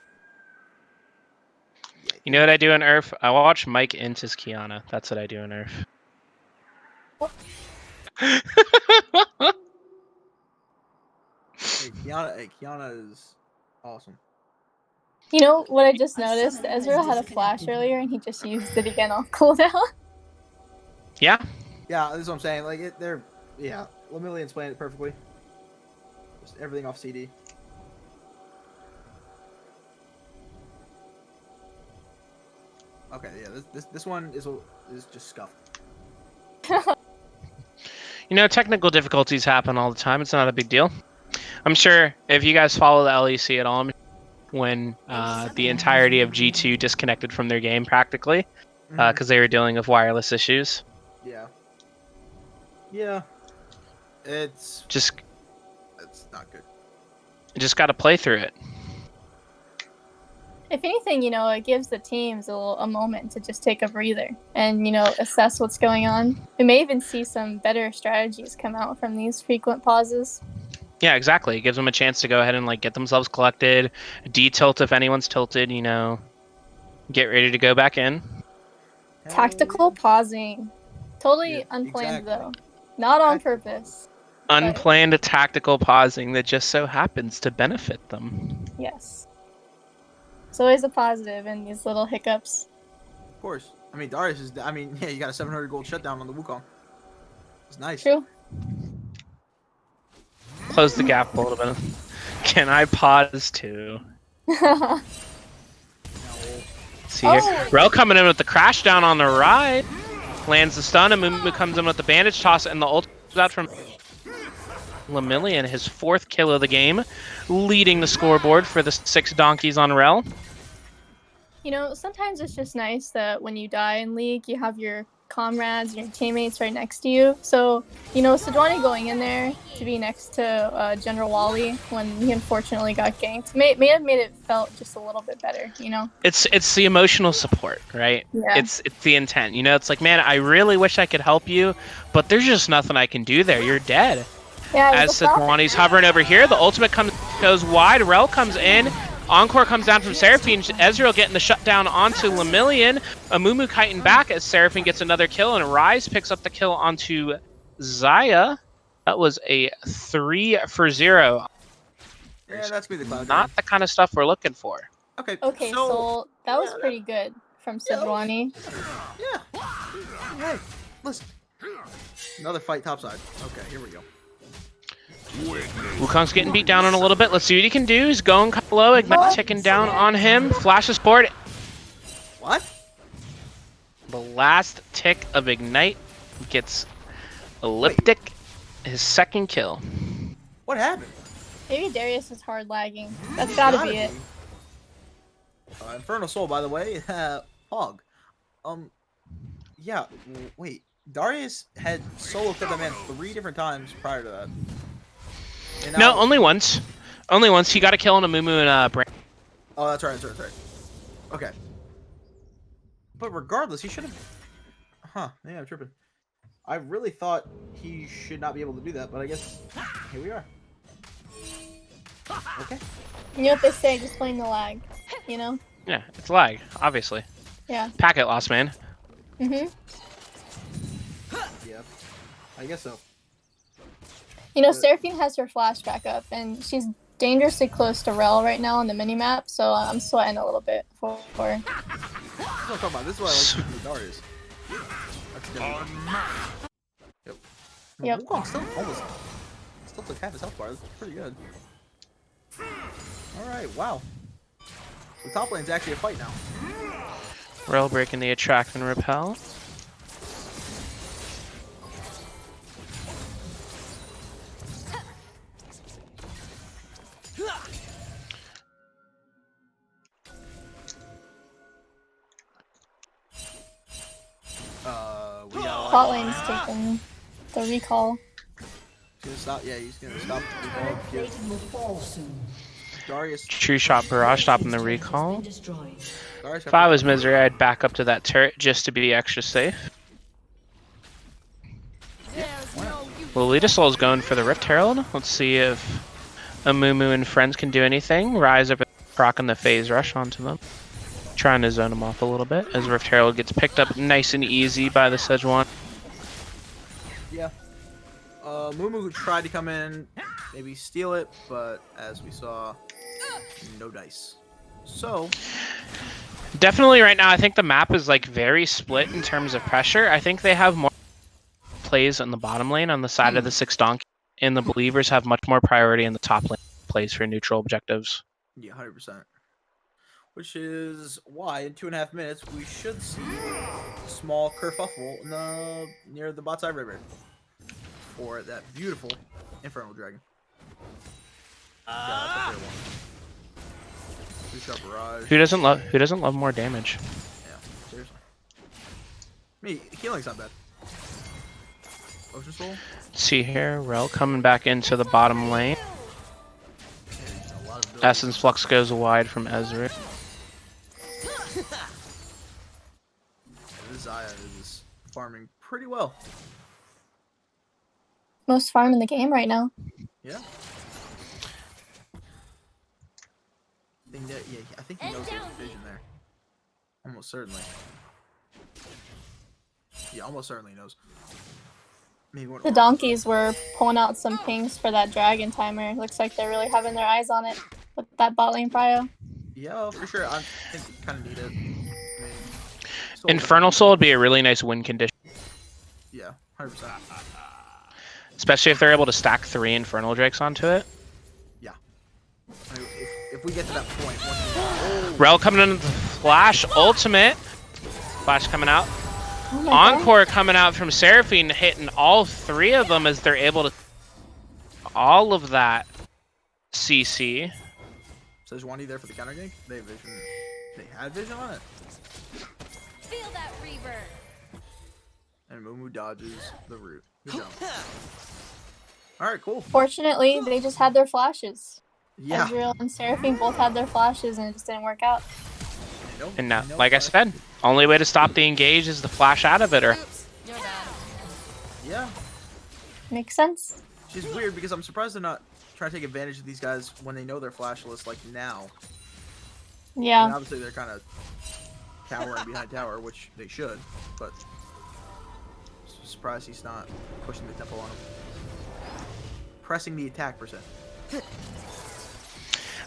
You know what I do in Earth? I watch Mike Intis Kiana. That's what I do in Earth. Hey, Kiana is awesome. You know what I just noticed? Ezra had a flash earlier and he just used it again off cooldown. Yeah. Yeah, that's what I'm saying. Like Lemillion's playing it perfectly. Just everything off CD. Okay, yeah, this one is just scuffed. You know, technical difficulties happen all the time. It's not a big deal. I'm sure if you guys follow the LEC at all, when the entirety of G2 disconnected from their game practically because they were dealing with wireless issues. Yeah. Yeah. It's not good. You just got to play through it. If anything, you know, it gives the teams a moment to just take a breather and, you know, assess what's going on. We may even see some better strategies come out from these frequent pauses. Yeah, exactly. It gives them a chance to go ahead and like get themselves collected, de-tilt if anyone's tilted, you know, get ready to go back in. Tactical pausing. Totally unplanned, though. Not on purpose. Unplanned tactical pausing that just so happens to benefit them. Yes. It's always a positive in these little hiccups. Of course. I mean, Darius is... I mean, yeah, you got a 700 gold shutdown on the Wukong. It's nice. True. Close the gap a little bit. Can I pause too? See here. Rel coming in with the crash down on the ride. Lands the stun, and Mumu comes in with the bandage toss, and the ult comes out from Lemillion, his 4th kill of the game, leading the scoreboard for the 6 donkeys on Rel. You know, sometimes it's just nice that when you die in League, you have your comrades and your teammates right next to you. So, you know, Sejuani going in there to be next to General Wally when he unfortunately got ganked may have made it felt just a little bit better, you know? It's the emotional support, right? Yeah. It's the intent. You know, it's like, man, I really wish I could help you, but there's just nothing I can do there. You're dead. Yeah, as Sejuani's hovering over here, the ultimate goes wide. Rel comes in. Encore comes down from Seraphine. Ezreal getting the shutdown onto Lemillion. Amumu kiting back as Seraphine gets another kill, and Ryze picks up the kill onto Xayah. That was a 3 for 0. Yeah, that's me the cloud. Not the kind of stuff we're looking for. Okay. Okay, so that was pretty good from Sejuani. Yeah. Hey, listen. Another fight topside. Okay, here we go. Wukong's getting beat down on a little bit. Let's see what he can do. He's going kind of low. Ignite ticking down on him. Flashes forward. What? The last tick of Ignite gets Elliptic. His 2nd kill. What happened? Maybe Darius is hard lagging. That's gotta be it. Infernal Soul, by the way. Hog. Yeah, wait. Darius had solo killed that man 3 different times prior to that. No, only once. Only once. He got a kill on Amumu and Brand. Oh, that's right. Okay. But regardless, he should have... Huh. Yeah, I'm tripping. I really thought he should not be able to do that, but I guess here we are. Okay. You know what they say, just blame the lag, you know? Yeah, it's lag, obviously. Yeah. Packet loss, man. Mm-hmm. Yeah. I guess so. You know, Seraphine has her flash back up, and she's dangerously close to Rel right now on the minimap, so I'm sweating a little bit for her. That's what I'm talking about. This is why I like to Darius. Yep. Yep. Wukong still took half his health bar. That's pretty good. Alright, wow. The top lane's actually a fight now. Rel breaking the attract and repel. Bot lane's taking the recall. He's gonna stop. Yeah, he's gonna stop the recall. Darius. True shot barrage stopping the recall. Darius If I was Misery, I'd back up to that turret just to be extra safe. Lolita Soul's going for the Rift Herald. Let's see if Amumu and friends can do anything. Ryze over proccing the phase rush onto them. Trying to zone him off a little bit as Rift Herald gets picked up nice and easy by the Sejuani. Yeah. Mumu tried to come in, maybe steal it, but as we saw, no dice. So... Definitely right now, I think the map is like very split in terms of pressure. I think they have more plays on the bottom lane on the side of the 6 donkey. and the believers have much more priority in the top lane plays for neutral objectives. Yeah, 100%. Which is why in 2.5 minutes we should see a small kerfuffle in near the bot side river for that beautiful Infernal Dragon. Yeah, that's a fair one. Two-shot barrage. Who doesn't love more damage? Yeah, seriously. Me, healing's not bad. Ocean Soul. See here, Rel coming back into the bottom lane. Essence Flux goes wide from Ezreal. This Zaya is farming pretty well. Most farm in the game right now. Yeah. I think he knows there's a vision there. Almost certainly. Yeah, almost certainly knows. The donkeys were pulling out some pings for that dragon timer. Looks like they're really having their eyes on it with that bot lane prio. Yeah, for sure. I think we kind of need it. I mean, Infernal Soul would be a really nice win condition. Yeah, 100%. Especially if they're able to stack 3 Infernal Drakes onto it. Yeah. I mean, if we get to that point. Rel coming in with the Flash Ultimate. Flash coming out. Oh Encore coming out from Seraphine, hitting all 3 of them as they're able to all of that CC. So is Wani there for the counter gank? They had vision on it. Feel that reaver. And Mumu dodges the root. Good job. Alright, cool. Fortunately, they just had their flashes. Yeah. Ezreal and Seraphine both had their flashes and it just didn't work out. And now, like I said, only way to stop the engage is to flash out of it, or Oops, you're bad. Yeah. Makes sense. Which is weird because I'm surprised they're not trying to take advantage of these guys when they know they're flashless, like now. Yeah. And obviously they're kind of cowering behind tower, which they should, but surprised he's not pushing the tempo on him. Pressing the attack %. it's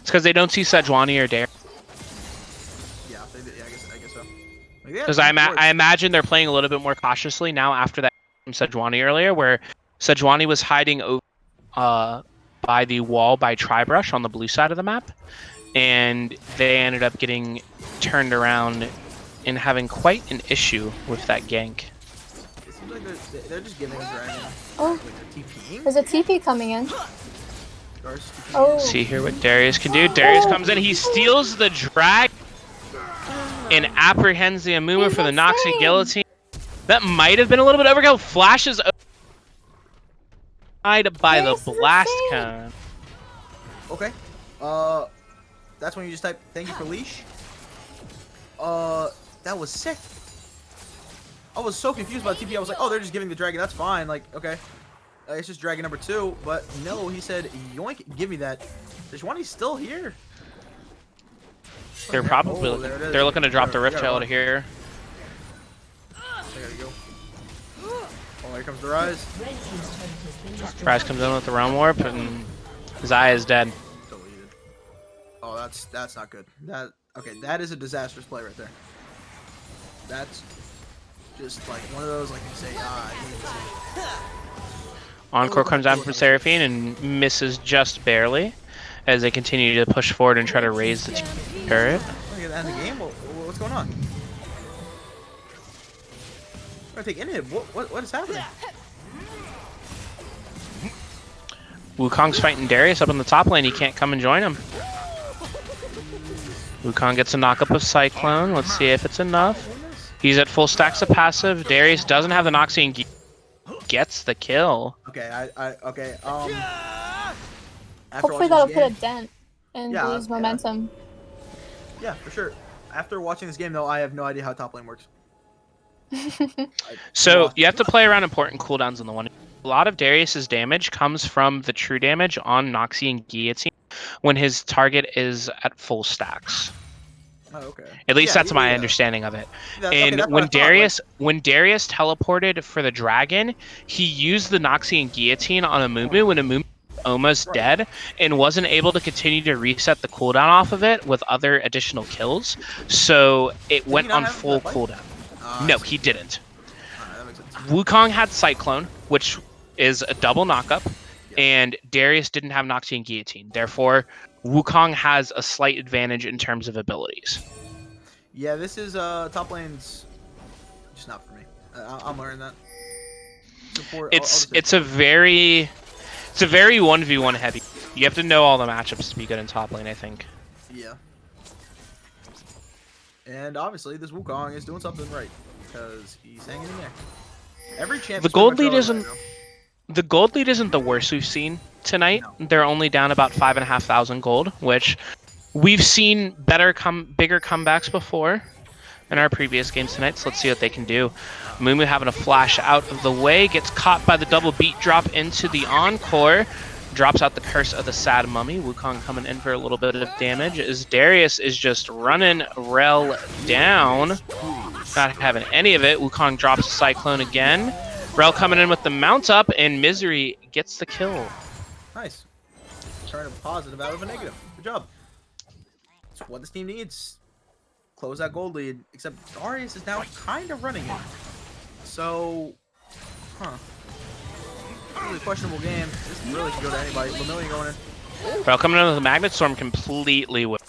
because they don't see Sejuani or Dare. Yeah, I guess so. Because I imagine they're playing a little bit more cautiously now after that from Sejuani earlier, where Sejuani was hiding over by the wall by Tribrush on the blue side of the map, and they ended up getting turned around and having quite an issue with that gank. It seems like they're just giving Dragon. Oh, Like they're TPing. there's a TP coming in. Gar's TPing. Oh. See here what Darius can do. Darius comes in, he steals the drag and apprehends the Amumu He's for the insane. Noxie Guillotine. That might have been a little bit overkill. Flashes by Darius the is blast insane. cone. Okay. That's when you just type thank you for leash. That was sick. I was so confused about TP. I was like, oh, they're just giving the dragon. That's fine. Like, okay. It's just dragon number 2. But no, he said, yoink, give me that. Deshwani's still here. They're probably they're looking to drop the Rift Tail to here. There you go. Oh, here comes the Rise. Price comes in with the Realm Warp, and Zaya is dead. Deleted. Oh, that's not good. Okay, that is a disastrous play right there. That's just like one of those, like you say, I need to see. Encore comes out from Seraphine and misses just barely as they continue to push forward and try to raise the turret. Look at that in the game. What's going on? I'm gonna take inhib. What is happening? Wukong's fighting Darius up in the top lane. He can't come and join him. Wukong gets a knockup of Cyclone. Let's see if it's enough. He's at full stacks of passive. Darius doesn't have the Noxie and gets the kill. Okay, okay. Hopefully that'll put a dent in Blue's momentum. Yeah, for sure. After watching this game, though, I have no idea how top lane works. So you have to play around important cooldowns on the one. A lot of Darius's damage comes from the true damage on Noxie and Guillotine when his target is at full stacks. Oh, okay. At least that's my understanding of it. And when Darius teleported for the dragon, he used the Noxie and Guillotine on Amumu when Amumu was almost dead and wasn't able to continue to reset the cooldown off of it with other additional kills. So it went on full cooldown. No, he didn't. Wukong had Cyclone, which is a double knockup, and Darius didn't have Nocti and Guillotine. Therefore, Wukong has a slight advantage in terms of abilities. Yeah, this is top lane's just not for me. I'm learning that. Support. It's a very 1v1 heavy. You have to know all the matchups to be good in top lane, I think. Yeah. And obviously, this Wukong is doing something right because he's hanging in there. Every champ. The gold lead isn't the worst we've seen tonight. No. They're only down about 5,500 gold, which we've seen bigger comebacks before in our previous games tonight. So let's see what they can do. Mumu having a flash out of the way, gets caught by the double beat drop into the encore. Drops out the Curse of the Sad Mummy. Wukong coming in for a little bit of damage as Darius is just running Rel down. Not having any of it. Wukong drops a Cyclone again. Rel coming in with the mount up, and Misery gets the kill. Nice. Turn a positive out of a negative. Good job. That's what this team needs. Close that gold lead. Except Darius is now kind of running it. So, really questionable game. This really could go to anybody. Lemillion going in. Rel coming in with the Magnet Storm completely with.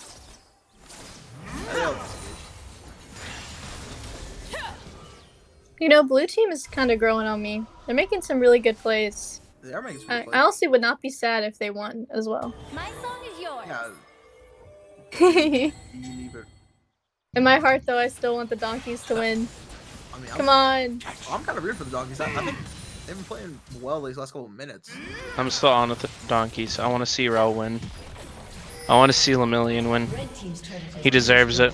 You know, blue team is kind of growing on me. They're making some really good plays. They are making some I good plays. honestly would not be sad if they won as well. My song is yours. Yeah. In my heart, though, I still want the donkeys to win. I mean, Come on. I'm kind of rooting for the donkeys. I think they've been playing well these last couple of minutes. I'm still on with the donkeys. I want to see Rel win. I want to see Lemillion win. He deserves it.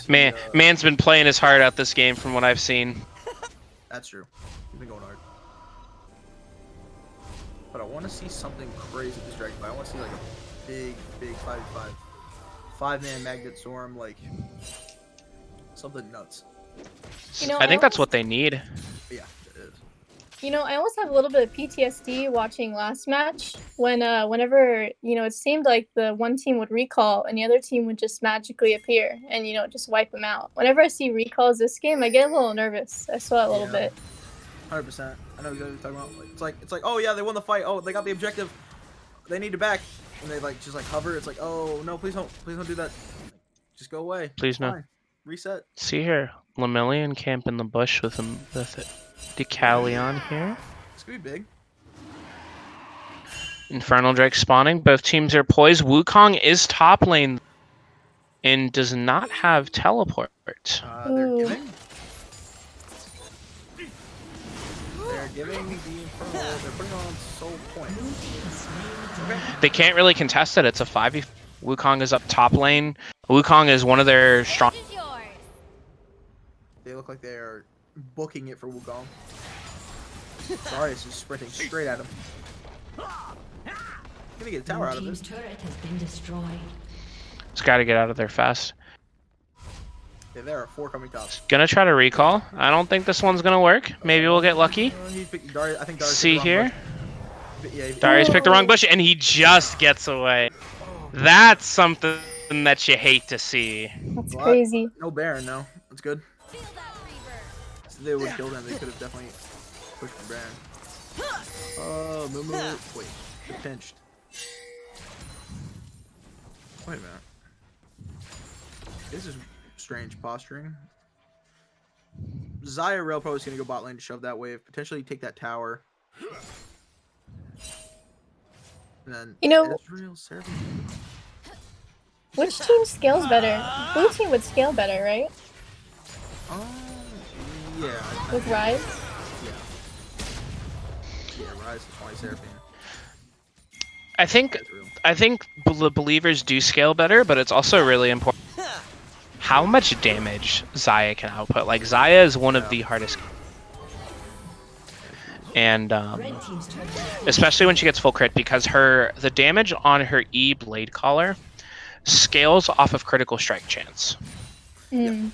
Man's been playing his heart out this game from what I've seen. That's true. He's been going hard. But I want to see something crazy with this Dragon Ball. I want to see like a big 5v5. 5-man Magnet Storm, like something nuts. You know, I think that's what they need. Yeah, it is. You know, I almost have a little bit of PTSD watching last match when, whenever, you know, it seemed like the one team would recall and the other team would just magically appear and, you know, just wipe them out. Whenever I see recalls this game, I get a little nervous. I sweat a little bit. 100%. I know exactly what you're talking about. Like, it's like, oh yeah, they won the fight. Oh, they got the objective. They need to back. And they like just like hover. It's like, oh no, please don't do that. Just go away. Please no. Fine. Reset. See here, Lemillion camp in the bush with Decalion here. This could be big. Infernal Drake spawning. Both teams are poised. Wukong is top lane and does not have teleport. They're giving. They're giving the Infernal. They're putting on Soul Point. Okay. They can't really contest it. It's a 5v. Wukong is up top lane. Wukong is one of their strong. They look like they're booking it for Wukong. Darius is sprinting straight at him. Gonna get a tower out of this. Turret has been destroyed. Just gotta get out of there fast. Yeah, there are 4 coming top. Gonna try to recall. I don't think this one's gonna work. Maybe we'll get lucky. He's picking Darius. I think Darius See here. Yeah, Darius picked the wrong bush and he just gets away. That's something that you hate to see. That's crazy. No Baron, no. That's good. So they would have killed him. They could have definitely pushed for Baron. Oh, Mumu. Wait, get pinched. Wait a minute. This is strange posturing. Xayah Rail Pro is going to go bot lane to shove that wave. Potentially take that tower. And then You know, Ezreal serving. which team scales better? Blue team would scale better, right? Yeah. With Rise? Yeah, Rise is why Seraphine. I think believers do scale better, but it's also really important how much damage Xayah can output. Like Xayah is one of the hardest, and especially when she gets full crit, because the damage on her E Blade Collar scales off of critical strike chance. Mm.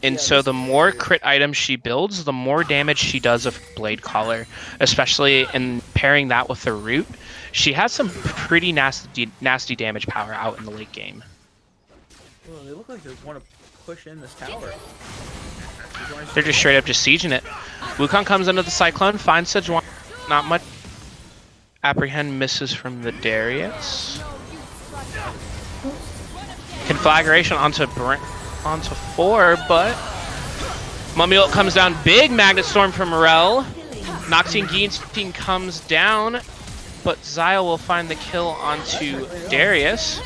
And so the more crit items she builds, the more damage she does of Blade Collar, especially in pairing that with the root. She has some pretty nasty damage power out in the late game. Well, they look like they want to push in this tower. They're just straight up just sieging it. Wukong comes into the Cyclone, finds Sejuani. Not much. Apprehend misses from the Darius. Conflagration onto 4, but Mummy ult comes down. Big Magnet Storm from Morel. Noxian Guillotine comes down, but Xayah will find the kill onto Darius.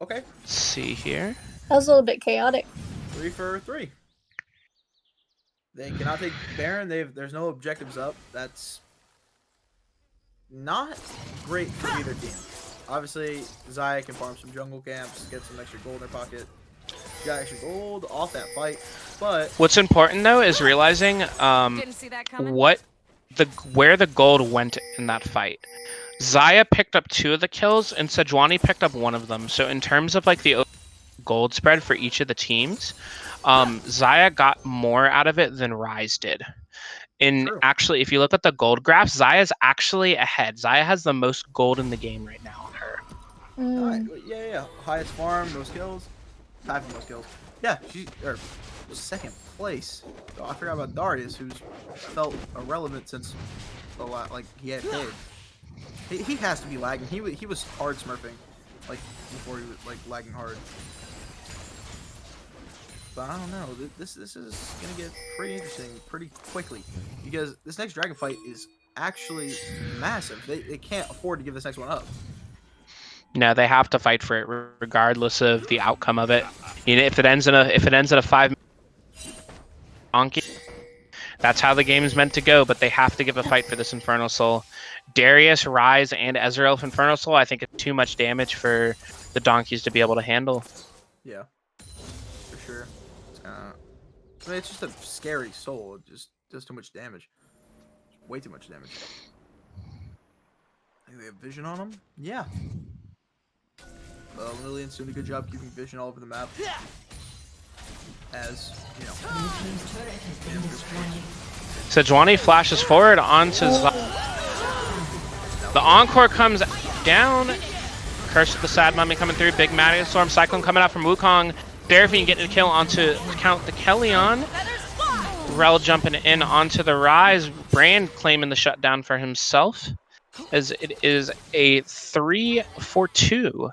Okay. Let's see here. That was a little bit chaotic. 3 for 3. They cannot take Baron. There's no objectives up. That's not great for either team. Obviously, Xayah can farm some jungle camps, get some extra gold in their pocket. Got extra gold off that fight, but what's important though is realizing Didn't see that coming. where the gold went in that fight. Xayah picked up 2 of the kills, and Sejuani picked up 1 of them. So in terms of like the gold spread for each of the teams, Xayah got more out of it than Ryze did. Actually, if you look at the gold graphs, Zaya's actually ahead. Xayah has the most gold in the game right now on her. Yeah. Highest farm, most kills. 5 most kills. Yeah, she's second place. Oh, I forgot about Darius, who's felt irrelevant since the like he had paid. He has to be lagging. He was hard smurfing, like before he was like lagging hard. But I don't know. This is gonna get pretty interesting pretty quickly because this next dragon fight is actually massive. They can't afford to give this next one up. No, they have to fight for it regardless of the outcome of it. You know, if it ends at a 5 donkey, that's how the game is meant to go. But they have to give a fight for this Infernal Soul. Darius, Ryze, and Ezreal with Infernal Soul, I think it's too much damage for the donkeys to be able to handle. Yeah, for sure. I mean, it's just a scary soul. It just does too much damage. Way too much damage. I think they have vision on them. Yeah. Lillian's doing a good job keeping vision all over the map. As, you know. Sejuani flashes forward onto the Encore comes down. Curse of the Sad Mummy coming through. Big Magnet Storm Cyclone coming out from Wukong. Seraphine getting a kill onto Count the Kellyon. Rel jumping in onto the Ryze. Brand claiming the shutdown for himself. As it is a 3-4-2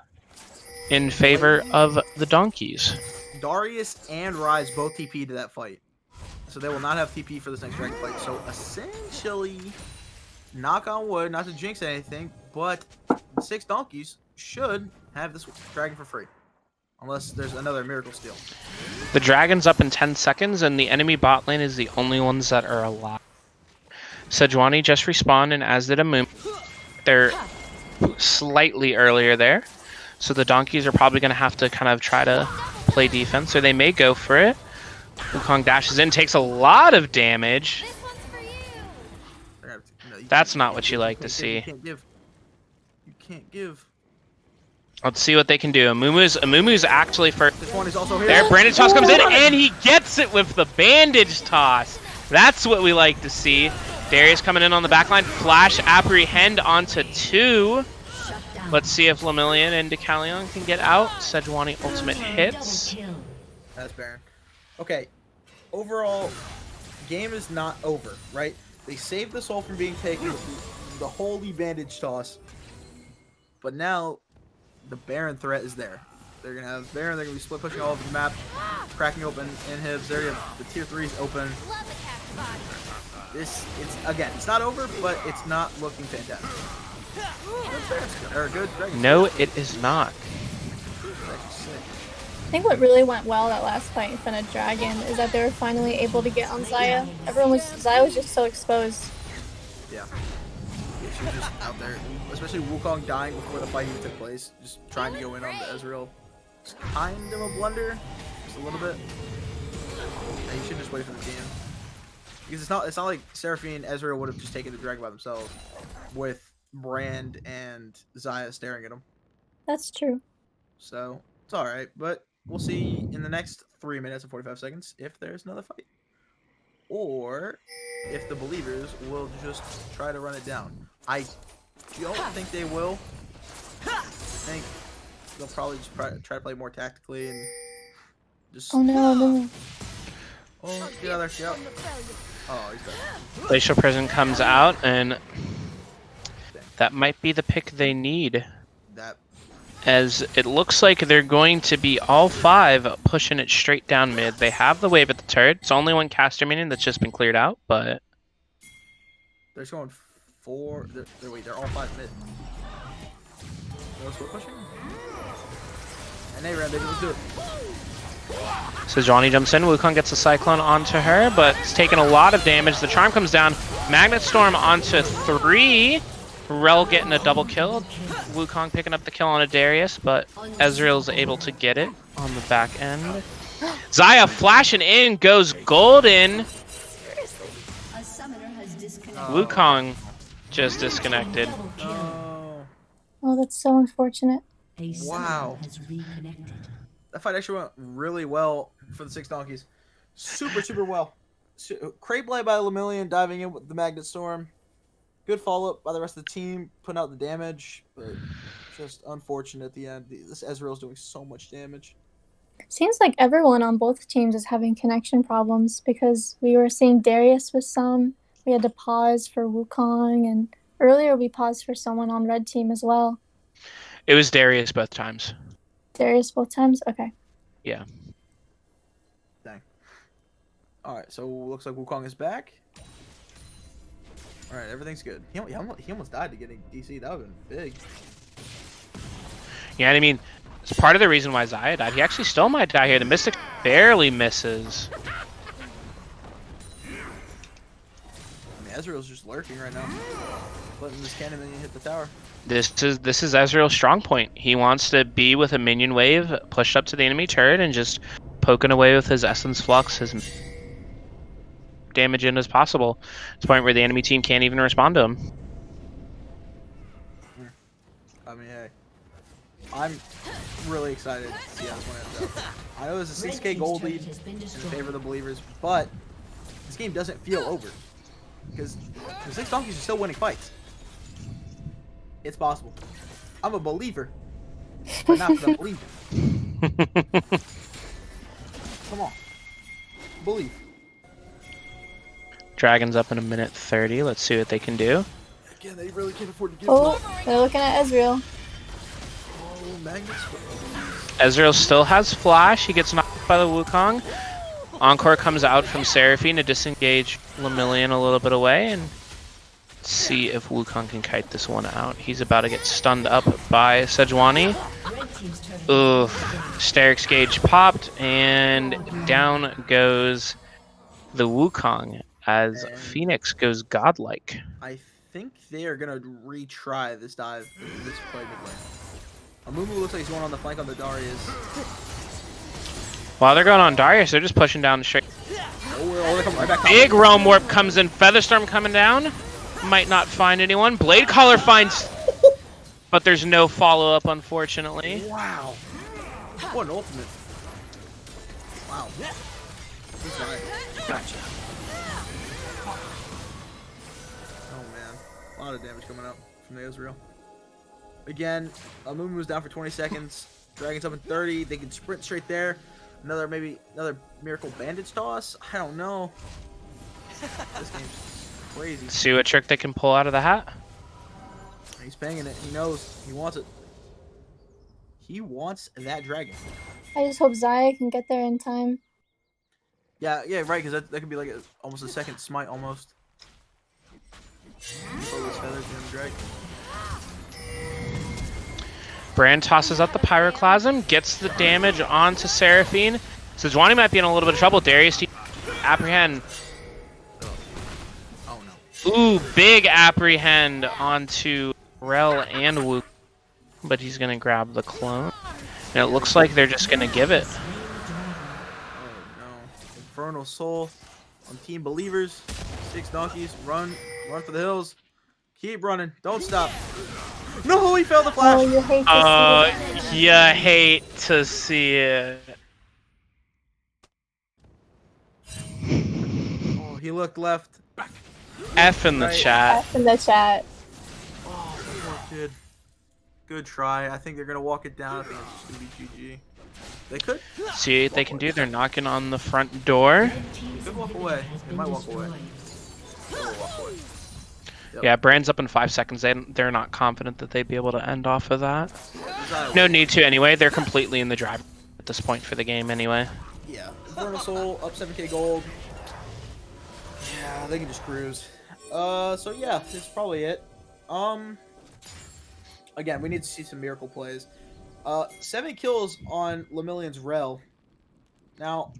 in favor of the donkeys. Darius and Ryze both TP to that fight. So they will not have TP for this next dragon fight. So essentially, knock on wood, not to jinx anything, but 6 donkeys should have this dragon for free. Unless there's another miracle steal. The dragon's up in 10 seconds, and the enemy bot lane is the only ones that are alive. Sejuani just respawned, and as did Amumu. They're slightly earlier there. So the donkeys are probably going to have to kind of try to play defense, or they may go for it. Wukong dashes in, takes a lot of damage. That's not what you like to see. You can't give. Let's see what they can do. Amumu's actually first. This one is also here. There, Brandon Toss comes in, and he gets it with the bandage toss. That's what we like to see. Darius coming in on the backline. Flash apprehend onto 2. Let's see if Lemillion and Decalion can get out. Sejuani ultimate hits. That's Baron. Okay. Overall, game is not over, right? They saved the soul from being taken with the holy bandage toss. But now, the Baron threat is there. They're going to have Baron. They're going to be split pushing all over the map. Cracking open inhibs. There you have the tier 3s open. Again, it's not over, but it's not looking fantastic. No, it is not. I think what really went well that last fight in front of Dragon is that they were finally able to get on Xayah. Xayah was just so exposed. Yeah. She was just out there, especially Wukong dying before the fight even took place, just trying to go in on the Ezreal. It's kind of a blunder, just a little bit. Yeah, you should just wait for the game. Because it's not like Seraphine and Ezreal would have just taken the dragon by themselves with Brand and Xayah staring at them. That's true. So it's all right, but we'll see in the next 3 minutes and 45 seconds if there's another fight, or if the believers will just try to run it down. I don't think they will. I think they'll probably just try to play more tactically and just. Oh no! Oh, get out of there. Get out. Oh, he's dead. Glacial Prison comes out, and that might be the pick they need. That. As it looks like they're going to be all 5 pushing it straight down mid. They have the wave at the turret. It's only one caster minion that's just been cleared out, but They're just going 4. They're all 5 mid. Those were pushing. And A-Aron, baby, let's do it. so Johnny jumps in. Wukong gets a Cyclone onto her, but it's taking a lot of damage. The Charm comes down. Magnet Storm onto 3. Rel getting a double kill. Wukong picking up the kill on a Darius, but Ezreal's able to get it on the back end. Xayah flashing in, goes golden. A summoner has disconnected. Wukong just disconnected. Oh. Oh, that's so unfortunate. A summoner Wow. has reconnected. That fight actually went really well for the 6 donkeys. Super well. Crate play by Lemillion diving in with the Magnet Storm. Good follow-up by the rest of the team, putting out the damage, but just unfortunate at the end. This Ezreal's doing so much damage. Seems like everyone on both teams is having connection problems because we were seeing Darius with some. We had to pause for Wukong, and earlier we paused for someone on red team as well. It was Darius both times. Darius both times? Okay. Yeah. Dang. Alright, so looks like Wukong is back. Alright, everything's good. He almost died to getting DC. That would have been big. Yeah, I mean, it's part of the reason why Xayah died. He actually still might die here. The Mystic barely misses. I mean, Ezreal's just lurking right now. Letting this cannon minion hit the tower. This is Ezreal's strong point. He wants to be with a minion wave, pushed up to the enemy turret, and just poking away with his Essence Flux, his damage in as possible. To the point where the enemy team can't even respond to him. I mean, hey. I'm really excited to see how this one ends up. I know there's a 6k gold lead in favor of the Believers, but this game doesn't feel over. Because the 6 donkeys are still winning fights. It's possible. I'm a believer, but not the believer. Come on. Believe. Dragon's up in a minute 30. Let's see what they can do. Again, they really can't afford to give Oh, they're looking at Ezreal. Oh, Magnus. Ezreal still has flash. He gets knocked by the Wukong. Encore comes out from Seraphine to disengage Lemillion a little bit away and see if Wukong can kite this one out. He's about to get stunned up by Sejuani. Oof. Sterix gauge popped and down goes the Wukong as Phoenix goes godlike. I think they are going to retry this dive, this play mid lane. Amumu looks like he's going on the flank on the Darius. While they're going on Darius, they're just pushing down straight. Oh, they come right back. Big Realm Warp comes in. Featherstorm coming down. Might not find anyone. Blade Caller finds... But there's no follow-up, unfortunately. Wow. What an ultimate. Wow. He's dying. Gotcha. Oh, man. A lot of damage coming out from the Ezreal. Again, Amumu's down for 20 seconds. Dragon's up in 30. They can sprint straight there. Maybe another Miracle Bandage toss? I don't know. This game's crazy. See what trick they can pull out of the hat. He's banging it. He knows. He wants it. He wants that dragon. I just hope Xayah can get there in time. Yeah, right, because that could be like almost a second smite almost. Throw those feathers in the dragon. Brand tosses out the Pyroclasm, gets the damage onto Seraphine. Sejuani might be in a little bit of trouble. Darius apprehend. Oh no. Ooh, big apprehend onto Rel and Wu. But he's going to grab the clone. And it looks like they're just going to give it. Oh no. Infernal Soul on Team Believers. 6 donkeys. Run for the hills. Keep running. Don't stop. No, he failed the flash. Oh, you hate to see it. You hate to see it. Oh, he looked left. F in the chat. F in the chat. Oh, poor kid. Good try. I think they're going to walk it down. I think it's just going to be GG. They could. See what they can do. They're knocking on the front door. They could walk away. They might walk away. They will walk away. Yep. Yeah, Brand's up in 5 seconds. They're not confident that they'd be able to end off of that. Yeah, No need to anyway. They're completely in the drive at this point for the game anyway. yeah. Infernal Soul up 7k gold. Yeah, they can just cruise. So yeah, that's probably it. Again, we need to see some miracle plays. 7 kills on Lemillion's Rel. Now,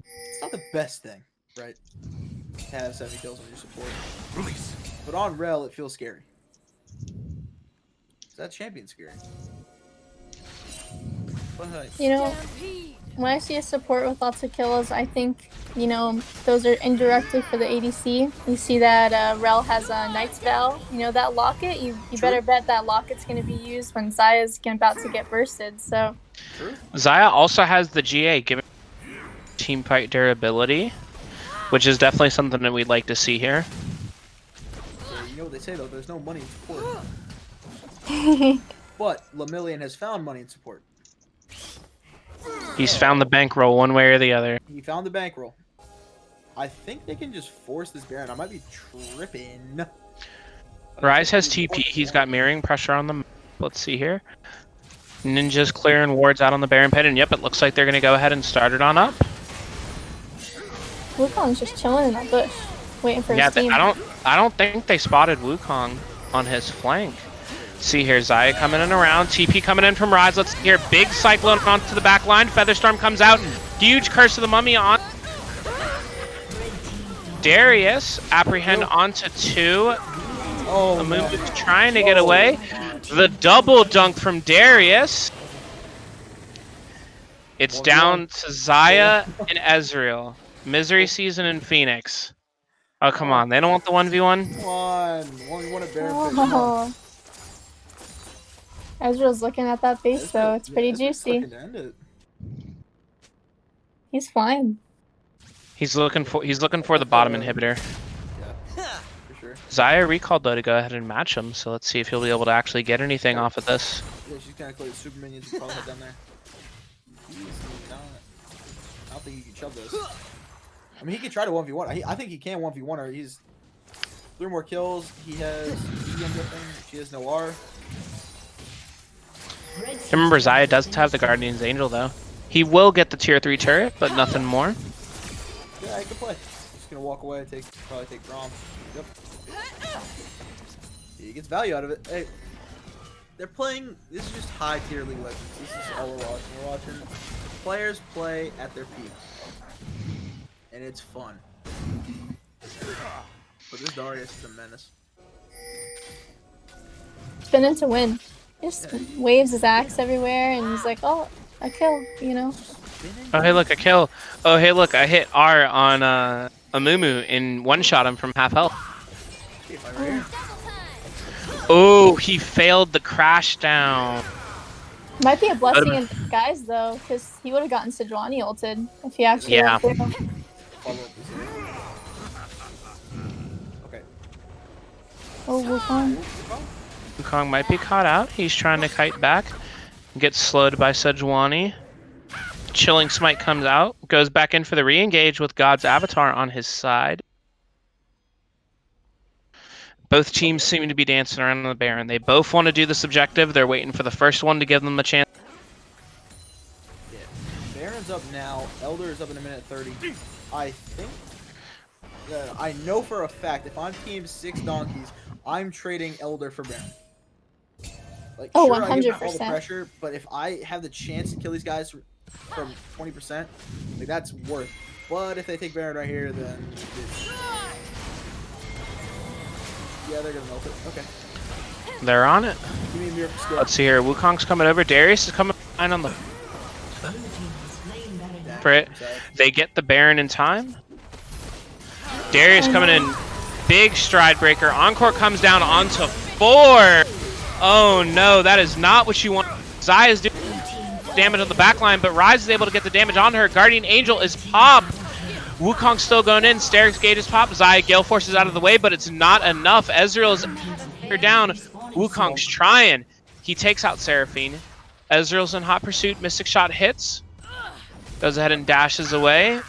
it's not the best thing, right? To have 7 kills on your support. Release. But on Rel, it feels scary. Is that champion scary? But hey. You know, when I see a support with lots of kills, I think, you know, those are indirectly for the ADC. You see that Rel has a Knight's Vow. You know, that locket, you better bet that locket's going to be used when Zaya's about to get bursted, so. Zaya also has the GA, giving team fight durability, which is definitely something that we'd like to see here. Yeah, you know what they say, though, there's no money in support. But Lemillion has found money in support. He's found the bankroll one way or the other. He found the bankroll. I think they can just force this Baron. I might be tripping. Rise has TP. He's got mirroring pressure on them. Let's see here. Ninja's clearing wards out on the Baron pit, and yep, it looks like they're going to go ahead and start it on up. Wukong's just chilling in that bush, waiting for his team. I don't think they spotted Wukong on his flank. See here, Zaya coming in around, TP coming in from Rise. Let's see here, big Cyclone onto the back line. Featherstorm comes out, huge Curse of the Mummy on. Darius, apprehend onto 2. Oh, the move is trying to get away. The double dunk from Darius. It's down to Zaya and Ezreal. Misery Season and Phoenix. Oh, come on. They don't want the 1v1? Come on. 1v1 at Baron pit. Oh. Ezreal's looking at that base, though. It's pretty juicy. He's flying. He's looking for the bottom inhibitor. Yeah, for sure. Zaya recalled though to go ahead and match him, so let's see if he'll be able to actually get anything off of this. Yeah, she's kind of close. Super minions will probably head down there. He's not. I don't think he can shove this. I mean, he can try to 1v1. I think he can 1v1 her. He's 3 more kills. He has EM whipping. She has no R. Remember, Zaya does have the Guardian's Angel though. He will get the tier 3 turret, but nothing more. Yeah, I can play. Just gonna walk away and probably take Grom. Yep. He gets value out of it. Hey, they're playing. This is just high tier League Legends. This is all we're watching. We're watching players play at their peak, and it's fun. But this Darius is a menace. Spinning to win. Just waves his axe everywhere, and he's like, "Oh, a kill," you know. Oh hey look, a kill. Oh hey look, I hit R on Amumu and one-shot him from half health. Oh, he failed the crash down. Might be a blessing in disguise though, because he would have gotten Sejuani ulted if he actually went through. Okay. Oh, Wukong. Wukong might be caught out. He's trying to kite back. Gets slowed by Sejuani. Chilling Smite comes out. Goes back in for the re-engage with God's Avatar on his side. Both teams seem to be dancing around on the Baron. They both want to do this objective. They're waiting for the first one to give them a chance. Yeah. Baron's up now. Elder is up in a minute 30. I think... I know for a fact, if I'm team 6 donkeys, I'm trading Elder for Baron. Like, oh, sure, 100%. I give all the pressure, but if I have the chance to kill these guys from 20%, like that's worth. But if they take Baron right here, then yeah, they're gonna melt it. Okay. They're on it. Give me a miracle skill. Let's see here. Wukong's coming over. Darius is coming behind on the for it. They get the Baron in time. Darius coming in. Big stride breaker. Encore comes down onto 4. Oh no, that is not what you want. Zaya's doing damage on the backline, but Rise is able to get the damage on her. Guardian Angel is popped. Wukong's still going in. Steric's Gate is popped. Zaya Gale Force is out of the way, but it's not enough. Ezreal's her down. Wukong's trying. He takes out Seraphine. Ezreal's in hot pursuit. Mystic Shot hits. Goes ahead and dashes away.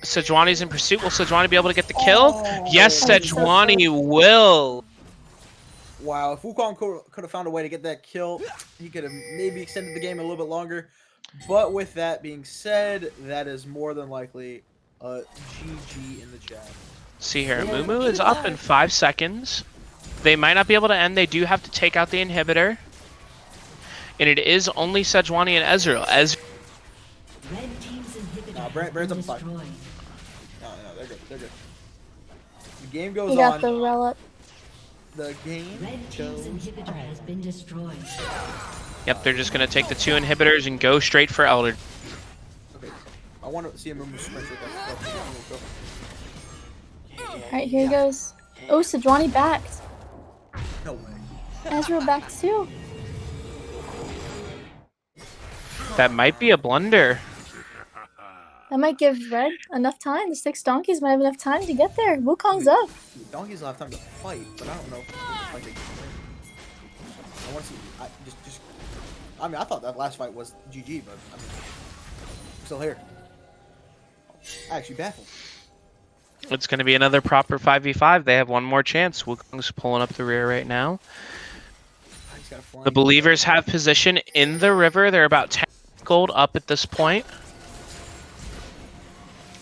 Sejuani's in pursuit. Will Sejuani be able to get the kill? Yes, That was so Sejuani will. Wow, if Wukong could have found a way to get that kill, he could have maybe extended the game a little bit longer. But with that being said, that is more than likely a GG in the chat. See here, Mumu is up in 5 seconds. They might not be able to end. They do have to take out the inhibitor. And it is only Sejuani and Ezreal. Red team's inhibitor No, Brand's up has been 5. destroyed. No, they're good. They're good. The game goes He got on. the relic. The game Red team's goes inhibitor has been destroyed. Yep, they're just going to take the 2 inhibitors and go straight for Elder. Okay. I want to see him move sprint with us. Alright, here he goes. Oh, Sejuani backed. No way. Ezreal backed too. That might be a blunder. That might give Red enough time. The 6 donkeys might have enough time to get there. Wukong's up. Donkeys will have time to fight, but I don't know if they can fight they can win. I want to see. I mean, I thought that last fight was GG, but I mean, I'm still here. Actually, baffled. It's going to be another proper 5v5. They have one more chance. Wukong's pulling up the rear right now. The Believers have position in the river. They're about 10 gold up at this point.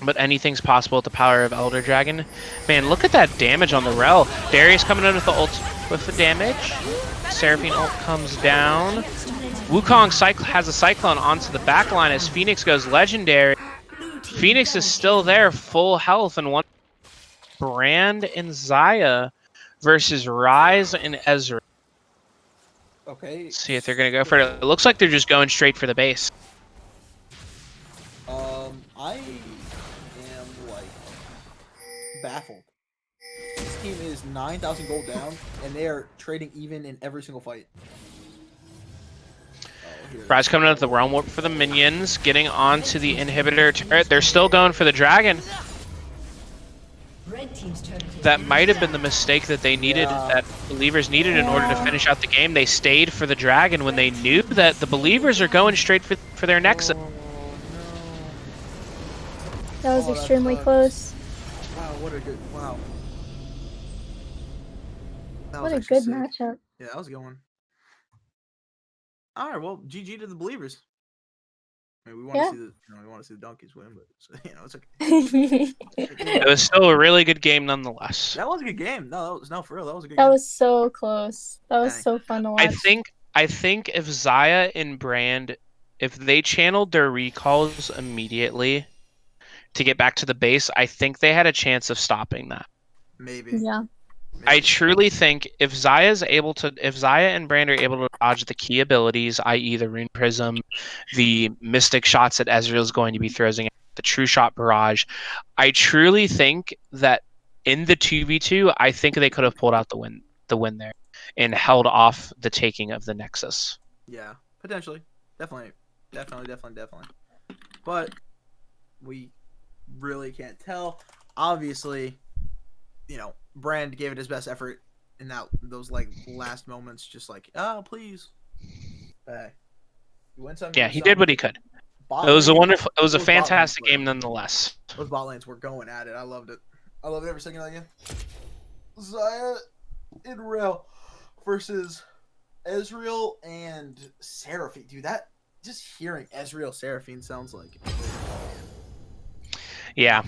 But anything's possible with the power of Elder Dragon. Man, look at that damage on the Rel. Darius coming in with the ult with the damage. Seraphine ult comes down. Wukong has a Cyclone onto the back line as Phoenix goes legendary. Phoenix is still there, full health, and one Brand and Xayah versus Rise and Ezra. Okay. Let's see if they're going to go for it. It looks like they're just going straight for the base. I am like baffled. This team is 9,000 gold down, and they are trading even in every single fight. Rise coming out of the Realm Warp for the minions, getting onto the inhibitor turret. They're still going for the dragon. Red team's turret has That been might have been the mistake that they needed, that Believers needed in order to finish out the game. They stayed for the dragon when they knew that the Believers are going straight for their Nexus. That was extremely close. Wow, what a good That What was a actually good sick. matchup. Yeah, that was a good one. All right, well, GG to the Believers. I mean, we want to see we want to see the donkeys win, but it's okay. It was still a really good game nonetheless. That was a good game. No, for real. That was a good That game. was so close. That was Dang. so fun to watch. I think if Xayah and Brand, if they channeled their recalls immediately to get back to the base, I think they had a chance of stopping that. Maybe. Yeah. I truly think if Xayah and Brand are able to dodge the key abilities, i.e. the Rune Prism, the Mystic Shots that Ezreal is going to be throwing, the True Shot Barrage, I truly think that in the 2v2, I think they could have pulled out the win there and held off the taking of the Nexus. Yeah, potentially. Definitely. But we really can't tell. Obviously, Brand gave it his best effort in those last moments, just oh please. You win some. Yeah, he did what he could. It was a fantastic game nonetheless. Those bot lanes were going at it. I loved it. I loved every second of that game. Xayah in Rel versus Ezreal and Seraphine. Dude, that just hearing Ezreal Seraphine sounds like. Yeah.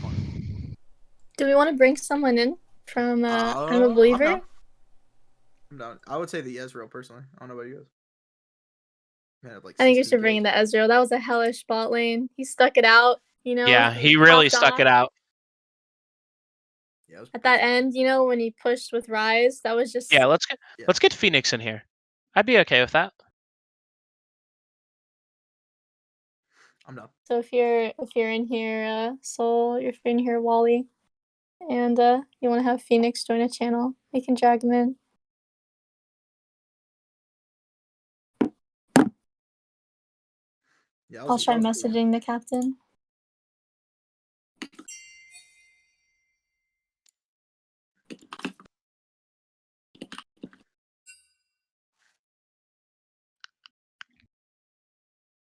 Do we want to bring someone in from I'm a Believer? I'm down. I would say the Ezreal personally. I don't know about you guys. I think you should bring in the Ezreal. That was a hellish bot lane. He stuck it out, Yeah, he really popped stuck off. it out. Yeah, At that end, when he pushed with Rise, that was just Yeah, let's get Phoenix in here. I'd be okay with that. I'm done. So if you're in here, Soul, if you're in here, Wally, and you want to have Phoenix join a channel, we can drag him in. Yeah, I'll try messaging the captain.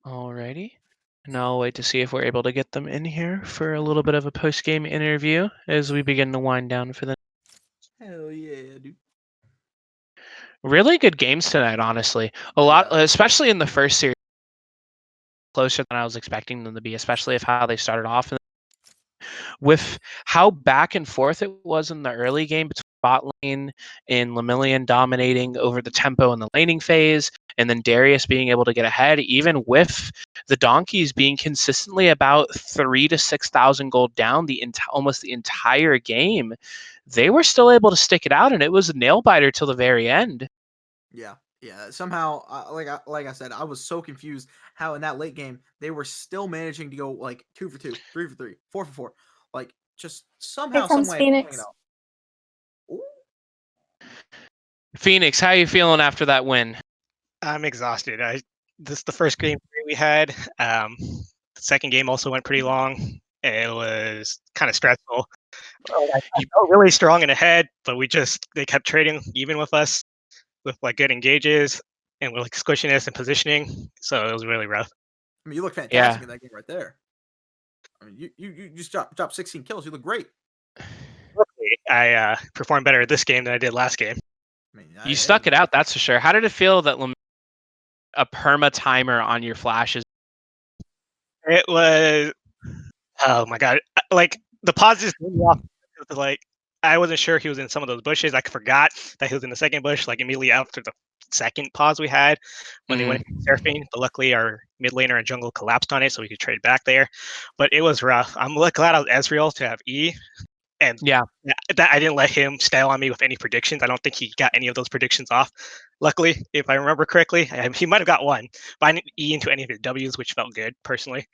Alrighty. Now I'll wait to see if we're able to get them in here for a little bit of a post-game interview as we begin to wind down for the Hell yeah, dude. really good games tonight, honestly. A lot, especially in the first series, closer than I was expecting them to be, especially if how they started off. And with how back and forth it was in the early game between bot lane and Lemillion dominating over the tempo in the laning phase, and then Darius being able to get ahead, even with the donkeys being consistently about 3,000 to 6,000 gold down almost the entire game, they were still able to stick it out, and it was a nail biter till the very end. Yeah. Somehow, like I said, I was so confused how in that late game they were still managing to go like 2 for 2, 3 for 3, 4 for 4, like just somehow, Here some comes way. Phoenix. Phoenix, how you feeling after that win? I'm exhausted. This is the first game we had. The second game also went pretty long. It was kind of stressful. I felt really strong in the head, but they kept trading even with us with like good engages and with like squishiness and positioning. So it was really rough. I mean, you look fantastic in that game right there. I mean, you just dropped 16 kills. You look great. Luckily, I performed better this game than I did last game. I mean, You stuck it out, that's for sure. How did it feel that a perma timer on your flashes? It was, oh my god! Like the pauses, like I wasn't sure he was in some of those bushes. I forgot that he was in the second bush, like immediately after the second pause we had when they went surfing. But luckily, our mid laner and jungle collapsed on it, so we could trade back there. But it was rough. I'm glad I was Ezreal to have E, and that I didn't let him style on me with any predictions. I don't think he got any of those predictions off. Luckily, if I remember correctly, he might have got one, but I didn't E into any of his W's, which felt good personally.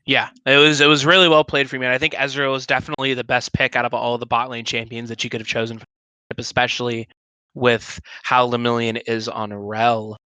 Yeah, it was really well played for me. And I think Ezreal was definitely the best pick out of all the bot lane champions that you could have chosen, especially with how Lemillion is on Rel.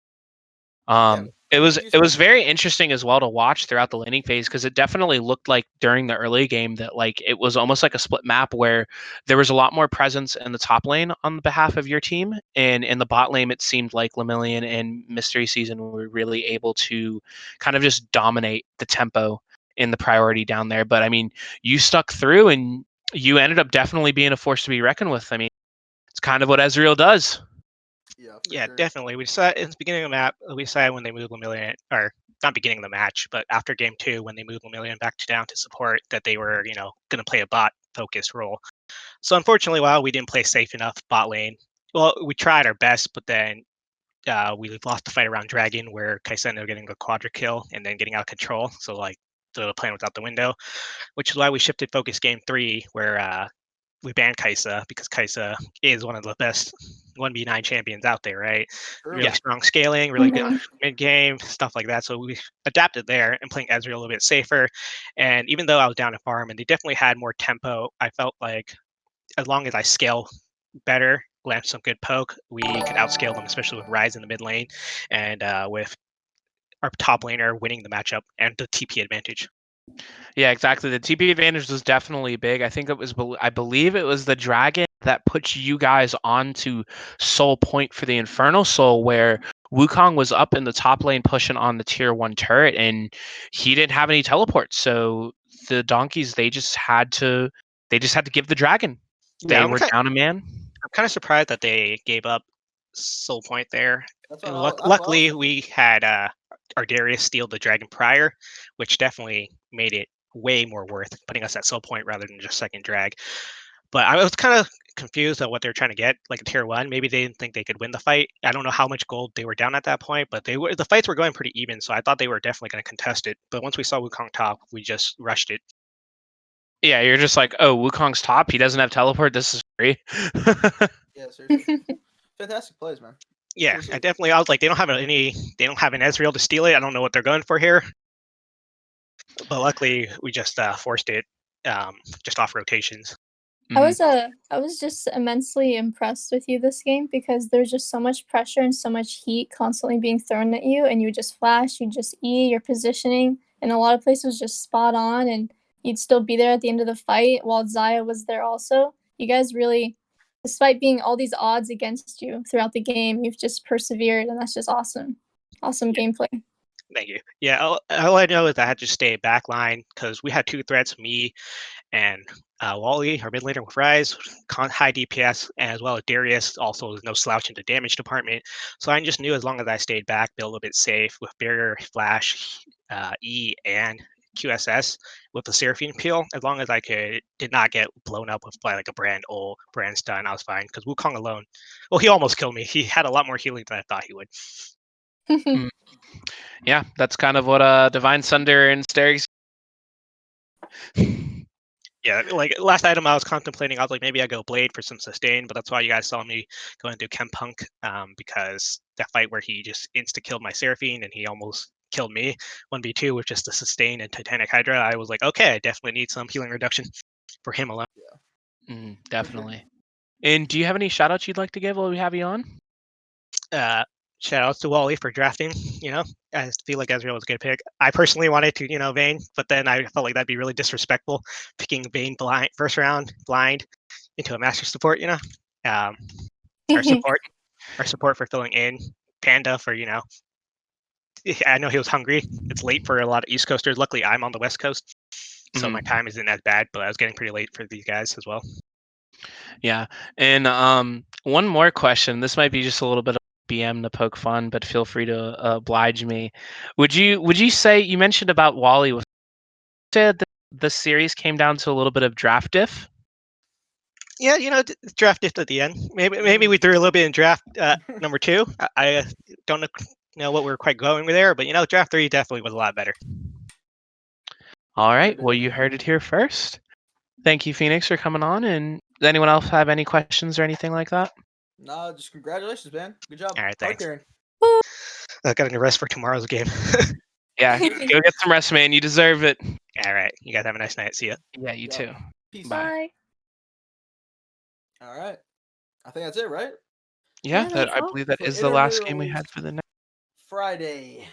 It was very interesting as well to watch throughout the laning phase, because it definitely looked like during the early game that like it was almost like a split map where there was a lot more presence in the top lane on behalf of your team, and in the bot lane it seemed like Lemillion and Mystery Season were really able to kind of just dominate the tempo in the priority down there. But I mean, you stuck through and you ended up definitely being a force to be reckoned with. I mean, it's kind of what Ezreal does. Yeah, definitely. We decided in the beginning of the map, we decided when they moved Lemillion, or not beginning of the match, but after game 2, when they moved Lemillion back down to support, that they were, going to play a bot focused role. So unfortunately, while we didn't play safe enough bot lane, well, we tried our best, but then we lost the fight around Dragon, where Kaisa ended up getting a quadra kill and then getting out of control. So like the plan was out the window, which is why we shifted focus game 3, where we banned Kaisa, because Kaisa is one of the best 1v9 champions out there, right? Really strong scaling, really good mid game, stuff like that. So we adapted there and playing Ezreal a little bit safer. And even though I was down to farm and they definitely had more tempo, I felt like as long as I scale better, land some good poke, we could outscale them, especially with Ryze in the mid lane and with our top laner winning the matchup and the TP advantage. Yeah, exactly. The TP advantage was definitely big. I think I believe it was the dragon that puts you guys onto Soul Point for the Infernal Soul, where Wukong was up in the top lane pushing on the tier 1 turret, and he didn't have any teleports. So the donkeys, they just had to give the dragon. They were down a man. I'm kind of surprised that they gave up Soul Point there. And luckily, we had our Darius steal the dragon prior, which definitely made it way more worth putting us at Soul Point rather than just second drag. But I was kind of confused at what they were trying to get, like a tier 1. Maybe they didn't think they could win the fight. I don't know how much gold they were down at that point, but the fights were going pretty even, so I thought they were definitely going to contest it. But once we saw Wukong top, we just rushed it. Yeah, you're just like, oh, Wukong's top. He doesn't have teleport. This is free. Yeah, seriously. Fantastic plays, man. Yeah, I was like, they don't have an Ezreal to steal it. I don't know what they're going for here. But luckily, we just forced it just off rotations. I was just immensely impressed with you this game, because there's just so much pressure and so much heat constantly being thrown at you, and you would just flash, you just E, your positioning, and a lot of places was just spot on, and you'd still be there at the end of the fight while Zaya was there also. You guys really, despite being all these odds against you throughout the game, you've just persevered, and that's just awesome. Awesome gameplay. Thank you. Yeah, all I know is I had to stay backline because we had 2 threats, me and Wally, our mid laner with Rise, high DPS, as well as Darius, also no slouch in the damage department. So I just knew as long as I stayed back, be a little bit safe with Barrier, Flash, E, and QSS with the Seraphine peel, as long as I did not get blown up with like a brand ult, brand stun, I was fine. Because Wukong alone, well, he almost killed me. He had a lot more healing than I thought he would. Yeah, that's kind of what Divine Sunder and Sterix. Yeah, like last item I was contemplating, I was like, maybe I go Blade for some sustain, but that's why you guys saw me go and do Chempunk, because that fight where he just insta-killed my Seraphine and he almost killed me, 1v2 with just a sustain and Titanic Hydra, I was like, okay, I definitely need some healing reduction for him alone. Definitely. And do you have any shout-outs you'd like to give while we have you on? Shout outs to Wally for drafting. I feel like Ezreal was a good pick. I personally wanted to, Vayne, but then I felt like that'd be really disrespectful picking Vayne blind first round blind into a master support. Our support for filling in Panda for I know he was hungry. It's late for a lot of East Coasters. Luckily, I'm on the West Coast, so my time isn't as bad. But I was getting pretty late for these guys as well. Yeah, and one more question. This might be just a little bit of BM to poke fun, but feel free to oblige me. Would you say you mentioned about Wally? Said that the series came down to a little bit of draft diff? Yeah, draft diff at the end. Maybe we threw a little bit in draft number 2. I don't know what we're quite going with there, but draft 3 definitely was a lot better. All right. Well, you heard it here first. Thank you, Phoenix, for coming on. And does anyone else have any questions or anything like that? No, just congratulations, man. Good job. All right, thanks. Carrying. I got to rest for tomorrow's game. Yeah, go get some rest, man. You deserve it. All right. You guys have a nice night. See ya. Yeah, you too. Peace. Bye. All right. I think that's it, right? Yeah, I believe that is the last game we had for the night. Friday.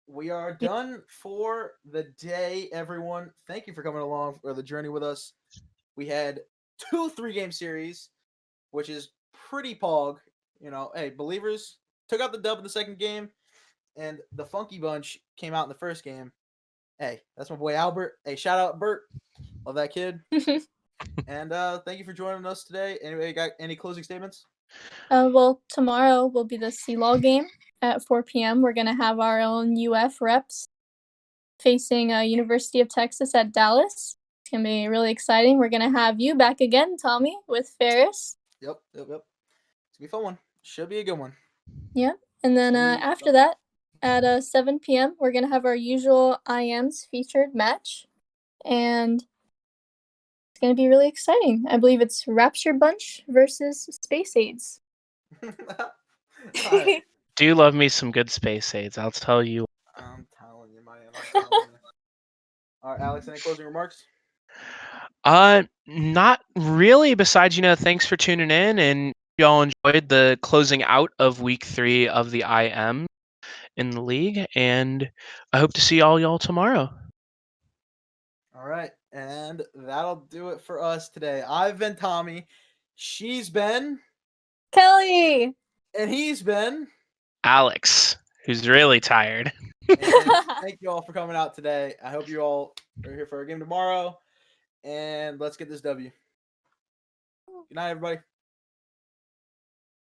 We are done for the day, everyone. Thank you for coming along for the journey with us. We had 2 3-game series, which is pretty pog. Hey, Believers took out the dub in the second game, and the Funky Bunch came out in the first game. Hey, that's my boy Albert. Hey, shout out Bert. Love that kid. And thank you for joining us today. Anybody got any closing statements? Well, tomorrow will be the CLOL game at 4 p.m. We're going to have our own UF reps facing University of Texas at Dallas. It's going to be really exciting. We're going to have you back again, Tommy, with Ferris. Yep. It's going to be a fun one. Should be a good one. Yeah. And then after that, at 7 p.m., we're going to have our usual IMs featured match. And it's going to be really exciting. I believe it's Rapture Bunch versus Space Aids. Do love me some good Space Aids, I'll tell you. I'm telling you, man. I'm telling you. All right, Alex, any closing remarks? Not really, besides, thanks for tuning in, and y'all enjoyed the closing out of week 3 of the IM in the league, and I hope to see all y'all tomorrow. All right, and that'll do it for us today. I've been Tommy. She's been Kelly. And he's been Alex, who's really tired. Thank you all for coming out today. I hope you all are here for our game tomorrow. And let's get this W. Good night, everybody.